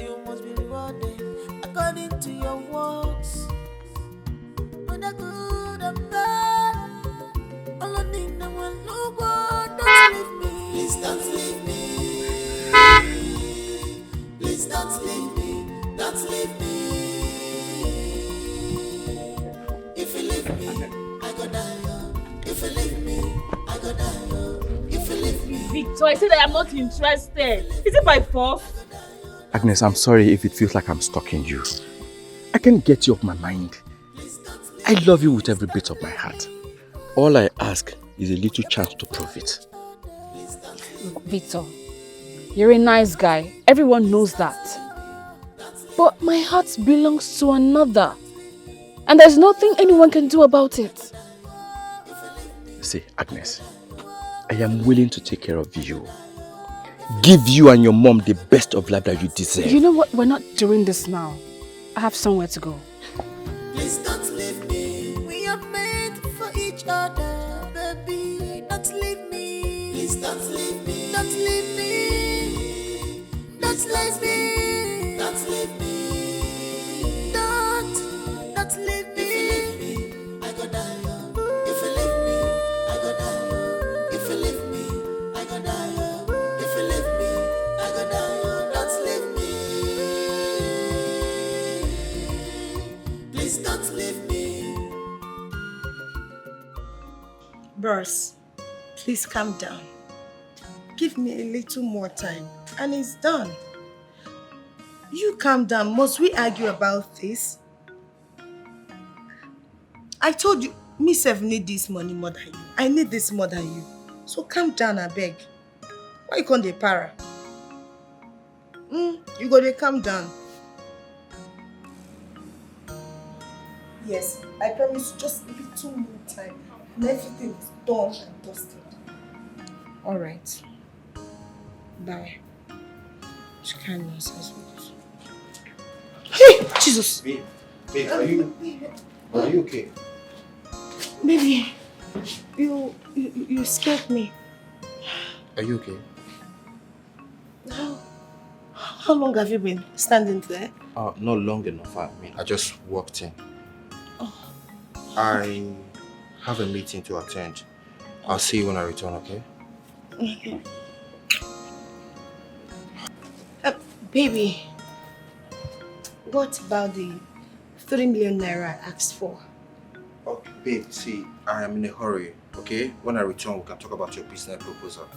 You must be rewarded according to your works. Whether good or bad, all I need them will over. Don't leave me. Please don't leave me. Please don't leave me. Don't leave me. If you leave me, I go die. If you leave me, I go die. If you leave me.
Victor, I said I am not interested. Is it my fault?
Agnes, I'm sorry if it feels like I'm stalking you. I can't get you off my mind. I love you with every bit of my heart. All I ask is a little chance to prove it.
Victor, you're a nice guy. Everyone knows that. But my heart belongs to another. And there's nothing anyone can do about it.
See, Agnes, I am willing to take care of you. Give you and your mom the best of life that you deserve.
You know what? We're not doing this now. I have somewhere to go.
Please don't leave me. We are meant for each other, baby. Don't leave me. Please don't leave me. Don't leave me. Don't leave me. Don't leave me. Don't leave me. If you leave me, I go die. If you leave me, I go die. If you leave me, I go die. If you leave me, I go die. Don't leave me. Please don't leave me.
Bros, please calm down. Give me a little more time and it's done. You calm down. Must we argue about this? I told you, me self need this money more than you. I need this more than you. So calm down, I beg. Why you can't dey para? You go dey calm down. Yes, I promise you just a little more time. And everything is done and dusted. Alright. Bye. She can't nonsense with this. Hey! Jesus!
Babe, are you okay?
Baby, you scared me.
Are you okay?
How long have you been standing there?
Not long enough. I just walked in. I have a meeting to attend. I'll see you when I return, okay?
Okay. Baby, what about the 3 million naira I asked for?
Okay, babe, see, I am in a hurry, okay? When I return, we can talk about your business proposal,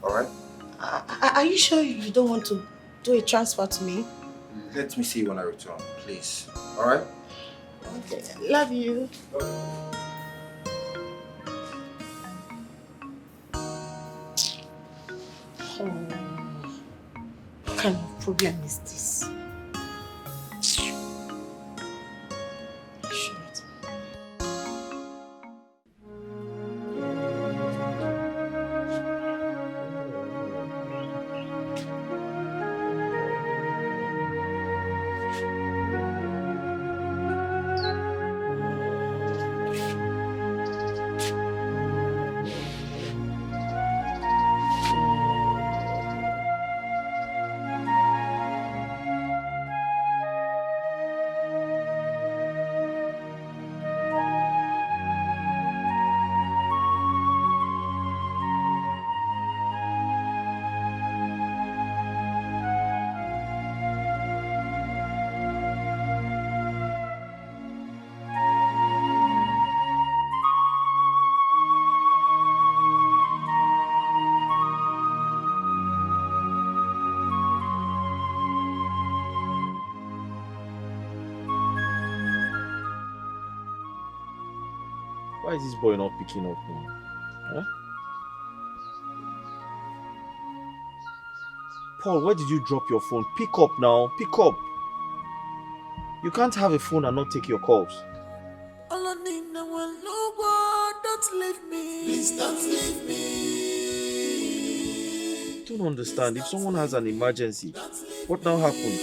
alright?
Are you sure you don't want to do a transfer to me?
Let me see you when I return, please, alright?
Okay, love you. What kind of problem is this?
Why is this boy not picking up now? Huh? Paul, where did you drop your phone? Pick up now. Pick up. You can't have a phone and not take your calls.
Don't leave me. Please don't leave me.
I don't understand. If someone has an emergency, what now happens?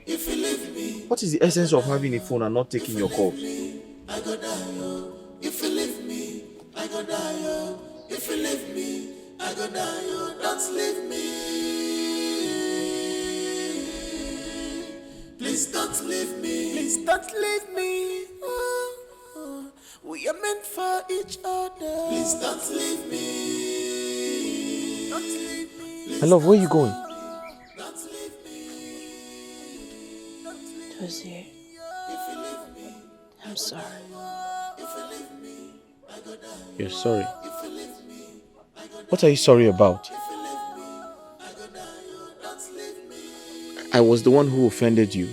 If you leave me,
What is the essence of having a phone and not taking your calls?
I go die. If you leave me, I go die. If you leave me, I go die. Don't leave me. Please don't leave me. Please don't leave me. We are meant for each other. Please don't leave me. Don't leave me.
My love, where are you going?
Dozie, I'm sorry.
You're sorry. What are you sorry about? I was the one who offended you.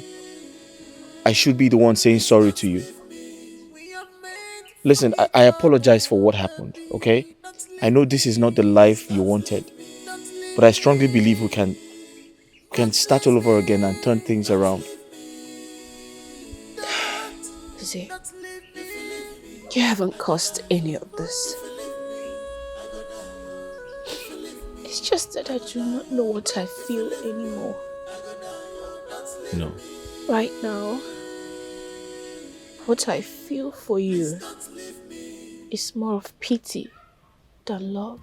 I should be the one saying sorry to you. Listen, I apologize for what happened, okay? I know this is not the life you wanted, but I strongly believe we can start all over again and turn things around.
Dozie, you haven't caused any of this. It's just that I do not know what I feel anymore.
No.
Right now, what I feel for you is more of pity than love.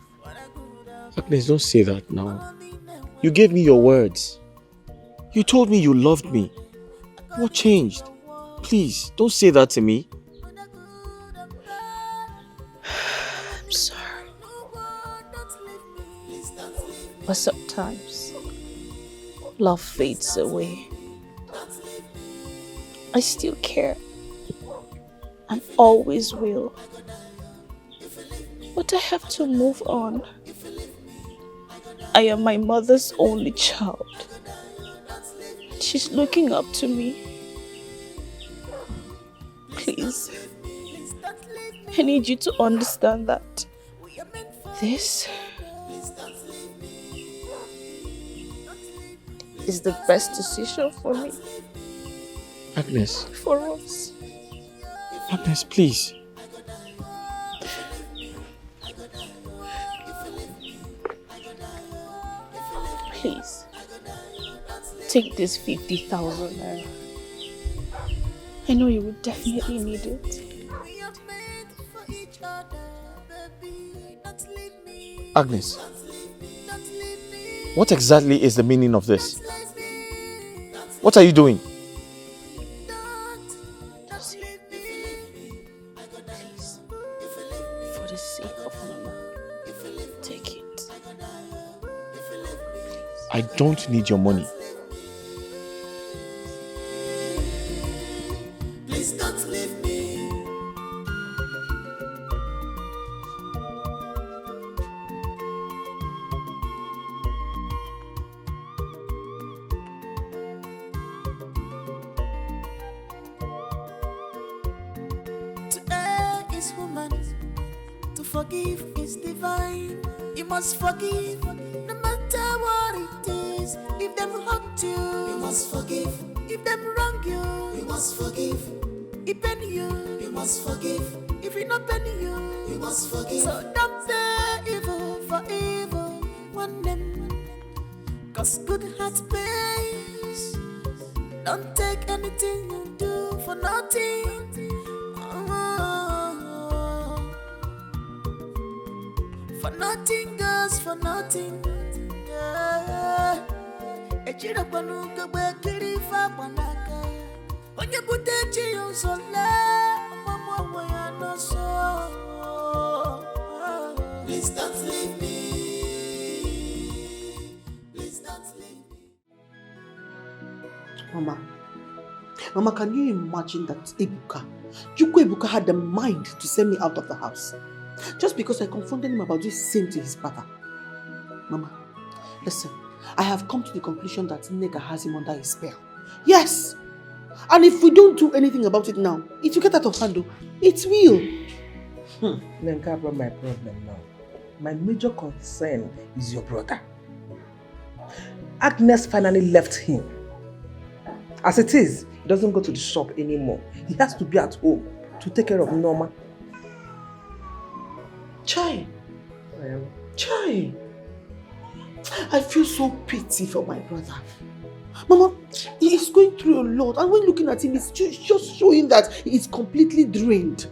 Agnes, don't say that now. You gave me your words. You told me you loved me. What changed? Please, don't say that to me.
I'm sorry. But sometimes, love fades away. I still care. And always will. But I have to move on. I am my mother's only child. She's looking up to me. Please, I need you to understand that this is the best decision for me.
Agnes.
For us.
Agnes, please.
Please, take this 50,000 naira. I know you would definitely need it.
Agnes, what exactly is the meaning of this? What are you doing?
Please, for the sake of Mama, take it.
I don't need your money.
Please don't leave me. forgive is divine. You must forgive, no matter what it is. If them hurt you, you must forgive. If them wrong you, you must forgive. If penny you must forgive. If it not penny you must forgive. So don't pay evil for evil. One them, cause good heart pays. Don't take anything you do for nothing. For nothing goes for nothing. Echira panuka bakiri fa panaka. Onye butechi yonsole, mama waya no so. Please don't leave me. Please don't leave me.
Mama, can you imagine that Ibuka had the mind to send me out of the house? Just because I confronted him about this same to his brother. Mama, listen, I have come to the conclusion that Nega has him under his spell. Yes! And if we don't do anything about it now, it will get out of hand. It will.
Nenka brought my problem now. My major concern is your brother. Agnes finally left him. As it is, he doesn't go to the shop anymore. He has to be at home to take care of Norma.
Chai. Chai. I feel so pity for my brother. Mama, he is going through a lot, and when looking at him, it's just showing that he is completely drained.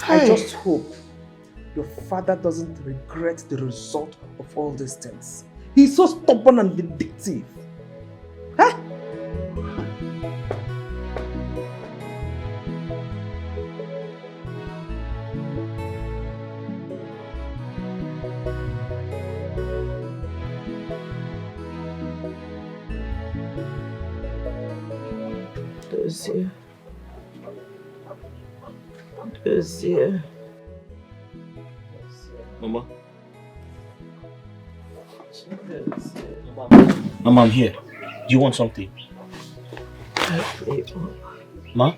I just hope your father doesn't regret the result of all these things. He's so stubborn and vindictive. Huh?
Dozier.
Mama. Mama, I'm here. Do you want something?
Help me up.
Ma?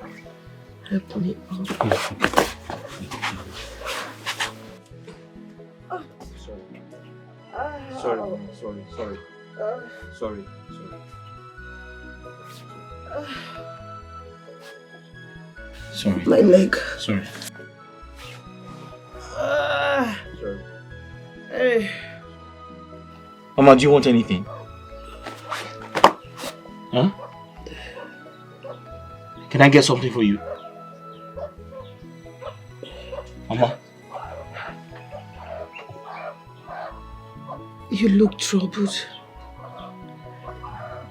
Help me up.
Sorry, Mama. Sorry. Sorry.
My leg.
Sorry.
Sorry. Hey.
Mama, do you want anything? Huh? Can I get something for you? Mama?
You look troubled.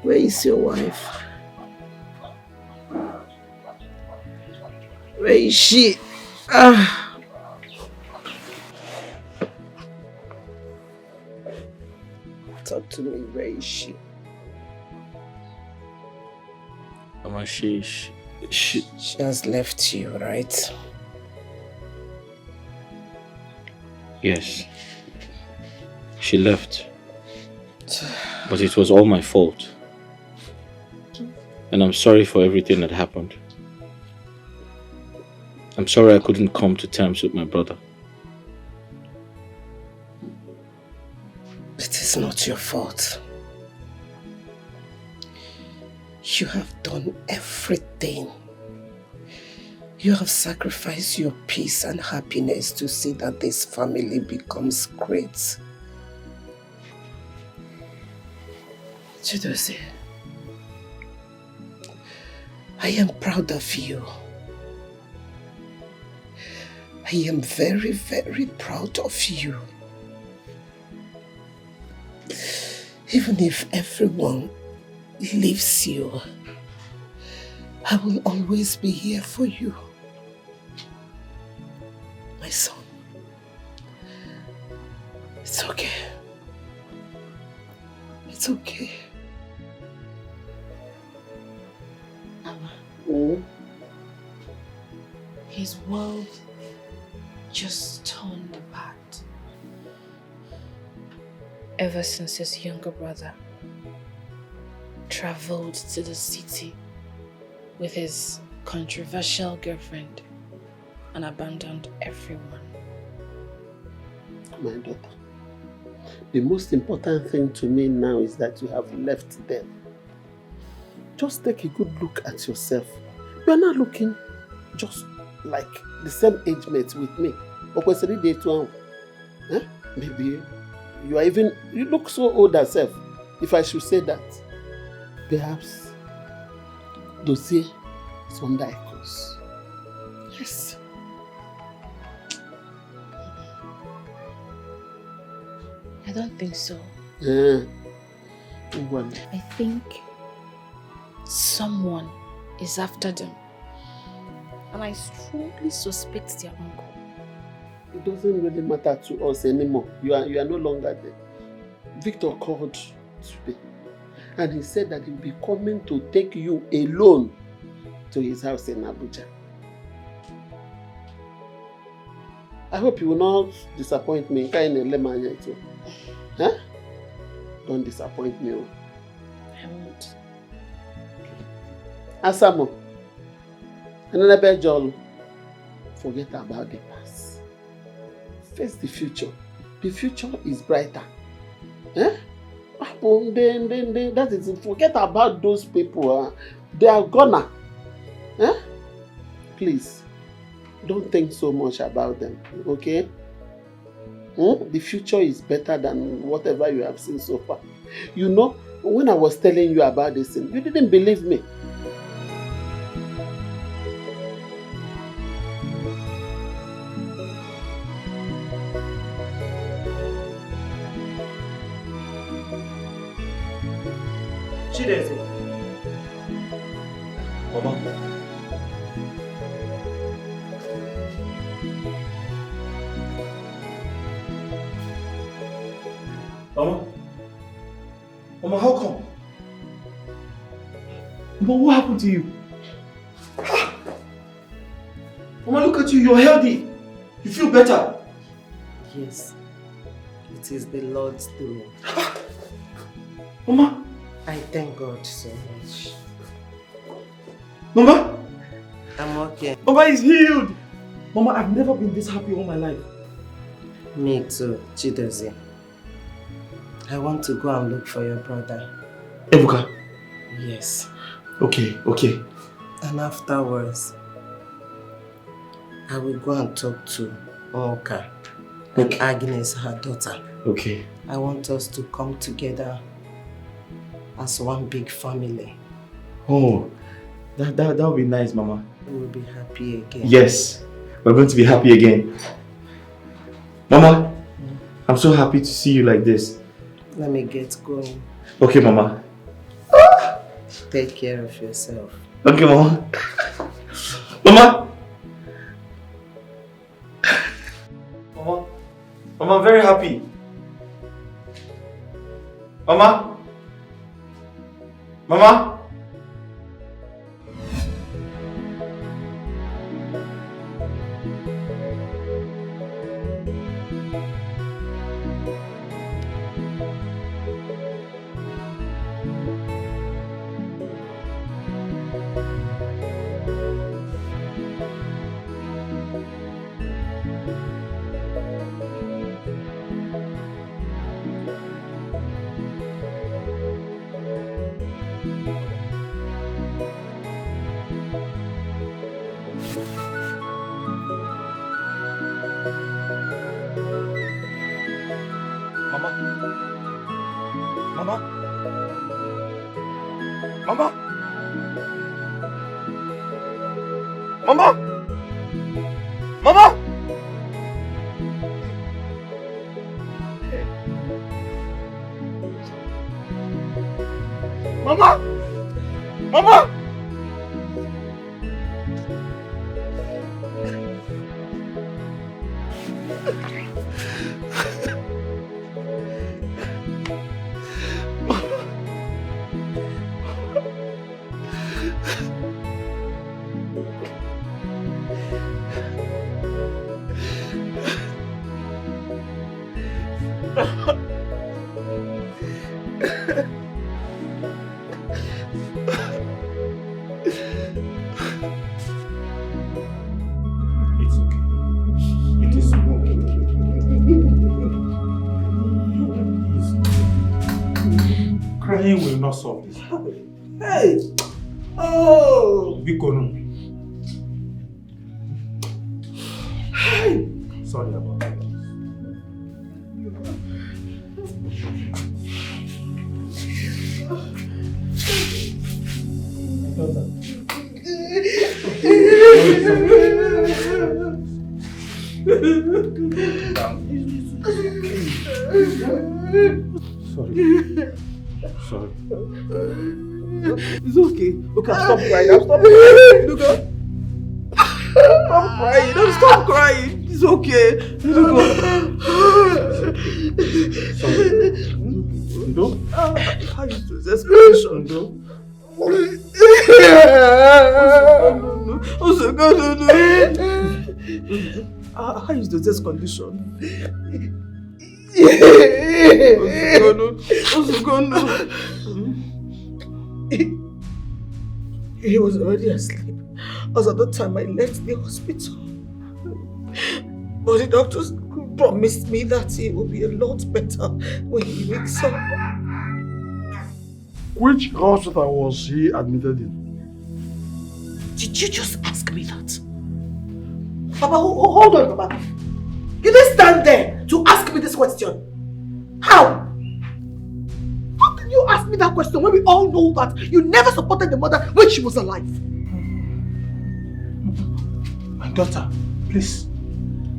Where is your wife? Where is she? Talk to me, where is she?
Mama, she
has left you, right?
Yes. She left. But it was all my fault. And I'm sorry for everything that happened. I'm sorry I couldn't come to terms with my brother.
It is not your fault. You have done everything. You have sacrificed your peace and happiness to see that this family becomes great. Chidozie, I am proud of you. I am very, very proud of you. Even if everyone leaves you, I will always be here for you. My son, it's okay. It's okay.
Mama, his world just turned bad. Ever since his younger brother traveled to the city with his controversial girlfriend, and abandoned everyone.
My daughter, the most important thing to me now is that you have left them. Just take a good look at yourself. You are not looking just like the same age mates with me. Maybe you look so old yourself, if I should say that. Perhaps dossier is under a cause. Yes.
I don't think so. I think someone is after them. And I strongly suspect their uncle.
It doesn't really matter to us anymore. You are no longer there. Victor called today and he said that he'll be coming to take you alone to his house in Abuja. I hope you will not disappoint me. Huh? Don't disappoint me.
I won't.
Asamo, another John, forget about the past. Face the future. The future is brighter. Eh? That is, forget about those people. They are gonna. Eh? Please, don't think so much about them, okay? The future is better than whatever you have seen so far. You know, when I was telling you about this thing, you didn't believe me.
Chideze. Mama. Mama? Mama, how come? Mama, what happened to you? Mama, look at you, you're healthy. You feel better.
Yes, it is the Lord's doing.
Mama?
I thank God so much.
Mama?
I'm okay.
Mama is healed. Mama, I've never been this happy all my life.
Me too, Chideze. I want to go and look for your brother.
Ibuka?
Yes.
Okay.
And afterwards, I will go and talk to Oka and Agnes, her daughter.
Okay.
I want us to come together as one big family.
Oh, that would be nice, Mama.
We will be happy again.
Yes, we're going to be happy again. Mama, I'm so happy to see you like this.
Let me get going.
Okay, Mama.
Take care of yourself.
Okay, Mama. Mama! Mama, I'm very happy. Mama? Mama?
Crying will not solve this.
Hey! Oh!
Bikono.
Hey!
Sorry about that. Sorry.
It's okay. Okay, I'll stop crying. I'll stop crying. Look up. Stop crying. Don't stop crying. It's okay. Look up.
Sorry. No?
How is this desperation?
No.
How is this condition? He was already asleep as at the time I left the hospital. But the doctors promised me that he will be a lot better when he wakes up.
Which hospital was he admitted in?
Did you just ask me that? Papa, hold on, Papa. You didn't stand there to ask me this question. How? How can you ask me that question when we all know that you never supported the mother when she was alive?
My daughter, please,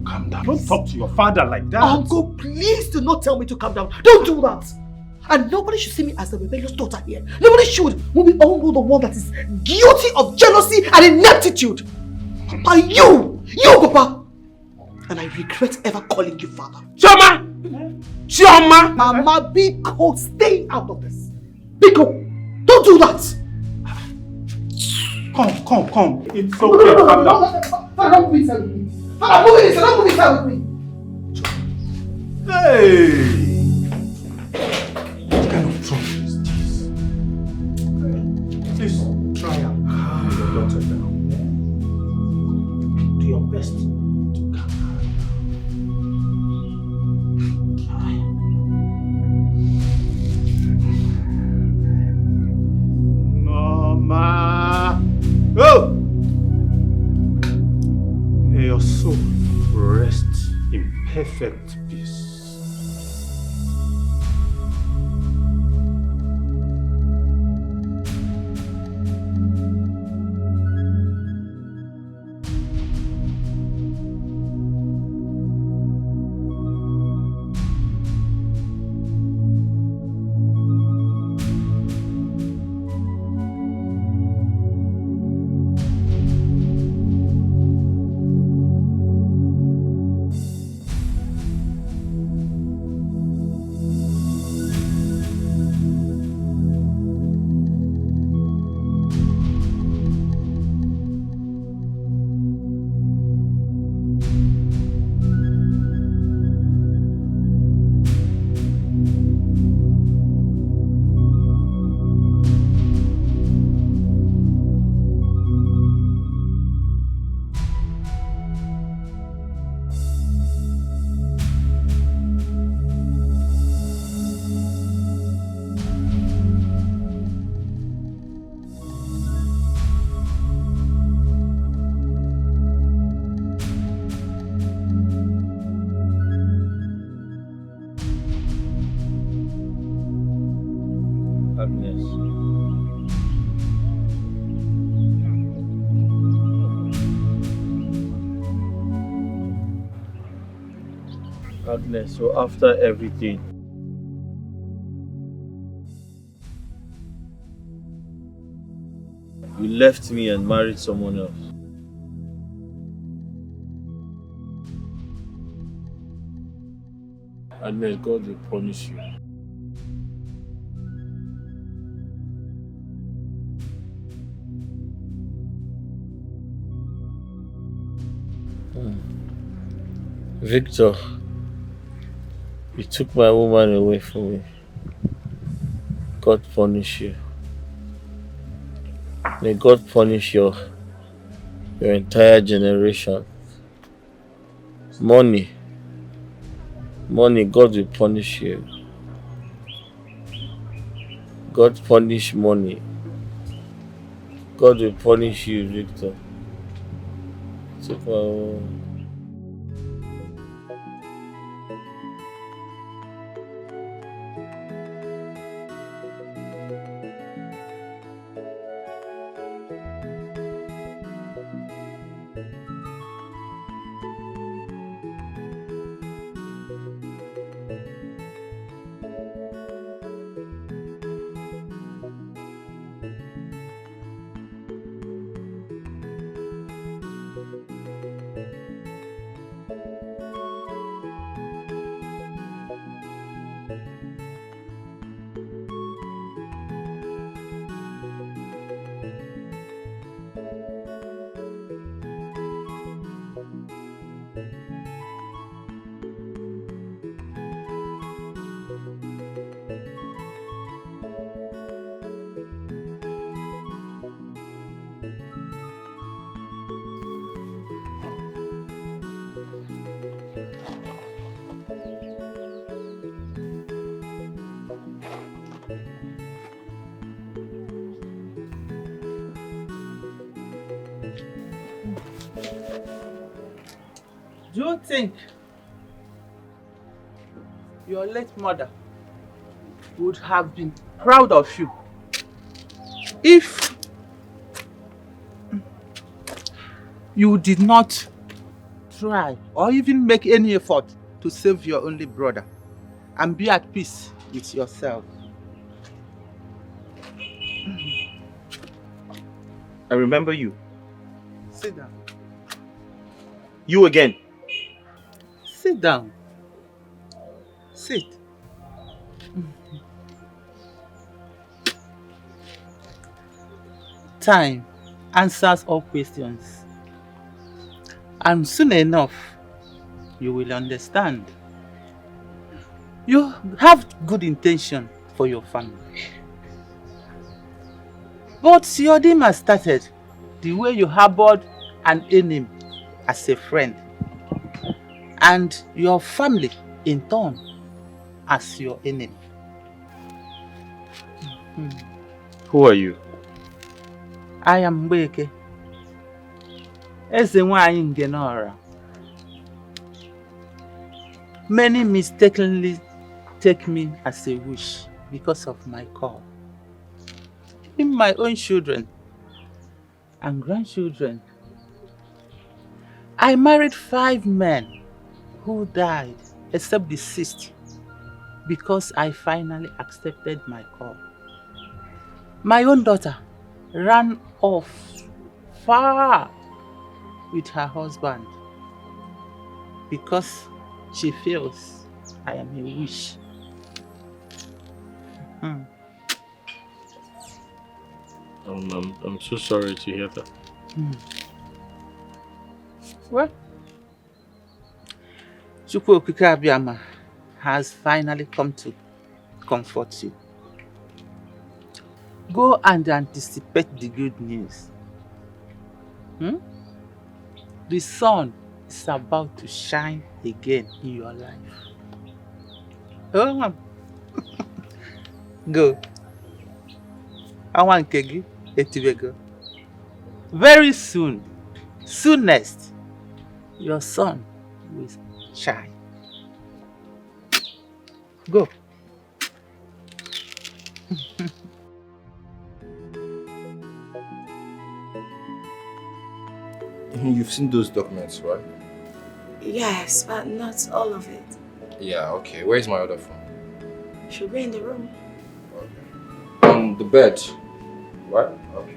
calm down. Don't talk to your father like that.
Uncle, please do not tell me to calm down. Don't do that. And nobody should see me as a rebellious daughter here. Nobody should. When we all know the one that is guilty of jealousy and ineptitude. Papa, you, Papa. And I regret ever calling you father.
Chioma! Chioma!
Mama, Biko, stay out of this. Biko, don't do that.
Come. It's okay, calm down.
Father, don't move inside with me. Father, don't move inside with me.
Hey! What kind of trouble is this? Please, try and calm your daughter down. Do your best to calm her. Mama! Oh! May your soul rest in perfect peace.
Agnes, so after everything, you left me and married someone else. Agnes, God will punish you. Victor, you took my woman away from me. God punish you. May God punish your entire generation. Money, God will punish you. God punish money. God will punish you, Victor. Take my own.
Do you think your late mother would have been proud of you if you did not try or even make any effort to save your only brother and be at peace with yourself?
I remember you.
Sit down.
You again.
Sit down. Sit. Time answers all questions. And soon enough, you will understand. You have good intention for your family. But your dream has started the way you harbored an enemy as a friend. And your family, in turn, as your enemy.
Who are you?
I am Mbeke. Eze nwaanyị Ngenora. Many mistakenly take me as a wish because of my call. Even my own children and grandchildren. I married 5 men who died except the 6th because I finally accepted my call. My own daughter ran off far with her husband because she feels I am a witch.
I'm so sorry to hear that.
Well, Chukwu Okike Abiyama has finally come to comfort you. Go and anticipate the good news. The sun is about to shine again in your life. Oh, go. I want Kegi Etibego. Very soon, soonest, your sun will shine. Go.
You've seen those documents, right?
Yes, but not all of it.
Yeah, okay. Where's my other phone?
Should be in the room.
On the bed. What? Okay.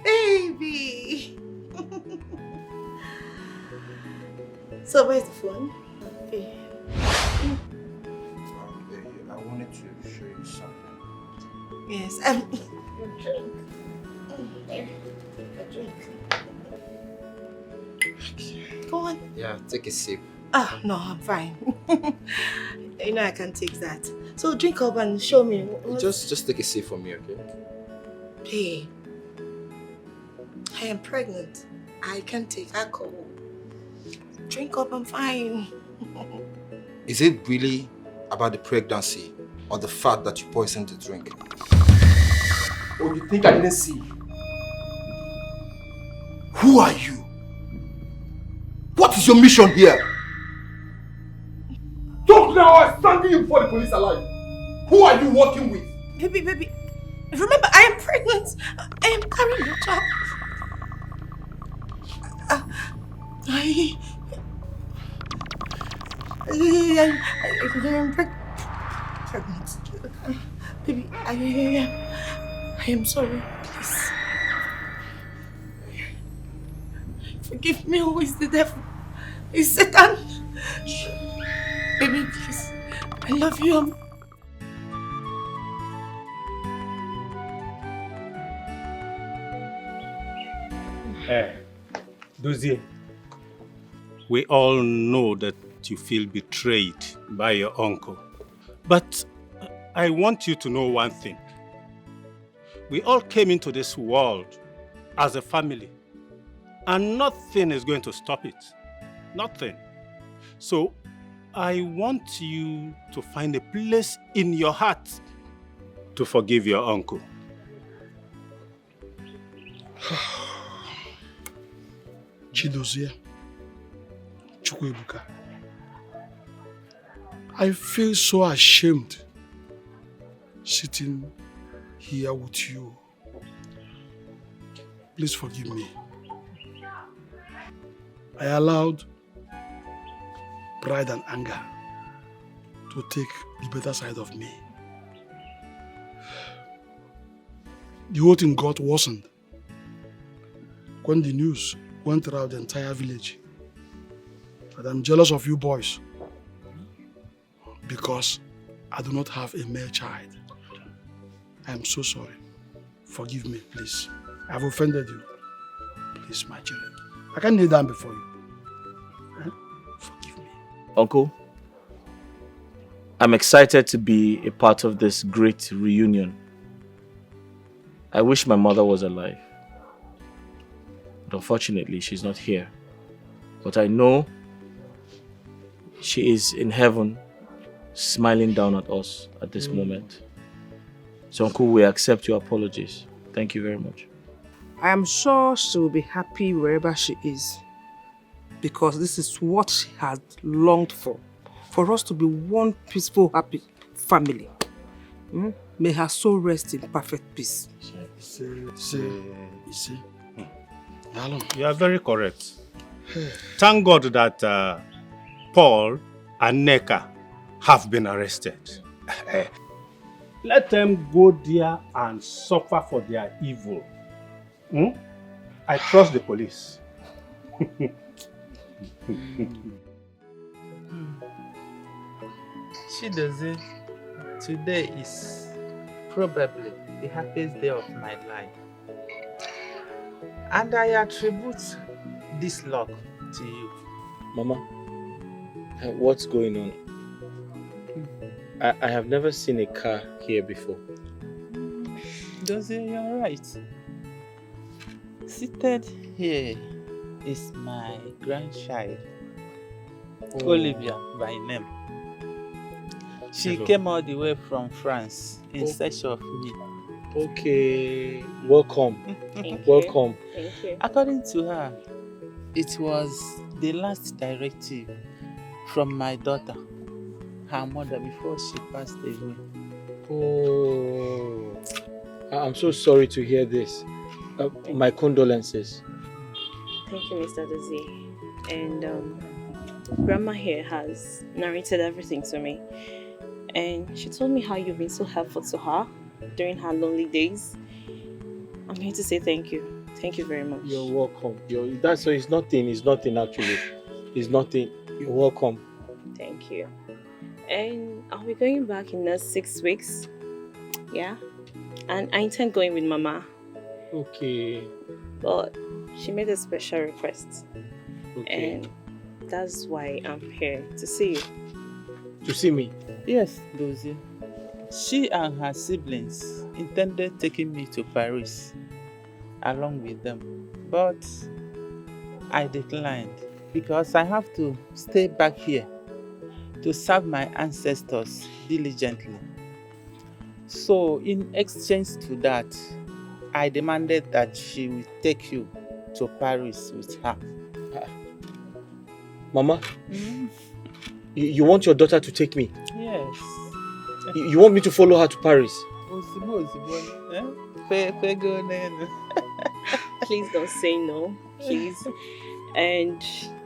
Baby! So where's the phone? Okay.
I wanted to show you something.
Yes, Your drink. There. Your drink. Go on.
Yeah, take a sip.
Ah, no, I'm fine. You know I can take that. So drink up and show me.
Just take a sip for me, okay?
Hey, I am pregnant. I can't take alcohol. Drink up, I'm fine.
Is it really about the pregnancy or the fact that you poisoned the drink?
Oh, you think I didn't see?
Who are you? What is your mission here?
Talk now, I'm standing you before the police alive. Who are you working with?
Baby, remember I am pregnant. I am carrying your child. I am pregnant. Baby, I am sorry, please. Forgive me, who is the devil? It's Satan. Baby, please. I love you.
Dozie, we all know that you feel betrayed by your uncle. But I want you to know one thing. We all came into this world as a family, and nothing is going to stop it. Nothing. So I want you to find a place in your heart to forgive your uncle.
Chidozie, Ibuka, I feel so ashamed sitting here with you. Please forgive me. I allowed pride and anger to take the better side of me. The whole thing got worsened when the news went around the entire village that I'm jealous of you boys because I do not have a male child. I am so sorry. Forgive me, please. I have offended you. Please, my children. I can't kneel down before you. Forgive me.
Uncle, I'm excited to be a part of this great reunion. I wish my mother was alive. But unfortunately, she's not here. But I know she is in heaven, smiling down at us at this moment. So, Uncle, we accept your apologies. Thank you very much.
I am sure she will be happy wherever she is. Because this is what she has longed for us to be one peaceful, happy family. May her soul rest in perfect peace.
You are very correct. Thank God that Paul and Neka have been arrested. Let them go there and suffer for their evil. I trust the police.
Chidozie, today is probably the happiest day of my life. And I attribute this luck to you.
Mama, what's going on? I have never seen a car here before.
Dozie, you're right. Seated here is my grandchild, Olivia by name. She came all the way from France in search of me.
Okay, welcome. Welcome.
Thank you.
According to her, it was the last directive from my daughter, her mother, before she passed away.
Oh, I'm so sorry to hear this. My condolences.
Thank you, Mr. Dozie. And Grandma here has narrated everything to me. And she told me how you've been so helpful to her during her lonely days. I'm here to say thank you. Thank you very much.
You're welcome. That's so. It's nothing actually. It's nothing. You're welcome.
Thank you. And I'll be going back in the 6 weeks. Yeah?
And I intend going with Mama.
Okay.
But she made a special request.
Okay.
And that's why I'm here to see you.
To see me?
Yes, Dozie. She and her siblings intended taking me to Paris along with them. But I declined because I have to stay back here to serve my ancestors diligently. So in exchange to that, I demanded that she will take you to Paris with her.
Mama, you want your daughter to take me?
Yes.
You want me to follow her to Paris?
Please don't say no, please. And,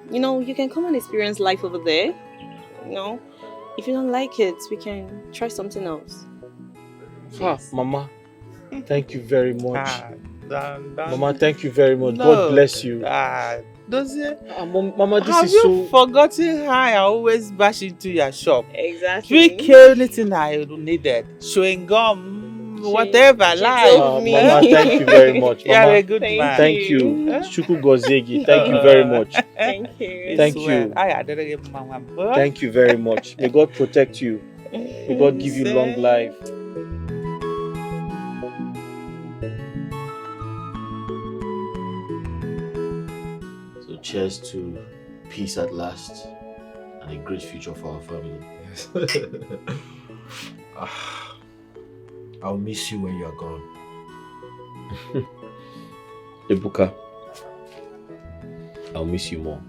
you can come and experience life over there. If you don't like it, we can try something else.
Mama, thank you very much. Mama, thank you very much. God bless you. Mama, this
have
is
you forgotten how I always bash into your shop?
Exactly.
Pick anything I needed. Chewing gum, whatever.
Mama, thank you very much.
You're
Mama,
a good man.
Thank you. Shuku Gozegi, thank you very much.
Thank you.
Thank you. Thank you very much. May God protect you. May God give you long life.
So cheers to peace at last and a great future for our family.
I'll miss you when you're gone.
Ibuka, I'll miss you more.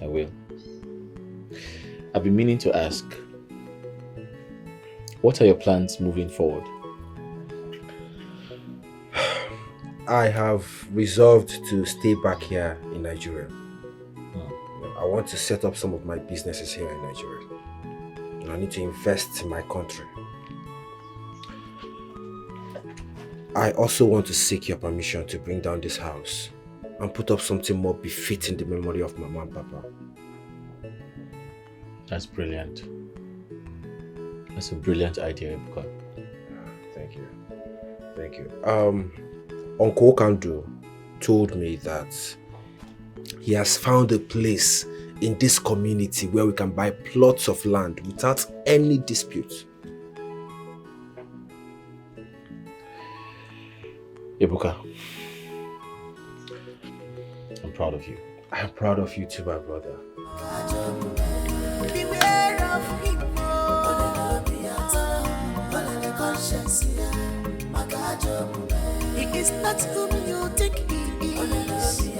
I will. I've been meaning to ask, what are your plans moving forward?
I have resolved to stay back here in Nigeria. I want to set up some of my businesses here in Nigeria. And I need to invest in my country. I also want to seek your permission to bring down this house and put up something more befitting the memory of Mama and Papa.
That's brilliant. That's a brilliant idea, Ibuka.
Thank you. Thank you. Uncle Kandu told me that he has found a place in this community where we can buy plots of land without any dispute.
Ibuka, I'm proud of you.
I'm proud of you too, my brother.
Beware of him. He is not whom you think he is. He's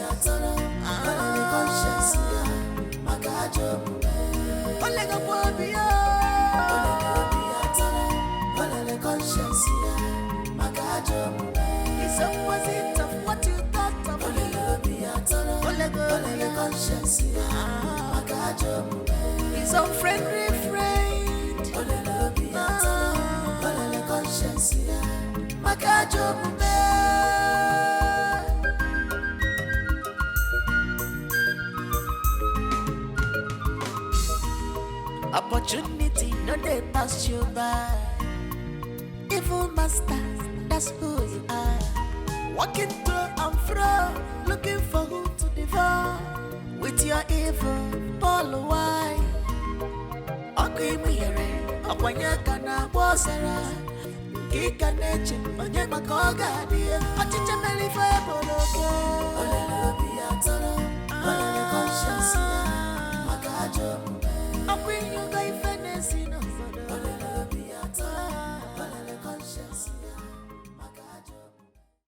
opposite of what you thought of him. He's unfriendly friend. Opportunity no they pass you by. Evil master, that's who you are. Walking to and fro, looking for who to devour. With your evil, Paul why? Okimire, Okwanyakana Bosara. Kika neche, onye makoga dia. Achicha melifa eboloke. Olele biatoro, olele conscience. Makajo, akwinyo ga ifenesino.